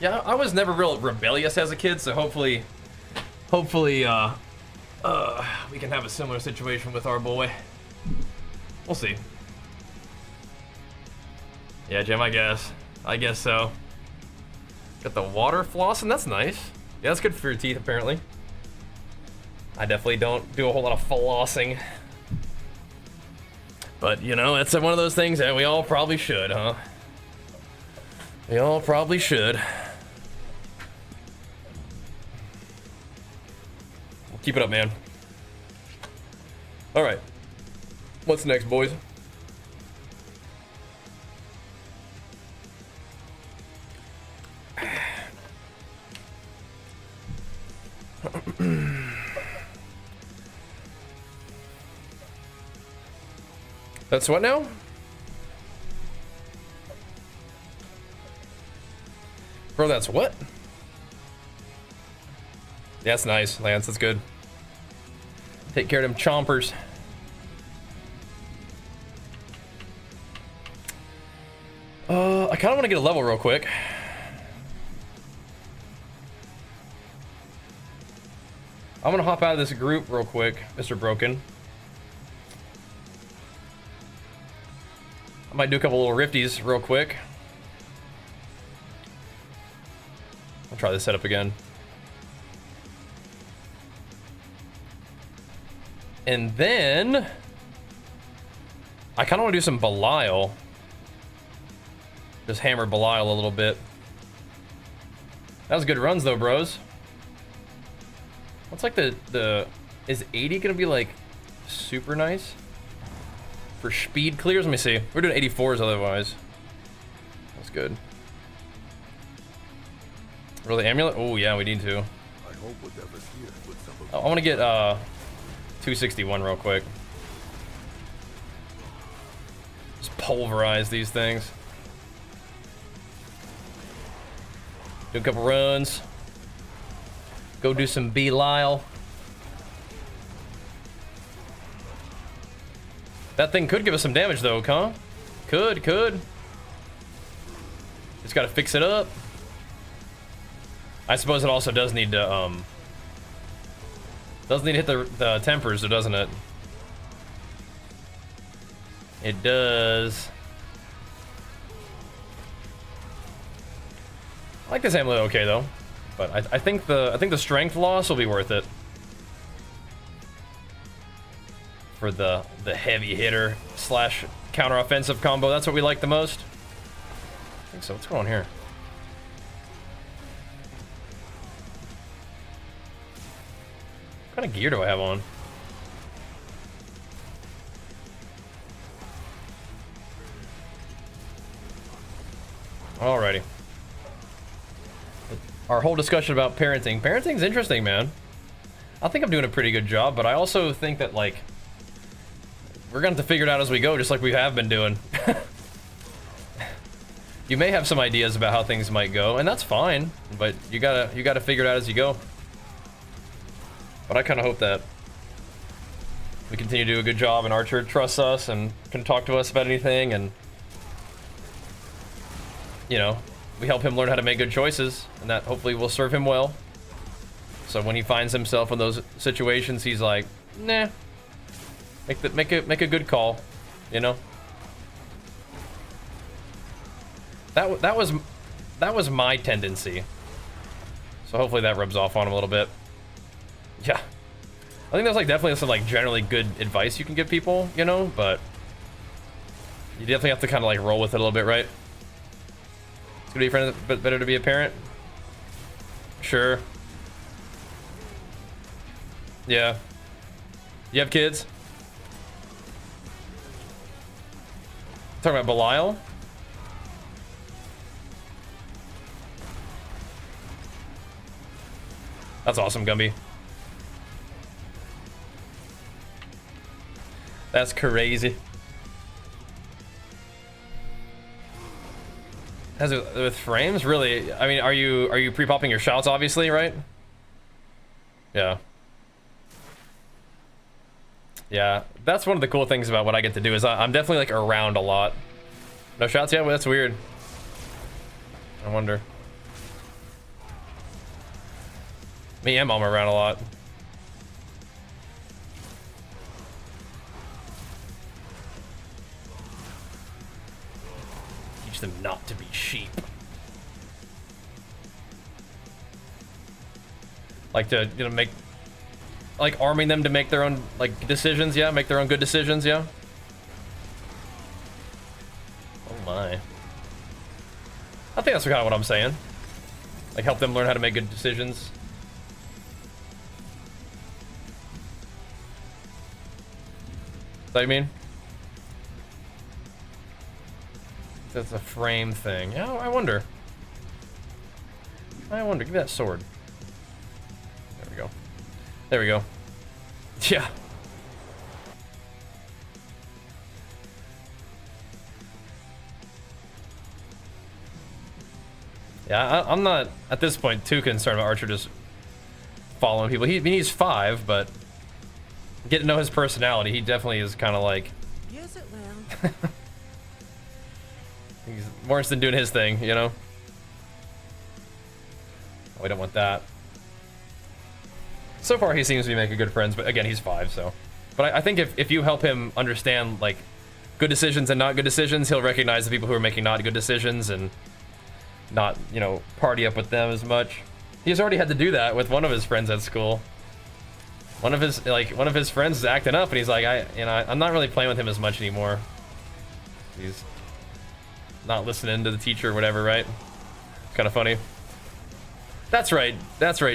Yeah, I was never real rebellious as a kid, so hopefully, we can have a similar situation with our boy. We'll see. Yeah, Jim, I guess so. Got the water flossing, that's nice. Yeah, that's good for your teeth, apparently. I definitely don't do a whole lot of flossing. But, you know, it's one of those things that we all probably should, huh? We all probably should. Keep it up, man. All right. What's next, boys? That's what now? Bro, that's what? Yeah, that's nice, Lance. That's good. Take care of them chompers. I kind of want to get a level real quick. I'm gonna hop out of this group real quick, Mr. Broken. I might do a couple little rifties real quick. I'll try this setup again. And then I kind of want to do some Belial. Just hammer Belial a little bit. That was good runs though, bros. What's like the is 80 gonna be like super nice for speed clears? Let me see. We're doing 84s otherwise. That's good. Really, amulet? Oh yeah, we need to. I want to get 261 real quick. Just pulverize these things. Do a couple runs. Go do some Belial. That thing could give us some damage though, huh? Could. Just gotta fix it up. I suppose it also does need to hit the tempers, doesn't it? It does. I like this amulet okay though, but I think the strength loss will be worth it for the heavy hitter slash counter offensive combo. That's what we like the most. I think so. What's going on here? What kind of gear do I have on? Alrighty. Our whole discussion about parenting. Parenting's interesting, man. I think I'm doing a pretty good job, but I also think that, like, we're gonna have to figure it out as we go, just like we have been doing. You may have some ideas about how things might go, and that's fine, but you gotta figure it out as you go. But I kind of hope that we continue to do a good job and Archer trusts us and can talk to us about anything, and, you know, we help him learn how to make good choices, and that hopefully will serve him well. So when he finds himself in those situations, he's like, nah, make a good call, you know. That was my tendency. So hopefully that rubs off on him a little bit. Yeah, I think that's like definitely some like generally good advice you can give people, you know, but you definitely have to kind of like roll with it a little bit, right? It's gonna be a friend, but better to be a parent. Sure. Yeah. You have kids? Talking about Belial? That's awesome, Gumby. That's crazy. As with frames, really? I mean, are you pre-popping your shouts, obviously, right? Yeah. Yeah, that's one of the cool things about what I get to do is I'm definitely like around a lot. No shouts yet? Well, that's weird. I wonder. Me and Mom are around a lot. Teach them not to be sheep. Like to, you know, make, like arming them to make their own like decisions, yeah, make their own good decisions, yeah. Oh my. I think that's kind of what I'm saying. Like help them learn how to make good decisions. Is that what you mean? That's a frame thing. Yeah, I wonder. I wonder. Give me that sword. There we go. There we go. Yeah. Yeah, I'm not, at this point, too concerned about Archer just following people. I mean, he's 5, but get to know his personality. He definitely is kind of like... Yes, it will. He's more interested in doing his thing, you know? Oh, we don't want that. So far, he seems to be making good friends, but again, he's 5, so... But I think if you help him understand, like, good decisions and not good decisions, he'll recognize the people who are making not good decisions and not, you know, party up with them as much. He's already had to do that with one of his friends at school. One of his friends is acting up, and he's like, I'm not really playing with him as much anymore. He's not listening to the teacher or whatever, right? Kind of funny. That's right,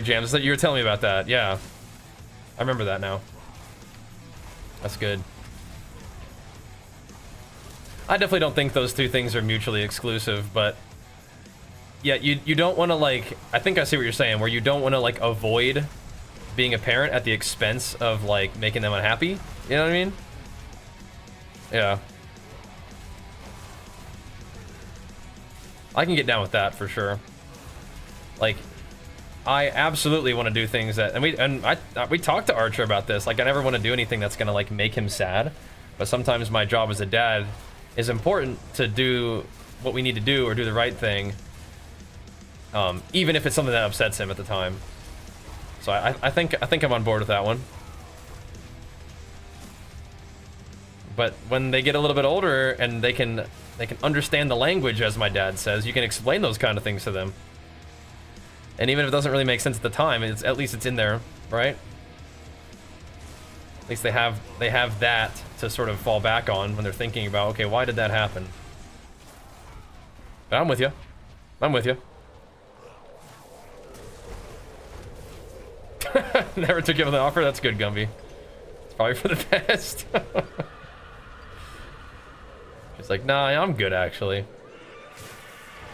Jams. You were telling me about that. Yeah, I remember that now. That's good. I definitely don't think those two things are mutually exclusive, but yeah, you don't want to, like, I think I see what you're saying, where you don't want to, like, avoid being a parent at the expense of, like, making them unhappy. You know what I mean? Yeah. I can get down with that for sure. Like, I absolutely want to do things that, and we talked to Archer about this. Like, I never want to do anything that's gonna, like, make him sad. But sometimes my job as a dad is important to do what we need to do or do the right thing. Even if it's something that upsets him at the time. So I think I'm on board with that one. But when they get a little bit older and they can understand the language, as my dad says, you can explain those kind of things to them. And even if it doesn't really make sense at the time, at least it's in there, right? At least they have that to sort of fall back on when they're thinking about, okay, why did that happen? But I'm with you. I'm with you. Never took him the offer. That's good, Gumby. It's probably for the best. She's like, nah, I'm good, actually.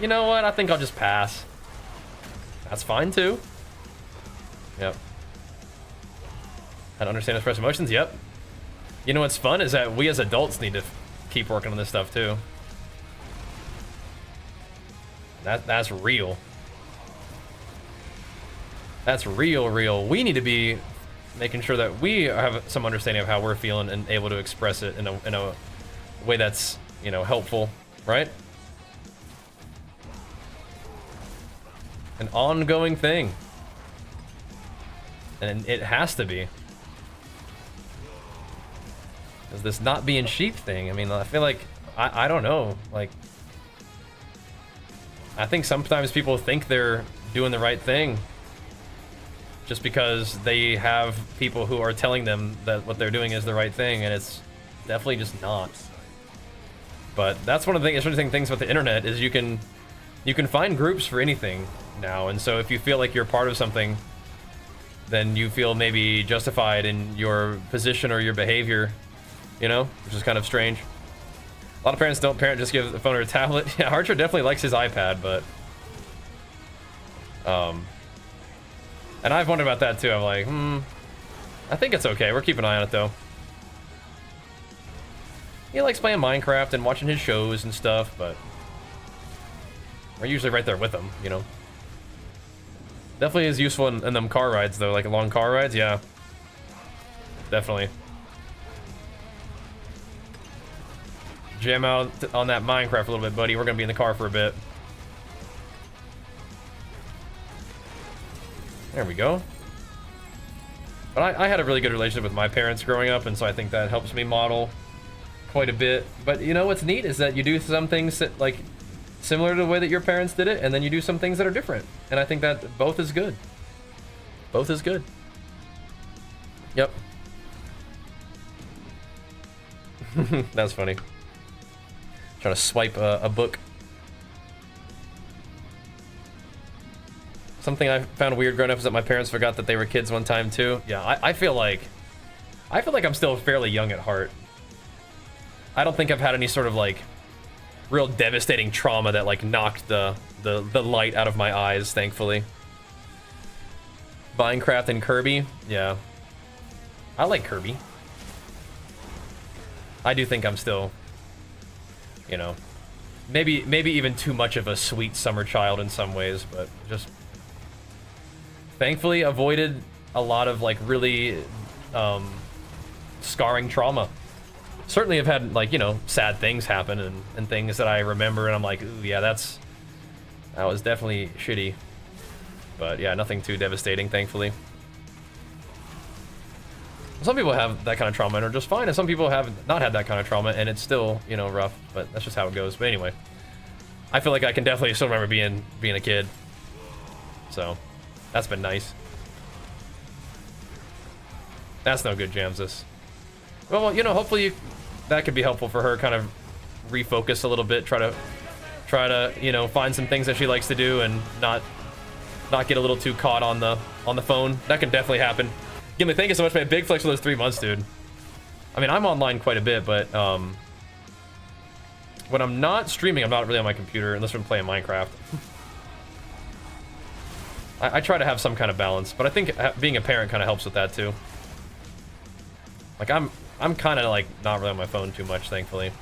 You know what? I think I'll just pass. That's fine, too. Yep. How to understand express emotions? Yep. You know what's fun is that we as adults need to keep working on this stuff, too. That's real. That's real. We need to be making sure that we have some understanding of how we're feeling and able to express it in a way that's, you know, helpful, right? An ongoing thing. And it has to be. Because this not being sheep thing, I mean, I feel like, I don't know, like, I think sometimes people think they're doing the right thing just because they have people who are telling them that what they're doing is the right thing, and it's definitely just not. But that's one of the interesting things about the internet is you can find groups for anything now, and so if you feel like you're part of something, then you feel maybe justified in your position or your behavior, you know, which is kind of strange. A lot of parents don't parent, just give the phone or a tablet. Yeah, Archer definitely likes his iPad, but and I've wondered about that too. I'm like, I think it's okay. We're keeping an eye on it though. He likes playing Minecraft and watching his shows and stuff, but we're usually right there with him, you know. Definitely is useful in them car rides though, like long car rides, yeah. Definitely. Jam out on that Minecraft a little bit, buddy. We're gonna be in the car for a bit. There we go. But I had a really good relationship with my parents growing up, and so I think that helps me model quite a bit. But you know what's neat is that you do some things that, like, similar to the way that your parents did it, and then you do some things that are different. And I think that both is good. Both is good. Yep. That's funny. Trying to swipe a book. Something I found weird growing up is that my parents forgot that they were kids one time too. Yeah, I feel like I'm still fairly young at heart. I don't think I've had any sort of like real devastating trauma that like knocked the light out of my eyes, thankfully. Minecraft and Kirby, yeah. I like Kirby. I do think I'm still, you know, maybe even too much of a sweet summer child in some ways, but just thankfully avoided a lot of like really scarring trauma. Certainly have had like, you know, sad things happen and things that I remember and I'm like, ooh, yeah, that was definitely shitty. But yeah, nothing too devastating, thankfully. Some people have that kind of trauma and are just fine, and some people have not had that kind of trauma and it's still, you know, rough, but that's just how it goes. But anyway, I feel like I can definitely still remember being a kid. So, that's been nice. That's no good, Jamsus. Well, you know, hopefully that could be helpful for her, kind of refocus a little bit, try to, you know, find some things that she likes to do and not get a little too caught on the phone. That can definitely happen. Gimli, thank you so much, man. Big flex for those 3 months, dude. I mean, I'm online quite a bit, but when I'm not streaming, I'm not really on my computer unless I'm playing Minecraft. I try to have some kind of balance, but I think being a parent kind of helps with that too. Like I'm kind of like not really on my phone too much, thankfully.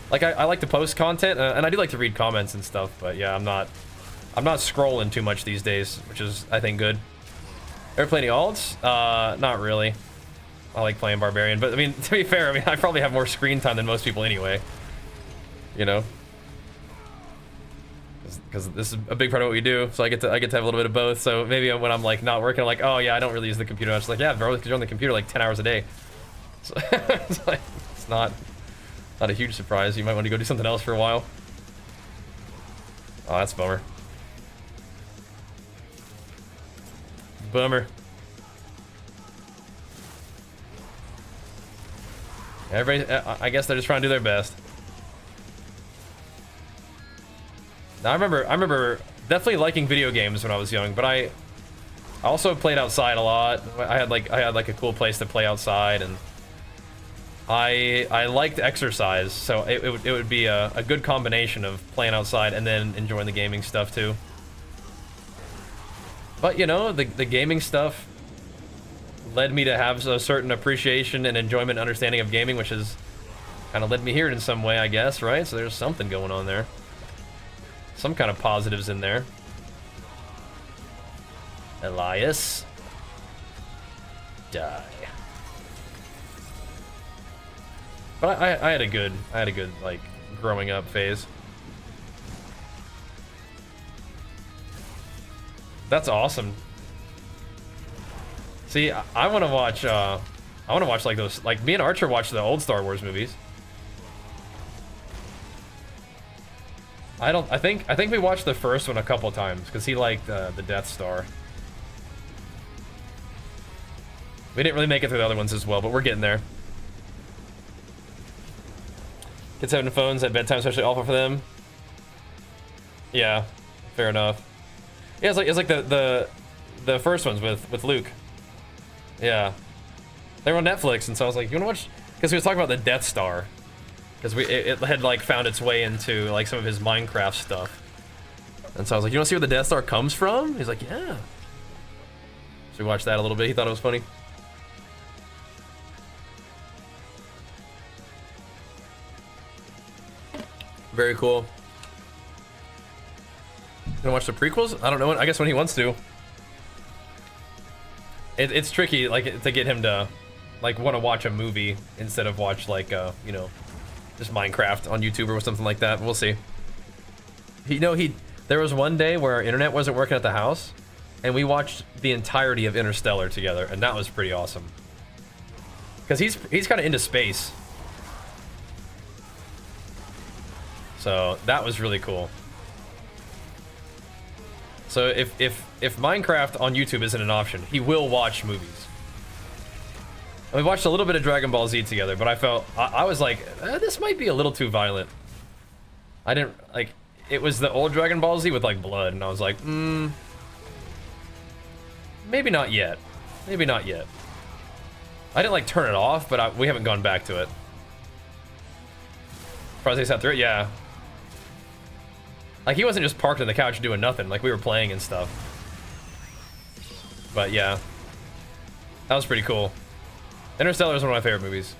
Like I like to post content and I do like to read comments and stuff, but yeah, I'm not scrolling too much these days, which is I think good. Ever play any alts? Not really. I like playing Barbarian, but I mean, to be fair, I mean, I probably have more screen time than most people anyway. You know? Because this is a big part of what we do, so I get to have a little bit of both. So maybe when I'm like not working, I'm like, oh yeah, I don't really use the computer. I'm just like, yeah, bro, because you're on the computer like 10 hours a day. So it's like, it's not a huge surprise. You might want to go do something else for a while. Oh, that's a bummer. Bummer. Everybody, I guess they're just trying to do their best. Now, I remember definitely liking video games when I was young, but I also played outside a lot. I had like a cool place to play outside, and I liked exercise, so it would be a good combination of playing outside and then enjoying the gaming stuff too. But you know, the gaming stuff led me to have a certain appreciation and enjoyment and understanding of gaming, which has kind of led me here in some way, I guess, right? So there's something going on there. Some kind of positives in there. Elias. Die. But I had a good like growing up phase. That's awesome. See, I want to watch like those, like me and Archer watched the old Star Wars movies. I think we watched the first one a couple times because he liked the Death Star. We didn't really make it through the other ones as well, but we're getting there. Kids having phones at bedtime, especially awful for them. Yeah, fair enough. Yeah, it's like the first ones with Luke. Yeah, they were on Netflix, and so I was like, you wanna watch? Because we was talking about the Death Star, because it had like found its way into like some of his Minecraft stuff, and so I was like, you wanna see where the Death Star comes from? He's like, yeah. So we watched that a little bit. He thought it was funny. Very cool. Gonna watch the prequels? I don't know. I guess when he wants to. It's tricky, like, to get him to, like, want to watch a movie instead of watch, like, you know, just Minecraft on YouTube or something like that. We'll see. You know, there was one day where our internet wasn't working at the house, and we watched the entirety of Interstellar together, and that was pretty awesome. Because he's kind of into space. So that was really cool. So if Minecraft on YouTube isn't an option, he will watch movies. And we watched a little bit of Dragon Ball Z together, but I was like, this might be a little too violent. I didn't, like, it was the old Dragon Ball Z with, like, blood, and I was like, maybe not yet. Maybe not yet. I didn't, like, turn it off, but we haven't gone back to it. Probably sat through it, yeah. Like, he wasn't just parked on the couch doing nothing, like, we were playing and stuff. But, yeah. That was pretty cool. Interstellar is one of my favorite movies.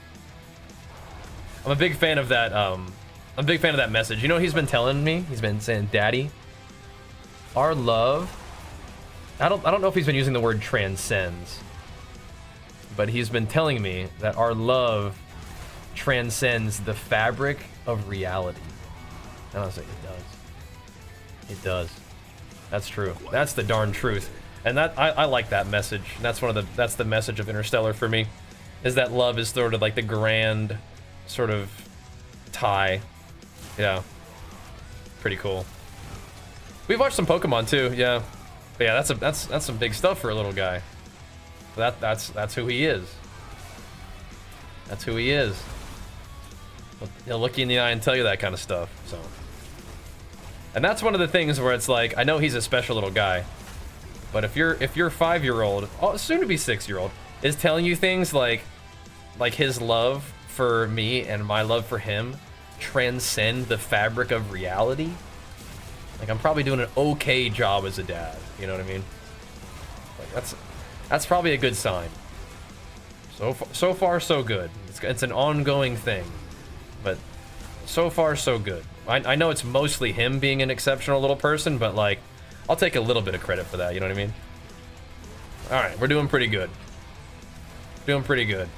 I'm a big fan of that, I'm a big fan of that message. You know what he's been telling me? He's been saying, Daddy, our love... I don't know if he's been using the word transcends. But he's been telling me that our love transcends the fabric of reality. And I was like, it does. It does. That's true. That's the darn truth. And that I like that message. That's that's the message of Interstellar for me. Is that love is sort of like the grand sort of tie. Yeah. Pretty cool. We've watched some Pokemon too, yeah. But yeah, that's some big stuff for a little guy. That's who he is. That's who he is. He'll look you in the eye and tell you that kind of stuff. So, and that's one of the things where it's like, I know he's a special little guy, but if your 5-year-old, soon to be 6-year-old, is telling you things like his love for me and my love for him transcend the fabric of reality, like I'm probably doing an okay job as a dad. You know what I mean? Like that's probably a good sign. So far, so good. It's an ongoing thing, but so far, so good. I know it's mostly him being an exceptional little person, but like, I'll take a little bit of credit for that. You know what I mean? All right, we're doing pretty good. Doing pretty good.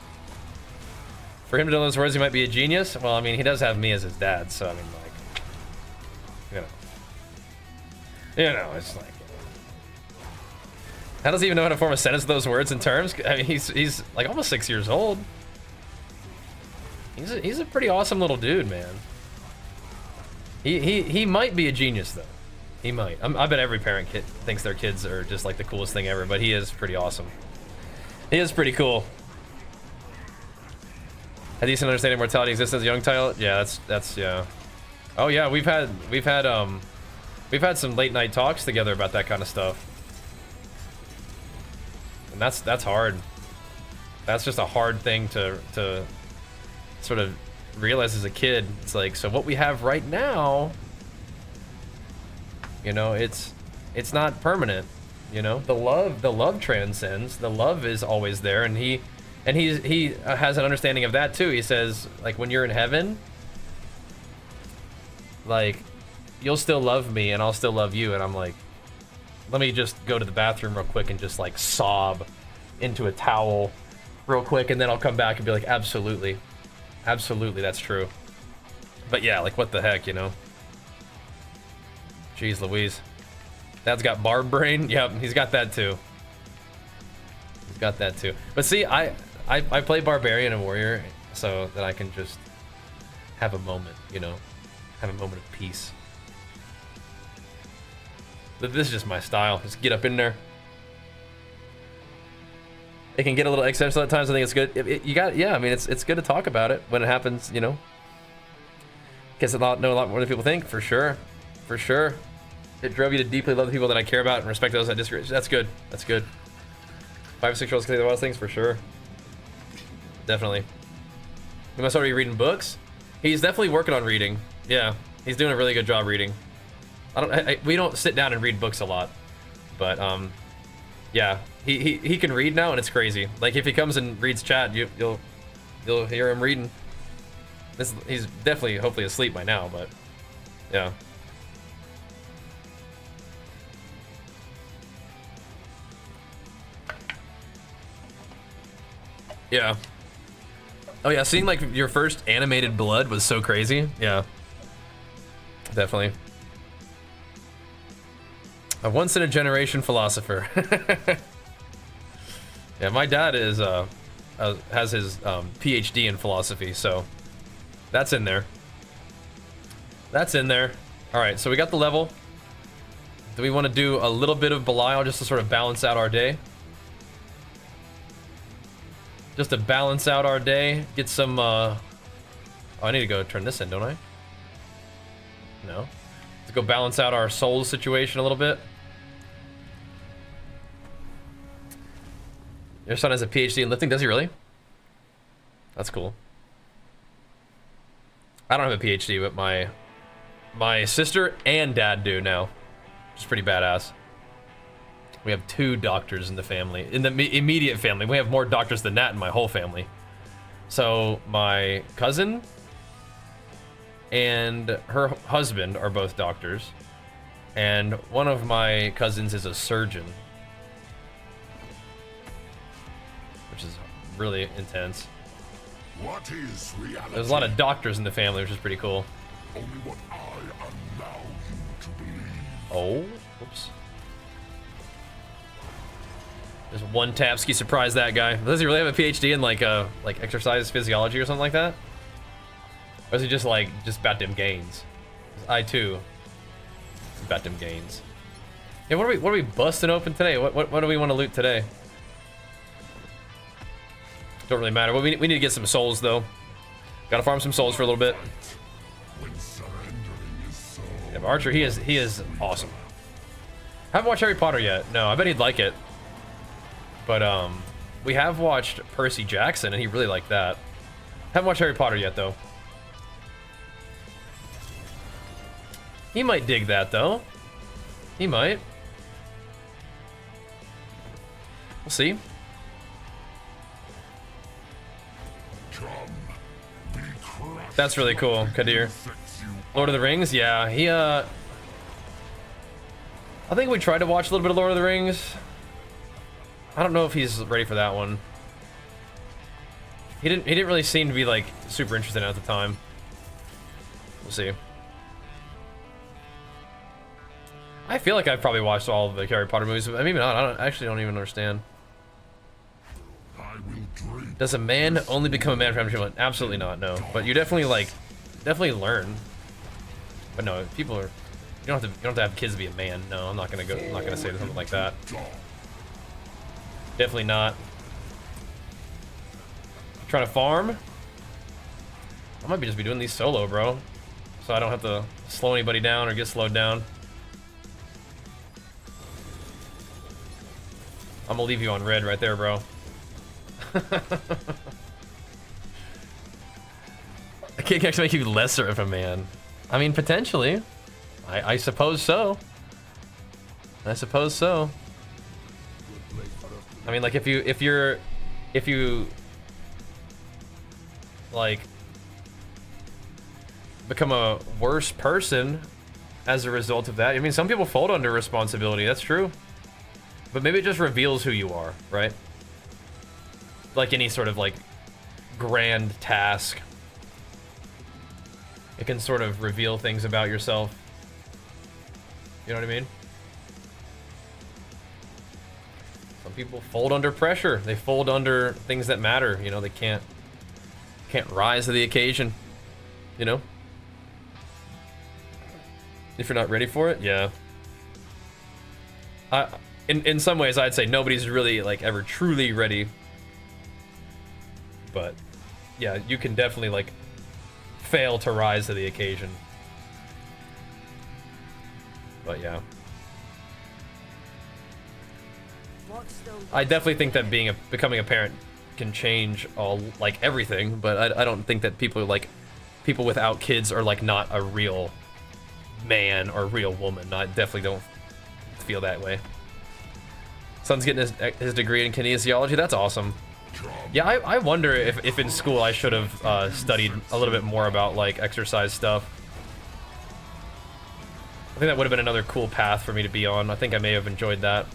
For him to know those words, he might be a genius. Well, I mean, he does have me as his dad, so I mean, like, you know, it's like, how does he even know how to form a sentence with those words and terms? I mean, he's like almost 6 years old. He's a pretty awesome little dude, man. He might be a genius though. He might. I bet every parent thinks their kids are just like the coolest thing ever, but he is pretty awesome. He is pretty cool. A decent understanding of mortality exists as a young child. Yeah, that's yeah. Oh yeah, we've had some late night talks together about that kind of stuff. And that's hard. That's just a hard thing to sort of realize as a kid. It's like, so what we have right now, you know, it's not permanent. You know, the love transcends. The love is always there, and he has an understanding of that too. He says, like, when you're in heaven, like, you'll still love me and I'll still love you. And I'm like, let me just go to the bathroom real quick and just like sob into a towel real quick, and then I'll come back and be like, absolutely, that's true. But yeah, like, what the heck, you know? Jeez Louise. Dad's got barb brain. Yep, he's got that too. He's got that too. But see, I play Barbarian and Warrior so that I can just have a moment, you know? Have a moment of peace. But this is just my style. Just get up in there. It can get a little existential at times. I think it's good. Yeah, I mean, it's good to talk about it when it happens, you know? Guess know a lot more than people think, for sure. For sure. It drove you to deeply love the people that I care about and respect those I disagree. That's good. That's good. 5 or 6-year-olds can say a lot of things, for sure. Definitely. He must already be reading books. He's definitely working on reading. Yeah, he's doing a really good job reading. We don't sit down and read books a lot, but yeah, he can read now, and it's crazy. Like, if he comes and reads chat, you'll hear him reading. He's definitely hopefully asleep by now, but yeah. Yeah. Oh yeah, seeing like your first animated blood was so crazy. Yeah. Definitely. A once in a generation philosopher. Yeah, my dad is has his PhD in philosophy, so that's in there. That's in there. All right, so we got the level. Do we want to do a little bit of Belial just to sort of balance out our day? Just to balance out our day, get some. Oh, I need to go turn this in, don't I? No. Let's go balance out our soul situation a little bit. Your son has a PhD in lifting, does he really? That's cool. I don't have a PhD, but my sister and dad do now, which is pretty badass. We have 2 doctors in the family, in the immediate family. We have more doctors than that in my whole family. So my cousin and her husband are both doctors, and one of my cousins is a surgeon, which is really intense. What is reality? There's a lot of doctors in the family, which is pretty cool. Only what I allow you to believe. Oh, whoops. There's one Tapsky, surprise that guy. Does he really have a PhD in like exercise physiology or something like that? Or is he just about them gains? 'Cause I too, about them gains. Yeah, what are we busting open today? What do we want to loot today? Don't really matter. Well, we need to get some souls though. Gotta farm some souls for a little bit. When surrendering is so. Yeah, but Archer, he is awesome. Haven't watched Harry Potter yet. No, I bet he'd like it. But we have watched Percy Jackson, and he really liked that. Haven't watched Harry Potter yet though. He might dig that though. He might. We'll see. That's really cool, Kadir. Lord of the Rings, yeah, he I think we tried to watch a little bit of Lord of the Rings. I don't know if he's ready for that one. He didn't really seem to be like super interested at the time. We'll see. I feel like I've probably watched all of the Harry Potter movies. Maybe not. I actually don't even understand. Does a man only become a man for having Absolutely not, no. But you definitely learn. But no, people are. You don't have to have kids to be a man. No, I'm not gonna say something like that. Definitely not. Trying to farm. I might just be doing these solo, bro. So I don't have to slow anybody down or get slowed down. I'm gonna leave you on red right there, bro. I can't actually make you lesser of a man. I mean, potentially. I suppose so. I suppose so. I mean, like if you like become a worse person as a result of that. I mean, some people fold under responsibility. That's true. But maybe it just reveals who you are, right? Like any sort of like grand task, it can sort of reveal things about yourself. You know what I mean? Some people fold under pressure. They fold under things that matter. You know, they can't rise to the occasion. You know? If you're not ready for it, yeah. In some ways, I'd say nobody's really like ever truly ready. But yeah, you can definitely like fail to rise to the occasion. But yeah, I definitely think that becoming a parent can change all like everything. But I don't think that people without kids are like not a real man or real woman. I definitely don't feel that way. Son's getting his degree in kinesiology. That's awesome. Yeah, I wonder if in school I should have studied a little bit more about like exercise stuff. I think that would have been another cool path for me to be on. I think I may have enjoyed that.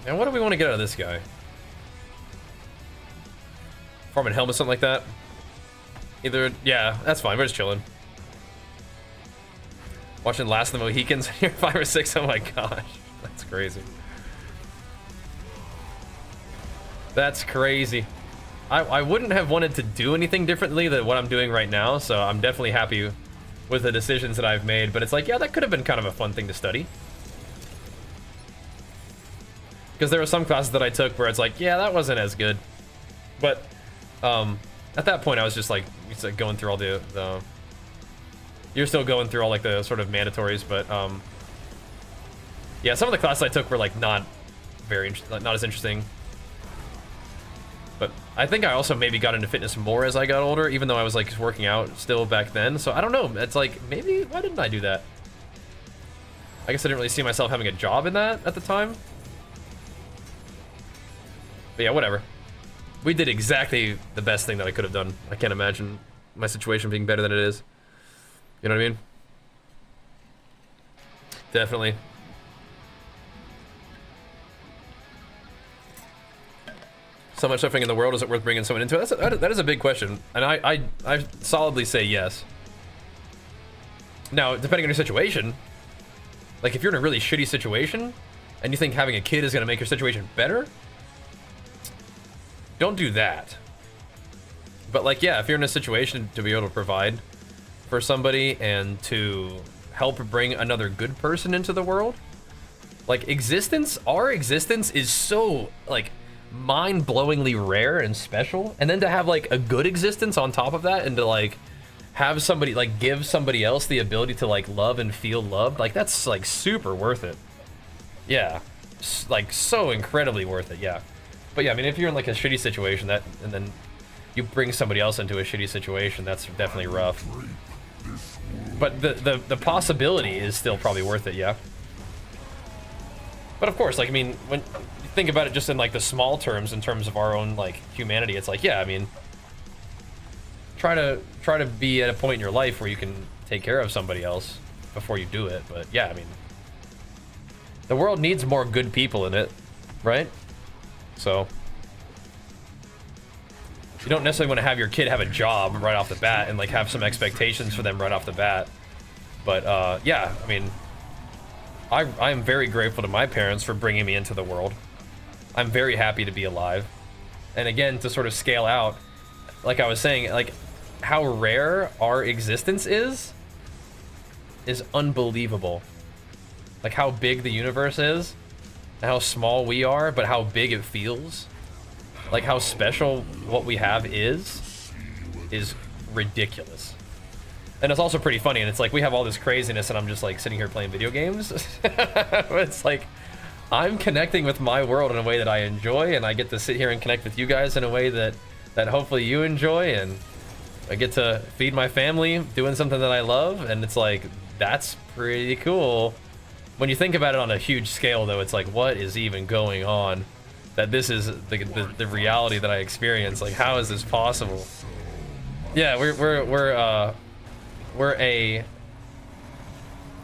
And what do we want to get out of this guy? Farming helmet, something like that. Either, yeah, that's fine. We're just chilling. Watching Last of the Mohicans here, 5 or 6. Oh my gosh, that's crazy. That's crazy. I wouldn't have wanted to do anything differently than what I'm doing right now, so I'm definitely happy with the decisions that I've made. But it's like, yeah, that could have been kind of a fun thing to study. Because there were some classes that I took where it's like, yeah, that wasn't as good. But at that point, I was just like going through all the you're still going through all like the sort of mandatories, but yeah, some of the classes I took were like not as interesting. But I think I also maybe got into fitness more as I got older, even though I was like working out still back then. So I don't know. It's like, maybe, why didn't I do that? I guess I didn't really see myself having a job in that at the time. But yeah, whatever. We did exactly the best thing that I could have done. I can't imagine my situation being better than it is. You know what I mean? Definitely. So much suffering in the world, is it worth bringing someone into it? That is a big question, and I solidly say yes. Now, depending on your situation, like if you're in a really shitty situation, and you think having a kid is gonna make your situation better, don't do that. But like, yeah, if you're in a situation to be able to provide for somebody and to help bring another good person into the world, like our existence is so like mind-blowingly rare and special, and then to have like a good existence on top of that, and to like have somebody like give somebody else the ability to like love and feel loved, like that's like super worth it. Yeah, like so incredibly worth it. Yeah. But yeah, I mean, if you're in like a shitty situation, and then you bring somebody else into a shitty situation, that's definitely rough. But the possibility is still probably worth it. Yeah. But of course, like, I mean, when you think about it just in like the small terms, in terms of our own like humanity, it's like, yeah, I mean, try to be at a point in your life where you can take care of somebody else before you do it. But yeah, I mean, the world needs more good people in it, right? So you don't necessarily want to have your kid have a job right off the bat and like have some expectations for them right off the bat. But yeah, I mean, I am very grateful to my parents for bringing me into the world. I'm very happy to be alive. And again, to sort of scale out, like I was saying, like how rare our existence is unbelievable. Like how big the universe is, and how small we are, but how big it feels. Like how special what we have is ridiculous. And it's also pretty funny, and it's like we have all this craziness and I'm just like sitting here playing video games. It's like I'm connecting with my world in a way that I enjoy, and I get to sit here and connect with you guys in a way that hopefully you enjoy, and I get to feed my family doing something that I love, and it's like, that's pretty cool. When you think about it on a huge scale though, it's like, what is even going on? That this is the reality that I experience. Like, how is this possible? Yeah, we're a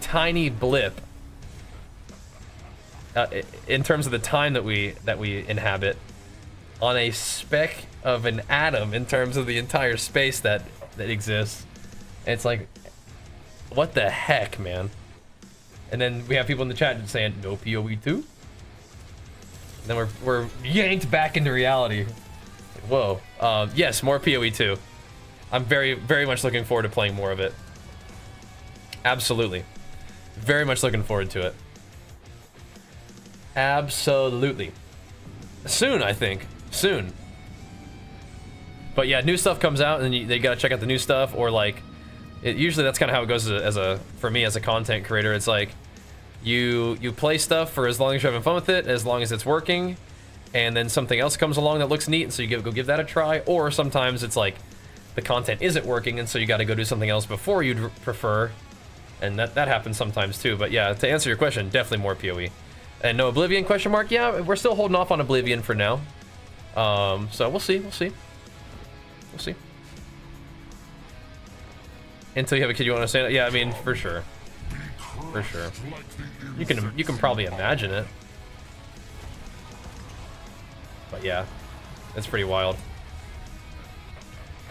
tiny blip in terms of the time that we inhabit on a speck of an atom in terms of the entire space that exists. And it's like, what the heck, man? And then we have people in the chat saying no PoE 2. And then we're yanked back into reality. Whoa. Yes, more PoE 2. I'm very, very much looking forward to playing more of it. Absolutely. Very much looking forward to it. Absolutely. Soon, I think. Soon. But yeah, new stuff comes out, and they gotta check out the new stuff, or like, usually that's kind of how it goes for me as a content creator. It's like, you play stuff for as long as you're having fun with it, as long as it's working, and then something else comes along that looks neat, and so you go give that a try. Or sometimes it's like the content isn't working, and so you got to go do something else before you'd prefer, and that happens sometimes too. But yeah, to answer your question, definitely more PoE. And no Oblivion question mark? Yeah, we're still holding off on Oblivion for now. So we'll see. Until you have a kid, you want to say that? Yeah, I mean, for sure. For sure. You can probably imagine it. But yeah, it's pretty wild.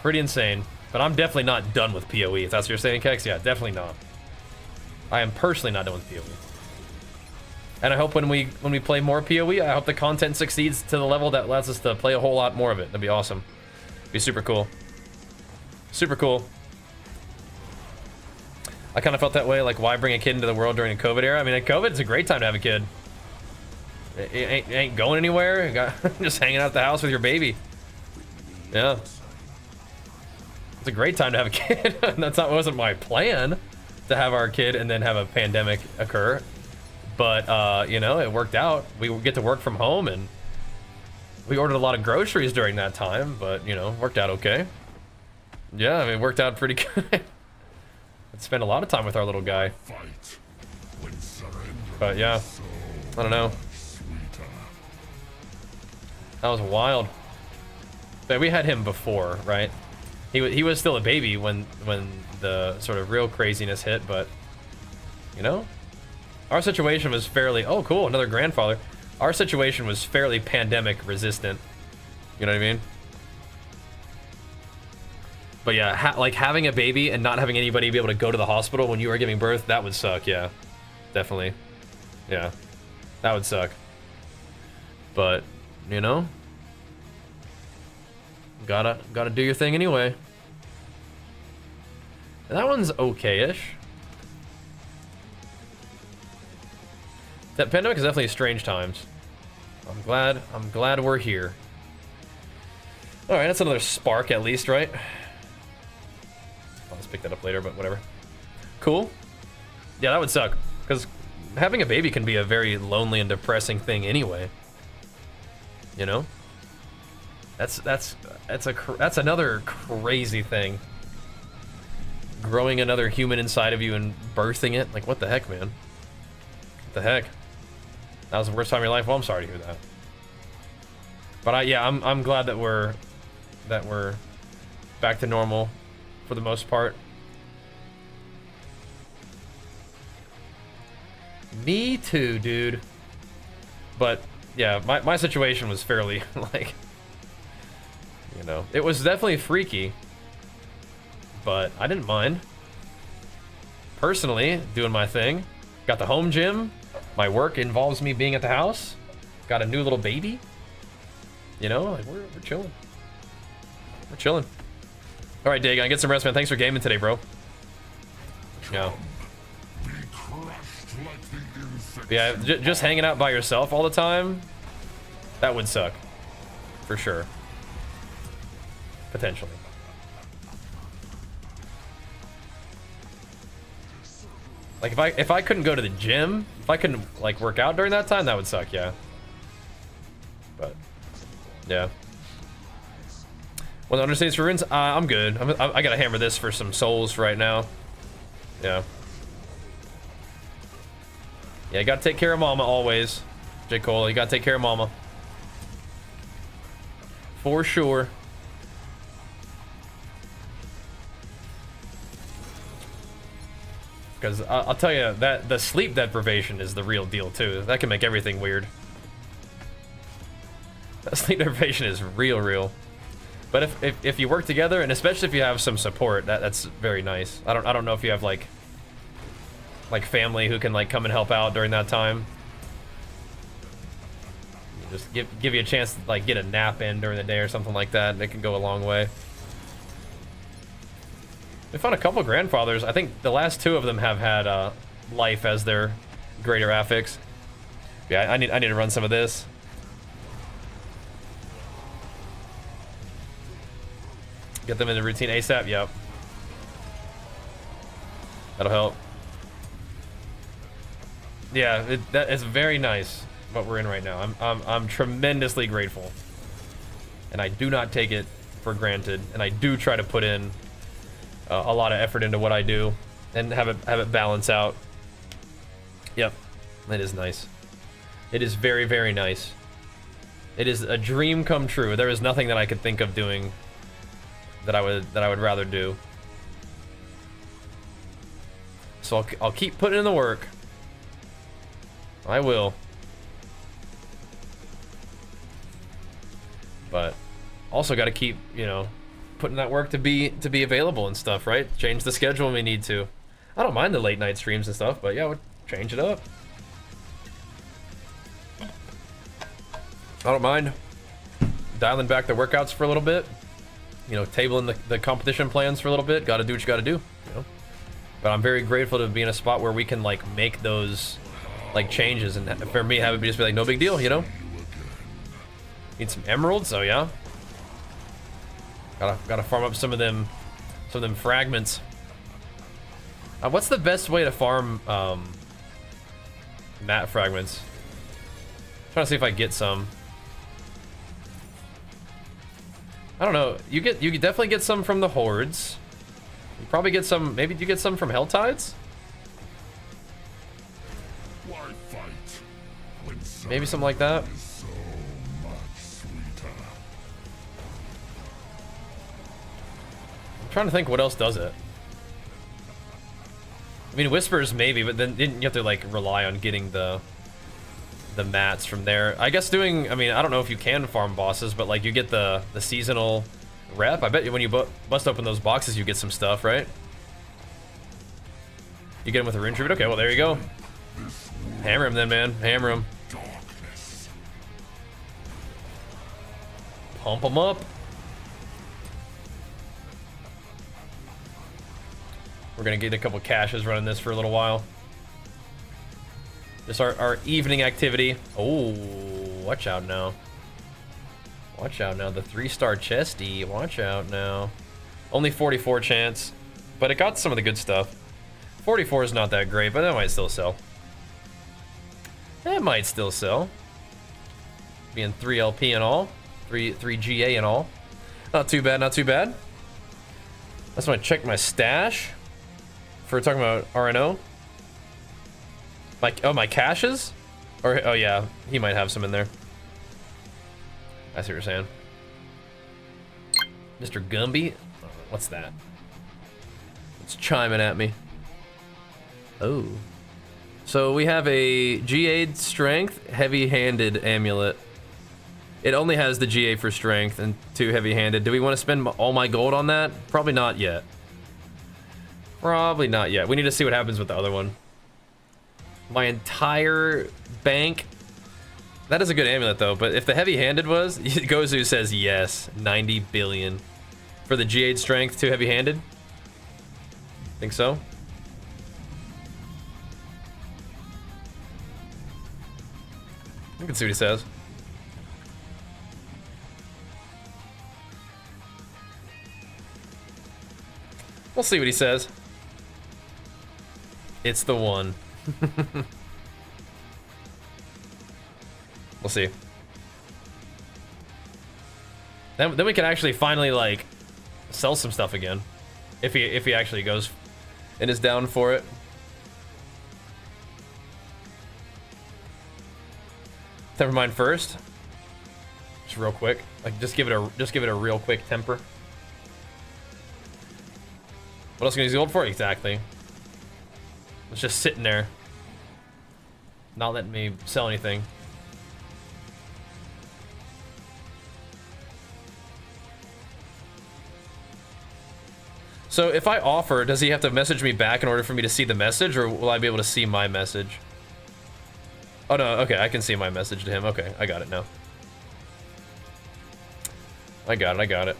Pretty insane. But I'm definitely not done with PoE. If that's what you're saying, Kex, yeah, definitely not. I am personally not done with PoE. And I hope when we play more PoE, I hope the content succeeds to the level that lets us to play a whole lot more of it. That'd be awesome. Be super cool. Super cool. I kind of felt that way, like, why bring a kid into the world during the COVID era? I mean, COVID's a great time to have a kid. It ain't going anywhere. You got just hanging out at the house with your baby. Yeah. It's a great time to have a kid. Wasn't my plan to have our kid and then have a pandemic occur. But, you know, it worked out. We get to work from home, and we ordered a lot of groceries during that time, but, you know, worked out okay. Yeah, I mean, it worked out pretty good. I'd spend a lot of time with our little guy. But yeah, I don't know. That was wild. But we had him before, right? He was still a baby when the sort of real craziness hit, but you know, our situation was fairly, oh cool, another grandfather. Our situation was fairly pandemic resistant. You know what I mean? But yeah, like having a baby and not having anybody be able to go to the hospital when you are giving birth, that would suck, yeah. Definitely. Yeah. That would suck. But, you know, gotta do your thing anyway. And that one's okay-ish. That pandemic is definitely strange times. I'm glad we're here. All right, that's another spark at least, right? I'll just pick that up later, but whatever. Cool. Yeah, that would suck, because having a baby can be a very lonely and depressing thing anyway. You know? That's another crazy thing. Growing another human inside of you and birthing it, like what the heck, man? What the heck? That was the worst time of your life. Well, I'm sorry to hear that. But yeah, I'm glad that we're back to normal for the most part. Me too, dude. But yeah, my situation was fairly like, you know, it was definitely freaky, but I didn't mind. Personally, doing my thing. Got the home gym. My work involves me being at the house. Got a new little baby. You know, like we're chilling. We're chilling. All right, Dagon, get some rest, man. Thanks for gaming today, bro. Yeah. Yeah, just hanging out by yourself all the time, that would suck. For sure. Potentially. Like if I couldn't go to the gym, if I couldn't like work out during that time, that would suck, yeah. But yeah. Well, understates for runes, I'm good. I gotta hammer this for some souls right now. Yeah. Yeah, you gotta take care of mama always. J. Cole, you gotta take care of mama. For sure. Because I'll tell you that the sleep deprivation is the real deal too. That can make everything weird. That sleep deprivation is real. But if you work together, and especially if you have some support, that's very nice. I don't know if you have like family who can like come and help out during that time. Just give you a chance to like get a nap in during the day or something like that, and it can go a long way. We found a couple grandfathers. I think the last two of them have had life as their greater affix. Yeah, I need to run some of this. Get them in the routine ASAP. Yep. That'll help. Yeah, that is very nice what we're in right now. I'm tremendously grateful, and I do not take it for granted. And I do try to put in a lot of effort into what I do and have it balance out. Yep, it is nice. It is very, very nice. It is a dream come true. There is nothing that I could think of doing that I would rather do. So I'll keep putting in the work. I will. But also got to keep, you know, putting that work to be available and stuff, right? Change the schedule when we need to. I don't mind the late night streams and stuff, but yeah, we'll change it up. I don't mind dialing back the workouts for a little bit. You know, tabling the competition plans for a little bit. Got to do what you got to do. You know. But I'm very grateful to be in a spot where we can like make those like changes, and for me, have it just be like no big deal. You know. Need some emeralds. Oh yeah. Gotta farm up some of them fragments. What's the best way to farm mat fragments? Trying to see if I get some. I don't know. You definitely get some from the hordes. You probably get some. Maybe you get some from Helltides. Why fight when Maybe something like that. is so much sweeter? I'm trying to think what else does it. I mean, whispers maybe, but then you have to like rely on getting the mats from there. I guess doing, I mean, I don't know if you can farm bosses, but like you get the seasonal rep. I bet you when you bust open those boxes, you get some stuff, right? You get them with a rune tribute. Okay, well there you go. Hammer him then, man. Hammer him. Darkness. Pump him up. We're gonna get a couple caches running this for a little while. Just our evening activity. Oh, watch out now. Watch out now. The 3-star chesty. Watch out now. Only 44 chance, but it got some of the good stuff. 44 is not that great, but that might still sell. That might still sell. Being 3 LP and all. 3 GA and all. Not too bad, not too bad. That's when I check my stash. If we're talking about RNO. My caches? Or, oh yeah, he might have some in there. I see what you're saying. Mr. Gumby? What's that? It's chiming at me. Oh. So we have a GA strength, heavy-handed amulet. It only has the GA for strength and 2 heavy-handed. Do we want to spend all my gold on that? Probably not yet. Probably not yet. We need to see what happens with the other one. My entire bank. That is a good amulet though, but if the heavy-handed was, Gozu says yes, 90 billion. For the G8 strength, 2 heavy-handed? Think so? We can see what he says. We'll see what he says. It's the one. We'll see. Then we can actually finally like sell some stuff again, if he actually goes and is down for it. Temper mine first, just real quick. Like just give it a real quick temper. What else can you use gold for? Exactly. It's just sitting there, not letting me sell anything. So if I offer, does he have to message me back in order for me to see the message, or will I be able to see my message? Oh no, okay, I can see my message to him. Okay, I got it now. I got it.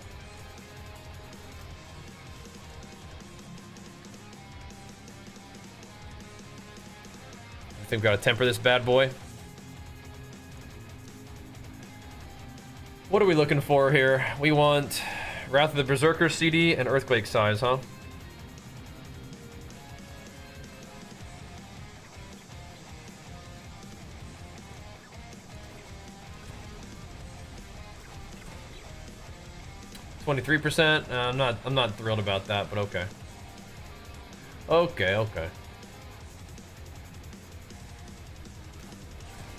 I think we gotta temper this bad boy. What are we looking for here? We want Wrath of the Berserker CD and Earthquake Size, huh? %. I'm not thrilled about that, but okay. Okay.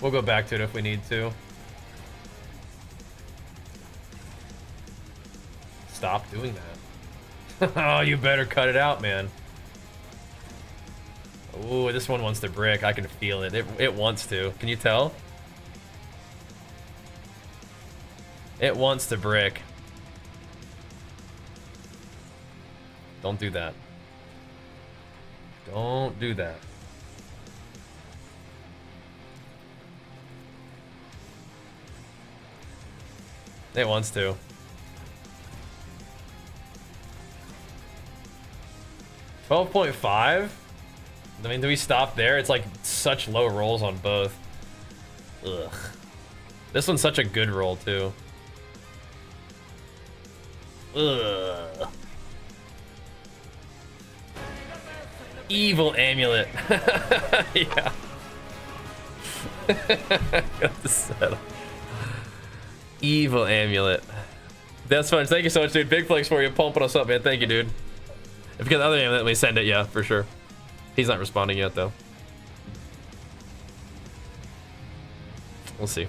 We'll go back to it if we need to. Stop doing that. Oh, you better cut it out, man. Ooh, this one wants to brick. I can feel it. It wants to. Can you tell? It wants to brick. Don't do that. Don't do that. It wants to. $12.5? I mean, do we stop there? It's like such low rolls on both. Ugh. This one's such a good roll too. Ugh. Evil amulet. Yeah. Got to settle. Evil amulet. That's fun. Thank you so much, dude. Big flex for you, pumping us up, man. Thank you, dude. If you get the other amulet, we send it, yeah, for sure. He's not responding yet, though. We'll see.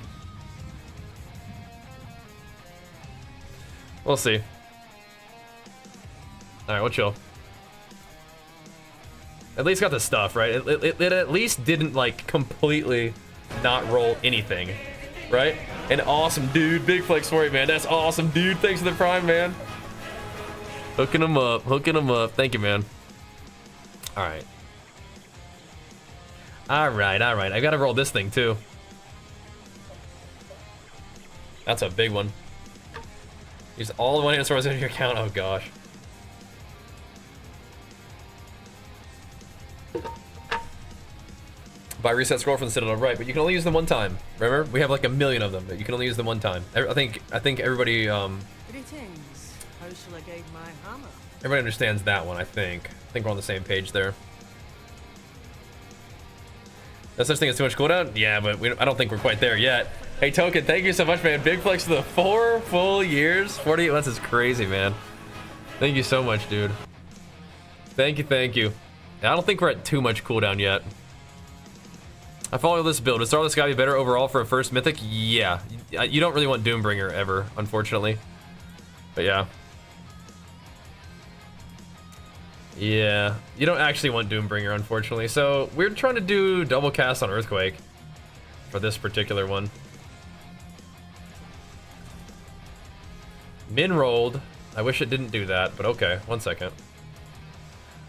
We'll see. All right, we'll chill. At least got the stuff, right? It at least didn't, like, completely not roll anything, right? An awesome dude. Big flex for you, man. That's awesome, dude. Thanks for the prime, man. Hooking him up. Hooking him up. Thank you, man. All right. All right, all right. I gotta roll this thing, too. That's a big one. Use all the money and sources in your account. Oh, gosh. Buy reset scroll from the Citadel, right? But you can only use them one time. Remember, we have like 1 million of them, but you can only use them one time. I think everybody Greetings. How shall I guide my hammer? everybody understands that one. I think we're on the same page there. No such thing as too much cooldown. Yeah, but I don't think we're quite there yet. Hey, Token, thank you so much, man. Big flex for the 4 full years. 48 months is crazy, man. Thank you so much, dude. Thank you, thank you. I don't think we're at too much cooldown yet. I follow this build. Is Starless Skies be better overall for a first mythic? Yeah. You don't really want Doombringer ever, unfortunately. But yeah. Yeah. You don't actually want Doombringer, unfortunately. So we're trying to do double cast on Earthquake for this particular one. Min rolled. I wish it didn't do that, but okay. 1 second.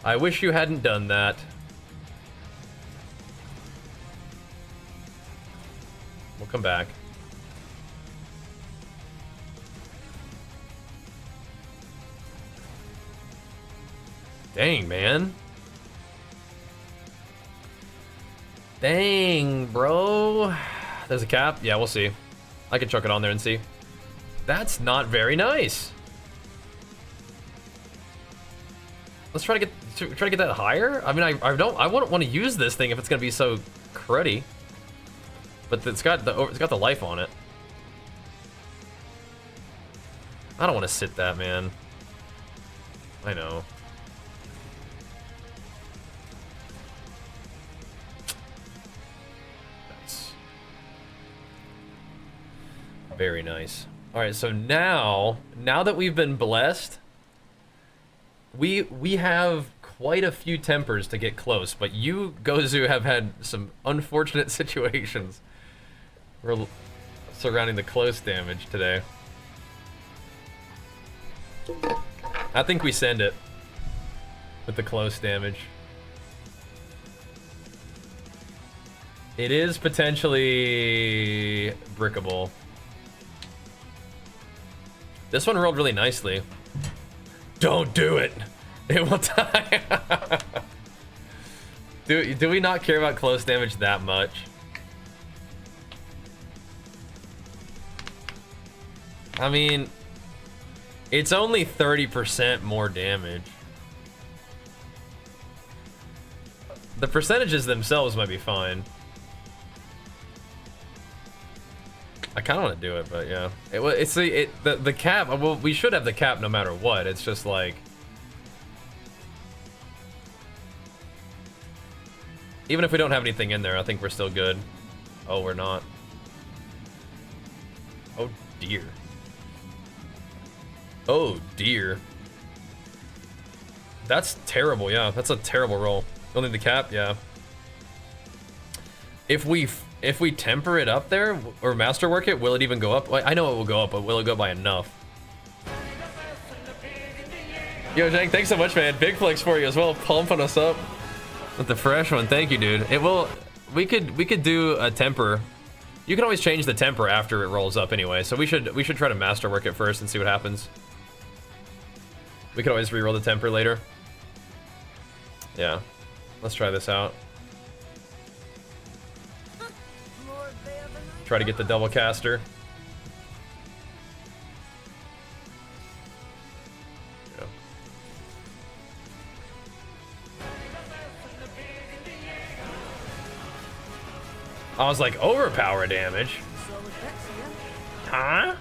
I wish you hadn't done that. We'll come back. Dang, man. Dang, bro. There's a cap? Yeah, we'll see. I can chuck it on there and see. That's not very nice. Let's try to get that higher. I mean, I wouldn't want to use this thing if it's gonna be so cruddy. But it's got the life on it. I don't want to sit that, man. I know. Nice. Very nice. All right, so now that we've been blessed, we have quite a few tempers to get close, but you, Gozu, have had some unfortunate situations surrounding the close damage today. I think we send it with the close damage. It is potentially brickable. This one rolled really nicely. Don't do it. It will die. Do we not care about close damage that much? I mean, it's only 30% more damage. The percentages themselves might be fine. I kind of want to do it, but yeah. It's the cap. Well, we should have the cap no matter what. It's just like, even if we don't have anything in there, I think we're still good. Oh, we're not. Oh dear. Oh dear. That's terrible, yeah. That's a terrible roll. Don't need the cap, yeah. If we temper it up there or masterwork it, will it even go up? Like, I know it will go up, but will it go by enough? Yo, Zhang, thanks so much, man. Big flex for you as well, pumping us up with the fresh one. Thank you, dude. It will. We could do a temper. You can always change the temper after it rolls up anyway. So we should try to masterwork it first and see what happens. We could always reroll the temper later. Yeah, let's try this out. Try to get the double caster. Yeah. I was like, overpower damage? Huh?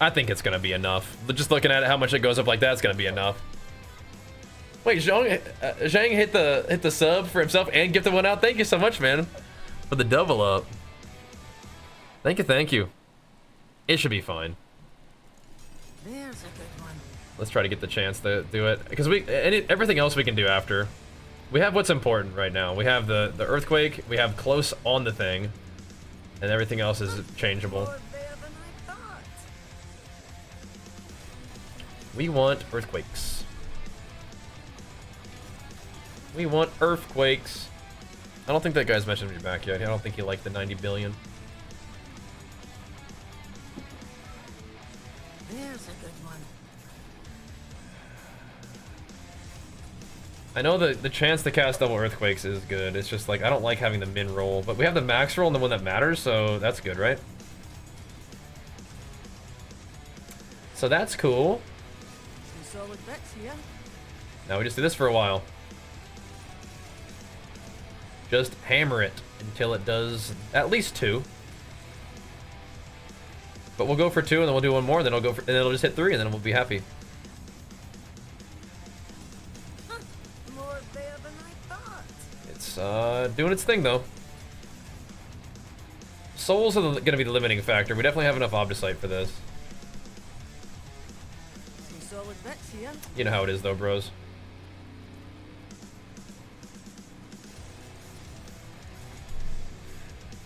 I think it's gonna be enough. Just looking at it, how much it goes up like that, it's gonna be enough. Wait, Zhang hit the sub for himself and gifted one out. Thank you so much, man, for the double up. Thank you, thank you. It should be fine. There's a good one. Let's try to get the chance to do it because everything else we can do after. We have what's important right now. We have the earthquake. We have close on the thing, and everything else is changeable. We want earthquakes. We want earthquakes. I don't think that guy's mentioned me back yet. I don't think he liked the 90 billion. There's a good one. I know the chance to cast double earthquakes is good. It's just like I don't like having the min roll, but we have the max roll and the one that matters, so that's good, right? So that's cool. Some solid bets here. Now we just do this for a while. Just hammer it until it does at least 2. But we'll go for 2 and then we'll do one more, and then and it'll just hit 3 and then we'll be happy. More there than I thought. It's doing its thing though. Souls are gonna be the limiting factor. We definitely have enough Obdicite for this. Some solid bets here. You know how it is though, bros.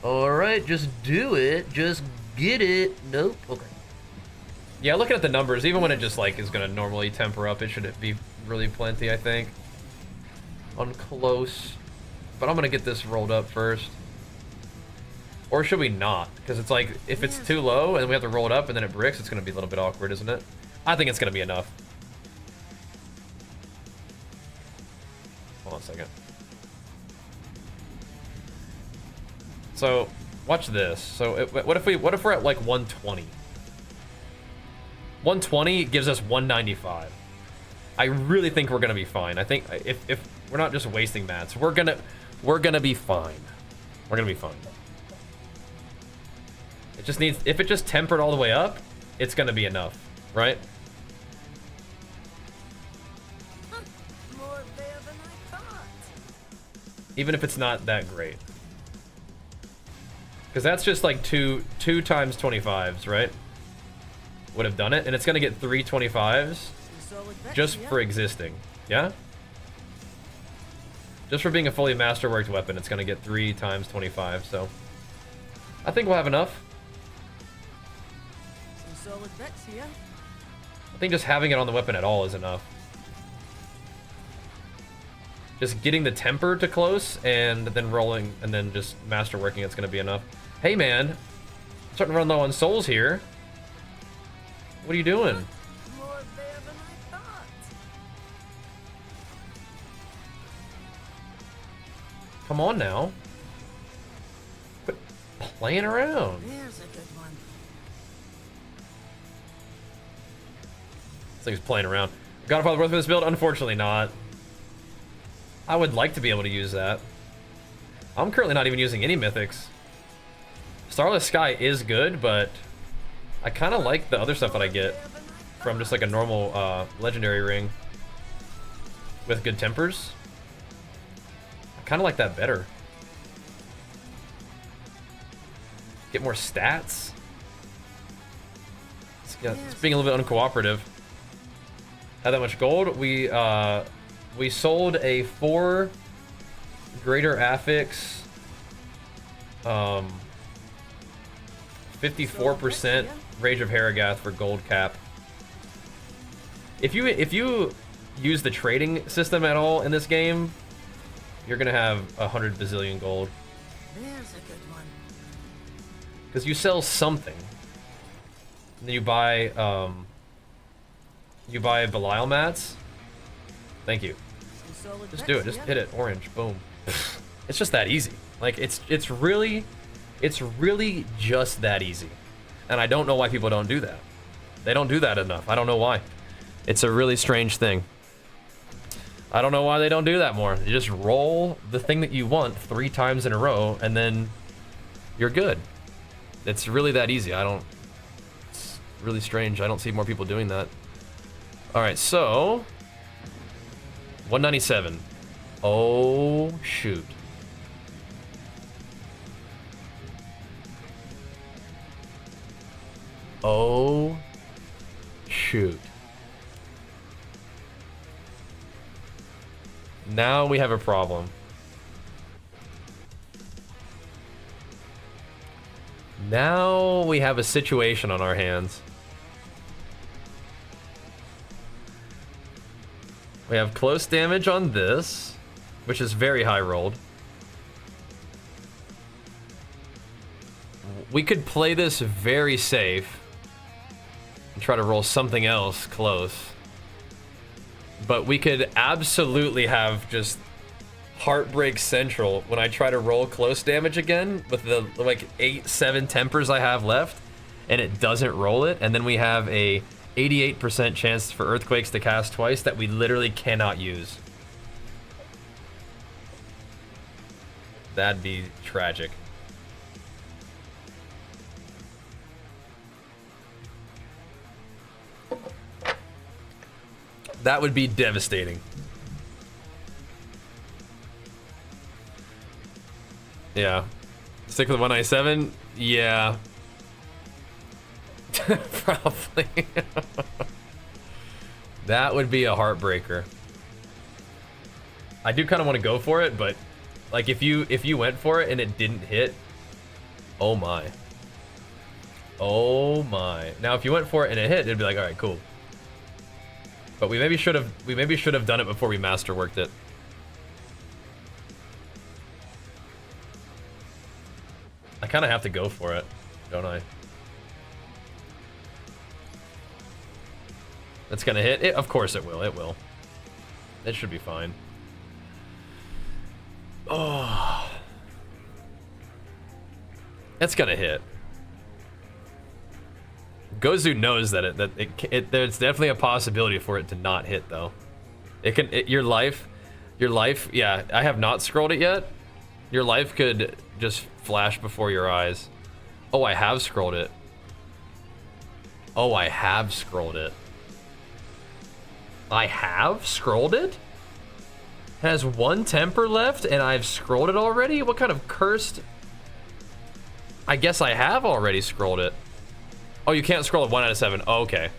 Alright, just do it. Just get it. Nope. Okay. Yeah, looking at the numbers, even when it just like is gonna normally temper up, it should be really plenty, I think. On close. But I'm gonna get this rolled up first. Or should we not? Because it's like, if it's too low and we have to roll it up and then it bricks, it's gonna be a little bit awkward, isn't it? I think it's gonna be enough. Hold on a second. So, watch this. So, what if we're at like 120? 120 gives us 195. I really think we're gonna be fine. I think if we're not just wasting mats, we're gonna be fine. We're gonna be fine. It just needs, if it just tempered all the way up, it's gonna be enough, right? More there than I thought. Even if it's not that great. Because that's just like two times 25s, right? Would have done it, and it's gonna get 3 25s Some solid bets just here. for existing, yeah? Just for being a fully masterworked weapon, it's gonna get 3 times 25, so I think we'll have enough. Some solid bets here. I think just having it on the weapon at all is enough. Just getting the temper to close and then rolling and then just masterworking, it's gonna be enough. Hey man, I'm starting to run low on souls here. What are you doing? More there than I thought. Come on now. Quit playing around. There's a good one. This thing's playing around. Godfather worth for this build? Unfortunately not. I would like to be able to use that. I'm currently not even using any mythics. Starless Sky is good, but I kind of like the other stuff that I get from just like a normal legendary ring with good tempers. I kind of like that better. Get more stats. It's being a little bit uncooperative. Had that much gold. We sold a 4 greater affix 54% Rage of Harrogath for gold cap. If you use the trading system at all in this game, you're gonna have 100 bazillion gold. There's a good one. Because you sell something. And then you buy Belial mats. Thank you. Some solid Just do it. bets, Just yeah. hit it. Orange. Boom. It's just that easy. Like it's really just that easy. And I don't know why people don't do that. They don't do that enough. I don't know why. It's a really strange thing. I don't know why they don't do that more. You just roll the thing that you want 3 times in a row, and then you're good. It's really that easy. It's really strange. I don't see more people doing that. All right, so 197. Oh, shoot. Oh, shoot. Now we have a problem. Now we have a situation on our hands. We have close damage on this, which is very high rolled. We could play this very safe and try to roll something else close. But we could absolutely have just Heartbreak Central when I try to roll close damage again with the like 8-7 tempers I have left, and it doesn't roll it, and then we have a 88% chance for Earthquakes to cast twice that we literally cannot use. That'd be tragic. That would be devastating. Yeah. Stick with 197? Yeah. Probably. That would be a heartbreaker. I do kind of want to go for it, but like if you went for it and it didn't hit, oh my. Oh my. Now if you went for it and it hit, it'd be like, all right, cool. But we maybe should have done it before we masterworked it. I kind of have to go for it, don't I? That's gonna hit it. Of course it will. It will. It should be fine. Oh, that's gonna hit. Gozu knows that there's definitely a possibility for it to not hit though. Your life, yeah, I have not scrolled it yet. Your life could just flash before your eyes. Oh, I have scrolled it. Oh, I have scrolled it. I have scrolled it? It has 1 temper left and I've scrolled it already? What kind of cursed... I guess I have already scrolled it. Oh, you can't scroll at 1 out of 7. Oh, okay.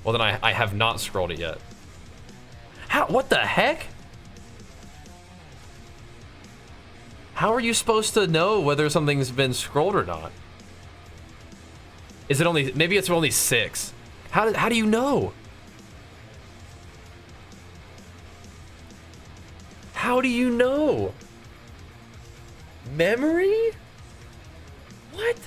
Well, then I have not scrolled it yet. How? What the heck? How are you supposed to know whether something's been scrolled or not? Is it only... Maybe it's only 6. How do you know? How do you know? Memory? What?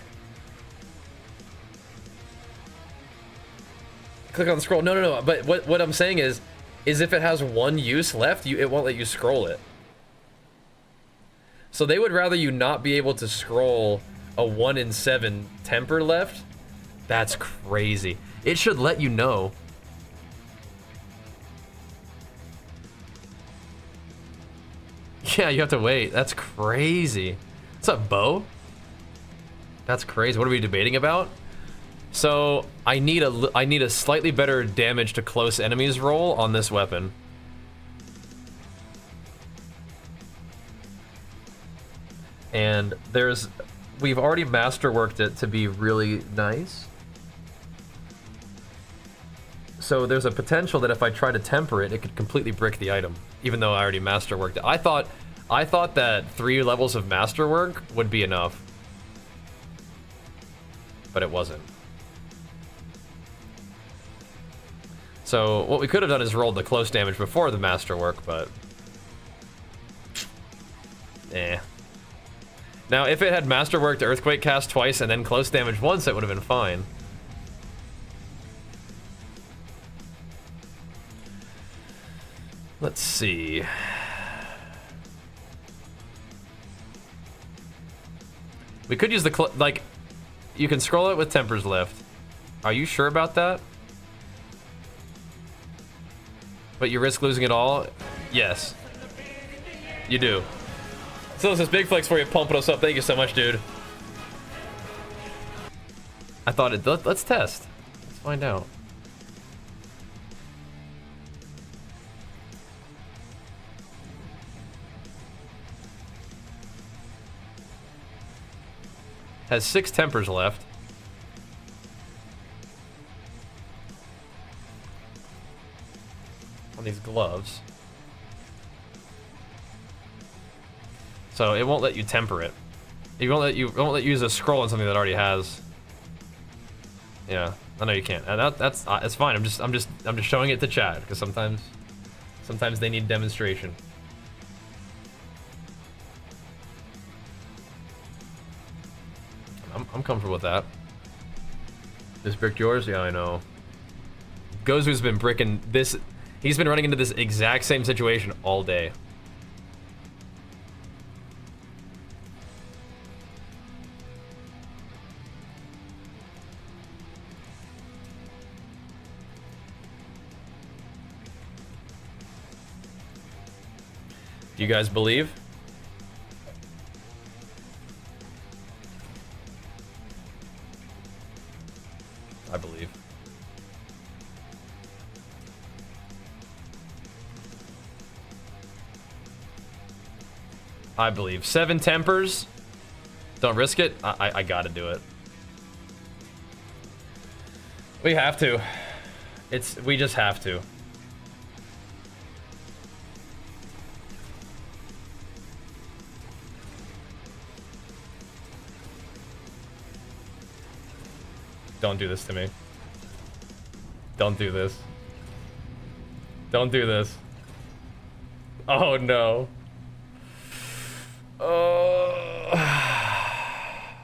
Click on the scroll. No. But what I'm saying is if it has 1 use left, it won't let you scroll it. So they would rather you not be able to scroll a 1 in 7 temper left. That's crazy. It should let you know. Yeah, you have to wait. That's crazy. What's up, Bo? That's crazy. What are we debating about? So I need a slightly better damage to close enemies roll on this weapon. And we've already masterworked it to be really nice. So there's a potential that if I try to temper it, it could completely brick the item, even though I already masterworked it. I thought that 3 levels of masterwork would be enough, but it wasn't. So what we could have done is rolled the close damage before the masterwork, but Now if it had masterworked earthquake cast twice and then close damage once, it would have been fine. Let's see. We could use the like, you can scroll it with Temper's Lift. Are you sure about that? But you risk losing it all? Yes. You do. So this is Big Flex for you, pumping us up. Thank you so much, dude. I thought it, let's test. Let's find out. Has 6 tempers left. On these gloves. So it won't let you temper it. It won't let you use a scroll on something that already has. Yeah, I know you can't. And that's it's fine. I'm just showing it to chat because sometimes they need demonstration. I'm comfortable with that. This bricked yours? Yeah, I know. Gozu's been bricking this. He's been running into this exact same situation all day. Do you guys believe? I believe. I believe. 7 tempers. Don't risk it. I gotta do it. We have to. We just have to. Don't do this to me. Don't do this. Don't do this. Oh no.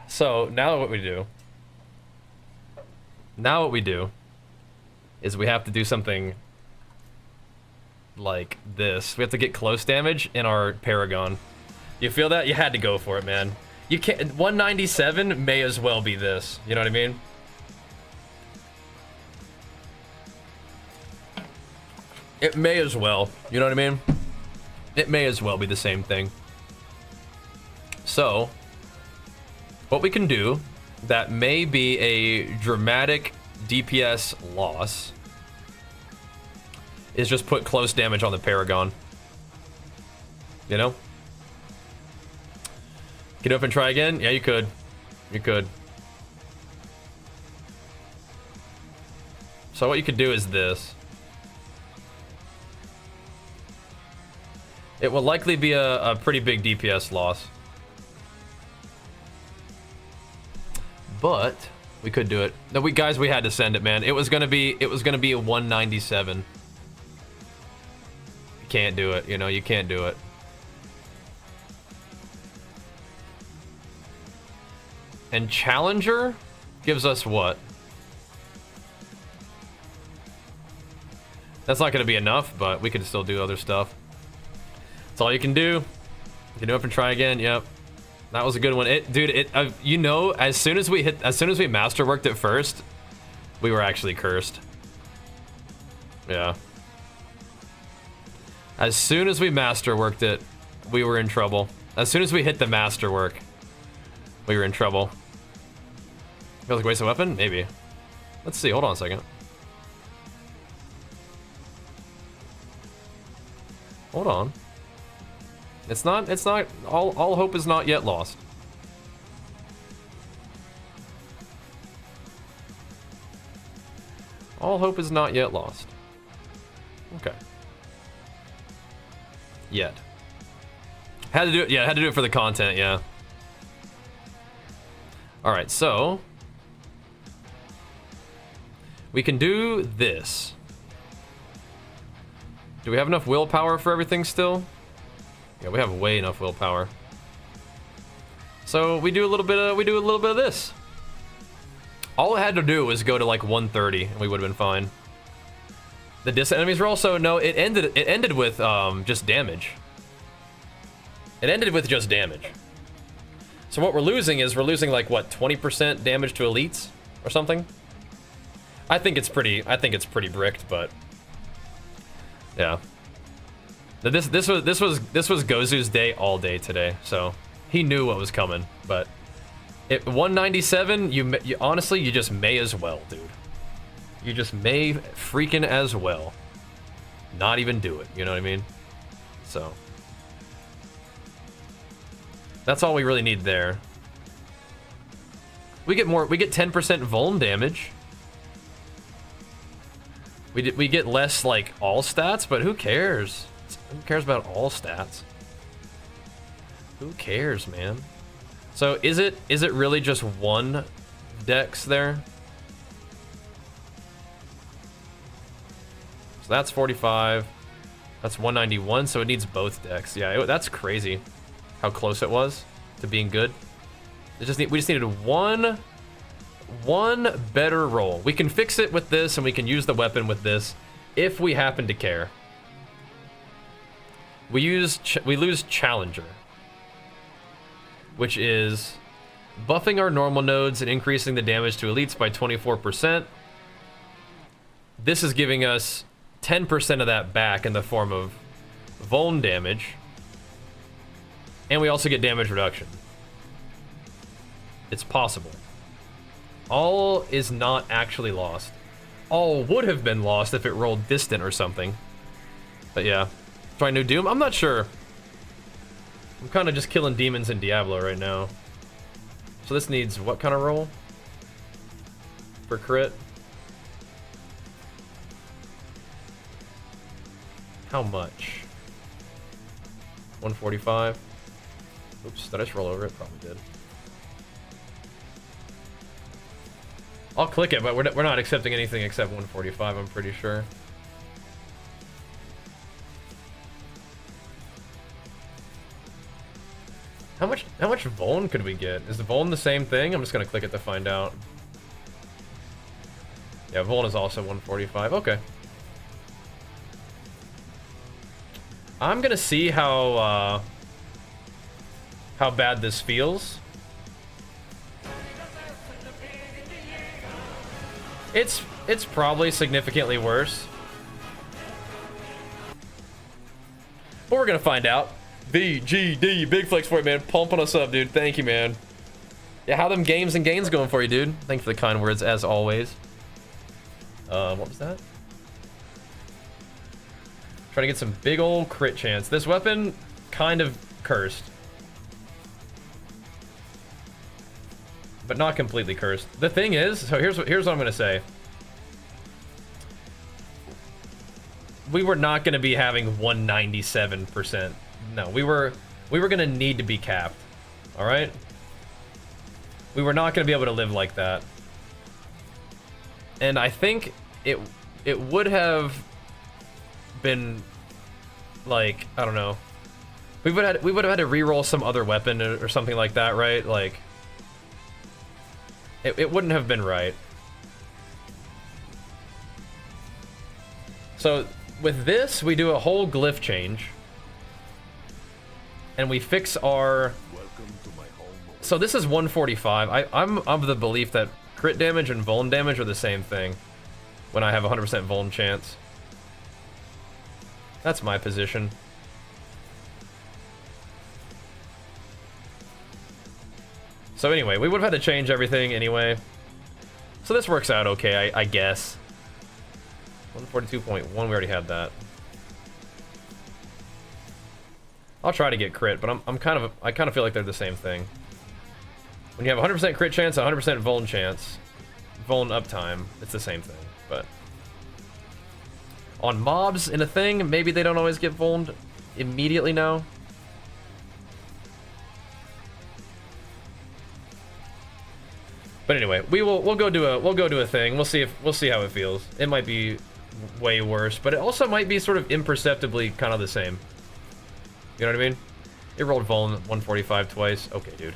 So now what we do is we have to do something like this. We have to get close damage in our Paragon. You feel that? You had to go for it, man. You can't. 197 may as well be this. You know what I mean? It may as well. You know what I mean? It may as well be the same thing. So, what we can do that may be a dramatic DPS loss is just put close damage on the Paragon. You know? Get up and try again? Yeah, you could. You could. So what you could do is this. It will likely be a pretty big DPS loss. But we could do it. No, guys, we had to send it, man. It was gonna be a 197. You can't do it, you know, you can't do it. And Challenger gives us what? That's not gonna be enough, but we can still do other stuff. That's all you can do. You can do up and try again. Yep, that was a good one. You know, as soon as we masterworked it first, we were actually cursed. Yeah. As soon as we masterworked it, we were in trouble. As soon as we hit the masterwork, we were in trouble. Feels like a waste of weapon? Maybe. Let's see. Hold on a second. Hold on. It's not, all hope is not yet lost. All hope is not yet lost. Okay. Yet. Had to do it, yeah, had to do it for the content, yeah. Alright, so we can do this. Do we have enough willpower for everything still? Yeah, we have way enough willpower. So we do a little bit of this. All it had to do was go to like 130 and we would have been fine. The distant enemies were also it ended with just damage. It ended with just damage. So what we're losing is like what, 20% damage to elites or something? I think it's pretty bricked, but yeah. This was Gozu's day all day today, so he knew what was coming. But at 197, you honestly you just may as well, dude. You just may freaking as well not even do it. You know what I mean? So that's all we really need there. We get 10% vuln damage. We get less like all stats, but who cares? Who cares about all stats? Who cares, man? So is it really just one dex there? So that's 45. That's 191, so it needs both decks. Yeah, that's crazy how close it was to being good. We just needed one better roll. We can fix it with this, and we can use the weapon with this if we happen to care. We lose Challenger, which is buffing our normal nodes and increasing the damage to elites by 24%. This is giving us 10% of that back in the form of vuln damage, and we also get damage reduction. It's possible. All is not actually lost. All would have been lost if it rolled distant or something. But yeah. Try New Doom? I'm not sure. I'm kind of just killing demons in Diablo right now. So this needs what kind of roll? For crit? How much? 145? Oops, did I just roll over it? Probably did. I'll click it, but we're not accepting anything except 145, I'm pretty sure. How much Vuln could we get? Is the Vuln the same thing? I'm just gonna click it to find out. Yeah, Vuln is also 145. Okay. I'm gonna see how bad this feels. It's probably significantly worse. But we're gonna find out. VGD, big flex for it, man. Pumping us up, dude. Thank you, man. Yeah, how them games and gains going for you, dude? Thanks for the kind words, as always. What was that? Trying to get some big old crit chance. This weapon, kind of cursed. But not completely cursed. The thing is, so here's what I'm gonna say. We were not gonna be having 197%. No, we were gonna need to be capped. All right. We were not gonna be able to live like that. And I think it would have been like, I don't know. We would have had to reroll some other weapon or something like that, right? Like it wouldn't have been right. So with this, we do a whole glyph change. And we fix our... So this is 145. I'm of the belief that crit damage and vuln damage are the same thing when I have 100% vuln chance. That's my position. So anyway, we would have had to change everything anyway. So this works out okay, I guess. 142.1, we already had that. I'll try to get crit, but I kind of feel like they're the same thing. When you have 100% crit chance, 100% vuln chance, vuln uptime, it's the same thing. But on mobs in a thing, maybe they don't always get vulned immediately now. But anyway, we'll go do a thing. We'll see how it feels. It might be way worse, but it also might be sort of imperceptibly kind of the same. You know what I mean? It rolled Vuln 145 twice. Okay, dude.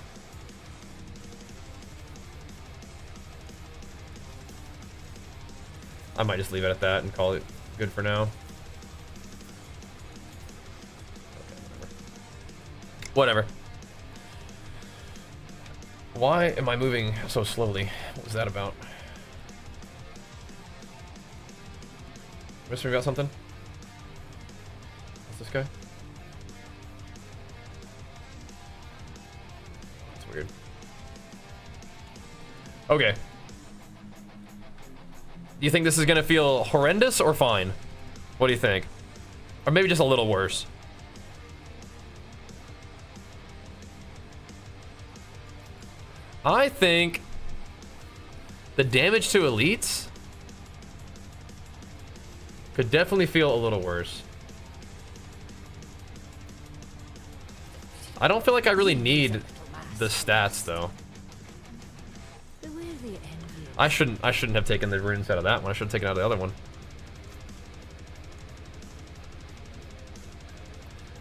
I might just leave it at that and call it good for now. Okay, whatever. Why am I moving so slowly? What was that about? Missing about something? What's this guy? That's weird. Okay. Do you think this is gonna feel horrendous or fine? What do you think? Or maybe just a little worse? I think the damage to elites could definitely feel a little worse. I don't feel like I really need the stats though. I shouldn't have taken the runes out of that one. I should have taken out the other one.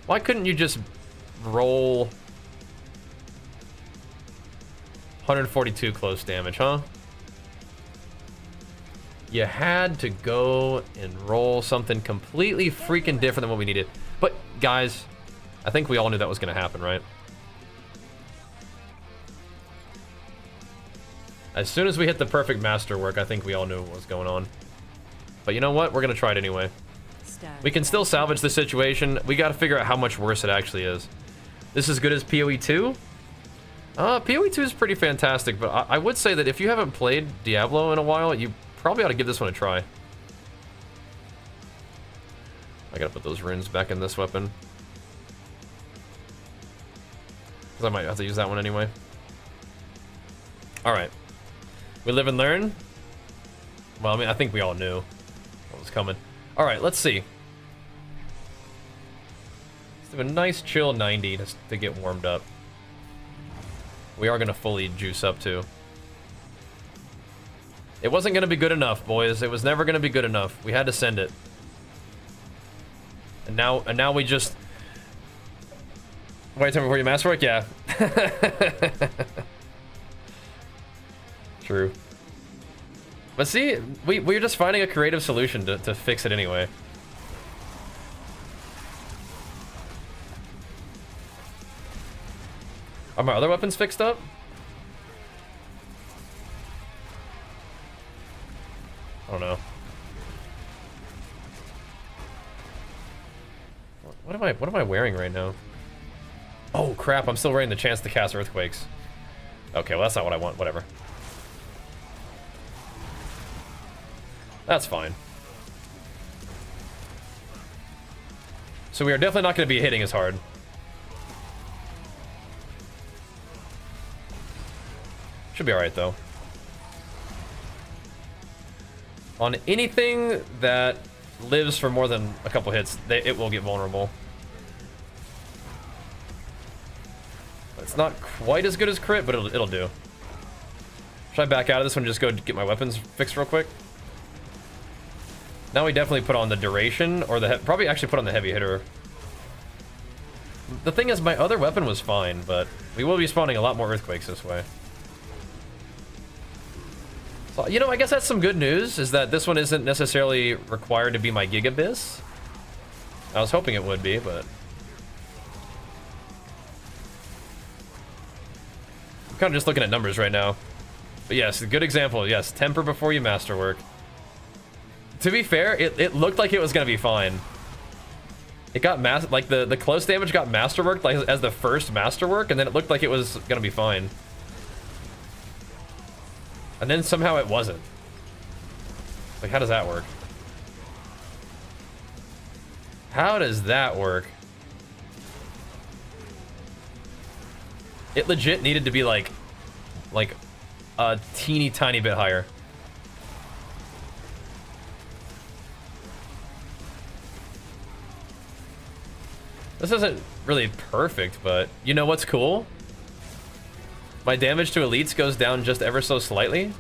Why couldn't you just roll 142 close damage, huh? You had to go and roll something completely freaking different than what we needed. But guys, I think we all knew that was gonna happen, right? As soon as we hit the perfect masterwork, I think we all knew what was going on. But you know what? We're gonna try it anyway. We can still salvage the situation. We gotta figure out how much worse it actually is. This is good as PoE 2? PoE 2 is pretty fantastic, but I would say that if you haven't played Diablo in a while, you probably ought to give this one a try. I gotta put those runes back in this weapon. Because I might have to use that one anyway. Alright. We live and learn? Well, I mean, I think we all knew what was coming. Alright, let's see. Let's do a nice chill 90 to get warmed up. We are gonna fully juice up too. It wasn't gonna be good enough, boys. It was never gonna be good enough. We had to send it. And now we just wait time before you masterwork? Yeah. True. But see, we're just finding a creative solution to fix it anyway. Are my other weapons fixed up? I don't know. What am I wearing right now? Oh crap, I'm still wearing the chance to cast earthquakes. Okay, well that's not what I want, whatever. That's fine. So we are definitely not going to be hitting as hard. Should be alright though. On anything that lives for more than a couple hits, it will get vulnerable. It's not quite as good as crit, but it'll do. Should I back out of this one and just go get my weapons fixed real quick? Now we definitely put on the duration, or probably actually put on the heavy hitter. The thing is, my other weapon was fine, but we will be spawning a lot more earthquakes this way. So, you know, I guess that's some good news, is that this one isn't necessarily required to be my Gigabyss. I was hoping it would be, but... I'm kind of just looking at numbers right now. But yes, a good example, yes, temper before you masterwork. To be fair, it looked like it was gonna be fine. It got like the close damage got masterworked like as the first masterwork, and then it looked like it was gonna be fine. And then somehow it wasn't. Like, how does that work? How does that work? It legit needed to be like a teeny tiny bit higher. This isn't really perfect, but you know what's cool? My damage to elites goes down just ever so slightly,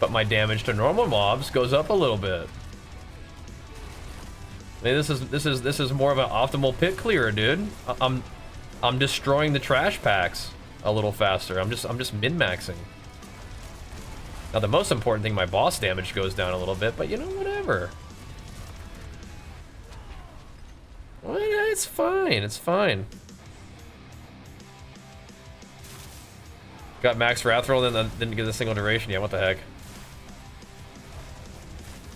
but my damage to normal mobs goes up a little bit. I mean, this is more of an optimal pit clearer, dude. I'm destroying the trash packs a little faster. I'm just min-maxing. Now the most important thing, my boss damage goes down a little bit, but you know, whatever. Well, yeah, it's fine. It's fine. Got max wrath roll, then didn't get a single duration. Yeah, what the heck?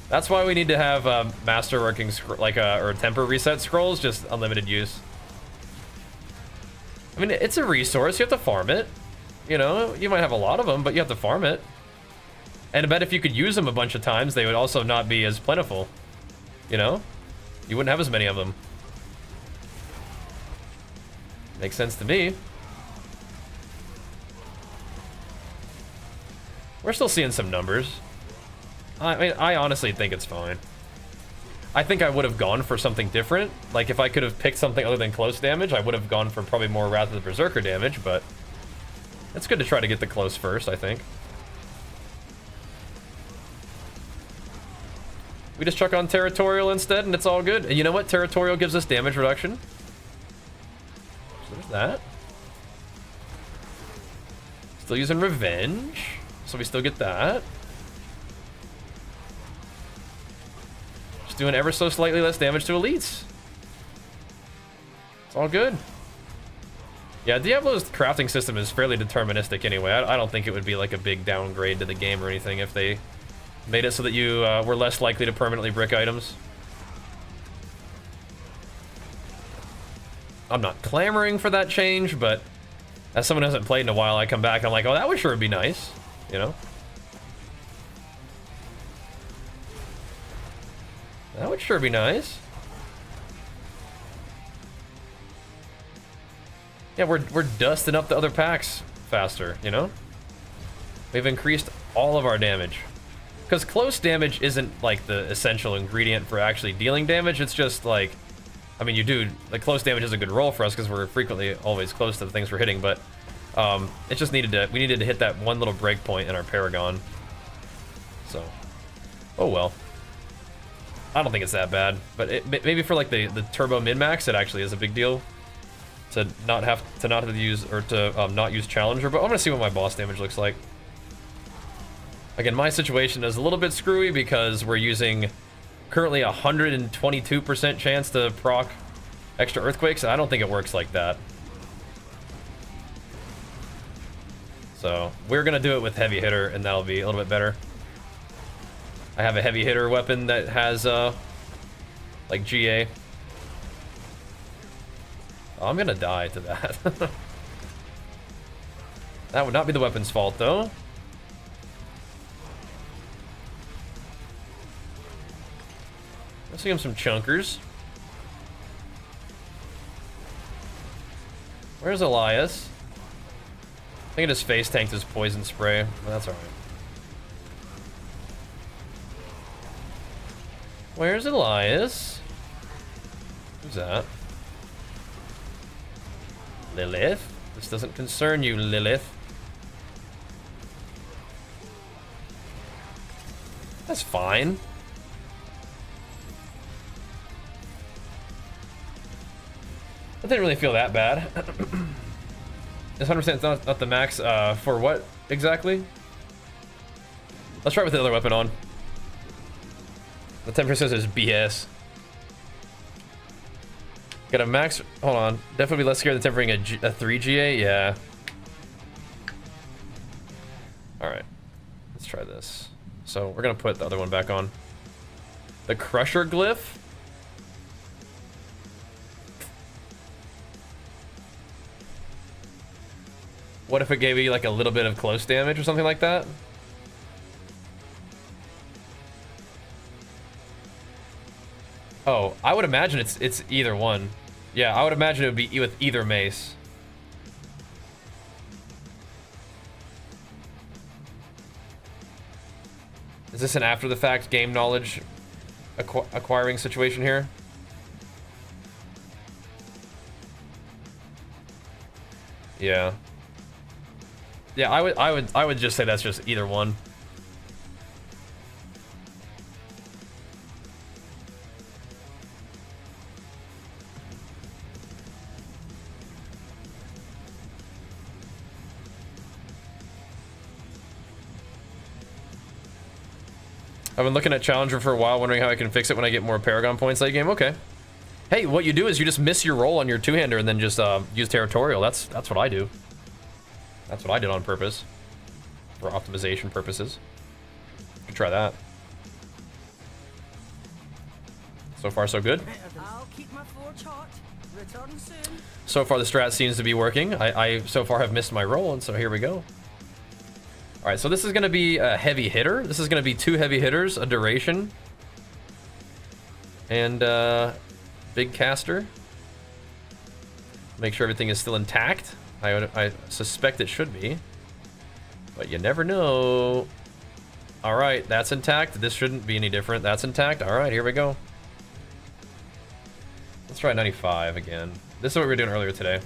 That's why we need to have master working or temper reset scrolls, just unlimited use. I mean, it's a resource. You have to farm it. You know, you might have a lot of them, but you have to farm it. And I bet if you could use them a bunch of times, they would also not be as plentiful. You know? You wouldn't have as many of them. Makes sense to me. We're still seeing some numbers. I mean, I honestly think it's fine. I think I would have gone for something different. Like, if I could have picked something other than close damage, I would have gone for probably more Wrath of the Berserker damage, but it's good to try to get the close first, I think. We just chuck on Territorial instead, and it's all good. And you know what? Territorial gives us damage reduction. So there's that. Still using Revenge, so we still get that. Just doing ever so slightly less damage to elites. It's all good. Yeah, Diablo's crafting system is fairly deterministic anyway. I don't think it would be like a big downgrade to the game or anything if they made it so that you were less likely to permanently brick items. I'm not clamoring for that change, but as someone who hasn't played in a while, I come back and I'm like, oh, that would sure be nice, you know? That would sure be nice. Yeah, we're dusting up the other packs faster, you know? We've increased all of our damage. Because close damage isn't like the essential ingredient for actually dealing damage, it's just like, I mean, you do, like, close damage is a good roll for us because we're frequently always close to the things we're hitting, but it just needed to, we needed to hit that one little break point in our Paragon. So, oh well. I don't think it's that bad, but maybe for like the turbo min-max, it actually is a big deal to not have to use, or to not use Challenger, but I'm gonna see what my boss damage looks like. Again, my situation is a little bit screwy because we're using currently 122% chance to proc extra earthquakes, and I don't think it works like that. So we're gonna do it with heavy hitter, and that'll be a little bit better. I have a heavy hitter weapon that has like GA. Oh, I'm gonna die to that. That would not be the weapon's fault though. Let's see him some chunkers. Where's Elias? I think I just face tanked his poison spray, but that's alright. Where's Elias? Who's that? Lilith? This doesn't concern you, Lilith. That's fine. I didn't really feel that bad. It's 100% not the max. For what exactly? Let's try with the other weapon on. The 10% is BS. Got a max. Hold on. Definitely less scared than tempering a 3 GA. Yeah. Alright. Let's try this. So we're going to put the other one back on. The Crusher Glyph. What if it gave you like a little bit of close damage or something like that? Oh, I would imagine it's either one. Yeah, I would imagine it would be with either mace. Is this an after the fact game knowledge acquiring situation here? Yeah. Yeah, I would just say that's just either one. I've been looking at Challenger for a while, wondering how I can fix it when I get more Paragon points late game. Okay. Hey, what you do is you just miss your roll on your two-hander and then just use Territorial. That's what I do. That's what I did on purpose. For optimization purposes. You can try that. So far, so good. I'll keep my forge hot. Return soon. So far, the strat seems to be working. I so far have missed my roll, and so here we go. All right, so this is going to be a heavy hitter. This is going to be 2 heavy hitters, a duration, and big caster. Make sure everything is still intact. I suspect it should be, but you never know. All right, that's intact. This shouldn't be any different. That's intact. All right, here we go. Let's try 95 again. This is what we were doing earlier today.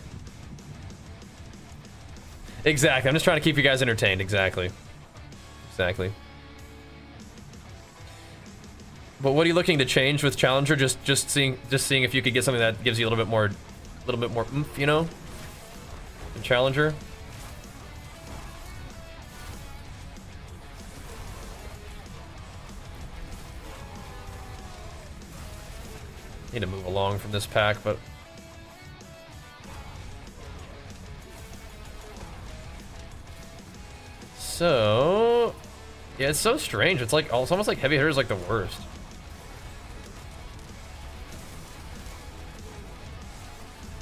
Exactly. I'm just trying to keep you guys entertained. Exactly. Exactly. But what are you looking to change with Challenger? Just seeing if you could get something that gives you a little bit more oomph, you know? In Challenger. Need to move along from this pack, but so yeah, it's so strange. It's like it's almost like heavy hitter is like the worst.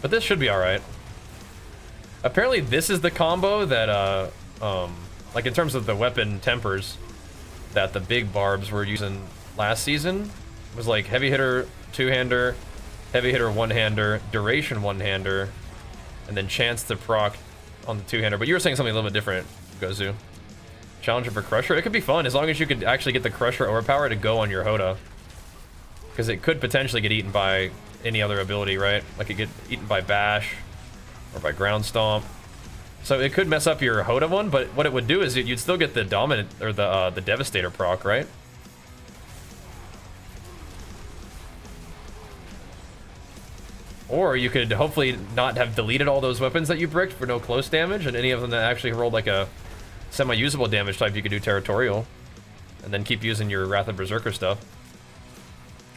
But this should be all right. Apparently, this is the combo that like in terms of the weapon tempers that the big barbs were using last season. It was like heavy hitter two-hander, heavy hitter one-hander, duration one-hander, and then chance to proc on the two-hander. But you were saying something a little bit different, Gozu. Challenger for Crusher. It could be fun as long as you could actually get the Crusher overpower to go on your HotA. Because it could potentially get eaten by any other ability, right? Like it get eaten by Bash or by Ground Stomp. So it could mess up your HotA one, but what it would do is you'd still get the Dominant or the Devastator proc, right? Or you could hopefully not have deleted all those weapons that you bricked for no close damage, and any of them that actually rolled like a semi-usable damage type, you could do Territorial. And then keep using your Wrath of Berserker stuff.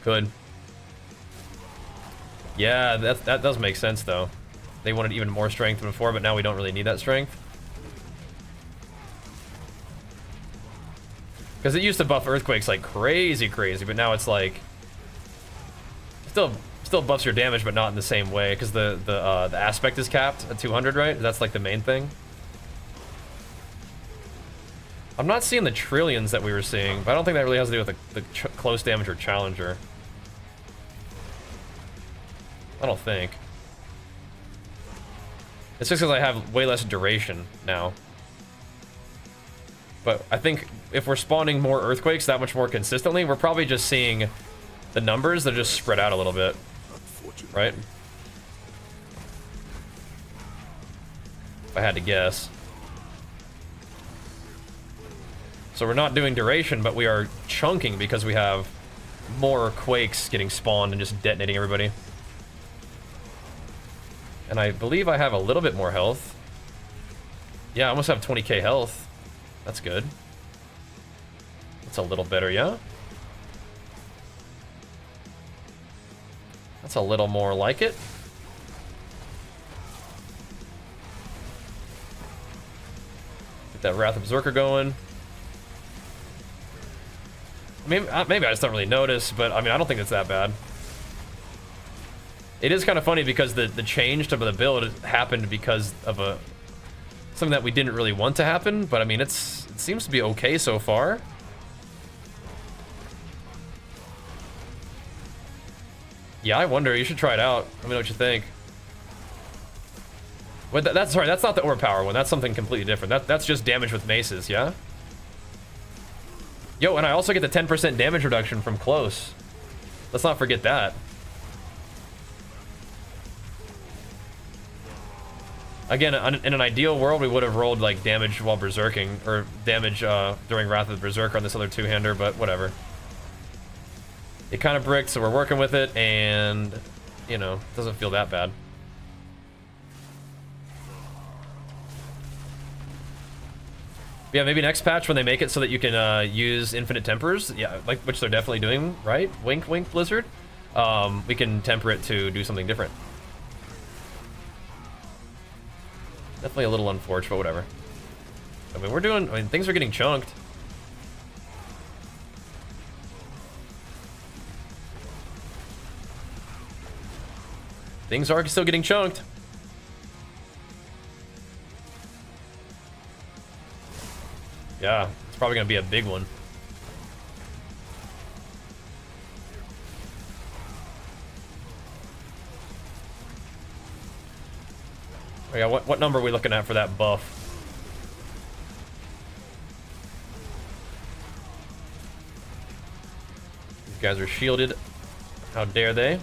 Could. Yeah, that does make sense though. They wanted even more strength than before, but now we don't really need that strength. Because it used to buff Earthquakes like crazy, but now it's like... Still buffs your damage, but not in the same way, because the aspect is capped at 200, right? That's like the main thing. I'm not seeing the trillions that we were seeing, but I don't think that really has to do with the close damage or Challenger. I don't think. It's just because I have way less duration now. But I think if we're spawning more Earthquakes that much more consistently, we're probably just seeing the numbers that are just spread out a little bit. Right? If I had to guess. So we're not doing duration, but we are chunking because we have more Quakes getting spawned and just detonating everybody. And I believe I have a little bit more health. Yeah, I almost have 20k health. That's good. That's a little better, yeah? That's a little more like it. Get that Wrath of Berserker going. Maybe I just don't really notice, but I mean, I don't think it's that bad. It is kind of funny because the change to the build happened because of something that we didn't really want to happen, but I mean, it seems to be okay so far. Yeah, I wonder. You should try it out. Let me know what you think. Wait, sorry, that's not the overpower one. That's something completely different. That's just damage with maces, yeah? Yo, and I also get the 10% damage reduction from close. Let's not forget that. Again, in an ideal world, we would have rolled like damage while berserking, or damage during Wrath of the Berserker on this other two-hander, but whatever. It kind of bricked, so we're working with it, and, you know, it doesn't feel that bad. Yeah, maybe next patch when they make it so that you can use infinite tempers, yeah, like which they're definitely doing, right? Wink, wink, Blizzard. We can temper it to do something different. Definitely a little unfortunate, but whatever. I mean, things are getting chunked. Things are still getting chunked. Yeah, it's probably gonna be a big one. Oh yeah, what number are we looking at for that buff? These guys are shielded. How dare they?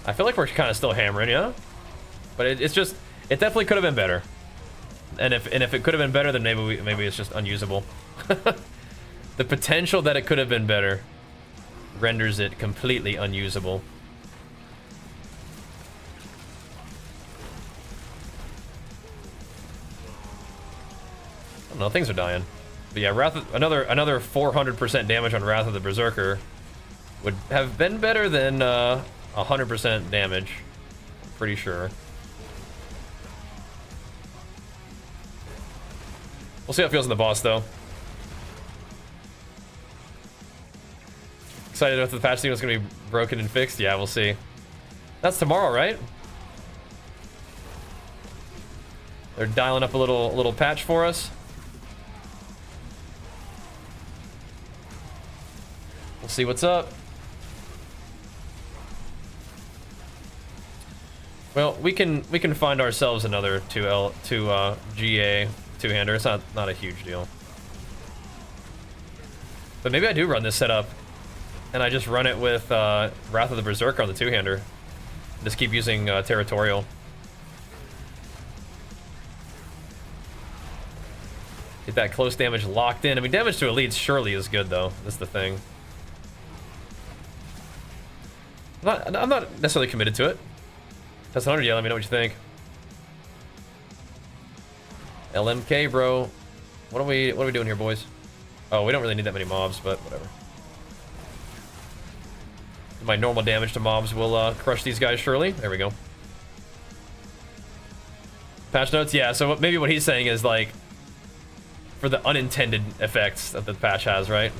I feel like we're kind of still hammering, yeah? But it's just, it definitely could have been better. And if it could have been better, then maybe it's just unusable. The potential that it could have been better renders it completely unusable. I don't know, things are dying. But yeah, another 400% damage on Wrath of the Berserker would have been better than 100% damage. I'm pretty sure. We'll see how it feels in the boss, though. Excited if the patch theme is going to be broken and fixed? Yeah, we'll see. That's tomorrow, right? They're dialing up a little patch for us. We'll see what's up. Well, we can find ourselves another 2 GA two-hander. It's not a huge deal. But maybe I do run this setup, and I just run it with Wrath of the Berserker on the two-hander. Just keep using Territorial. Get that close damage locked in. I mean, damage to elites surely is good, though. That's the thing. I'm not necessarily committed to it. That's 100, yeah, let me know what you think. LMK, bro. What are we doing here, boys? Oh, we don't really need that many mobs, but whatever. My normal damage to mobs will crush these guys, surely. There we go. Patch notes, yeah, so maybe what he's saying is, like, for the unintended effects that the patch has, right?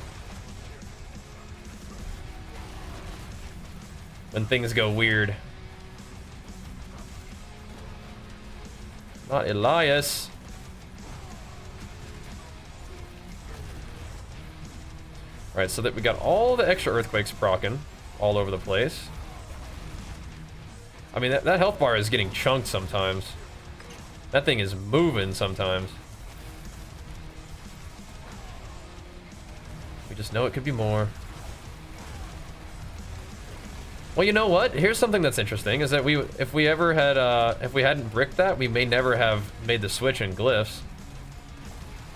When things go weird. Not Elias. Alright, so that we got all the extra earthquakes proccing all over the place. I mean, that health bar is getting chunked sometimes. That thing is moving sometimes. We just know it could be more. Well, you know what? Here's something that's interesting, is that if we hadn't bricked that, we may never have made the switch in glyphs.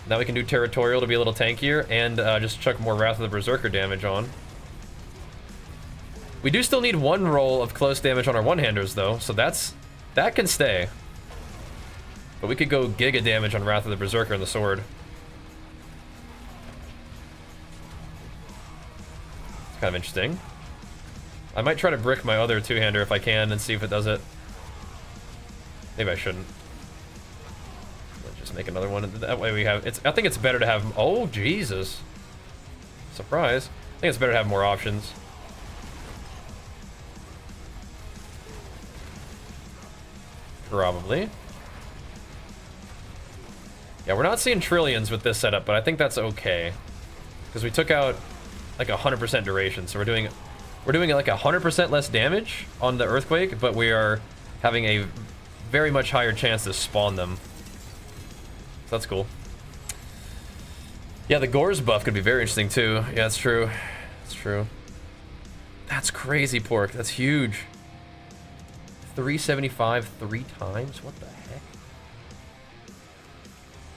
Now we can do Territorial to be a little tankier, and just chuck more Wrath of the Berserker damage on. We do still need one roll of close damage on our one-handers, though, so that can stay. But we could go Giga damage on Wrath of the Berserker and the sword. It's kind of interesting. I might try to brick my other two-hander if I can and see if it does it. Maybe I shouldn't. Let's just make another one. That way we have... I think it's better to have... Oh, Jesus. Surprise. I think it's better to have more options. Probably. Yeah, we're not seeing trillions with this setup, but I think that's okay. Because we took out like 100% duration, so we're doing like 100% less damage on the earthquake, but we are having a very much higher chance to spawn them. So that's cool. Yeah, the Gores buff could be very interesting too. Yeah, that's true. That's true. That's crazy, Pork. That's huge. 375 3 times? What the heck?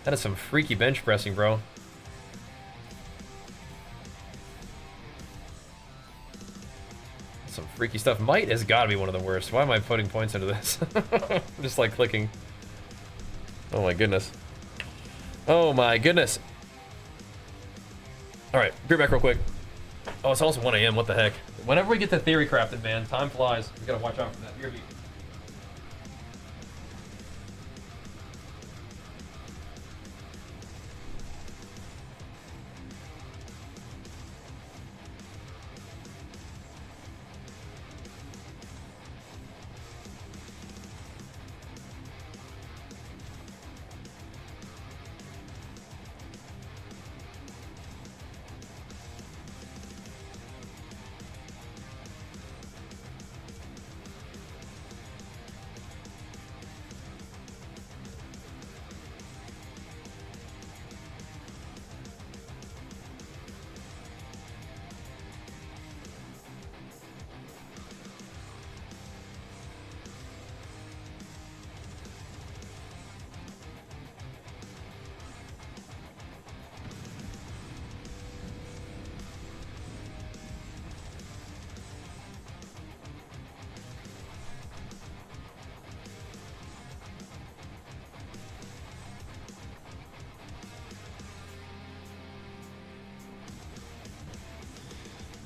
That is some freaky bench pressing, bro. Some freaky stuff. Might has got to be one of the worst. Why am I putting points into this? Just like clicking. Oh my goodness. Oh my goodness. All right, be back real quick. Oh, it's almost 1 a.m. What the heck? Whenever we get to theory crafted, man, time flies. We gotta watch out for that. Here we go.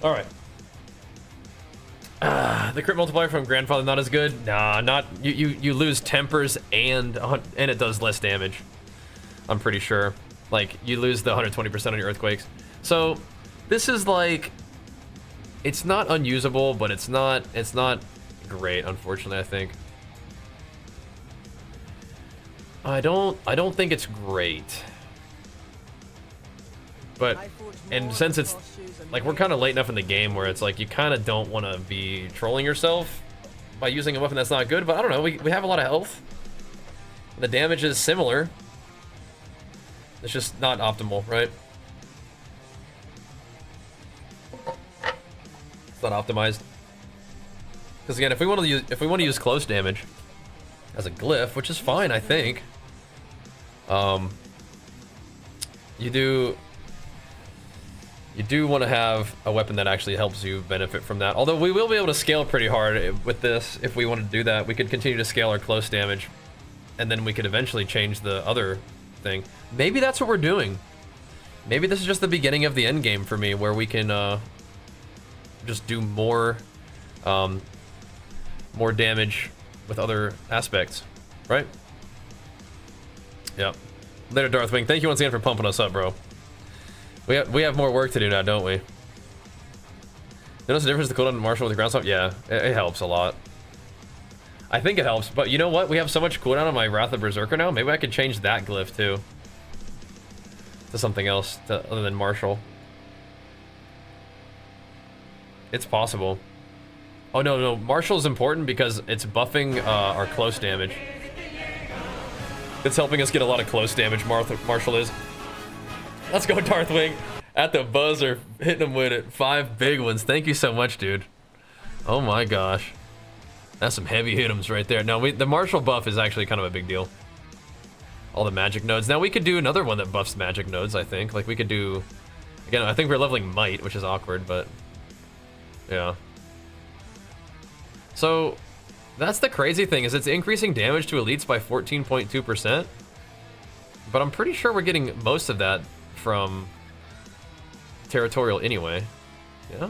All right. The crit multiplier from Grandfather not as good. Nah, not you lose tempers and it does less damage. I'm pretty sure. Like you lose the 120% on your earthquakes. So this is like, it's not unusable, but it's not great. Unfortunately, I think. I don't think it's great. But, and since it's, like, we're kind of late enough in the game where it's like, you kind of don't want to be trolling yourself by using a weapon that's not good, but I don't know, we have a lot of health. The damage is similar. It's just not optimal, right? It's not optimized. Because again, if we want to use close damage as a glyph, which is fine, I think. You do want to have a weapon that actually helps you benefit from that. Although we will be able to scale pretty hard with this if we want to do that. We could continue to scale our close damage, and then we could eventually change the other thing. Maybe that's what we're doing. Maybe this is just the beginning of the end game for me, where we can just do more damage with other aspects, right? Yep. Later, Darthwing. Thank you once again for pumping us up, bro. We have more work to do now, don't we? Notice the difference the cooldown in Marshall with the ground stomp? Yeah, it helps a lot. I think it helps, but you know what? We have so much cooldown on my Wrath of Berserker now. Maybe I could change that glyph too to something else other than Marshall. It's possible. Oh no, Marshall is important because it's buffing our close damage. It's helping us get a lot of close damage. Marshall is. Let's go, Darthwing. At the buzzer, hitting him with it. 5 big ones. Thank you so much, dude. Oh my gosh. That's some heavy hit'ems right there. No, the Marshall buff is actually kind of a big deal. All the magic nodes. Now we could do another one that buffs magic nodes, I think. Like we could do, again, I think we're leveling Might, which is awkward, but yeah. So that's the crazy thing, is it's increasing damage to elites by 14.2%. But I'm pretty sure we're getting most of that from territorial anyway. Yeah?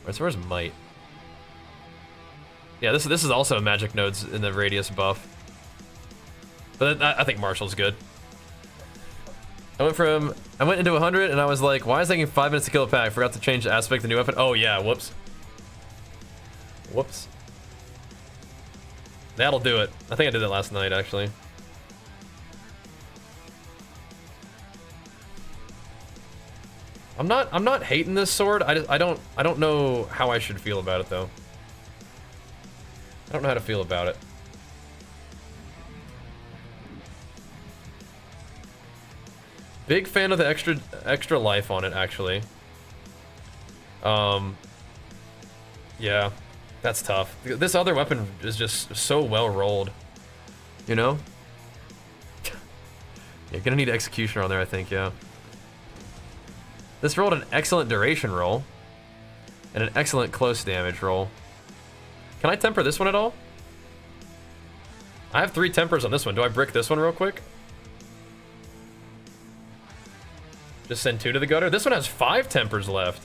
Alright, so where's Might? Yeah, this is also magic nodes in the radius buff. But I think Marshall's good. I went into 100 and I was like, why is it taking 5 minutes to kill a pack? Forgot to change the aspect of the new weapon. Oh yeah, whoops. Whoops. That'll do it. I think I did that last night actually. I'm not hating this sword. I don't know how I should feel about it though. I don't know how to feel about it. Big fan of the extra life on it actually. Yeah, that's tough. This other weapon is just so well rolled, you know? You're gonna need Executioner on there, I think, yeah. This rolled an excellent duration roll. and an excellent close damage roll. Can I temper this one at all? I have 3 tempers on this one. Do I brick this one real quick? Just send 2 to the gutter. This one has 5 tempers left.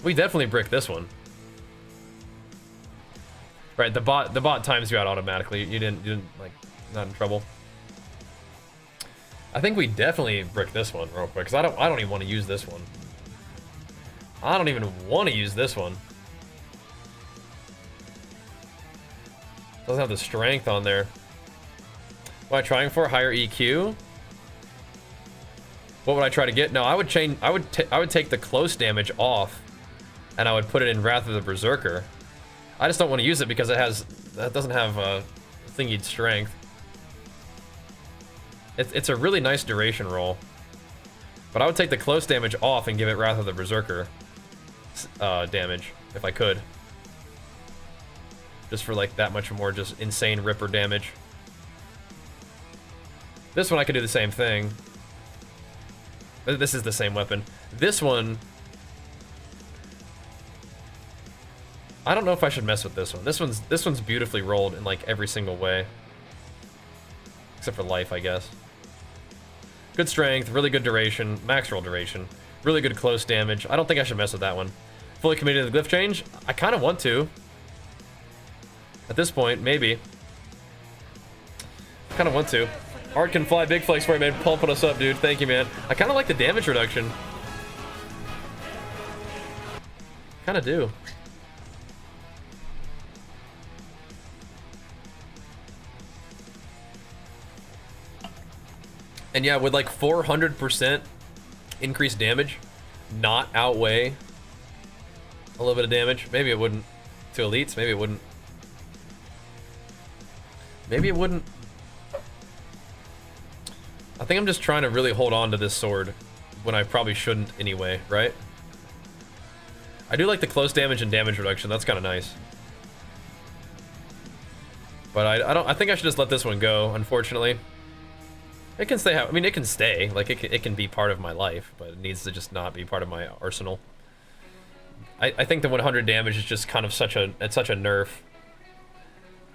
We definitely brick this one. Right, the bot times you out automatically. You didn't like, not in trouble. I think we definitely brick this one real quick, because I don't even want to use this one. I don't even want to use this one. Doesn't have the strength on there. What am I trying for? Higher EQ? What would I try to get? No, I would change. I would take the close damage off, and I would put it in Wrath of the Berserker. I just don't want to use it because that doesn't have thingied strength. It's a really nice duration roll, but I would take the close damage off and give it Wrath of the Berserker damage if I could. Just for like that much more just insane ripper damage. This one I could do the same thing. This is the same weapon. This one, I don't know if I should mess with this one. This one's beautifully rolled in like every single way. Except for life, I guess. Good strength, really good duration, max roll duration, really good close damage. I don't think I should mess with that one. Fully committed to the glyph change? I kind of want to. At this point, maybe. Kind of want to. Art can fly, big flex for you, man. Pumping us up, dude. Thank you, man. I kind of like the damage reduction. Kind of do. And yeah, would like 400% increased damage not outweigh a little bit of damage? Maybe it wouldn't. To elites, maybe it wouldn't. Maybe it wouldn't. I think I'm just trying to really hold on to this sword when I probably shouldn't anyway, right? I do like the close damage and damage reduction. That's kind of nice. But I think I should just let this one go, unfortunately. It can stay, I mean, it can stay. Like, it can be part of my life, but it needs to just not be part of my arsenal. I think the 100 damage is just kind of such a nerf.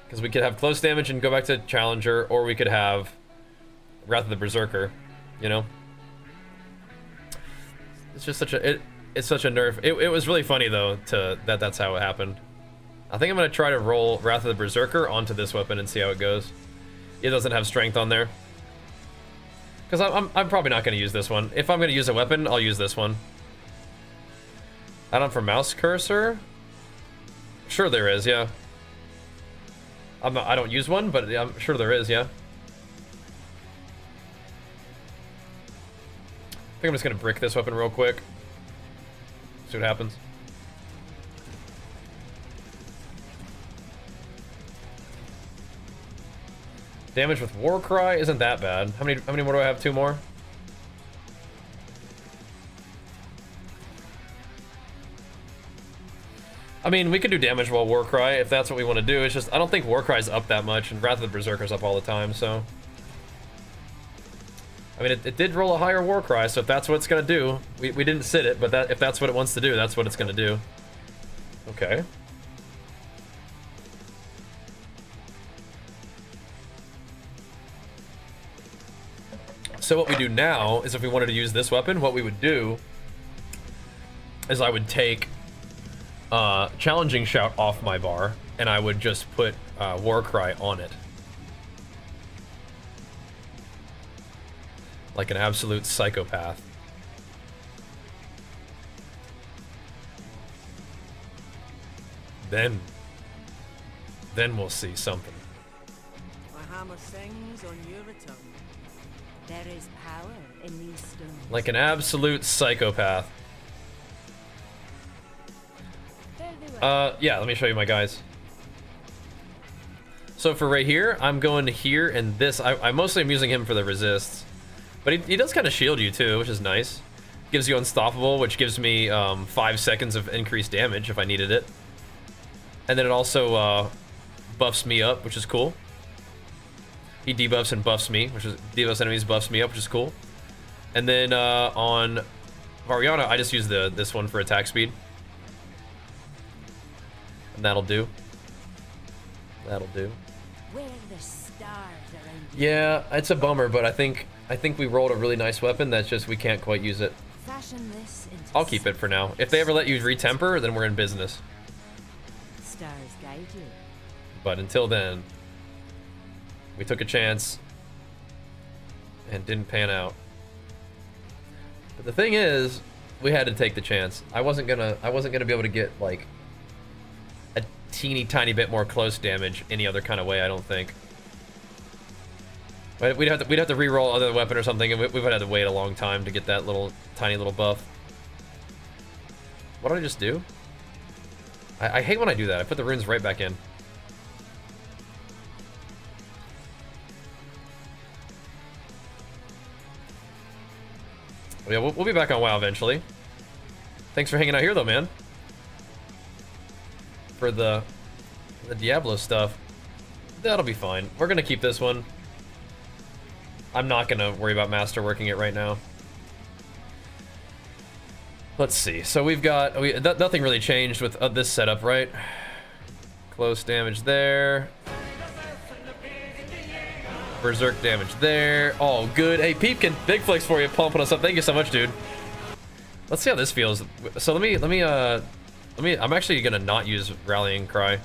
Because we could have close damage and go back to Challenger, or we could have Wrath of the Berserker, you know? It's just such a, it's such a nerf. It was really funny, though, that's how it happened. I think I'm going to try to roll Wrath of the Berserker onto this weapon and see how it goes. It doesn't have strength on there. Because I'm probably not going to use this one. If I'm going to use a weapon, I'll use this one. Add-on for mouse cursor? Sure there is, yeah. I don't use one, but I'm sure there is, yeah. I think I'm just going to brick this weapon real quick. See what happens. Damage with Warcry isn't that bad. How many more do I have? 2 more? I mean, we could do damage while Warcry if that's what we want to do. It's just, I don't think Warcry's up that much, and Wrath of the Berserker's up all the time, so. I mean, it did roll a higher Warcry, so if that's what it's going to do, we didn't sit it, but if that's what it wants to do, that's what it's going to do. Okay. So what we do now is if we wanted to use this weapon, what we would do is I would take Challenging Shout off my bar, and I would just put Warcry on it. Like an absolute psychopath. Then we'll see something. My hammer sings on your return. There is power in these stones. Like an absolute psychopath. Yeah, let me show you my guys. So for right here, I'm going to here and this. I mostly am using him for the resists. But he does kind of shield you too, which is nice. Gives you unstoppable, which gives me 5 seconds of increased damage if I needed it. And then it also buffs me up, which is cool. He debuffs and buffs me, which is debuffs enemies, buffs me up, which is cool. And then on Variana, I just use this one for attack speed. And that'll do. That'll do. Where the stars around you. Yeah, it's a bummer, but I think we rolled a really nice weapon that's just we can't quite use it. Fashion this into I'll keep it for now. If they ever let you retemper, then we're in business. stars guide you. But until then, we took a chance and didn't pan out. But the thing is, we had to take the chance. I wasn't gonna be able to get like a teeny tiny bit more close damage any other kind of way, I don't think. But we'd have to re-roll other weapon or something, and we would have to wait a long time to get that little tiny little buff. What did I just do? I hate when I do that. I put the runes right back in. Yeah, we'll be back on WoW eventually. Thanks for hanging out here, though, man. For the Diablo stuff. That'll be fine. We're gonna keep this one. I'm not gonna worry about masterworking it right now. Let's see. So we've got nothing really changed with this setup, right? Close damage there. Berserk damage there. Oh, good. Hey, Peepkin, big flicks for you, pumping us up. Thank you so much, dude. Let's see how this feels. So let me. I'm actually gonna not use Rallying Cry,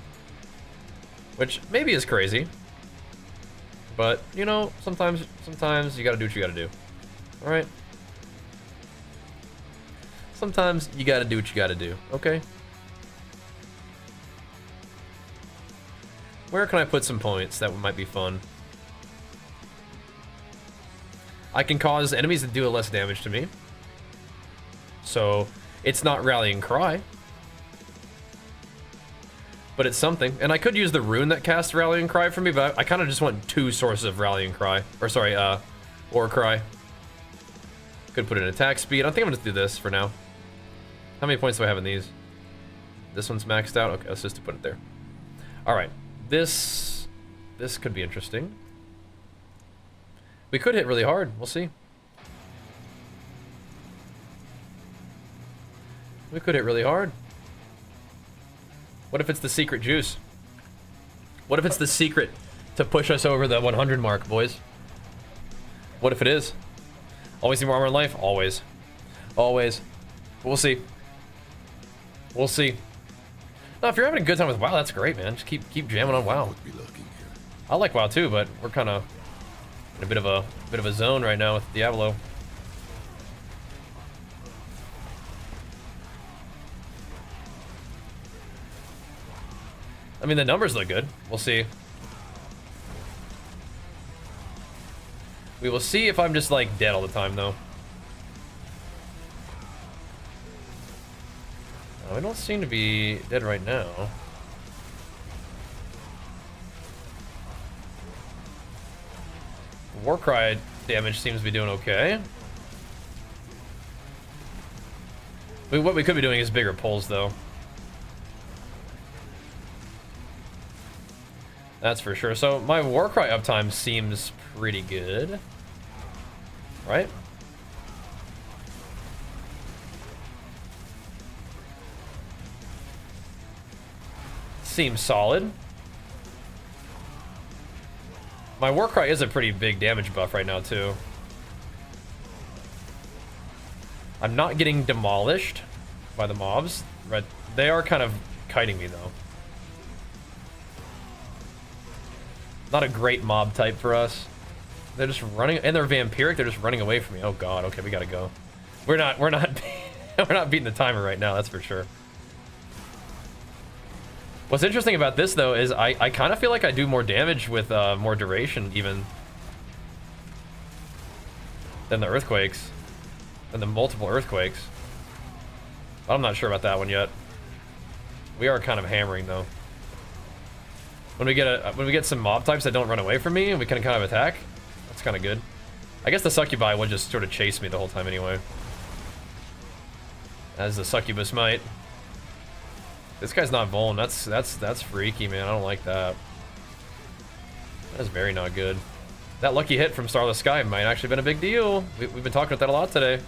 which maybe is crazy, but you know, sometimes you gotta do what you gotta do. All right. Sometimes you gotta do what you gotta do. Okay. Where can I put some points that might be fun? I can cause enemies to do less damage to me. So, it's not Rallying Cry. But it's something. And I could use the rune that casts Rallying Cry for me, but I kind of just want two sources of Rallying Cry. Or sorry, War Cry. Could put in attack speed. I think I'm gonna do this for now. How many points do I have in these? This one's maxed out? Okay, let's just put it there. Alright. This could be interesting. We could hit really hard. We'll see. We could hit really hard. What if it's the secret juice? What if it's the secret to push us over the 100 mark, boys? What if it is? Always need more armor in life? Always. Always. But we'll see. We'll see. No, if you're having a good time with WoW, that's great, man. Just keep jamming on WoW. I like WoW too, but we're kind of in a bit of a zone right now with Diablo. I mean, the numbers look good. We'll see. We will see if I'm just like dead all the time, though. We don't seem to be dead right now. Warcry damage seems to be doing okay. What we could be doing is bigger pulls, though. That's for sure. So my Warcry uptime seems pretty good. Right? Seems solid. My Warcry is a pretty big damage buff right now, too. I'm not getting demolished by the mobs. Right? They are kind of kiting me, though. Not a great mob type for us. They're just running, and they're vampiric. They're just running away from me. Oh god. Okay, we gotta go. We're not we're not beating the timer right now. That's for sure. What's interesting about this though is I kind of feel like I do more damage with more duration even than the earthquakes, than the multiple earthquakes. I'm not sure about that one yet. We are kind of hammering though. When we get some mob types that don't run away from me and we can kind of attack, that's kind of good. I guess the succubi would just sort of chase me the whole time anyway, as the succubus might. This guy's not vuln. That's freaky, man. I don't like that. That's very not good. That lucky hit from Starless Sky might actually been a big deal. We've been talking about that a lot today.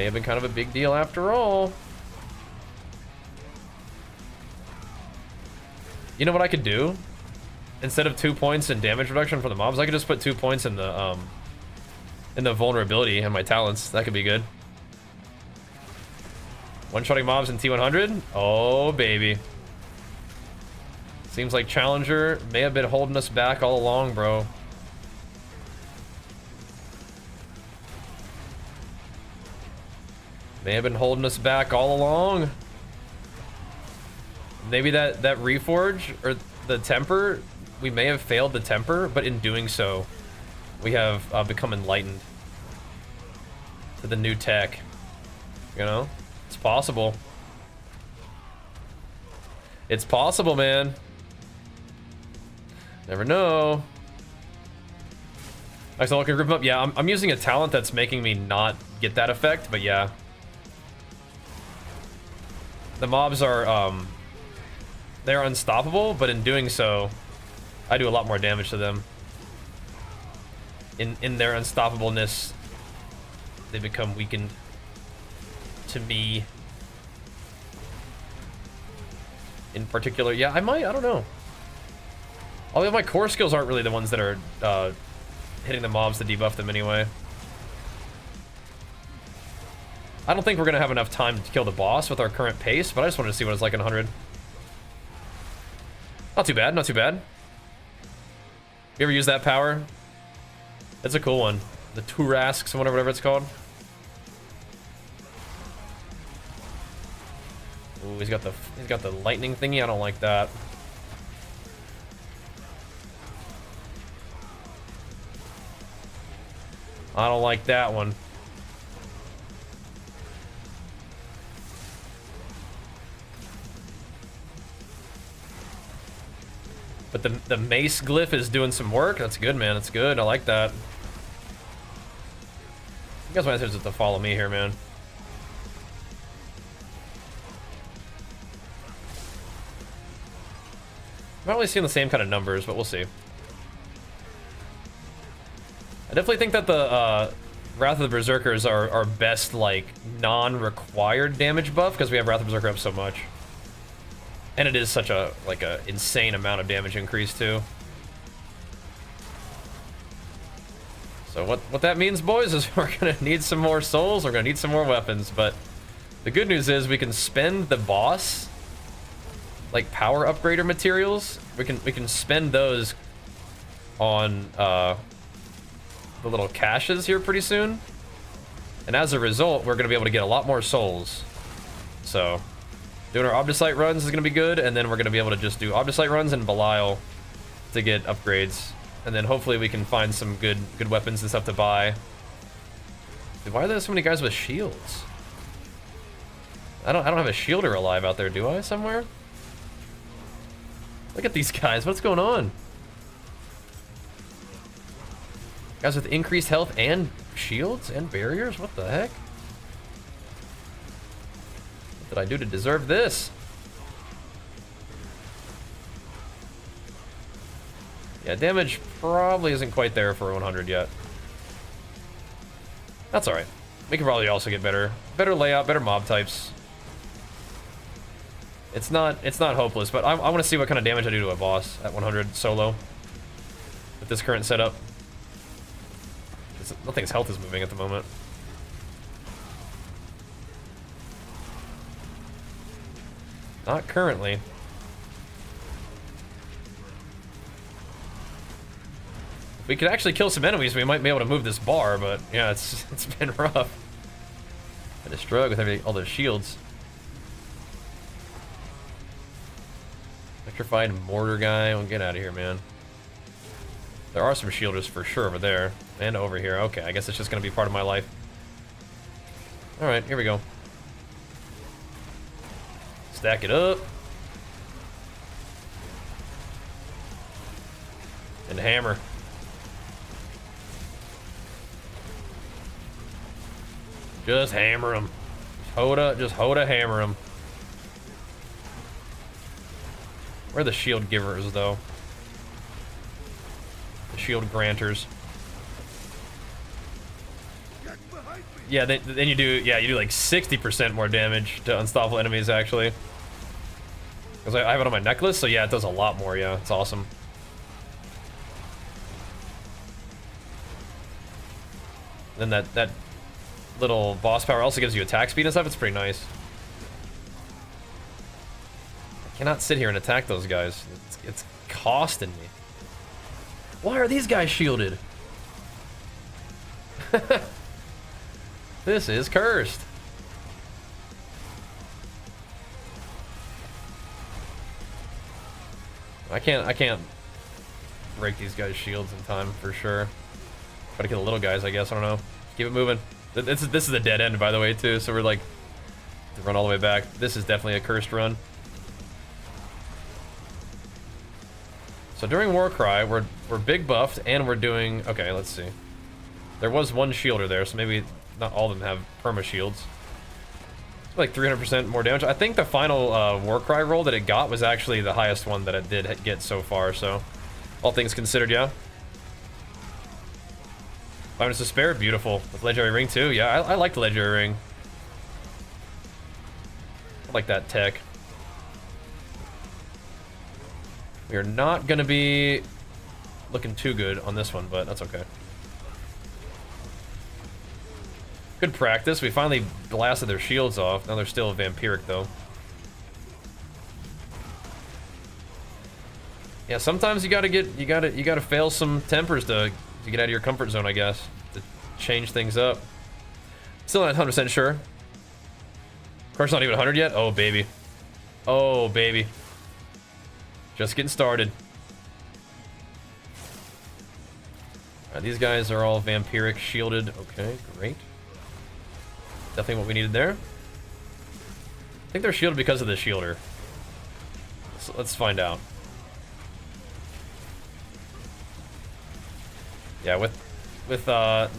May have been kind of a big deal after all. You know what I could do? Instead of 2 points in damage reduction for the mobs, I could just put 2 points in the vulnerability and my talents. That could be good. One-shotting mobs in T100? Oh, baby. Seems like Challenger may have been holding us back all along, bro. May have been holding us back all along. Maybe that Reforge, or the Temper, we may have failed the Temper, but in doing so, we have become enlightened to the new tech. You know? It's possible. It's possible, man. Never know. I still can group them up. Yeah, I'm using a talent that's making me not get that effect, but yeah. The mobs are, they're unstoppable, but in doing so, I do a lot more damage to them. In their unstoppableness, they become weakened to me. In particular, yeah, I don't know. Although my core skills aren't really the ones that are hitting the mobs to debuff them anyway. I don't think we're gonna have enough time to kill the boss with our current pace, but I just wanted to see what it's like in 100. Not too bad, not too bad. You ever use that power? It's a cool one. The Turasks or whatever it's called. Ooh, he's got the lightning thingy. I don't like that. I don't like that one. But the mace glyph is doing some work. That's good, man. That's good. I like that. You guys might have to follow me here, man. I'm not really seeing the same kind of numbers, but we'll see. I definitely think that the Wrath of the Berserkers are our best, like, non-required damage buff, because we have Wrath of the Berserker up so much. And it is such a, like, a insane amount of damage increase, too. So what that means, boys, is we're gonna need some more souls, we're gonna need some more weapons, but the good news is we can spend the boss, like, power upgrader materials, we can spend those on, the little caches here pretty soon. And as a result, we're gonna be able to get a lot more souls. So, doing our Obdicite runs is gonna be good, and then we're gonna be able to just do Obdicite runs and Belial to get upgrades. And then hopefully we can find some good weapons and stuff to buy. Dude, why are there so many guys with shields? I don't have a shielder alive out there, do I, somewhere? Look at these guys, what's going on? Guys with increased health and shields and barriers? What the heck? What did I do to deserve this? Yeah, damage probably isn't quite there for 100 yet. That's alright. We can probably also get better layout, better mob types. It's not hopeless, but I want to see what kind of damage I do to a boss at 100 solo with this current setup. Nothing's health is moving at the moment. Not currently. If we could actually kill some enemies, we might be able to move this bar, but yeah, it's been rough. Had to struggle with all those shields. Electrified mortar guy, we'll get out of here, man. There are some shielders for sure over there. And over here. Okay, I guess it's just gonna be part of my life. Alright, here we go. Stack it up. And hammer. Just hammer them. Just HotA hammer them. Where are the shield givers, though? The shield granters. Yeah, then you do, yeah, you do like 60% more damage to unstoppable enemies, actually. Because I have it on my necklace, so yeah, it does a lot more, yeah, it's awesome. Then that little boss power also gives you attack speed and stuff, it's pretty nice. I cannot sit here and attack those guys. It's costing me. Why are these guys shielded? This is cursed. I can't break these guys' shields in time for sure. Try to kill the little guys, I guess. I don't know. Keep it moving. This is a dead end, by the way, too. So we're like to run all the way back. This is definitely a cursed run. So during Warcry, we're big buffed and we're doing. Okay, let's see. There was one shielder there, so maybe not all of them have perma shields. It's like 300% more damage. I think the final Warcry roll that it got was actually the highest one that it did get so far. So, all things considered, yeah. 5 minutes to spare, beautiful. With legendary ring too, yeah. I like the legendary ring. I like that tech. We are not gonna be looking too good on this one, but that's okay. Good practice. We finally blasted their shields off. Now they're still vampiric though. Yeah, sometimes you gotta fail some tempers to get out of your comfort zone, I guess, to change things up. Still not 100% sure. Of course, not even 100 yet. Oh baby, oh baby, just getting started. All right, these guys are all vampiric shielded. Okay, great. Definitely what we needed there. I think they're shielded because of the shielder. So let's find out. Yeah, with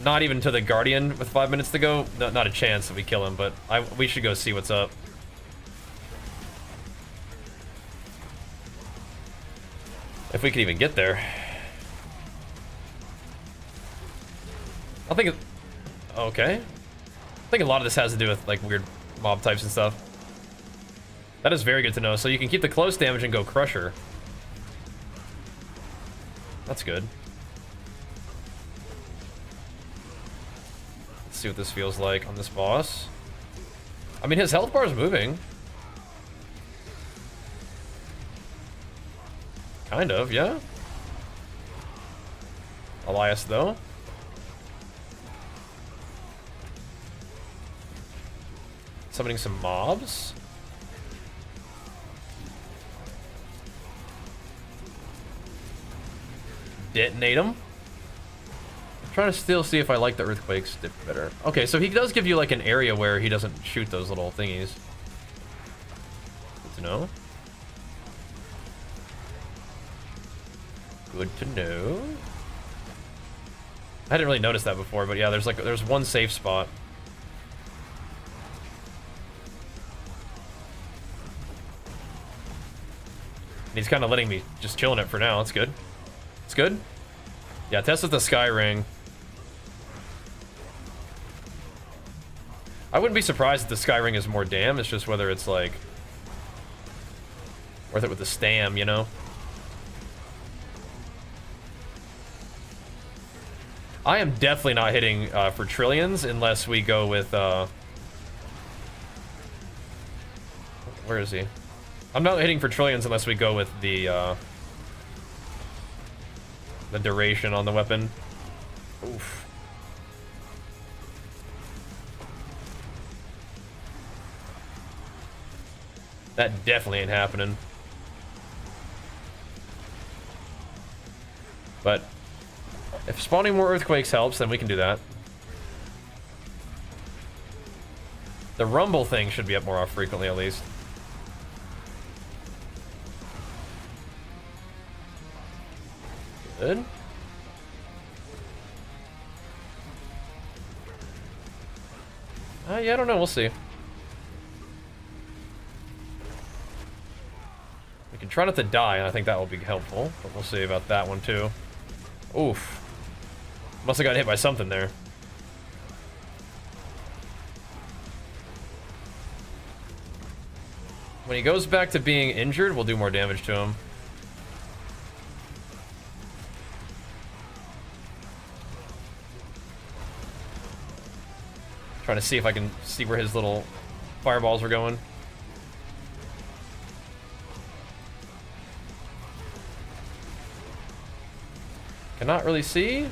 not even to the Guardian with 5 minutes to go, not a chance that we kill him, but we should go see what's up. If we can even get there. I think okay. I think a lot of this has to do with like weird mob types and stuff. That is very good to know. So you can keep the close damage and go Crusher. That's good. Let's see what this feels like on this boss. I mean, his health bar is moving. Kind of, yeah. Elias, though. Summoning some mobs. Detonate them. I'm trying to still see if I like the earthquakes better. Okay, so he does give you like an area where he doesn't shoot those little thingies. Good to know. Good to know. I hadn't really noticed that before, but yeah, there's one safe spot. And he's kind of letting me just chilling it for now. It's good. It's good. Yeah, test with the Sky Ring. I wouldn't be surprised if the Sky Ring is more damn. It's just whether it's like worth it with the Stam, you know? I am definitely not hitting for trillions unless we go with where is he? I'm not hitting for trillions unless we go with the duration on the weapon. Oof. That definitely ain't happening. But if spawning more earthquakes helps, then we can do that. The rumble thing should be up more frequently, at least. Good. Yeah, I don't know. We'll see. We can try not to die, and I think that will be helpful. But we'll see about that one, too. Oof. Must have got hit by something there. When he goes back to being injured, we'll do more damage to him. Trying to see if I can see where his little fireballs are going. Cannot really see.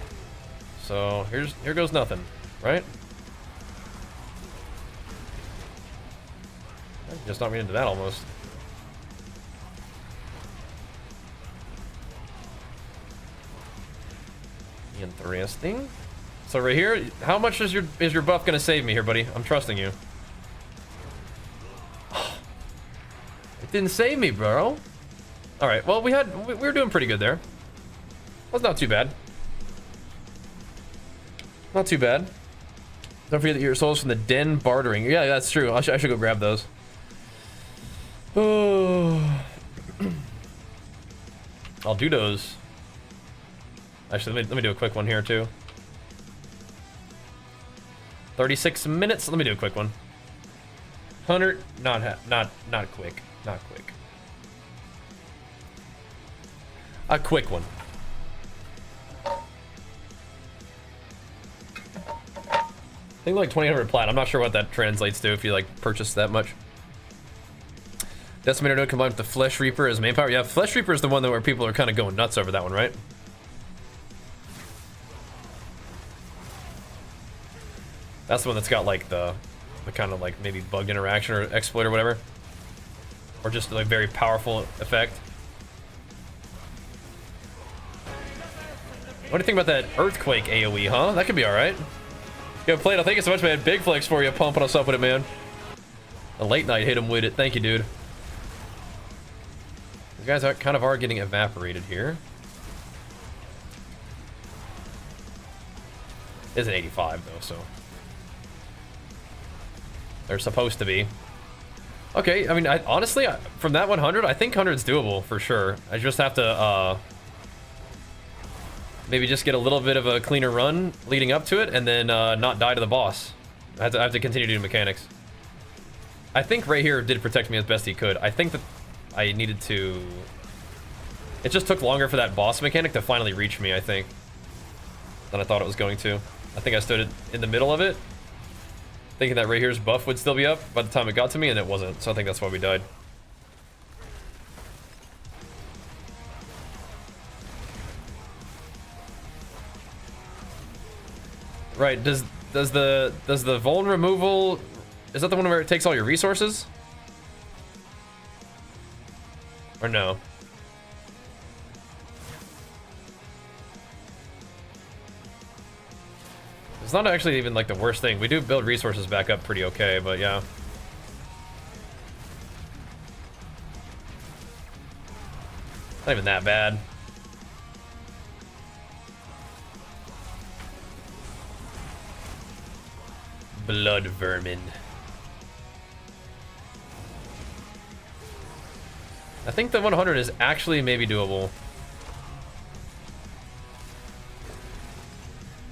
So here goes nothing, right? Just knocked me into that almost. Interesting. So right here, how much is your buff gonna save me here, buddy? I'm trusting you. It didn't save me, bro. All right. Well, we were doing pretty good there. That's not too bad. Not too bad. Don't forget that your souls from the den bartering. Yeah, that's true. I should go grab those. Oh. I'll do those. Actually, let me do a quick one here too. 36 minutes. Let me do a quick one. 100. Not quick. Not quick. A quick one. I think like 2,800 plat. I'm not sure what that translates to if you like purchase that much. Decimator node combined with the Flesh Reaper as main power. Yeah, Flesh Reaper is the one that where people are kind of going nuts over that one, right? That's the one that's got like the kind of like maybe bug interaction or exploit or whatever. Or just like very powerful effect. What do you think about that Earthquake AoE, huh? That could be alright. Yo, Plano, thank you so much, man. Big flex for you, pumping us up with it, man. A late night hit him with it. Thank you, dude. You guys kind of are getting evaporated here. It's an 85 though, so they're supposed to be. Okay, I mean, honestly, from that 100, I think 100's doable for sure. I just have to maybe just get a little bit of a cleaner run leading up to it, and then not die to the boss. I have to continue doing mechanics. I think right here did protect me as best he could. I think that I needed to... It just took longer for that boss mechanic to finally reach me, I think, than I thought it was going to. I think I stood in the middle of it, thinking that right here's buff would still be up by the time it got to me, and it wasn't. So I think that's why we died. Right, does the vuln removal, is that the one where it takes all your resources? Or no? It's not actually even like the worst thing. We do build resources back up pretty okay, but yeah. Not even that bad. Blood vermin. I think the 100 is actually maybe doable.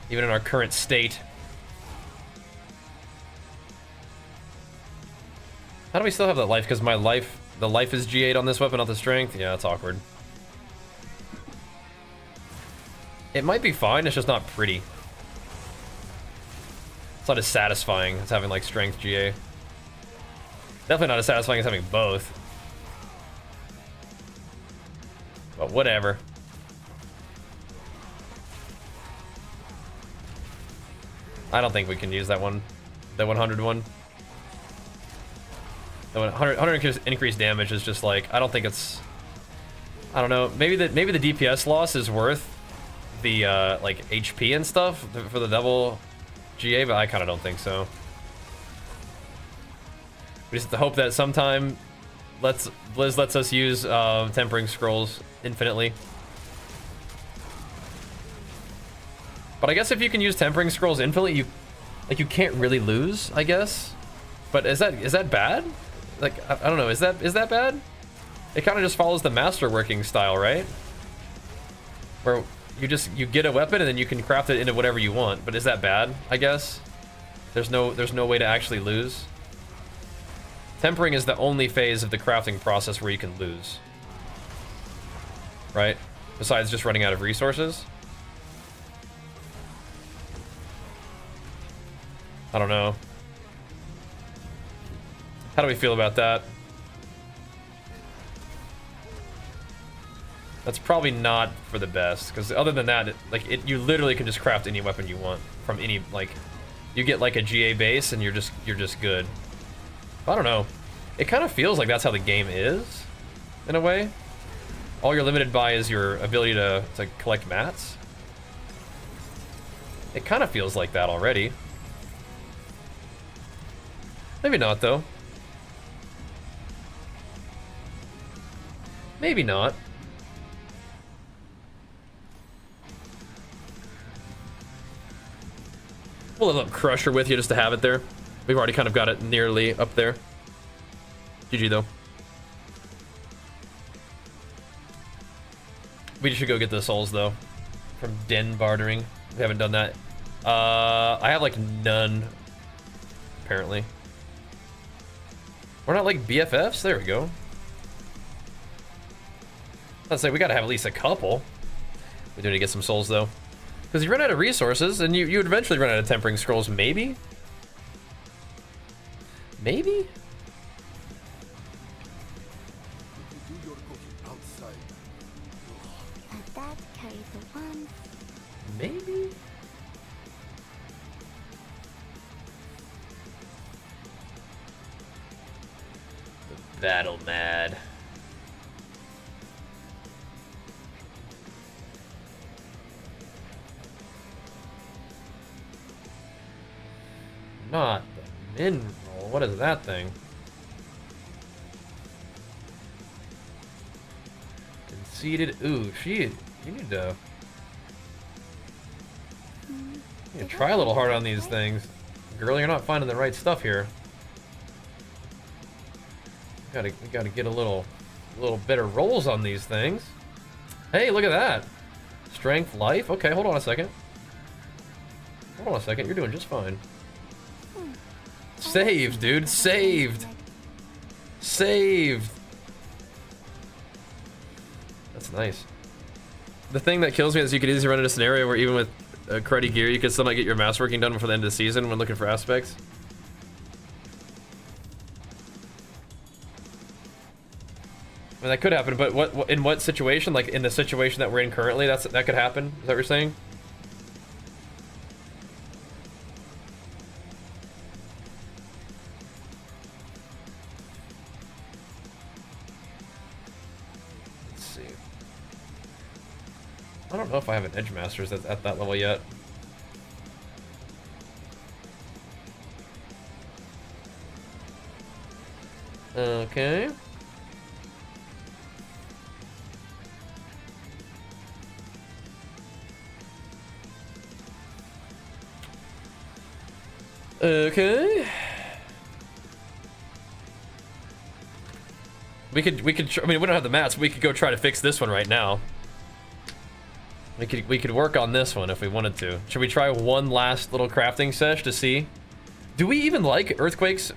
Even in our current state. How do we still have that life? Because my life, the life is G8 on this weapon, not the strength? Yeah, it's awkward. It might be fine, it's just not pretty. It's not as satisfying as having like strength GA. Definitely not as satisfying as having both. But whatever. I don't think we can use that one. The 100 one. The 100 increased damage is just like, I don't think it's... I don't know, maybe the DPS loss is worth the like HP and stuff for the double GA, but I kind of don't think so. We just have to hope that sometime Blizz lets us use Tempering Scrolls infinitely. But I guess if you can use Tempering Scrolls infinitely, you can't really lose, I guess. But is that bad? Like I don't know, is that bad? It kind of just follows the masterworking style, right? Where you get a weapon and then you can craft it into whatever you want. But is that bad? I guess there's no way to actually lose. Tempering is the only phase of the crafting process where you can lose. Right? Besides just running out of resources. I don't know. How do we feel about that? That's probably not for the best, because other than that, you literally can just craft any weapon you want from any, like, you get like a GA base and you're just good. I don't know. It kind of feels like that's how the game is, in a way. All you're limited by is your ability to collect mats. It kind of feels like that already. Maybe not, though. Maybe not. We'll level up Crusher with you just to have it there. We've already kind of got it nearly up there. GG, though. We should go get the souls, though. From Den bartering. We haven't done that. I have, like, none. Apparently. We're not, like, BFFs? There we go. Let's say we gotta have at least a couple. We do need to get some souls, though. Because you run out of resources, and you would eventually run out of tempering scrolls, maybe? Maybe? That carry the one. Maybe? The battle mad. Not the min roll. What is that thing? Conceded. Ooh, you need to. You try a little hard on these things. Girl, you're not finding the right stuff here. We gotta get a little better rolls on these things. Hey, look at that. Strength, life. Okay, hold on a second. Hold on a second. You're doing just fine. Saved, dude. Saved. Saved. That's nice. The thing that kills me is you could easily run into a scenario where even with cruddy gear, you could still not get your masterworking done before the end of the season when looking for aspects. I mean, that could happen, but what in what situation? Like in the situation that we're in currently, that could happen? Is that what you're saying? I don't know if I have an Edge Masters that's at that level yet. Okay. Okay. We could I mean, we don't have the mats, but we could go try to fix this one right now. We could work on this one if we wanted to. Should we try one last little crafting sesh to see? Do we even like earthquakes?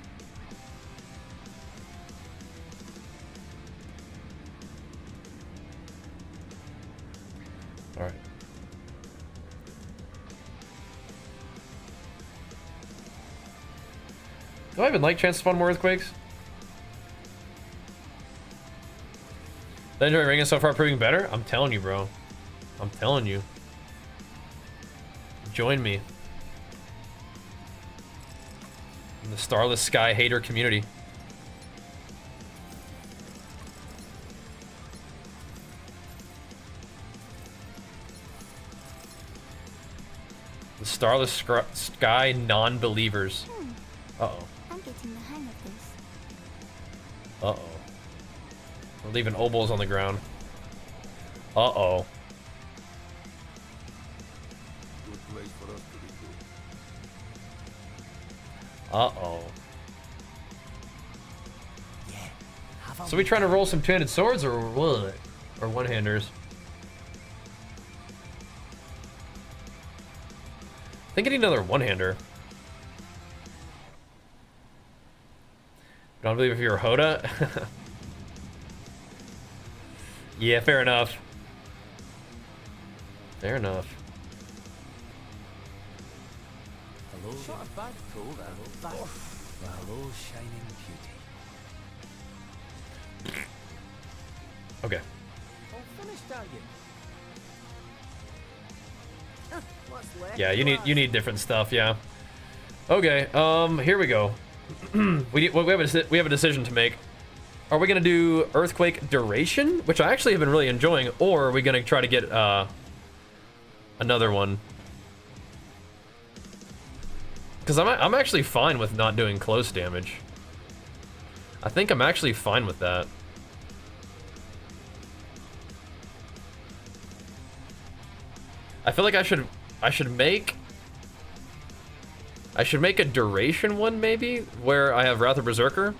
All right. Do I even like chance to spawn more earthquakes? Legendary ring is so far proving better? I'm telling you, bro. I'm telling you. Join me in the Starless Sky hater community. The Starless Sky non-believers. Uh-oh. I'm getting the hang of this. Uh-oh. We're leaving obols on the ground. Uh-oh. Uh-oh. Yeah. So we trying to roll some two-handed swords or what? Or one-handers? I think I need another one-hander. Don't believe if you're HotA? Yeah, fair enough. Fair enough. Hello, Shot a bad cool, that. hello, shining beauty. Okay. All finished, are you? Huh, what's left? Yeah, you need different stuff, yeah. Okay, here we go. we have a decision to make. Are we gonna do Earthquake Duration, which I actually have been really enjoying, or are we gonna try to get another one? Because I'm actually fine with not doing close damage. I think I'm actually fine with that. I feel like I should make a duration one maybe, where I have Wrath of Berserker.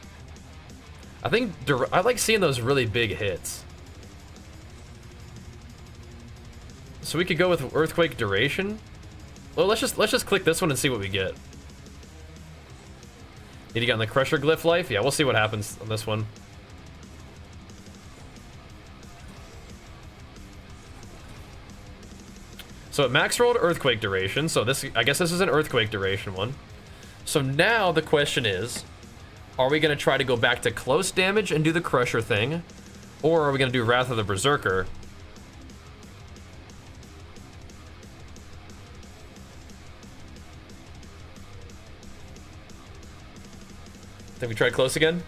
I think I like seeing those really big hits. So we could go with Earthquake Duration. Well, let's just click this one and see what we get. Need to get on the Crusher Glyph life? Yeah, we'll see what happens on this one. So it max rolled Earthquake Duration, so this, I guess this is an Earthquake Duration one. So now the question is, are we gonna try to go back to close damage and do the Crusher thing? Or are we gonna do Wrath of the Berserker? Think we try close again?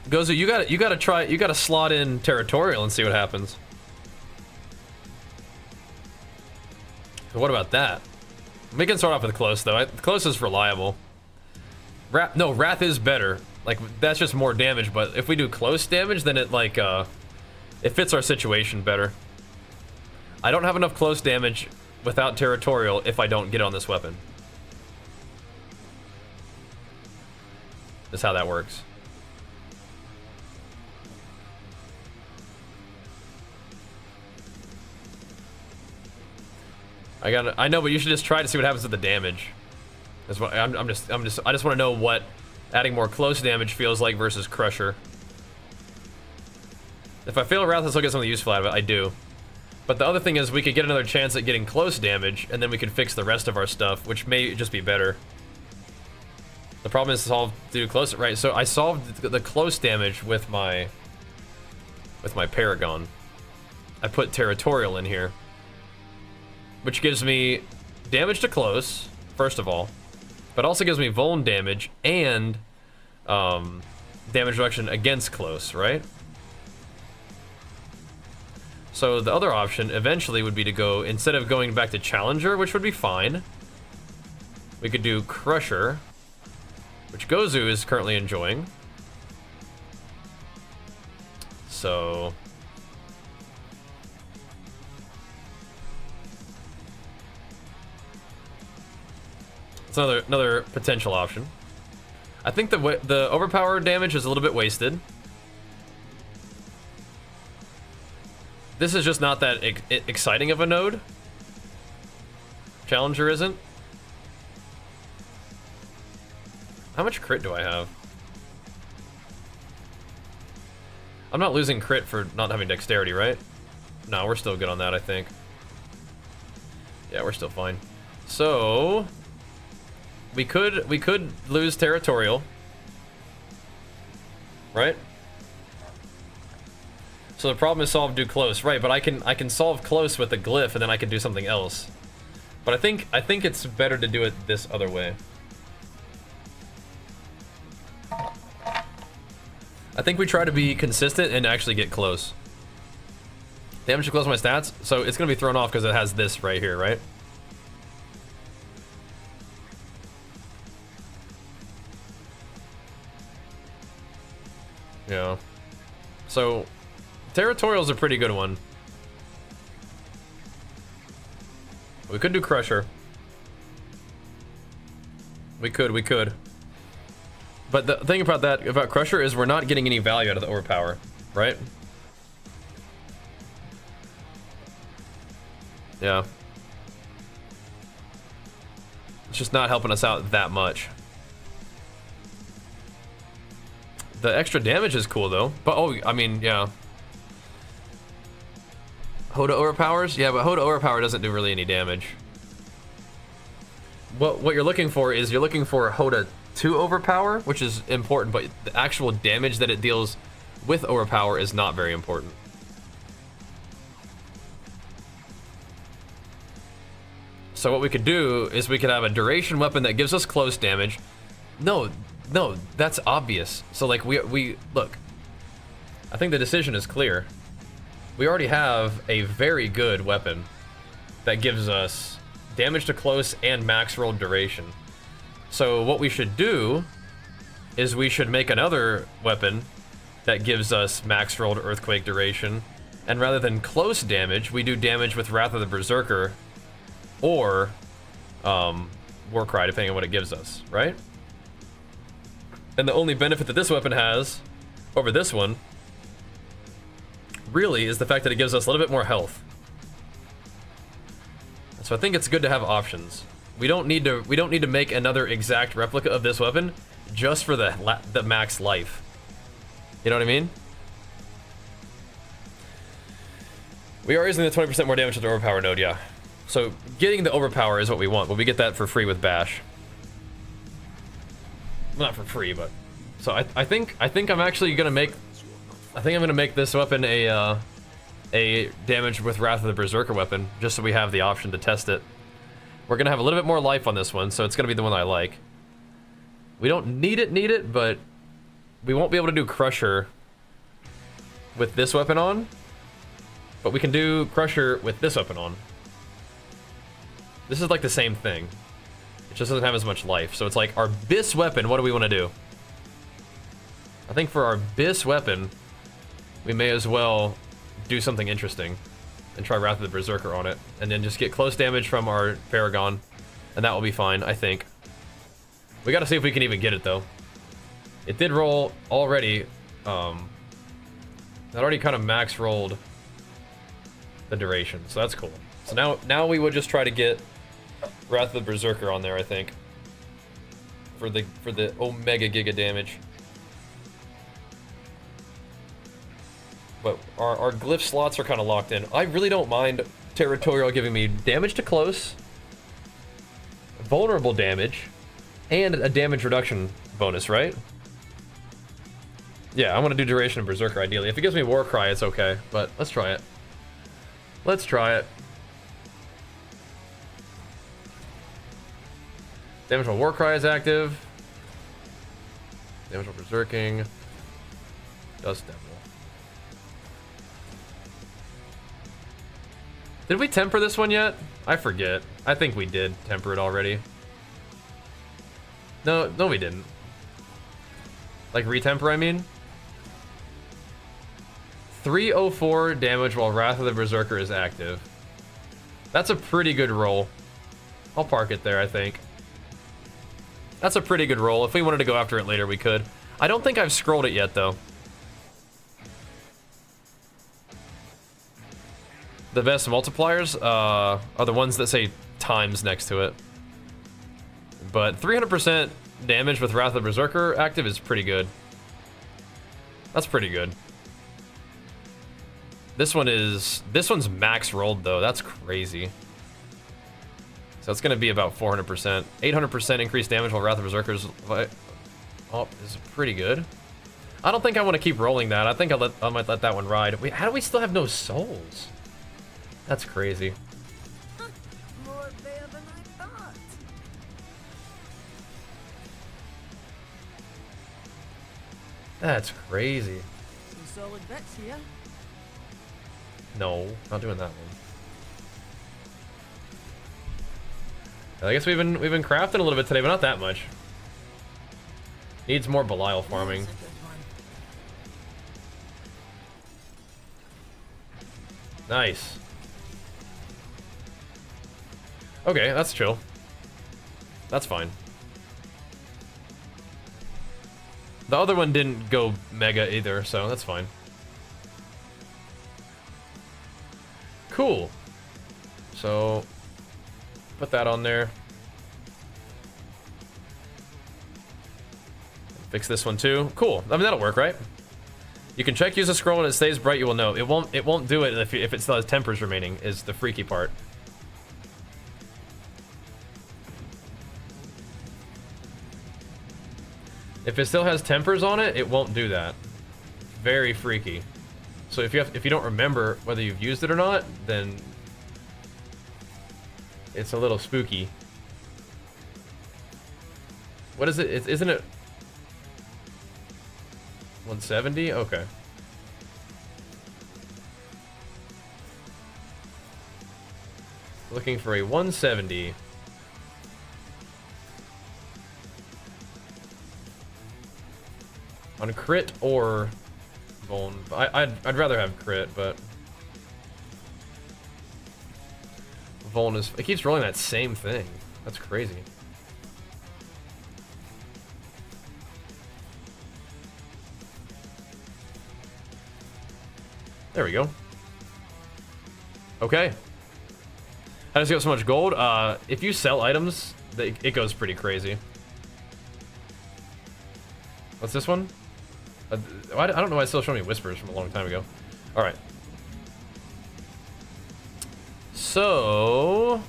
Gozu, you gotta slot in Territorial and see what happens. What about that? We can start off with close though. Close is reliable. Wrath is better. Like, that's just more damage, but if we do close damage, then it like it fits our situation better. I don't have enough close damage without Territorial if I don't get on this weapon. That's how that works. I know, but you should just try to see what happens with the damage. That's what I just want to know what adding more close damage feels like versus Crusher. If I fail Wrath, I'll still get something useful out of it. I do. But the other thing is we could get another chance at getting close damage, and then we could fix the rest of our stuff, which may just be better. The problem is to do close, right? So I solved the close damage with my Paragon. I put Territorial in here, which gives me damage to close, first of all, but also gives me vuln damage and damage reduction against close, right? So the other option eventually would be to go, instead of going back to Challenger, which would be fine, we could do Crusher, which Gozu is currently enjoying. So it's another potential option. I think the overpower damage is a little bit wasted. This is just not that exciting of a node. Challenger isn't. How much crit do I have? I'm not losing crit for not having dexterity, right? No, we're still good on that, I think. Yeah, we're still fine. So we could lose Territorial, right? So the problem is solve do close, right? But I can solve close with the glyph, and then I can do something else. But I think it's better to do it this other way. I think we try to be consistent and actually get close. Damage to close my stats, so it's gonna be thrown off because it has this right here, right? Yeah. So Territorial's a pretty good one. We could do Crusher. We could. But the thing about Crusher is we're not getting any value out of the overpower, right? Yeah. It's just not helping us out that much. The extra damage is cool though. But oh, I mean, yeah. HotA overpowers? Yeah, but HotA overpower doesn't do really any damage. What you're looking for is you're looking for HotA to overpower, which is important, but the actual damage that it deals with overpower is not very important. So what we could do is we could have a duration weapon that gives us close damage. No, that's obvious. So like we look, I think the decision is clear. We already have a very good weapon that gives us damage to close and max roll duration. So what we should do is we should make another weapon that gives us max rolled earthquake duration, and rather than close damage, we do damage with Wrath of the Berserker or Warcry, depending on what it gives us, right? And the only benefit that this weapon has over this one really is the fact that it gives us a little bit more health. So I think it's good to have options. We don't need to make another exact replica of this weapon just for the max life. You know what I mean? We are using the 20% more damage with the overpower node, yeah. So getting the overpower is what we want, but we get that for free with Bash. Well, not for free, but so I think I'm actually gonna make. I think I'm gonna make this weapon a damage with Wrath of the Berserker weapon, just so we have the option to test it. We're gonna have a little bit more life on this one, so it's gonna be the one I like. We don't need it, but we won't be able to do Crusher with this weapon on, but we can do Crusher with this weapon on. This is like the same thing. It just doesn't have as much life. So it's like our BIS weapon, what do we want to do? I think for our BIS weapon, we may as well do something interesting and try Wrath of the Berserker on it, and then just get close damage from our Paragon, and that will be fine, I think. We gotta see if we can even get it though. It did roll already. That already kind of max rolled the duration, so that's cool. So now we would just try to get Wrath of the Berserker on there, I think, for the Omega Giga damage. But our glyph slots are kind of locked in. I really don't mind Territorial giving me damage to close, vulnerable damage, and a damage reduction bonus, right? Yeah, I want to do Duration of Berserker ideally. If it gives me Warcry, it's okay, but let's try it. Let's try it. Damage on Warcry is active. Damage on Berserking. Dust Devil. Did we temper this one yet? I forget. I think we did temper it already. No, we didn't. Like retemper, I mean. 304 damage while Wrath of the Berserker is active. That's a pretty good roll. I'll park it there, I think. That's a pretty good roll. If we wanted to go after it later, we could. I don't think I've scrolled it yet, though. The best multipliers are the ones that say times next to it. But 300% damage with Wrath of the Berserker active is pretty good. That's pretty good. This one's max rolled though. That's crazy. So it's gonna be about 400%. 800% increased damage while Wrath of Berserker's is pretty good. I don't think I want to keep rolling that. I think I might let that one ride. Wait, how do we still have no souls? That's crazy. More there than I thought. That's crazy. Some solid bets here. No, not doing that one. I guess we've been crafting a little bit today, but not that much. Needs more Belial farming. That's a good one. Nice. Okay, that's chill. That's fine. The other one didn't go mega either, so that's fine. Cool. So put that on there. Fix this one too. Cool. I mean, that'll work, right? You can check use a scroll when it stays bright. You will know. It won't do it if it still has tempers remaining. Is the freaky part. If it still has tempers on it, it won't do that. Very freaky. So if you don't remember whether you've used it or not, then it's a little spooky. What is it? Isn't it 170? Okay. Looking for a 170. On crit or vuln. I'd rather have crit, but vuln is, it keeps rolling that same thing. That's crazy. There we go. Okay. How does it get so much gold? If you sell items, it goes pretty crazy. What's this one? I don't know why it's still showing me whispers from a long time ago. Alright. So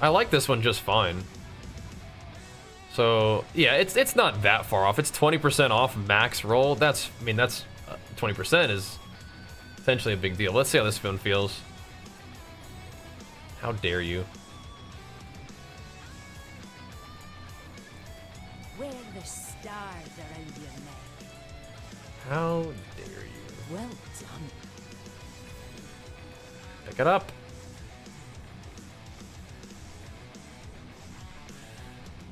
I like this one just fine. So yeah, it's not that far off. It's 20% off max roll. That's, I mean, that's 20% is potentially a big deal. Let's see how this one feels. How dare you? Where the stars around your neck. How dare you? Well done. Pick it up.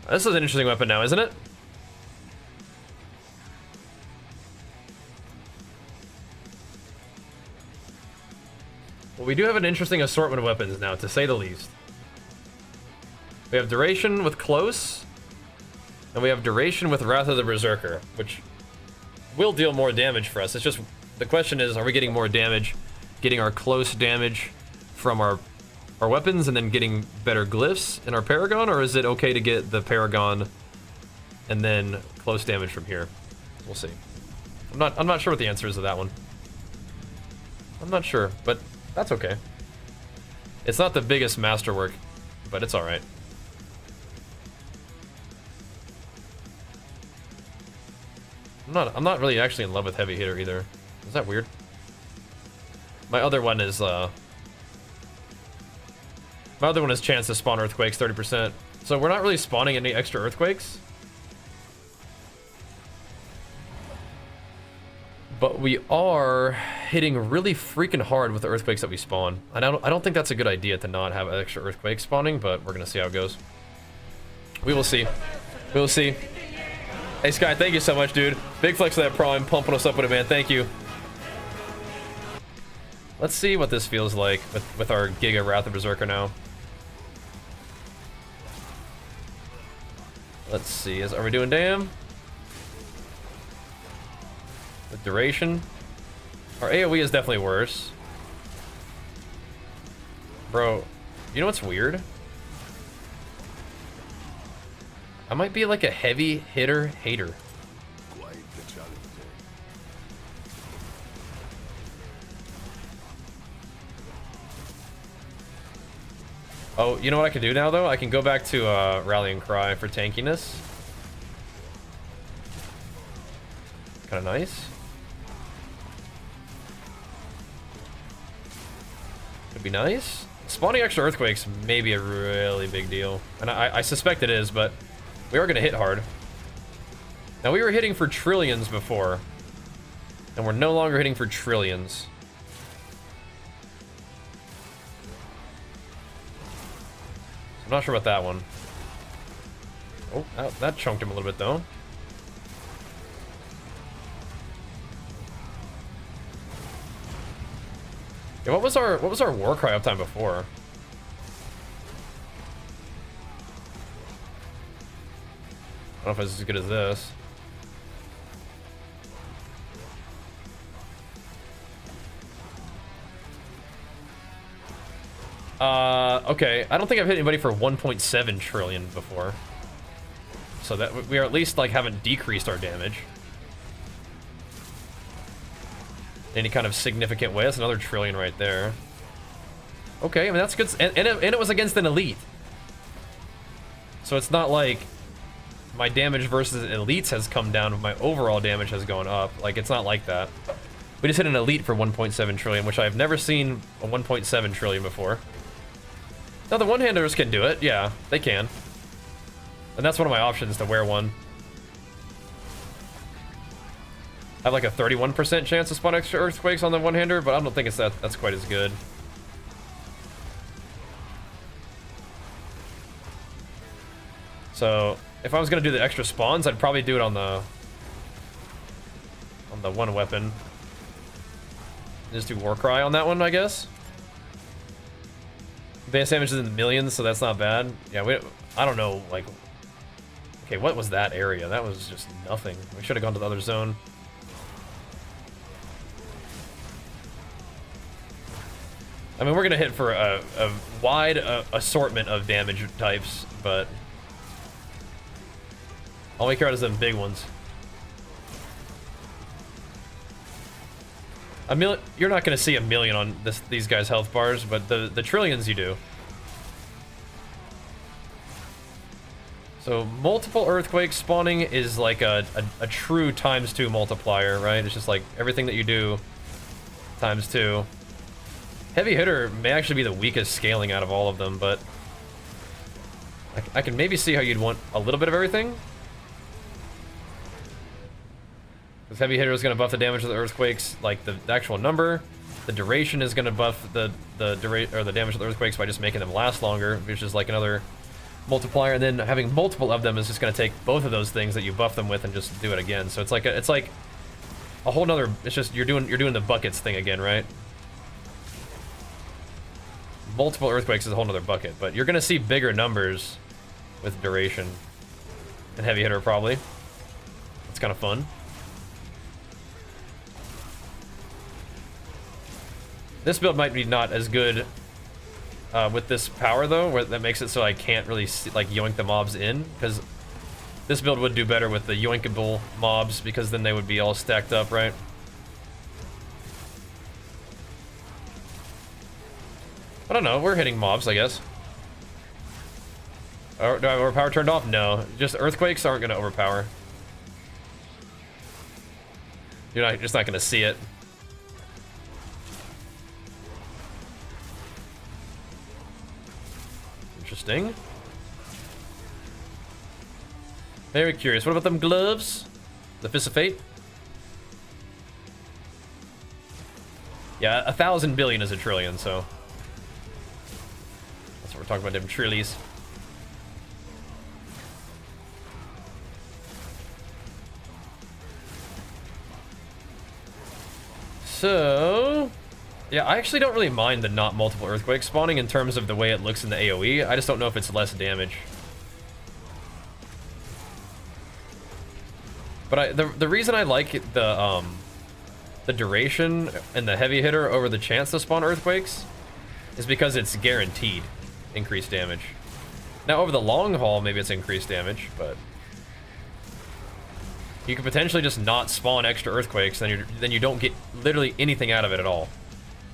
This is an interesting weapon now, isn't it? Well, we do have an interesting assortment of weapons now, to say the least. We have duration with close, and we have duration with Wrath of the Berserker, which will deal more damage for us. It's just, the question is, are we getting more damage, getting our close damage from our weapons and then getting better glyphs in our Paragon, or is it okay to get the Paragon and then close damage from here? We'll see. I'm not sure what the answer is to that one. I'm not sure, but that's okay. It's not the biggest masterwork, but it's all right. I'm not really actually in love with heavy hitter either. Is that weird? My other one is chance to spawn earthquakes 30%. So we're not really spawning any extra earthquakes. But we are hitting really freaking hard with the earthquakes that we spawn. And I don't think that's a good idea to not have extra earthquakes spawning, but we're gonna see how it goes. We will see. We will see. Hey Sky, thank you so much, dude. Big flex of that prime, pumping us up with it, man. Thank you. Let's see what this feels like with our Giga Wrath of Berserker now. Let's see, are we doing damn? The duration? Our AoE is definitely worse. Bro, you know what's weird? I might be like a heavy hitter hater. Quite the challenge. Oh, you know what I can do now though? I can go back to Rallying Cry for tankiness. Kind of nice. Could be nice. Spawning extra earthquakes may be a really big deal. And I suspect it is, but we are going to hit hard. Now, we were hitting for trillions before, and we're no longer hitting for trillions. I'm not sure about that one. Oh, that chunked him a little bit, though. Yeah, what was our war cry uptime before? I don't know if it's as good as this. Okay. I don't think I've hit anybody for 1.7 trillion before. So that we are at least like haven't decreased our damage in any kind of significant way. That's another trillion right there. Okay, I mean that's good, and it was against an elite. So it's not like my damage versus elites has come down, but my overall damage has gone up. Like, it's not like that. We just hit an elite for 1.7 trillion, which I've never seen a 1.7 trillion before. Now, the one-handers can do it. Yeah, they can. And that's one of my options, to wear one. I have like a 31% chance to spawn extra earthquakes on the one-hander, but I don't think it's that's quite as good. So, if I was gonna do the extra spawns, I'd probably do it on the one weapon. Just do Warcry on that one, I guess. Advanced damage is in the millions, so that's not bad. Yeah, I don't know, like... Okay, what was that area? That was just nothing. We should have gone to the other zone. I mean, we're gonna hit for a wide assortment of damage types, but... all we care about is them big ones. You're not gonna see a million on these guys' health bars, but the trillions you do. So multiple earthquakes spawning is like a true ×2 multiplier, right? It's just like everything that you do ×2. Heavy hitter may actually be the weakest scaling out of all of them, but I can maybe see how you'd want a little bit of everything. Because heavy hitter is going to buff the damage of the earthquakes, like the actual number. The duration is going to buff the damage of the earthquakes by just making them last longer, which is like another multiplier. And then having multiple of them is just going to take both of those things that you buff them with and just do it again. So it's like a whole nother. It's just you're doing the buckets thing again, right? Multiple earthquakes is a whole nother bucket, but you're going to see bigger numbers with duration and heavy hitter probably. It's kind of fun. This build might be not as good with this power though, where that makes it so I can't really like yoink the mobs in, because this build would do better with the yoinkable mobs, because then they would be all stacked up, right? I don't know, we're hitting mobs, I guess. Or, do I have overpower turned off? No, just earthquakes aren't going to overpower. You're just not going to see it. Interesting. Very curious. What about them gloves? The Fist of Fate? Yeah, 1,000 billion is a trillion, so... that's what we're talking about, them trillies. So... yeah, I actually don't really mind the not multiple earthquakes spawning in terms of the way it looks in the AoE. I just don't know if it's less damage. But the reason I like the duration and the heavy hitter over the chance to spawn earthquakes is because it's guaranteed increased damage. Now over the long haul, maybe it's increased damage, but you could potentially just not spawn extra earthquakes, then you don't get literally anything out of it at all.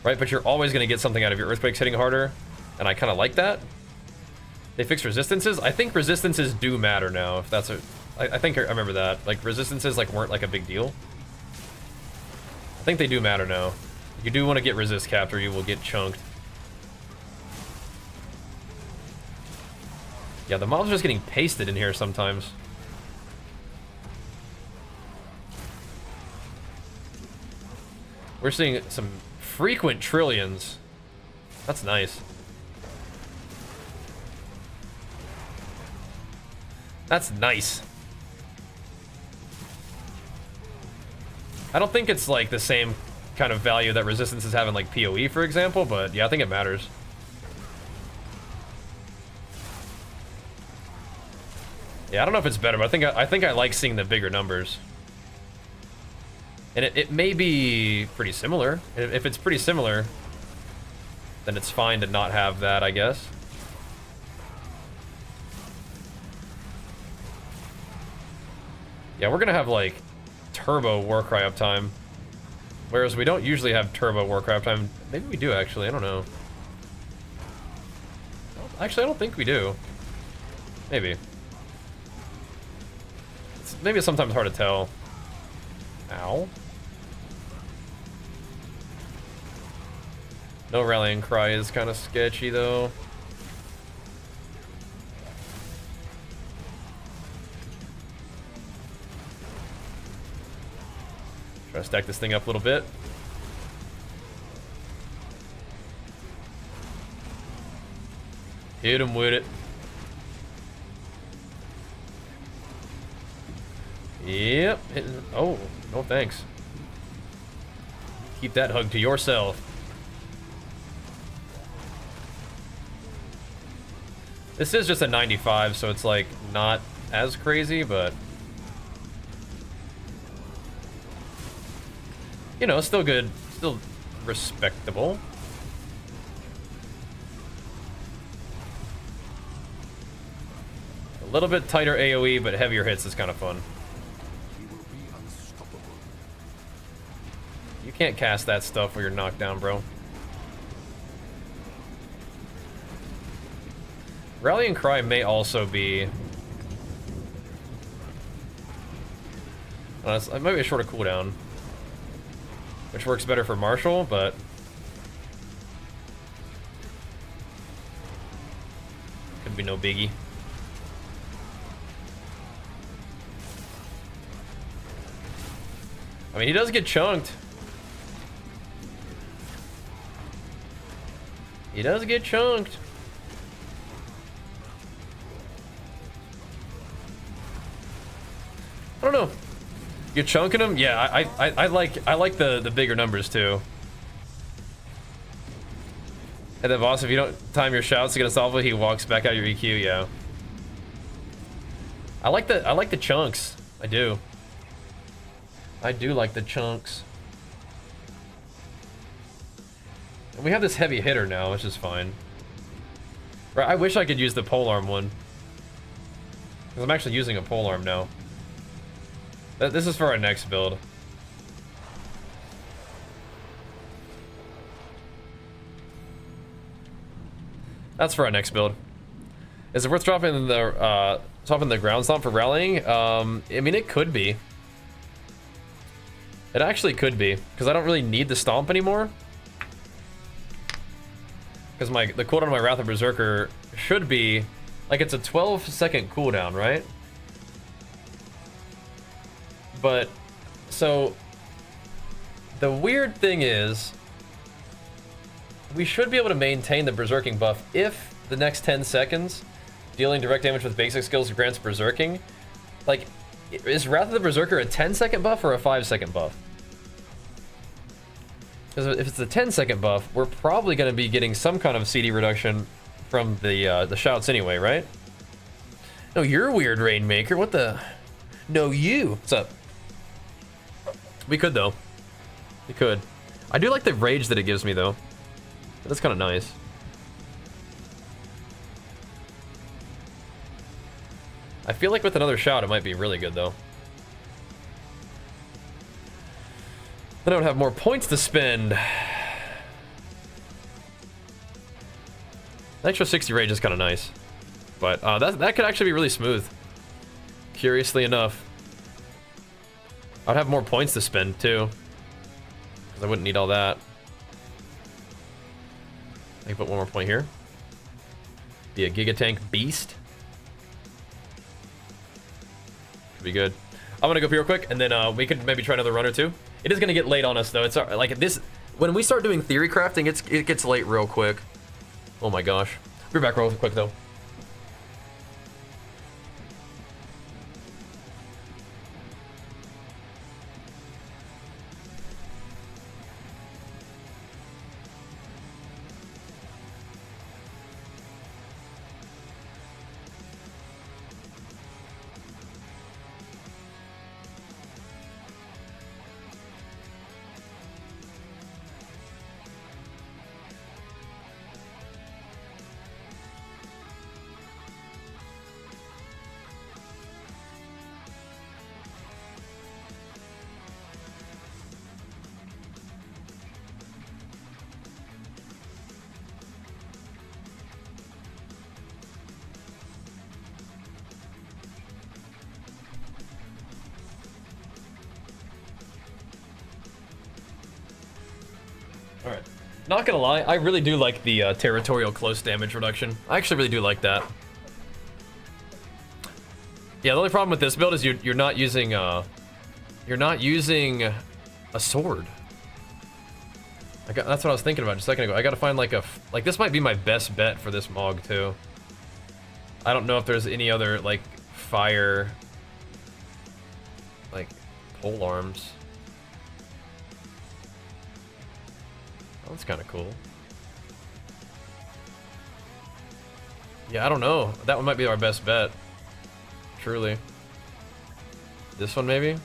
Right, but you're always going to get something out of your earthquakes hitting harder, and I kind of like that. They fixed resistances. I think resistances do matter now. If that's I think I remember that. Like resistances weren't like a big deal. I think they do matter now. You do want to get resist capped, or you will get chunked. Yeah, the mobs are just getting pasted in here sometimes. We're seeing some frequent trillions. That's nice. That's nice. I don't think it's like the same kind of value that resistance is having like PoE, for example, but yeah, I think it matters. Yeah, I don't know if it's better, but I think I like seeing the bigger numbers. And it may be pretty similar. If it's pretty similar, then it's fine to not have that, I guess. Yeah, we're gonna have, like, turbo Warcry uptime. Whereas we don't usually have turbo Warcry uptime. Maybe we do, actually. I don't know. Actually, I don't think we do. Maybe. Maybe it's sometimes hard to tell. Ow. No rallying cry is kind of sketchy, though. Try to stack this thing up a little bit. Hit him with it. Yep. Oh, no thanks. Keep that hug to yourself. This is just a 95, so it's like not as crazy, but you know, still good, still respectable. A little bit tighter AoE, but heavier hits is kind of fun. You can't cast that stuff when you're knocked down, bro. Rallying Cry may also be... it might be a shorter cooldown. Which works better for Marshall, but... could be no biggie. I mean, he does get chunked. He does get chunked. I don't know. You're chunking him? Yeah, I like the bigger numbers too. And then boss, if you don't time your shouts to get a solve, he walks back out your EQ. Yeah. I like the chunks. I do. I do like the chunks. And we have this heavy hitter now, which is fine. Right, I wish I could use the polearm one. Because I'm actually using a polearm now. This is for our next build. That's for our next build. Is it worth dropping the ground stomp for rallying? I mean, it could be. It actually could be, because I don't really need the stomp anymore. Because the cooldown on my Wrath of Berserker should be like, it's a 12-second cooldown, right? But so the weird thing is, we should be able to maintain the berserking buff if the next 10 seconds dealing direct damage with basic skills grants berserking. Like, is Wrath of the Berserker a 10-second buff or a 5-second buff? Because if it's a 10-second buff, we're probably going to be getting some kind of CD reduction from the shouts anyway, right? No, you're weird, Rainmaker. What the? No, you. What's up? We could, though. We could. I do like the rage that it gives me, though. That's kind of nice. I feel like with another shout, it might be really good, though. Then I would have more points to spend. An extra 60 rage is kind of nice. But that could actually be really smooth. Curiously enough. I'd have more points to spend, too. Because I wouldn't need all that. I can put one more point here. Be a Gigatank beast. Could be good. I'm gonna go pee real quick, and then we could maybe try another run or two. It is gonna get late on us, though. It's like this. When we start doing theory crafting, it gets late real quick. Oh my gosh. We're back real quick, though. Not gonna lie, I really do like the territorial close damage reduction. I actually really do like that. Yeah, the only problem with this build is you're not using a sword. That's what I was thinking about just a second ago. I gotta find like this might be my best bet for this Mog too. I don't know if there's any other like fire, like pole arms. Oh, that's kind of cool. Yeah, I don't know. That one might be our best bet. Truly. This one maybe?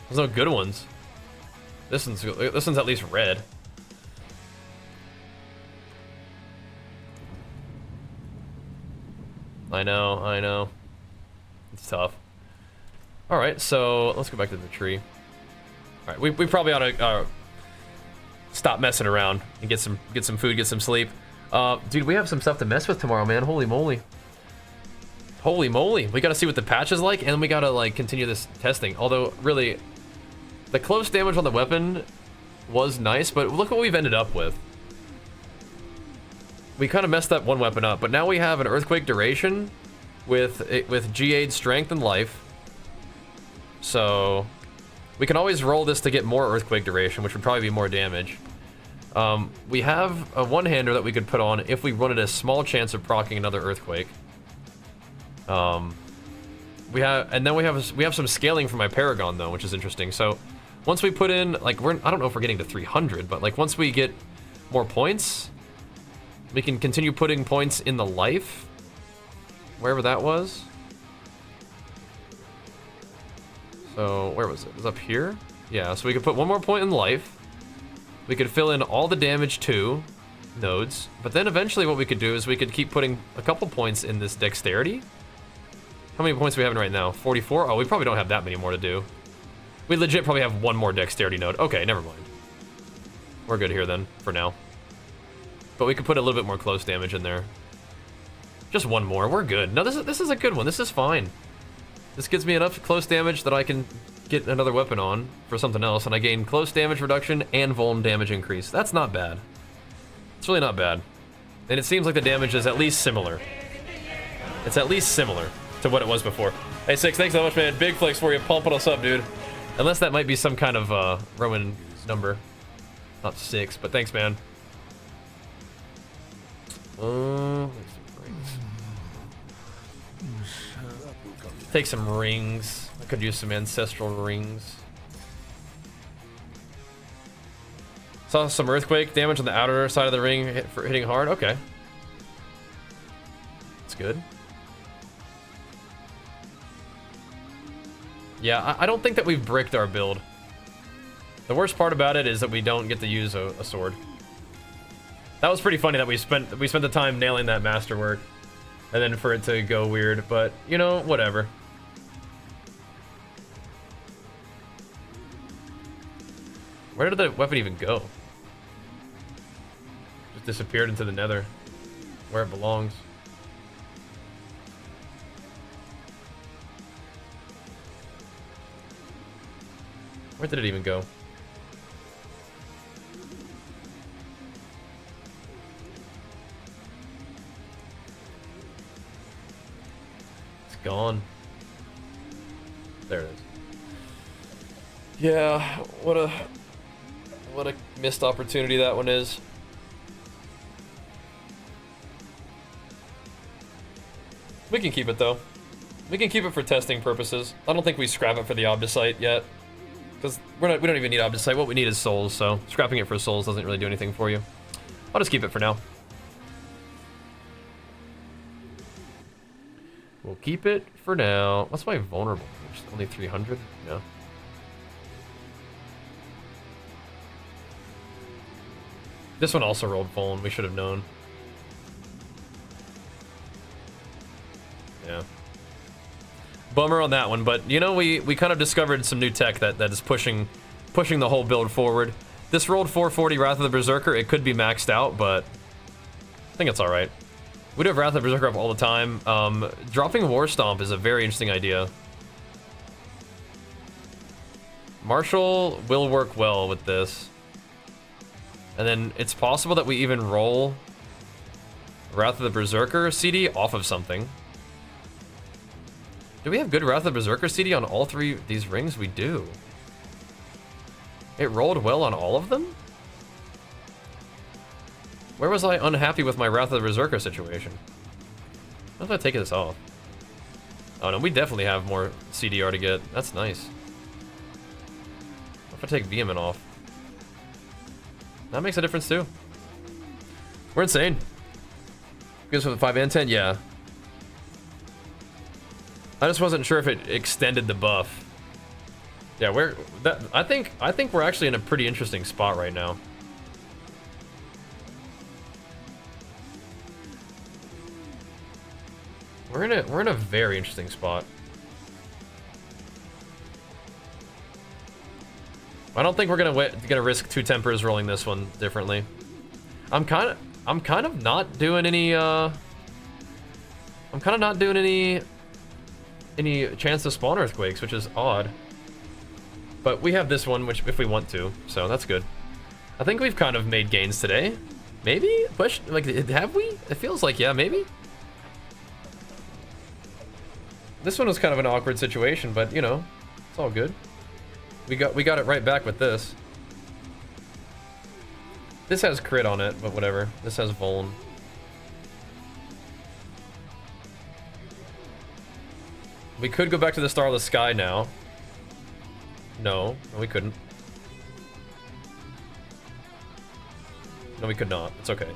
There's no good ones. This one's at least red. I know. It's tough. Alright, so let's go back to the tree. Alright, we probably ought to stop messing around and get some food, get some sleep. Dude, we have some stuff to mess with tomorrow, man. Holy moly. Holy moly. We gotta see what the patch is like, and we gotta like continue this testing. Although, really, the close damage on the weapon was nice, but look what we've ended up with. We kind of messed that one weapon up, but now we have an Earthquake duration with G8 strength and life. So we can always roll this to get more Earthquake duration, which would probably be more damage. We have a one-hander that we could put on if we wanted a small chance of proccing another Earthquake. We have some scaling for my Paragon though, which is interesting. So once we put in, like, I don't know if we're getting to 300, but like once we get more points, we can continue putting points in the life, wherever that was. So where was it? It was up here? Yeah, so we could put one more point in life. We could fill in all the damage to nodes, but then eventually what we could do is we could keep putting a couple points in this dexterity. How many points are we having right now? 44? Oh, we probably don't have that many more to do. We legit probably have one more dexterity node. Okay, never mind. We're good here then, for now. But we could put a little bit more close damage in there. Just one more, we're good. No, this is a good one, this is fine. This gives me enough close damage that I can get another weapon on for something else, and I gain close damage reduction and vuln damage increase. That's not bad. It's really not bad. And it seems like the damage is at least similar. It's at least similar to what it was before. Hey, Six, thanks so much, man. Big flex for you, pumping us up, dude. Unless that might be some kind of Roman number. Not 6, but thanks, man. Take some rings. I could use some ancestral rings. Saw some earthquake damage on the outer side of the ring for hitting hard. Okay. That's good. Yeah, I don't think that we've bricked our build. The worst part about it is that we don't get to use a sword. That was pretty funny that we spent the time nailing that masterwork, and then for it to go weird, but you know, whatever. Where did the weapon even go? Just disappeared into the nether, where it belongs. Where did it even go? It's gone. There it is. Yeah, what a missed opportunity that one is. We can keep it though. We can keep it for testing purposes. I don't think we scrap it for the Obdicite yet. Because we don't even need Obdicite. What we need is souls, so scrapping it for souls doesn't really do anything for you. I'll just keep it for now. We'll keep it for now. What's my vulnerable? Only 300? No. This one also rolled phone. We should have known. Yeah. Bummer on that one, but you know, we kind of discovered some new tech that is pushing the whole build forward. This rolled 440 Wrath of the Berserker. It could be maxed out, but I think it's all right. We do have Wrath of the Berserker up all the time. Dropping War Stomp is a very interesting idea. Marshall will work well with this. And then it's possible that we even roll Wrath of the Berserker CD off of something. Do we have good Wrath of the Berserker CD on all three of these rings? We do. It rolled well on all of them? Where was I unhappy with my Wrath of the Berserker situation? How did I take this off? Oh no, we definitely have more CDR to get. That's nice. What if I take Vehement off? That makes a difference too. We're insane. Goes with the 5 and 10, yeah. I just wasn't sure if it extended the buff. Yeah, I think we're actually in a pretty interesting spot right now. We're in a very interesting spot. I don't think we're gonna risk 2 tempers rolling this one differently. I'm kind of not doing any any chance to spawn earthquakes, which is odd. But we have this one, which if we want to, so that's good. I think we've kind of made gains today. Maybe? Like, have we? It feels like, yeah, maybe. This one was kind of an awkward situation, but you know, it's all good. We got it right back with this. This has crit on it, but whatever. This has Vuln. We could go back to the Starless Sky now. No, we couldn't. No, we could not. It's okay.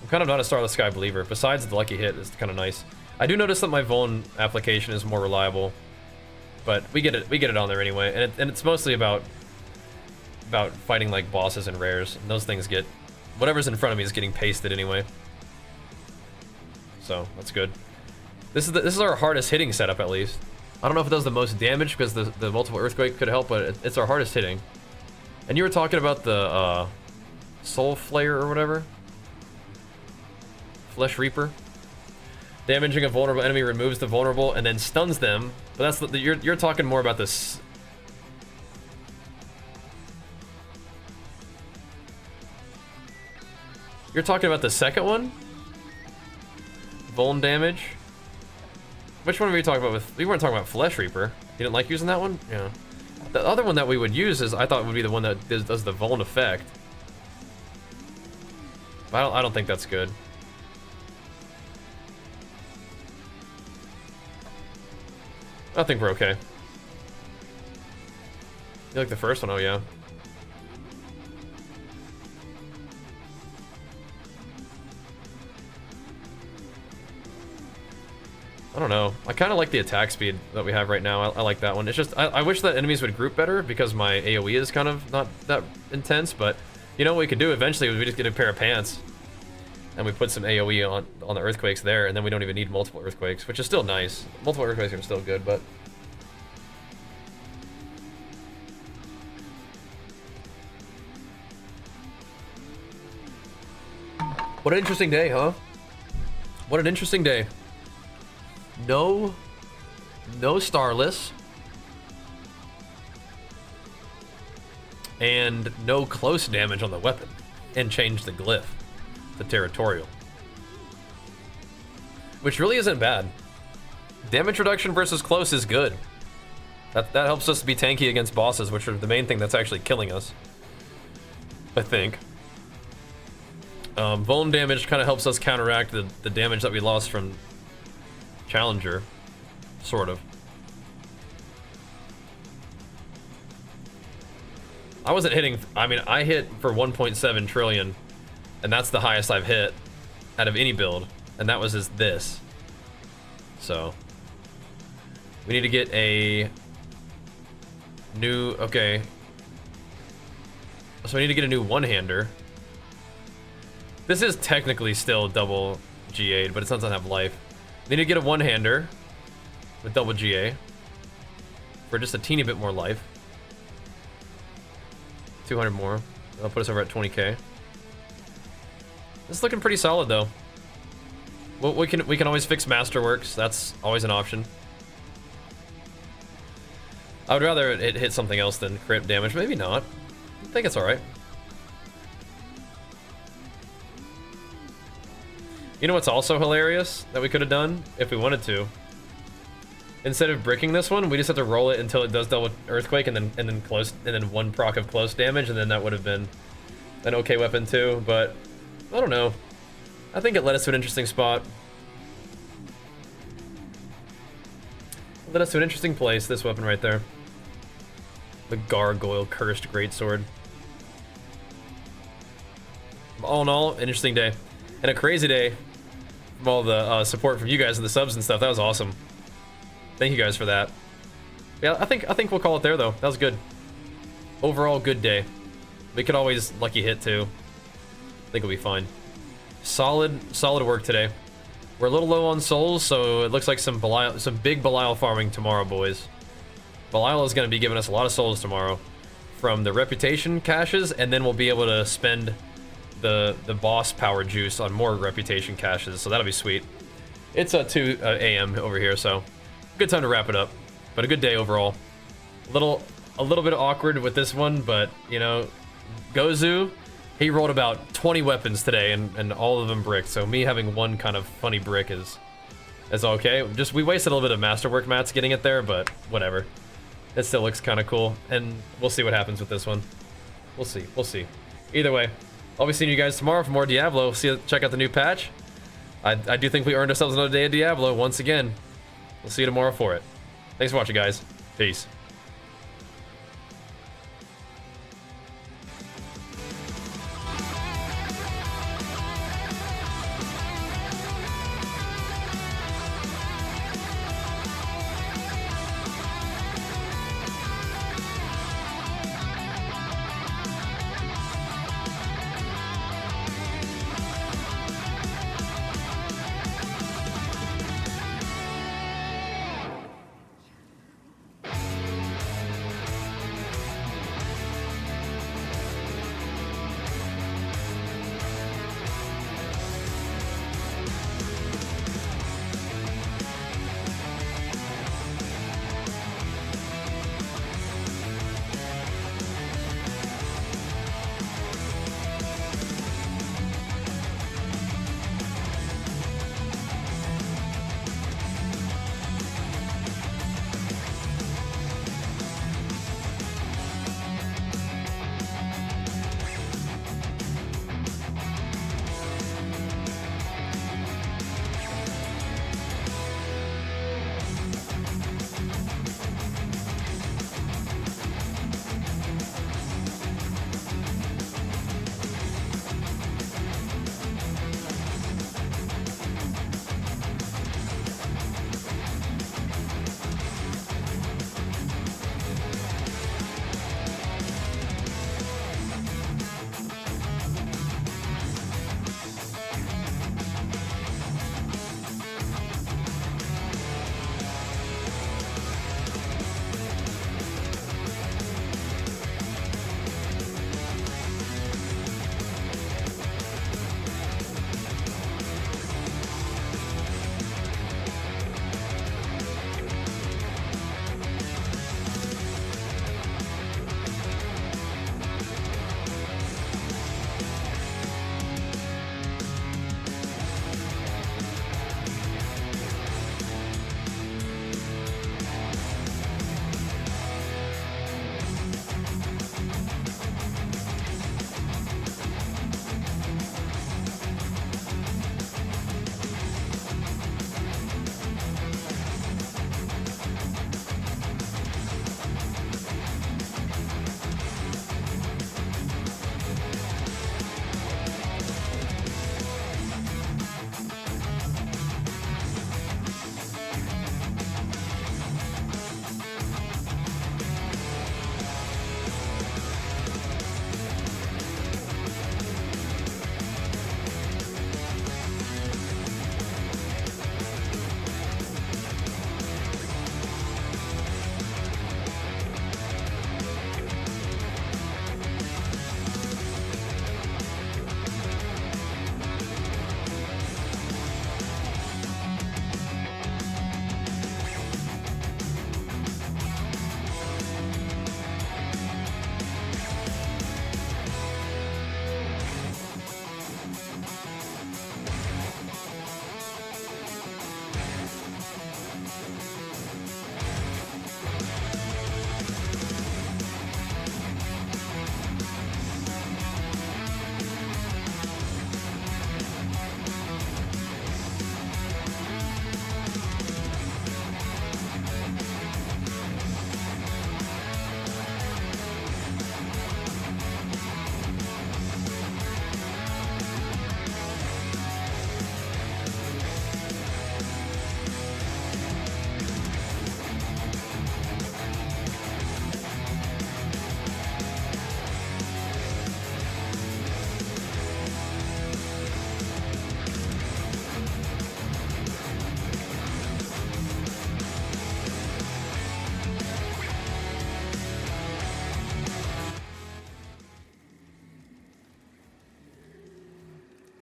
I'm kind of not a Starless Sky believer. Besides the lucky hit, it's kind of nice. I do notice that my Vuln application is more reliable, but we get it on there anyway, and it's mostly about fighting like bosses and rares, and those things get whatever's in front of me is getting pasted anyway. So that's good. This is our hardest hitting setup at least. I don't know if it does the most damage because the multiple earthquake could help, but it's our hardest hitting. And you were talking about the Soul Flayer or whatever, Flesh Reaper. Damaging a vulnerable enemy removes the vulnerable and then stuns them. But that's you're talking more about this. You're talking about the second one? Vuln damage? Which one were we talking about with? We weren't talking about Flesh Reaper. You didn't like using that one? Yeah. The other one that we would use is, I thought would be the one that does the Vuln effect. I don't think that's good. I think we're okay. You like the first one? Oh yeah. I don't know. I kind of like the attack speed that we have right now. I like that one. It's just, I wish that enemies would group better because my AoE is kind of not that intense, but you know what we could do eventually is we just get a pair of pants and we put some AoE on the earthquakes there, and then we don't even need multiple earthquakes, which is still nice. Multiple earthquakes are still good, but what an interesting day, huh? What an interesting day. No Starless. And no close damage on the weapon. And change the glyph to territorial. Which really isn't bad. Damage reduction versus close is good. That helps us be tanky against bosses, which are the main thing that's actually killing us, I think. Vuln damage kind of helps us counteract the damage that we lost from Challenger, sort of. I wasn't hitting, I mean, I hit for 1.7 trillion, and that's the highest I've hit out of any build, and that was just this. So, we need to get a new, okay. So I need to get a new one-hander. This is technically still double GA'd, but it doesn't have life. Need to get a one-hander with double GA for just a teeny bit more life. 200 more. That'll put us over at 20k. This is looking pretty solid though. Well, we can always fix Masterworks. That's always an option. I would rather it hit something else than crit damage. Maybe not. I think it's alright. You know what's also hilarious that we could have done if we wanted to? Instead of bricking this one, we just have to roll it until it does double earthquake and then one proc of close damage, and then that would have been an okay weapon too, but I don't know. I think it led us to an interesting spot. It led us to an interesting place, this weapon right there. The Gargoyle Cursed Greatsword. All in all, an interesting day. And a crazy day from all the support from you guys and the subs and stuff. That was awesome. Thank you guys for that. Yeah, I think we'll call it there though. That was good. Overall, good day. We could always lucky hit too. I think it'll be fine. Solid work today. We're a little low on souls, so it looks like some big Belial farming tomorrow, boys. Belial is going to be giving us a lot of souls tomorrow from the reputation caches, and then we'll be able to spend the boss power juice on more reputation caches, so that'll be sweet. It's 2 a.m. over here, so good time to wrap it up. But a good day overall. A little bit awkward with this one, but you know, Gozu, he rolled about 20 weapons today, and all of them bricked. So me having one kind of funny brick is okay. Just we wasted a little bit of masterwork mats getting it there, but whatever. It still looks kind of cool, and we'll see what happens with this one. We'll see. Either way, I'll be seeing you guys tomorrow for more Diablo. Check out the new patch. I do think we earned ourselves another day of Diablo once again. We'll see you tomorrow for it. Thanks for watching, guys. Peace.